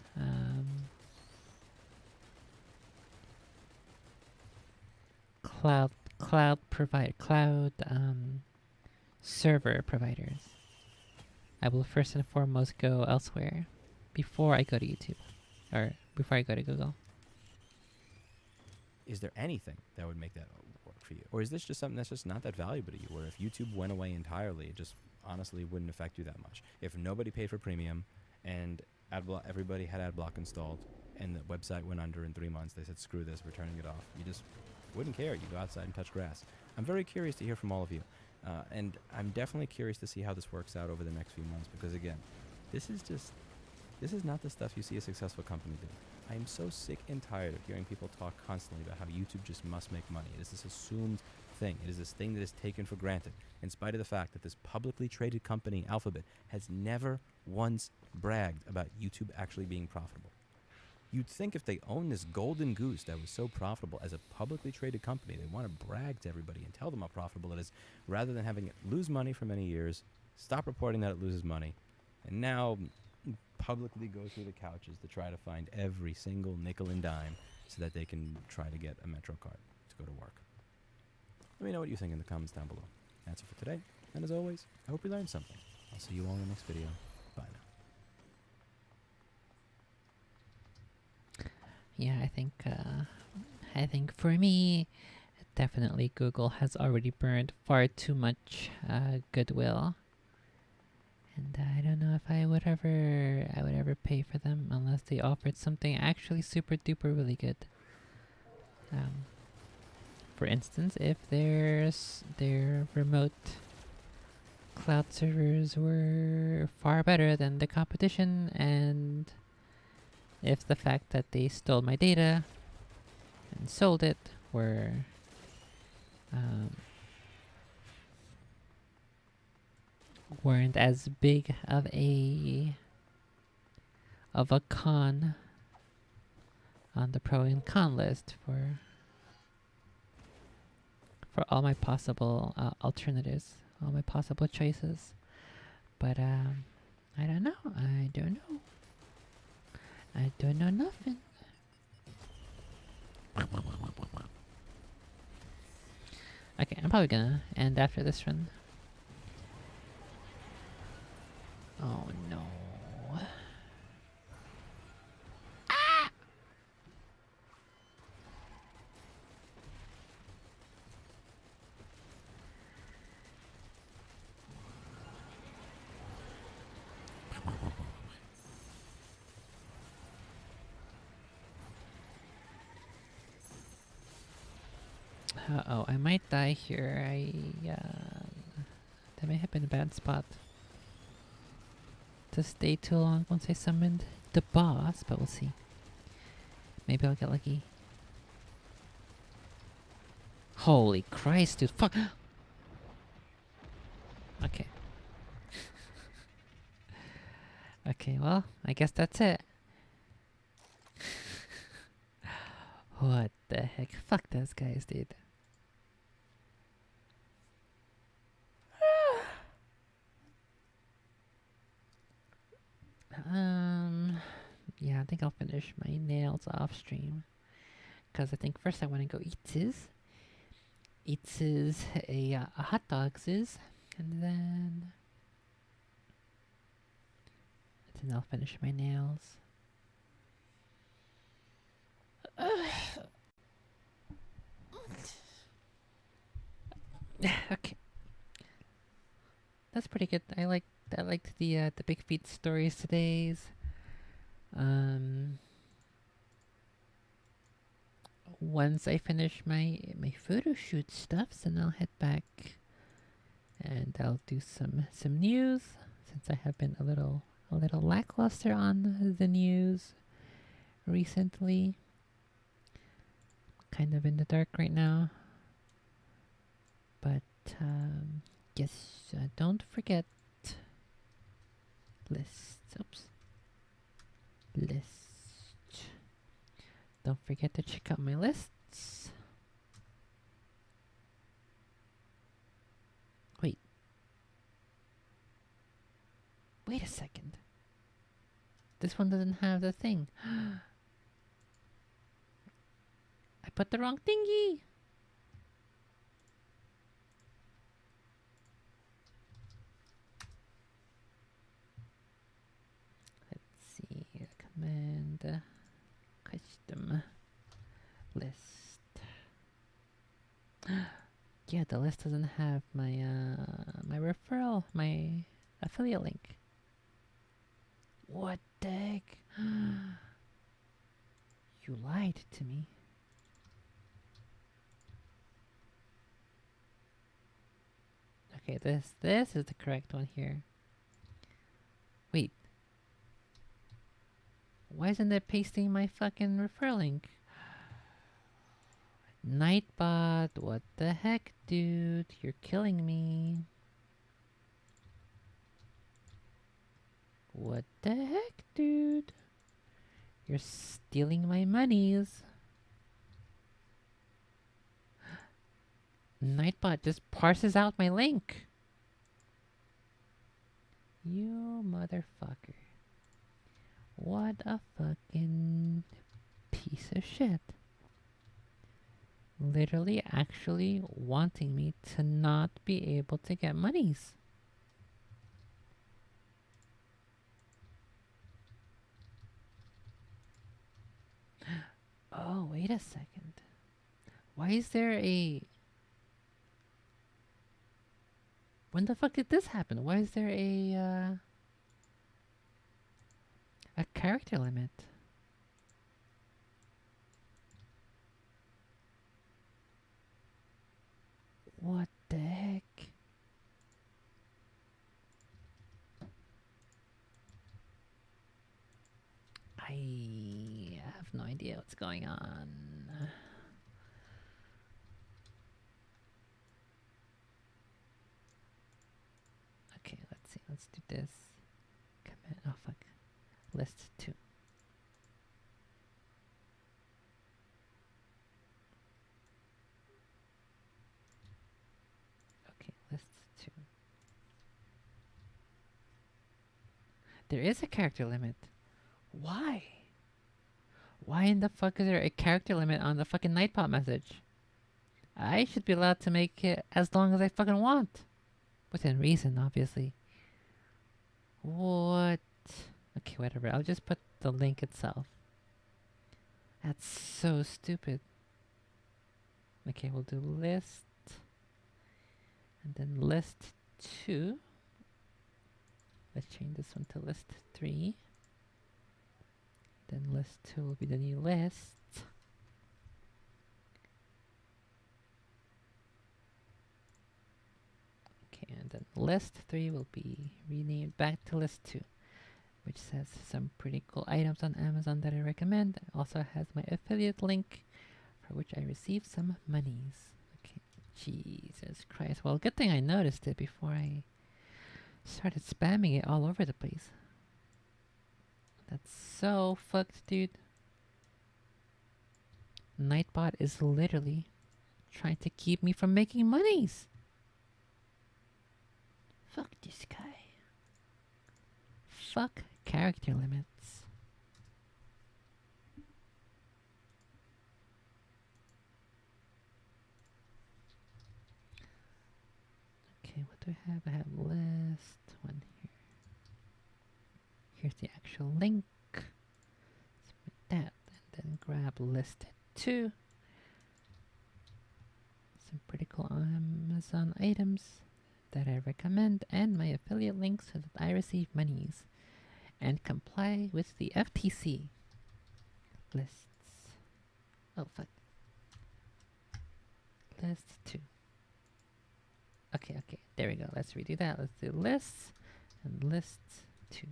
cloud server providers. I will first and foremost go elsewhere before I go to YouTube, or before I go to Google. Is there anything that would make that work for you? Or is this just something that's just not that valuable to you, where if YouTube went away entirely, it just honestly wouldn't affect you that much? If nobody paid for premium and everybody had AdBlock installed and the website went under in 3 months, they said, screw this, we're turning it off. You just wouldn't care. You go outside and touch grass. I'm very curious to hear from all of you. And I'm definitely curious to see how this works out over the next few months, because again, this is not the stuff you see a successful company do. I am so sick and tired of hearing people talk constantly about how YouTube just must make money. It is this assumed thing. It is this thing that is taken for granted, in spite of the fact that this publicly traded company, Alphabet, has never once bragged about YouTube actually being profitable. You'd think if they own this golden goose that was so profitable as a publicly traded company, they want to brag to everybody and tell them how profitable it is, rather than having it lose money for many years, stop reporting that it loses money, and now publicly go through the couches to try to find every single nickel and dime so that they can try to get a Metro card. go to work. Let me know what you think in the comments down below. That's it for today, and as always, I hope you learned something. I'll see you all in the next video. Bye now. Yeah, I think for me, definitely Google has already burned far too much goodwill, and I don't know if I would ever pay for them unless they offered something actually super duper really good. For instance, if their remote cloud servers were far better than the competition, and if the fact that they stole my data and sold it weren't as big of a con on the pro and con list for all my possible alternatives, all my possible choices. But I don't know. I don't know. I don't know nothing. Okay, I'm probably gonna end after this run. Oh no. Uh-oh, I might die here. That may have been a bad spot to stay too long once I summoned the boss, but we'll see. Maybe I'll get lucky. Holy Christ, dude, fuck! Okay. Okay, well, I guess that's it. What the heck? Fuck those guys, dude. Yeah, I think I'll finish my nails off stream. Because I think first I want to go eat a hot dogs, and then I'll finish my nails. Okay, that's pretty good. I liked the Big Feet stories today's. Once I finish my photo shoot stuffs, then I'll head back and I'll do some news, since I have been a little lackluster on the news recently. Kind of in the dark right now, but yes, don't forget lists. Oops, list. Don't forget to check out my lists. Wait a second. This one doesn't have the thing. I put the wrong thingy. Let's see. Command custom list. Yeah, the list doesn't have my my referral, my affiliate link. What the heck? You lied to me. Okay, this is the correct one here. Wait. Why isn't it pasting my fucking referral link? Nightbot, what the heck, dude? You're killing me. What the heck, dude? You're stealing my monies. Nightbot just parses out my link. You motherfucker. What a fucking piece of shit. literally actually wanting me to not be able to get monies. Oh, wait a second. Why is there a... When the fuck did this happen? Why is there a character limit? What the heck? I have no idea what's going on. Okay, let's see. Let's do this. Commit. Oh, fuck. List 2. Okay, list 2. There is a character limit. Why? Why in the fuck is there a character limit on the fucking Nightbot message? I should be allowed to make it as long as I fucking want. Within reason, obviously. What? Okay, whatever. I'll just put the link itself. That's so stupid. Okay, we'll do list. And then list 2. Let's change this one to list 3. Then list 2 will be the new list. Okay, and then list 3 will be renamed back to list 2, which says some pretty cool items on Amazon that I recommend. It also has my affiliate link, for which I received some monies. Okay, Jesus Christ. Well, good thing I noticed it before I started spamming it all over the place. That's so fucked, dude. Nightbot is literally trying to keep me from making monies. Fuck this guy. Fuck character limits. Okay, what do I have? I have list 1 here. Here's the actual link. Submit that, and then grab list 2. Some pretty cool Amazon items that I recommend, and my affiliate link so that I receive monies and comply with the FTC lists. Oh, fuck. List 2. Okay, there we go. Let's redo that. Let's do lists and lists 2.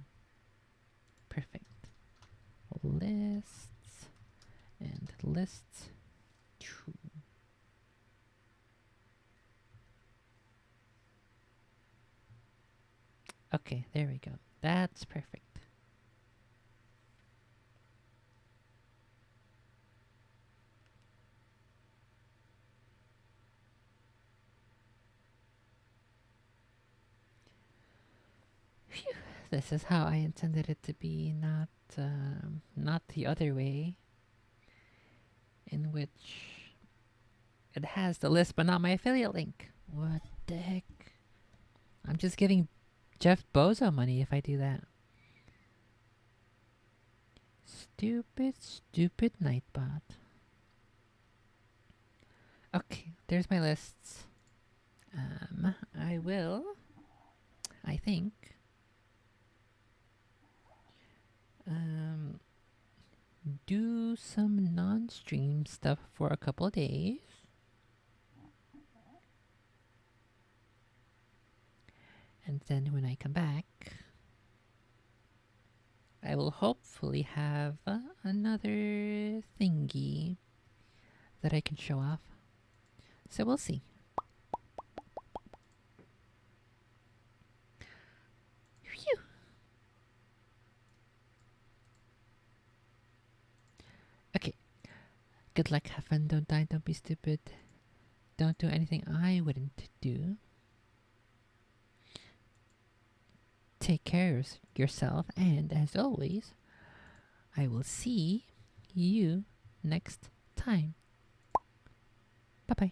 Perfect. Lists and lists 2. Okay, there we go. That's perfect. Phew. This is how I intended it to be, not the other way, in which it has the list but not my affiliate link. What the heck? I'm just giving Jeff Bozo money if I do that. Stupid Nightbot. Okay, there's my lists. I will, I think, do some non-stream stuff for a couple of days. And then when I come back, I will hopefully have another thingy that I can show off. So we'll see. Phew. Okay. Good luck, have fun, don't die, don't be stupid. Don't do anything I wouldn't do. Take care of yourself, and as always, I will see you next time. Bye bye.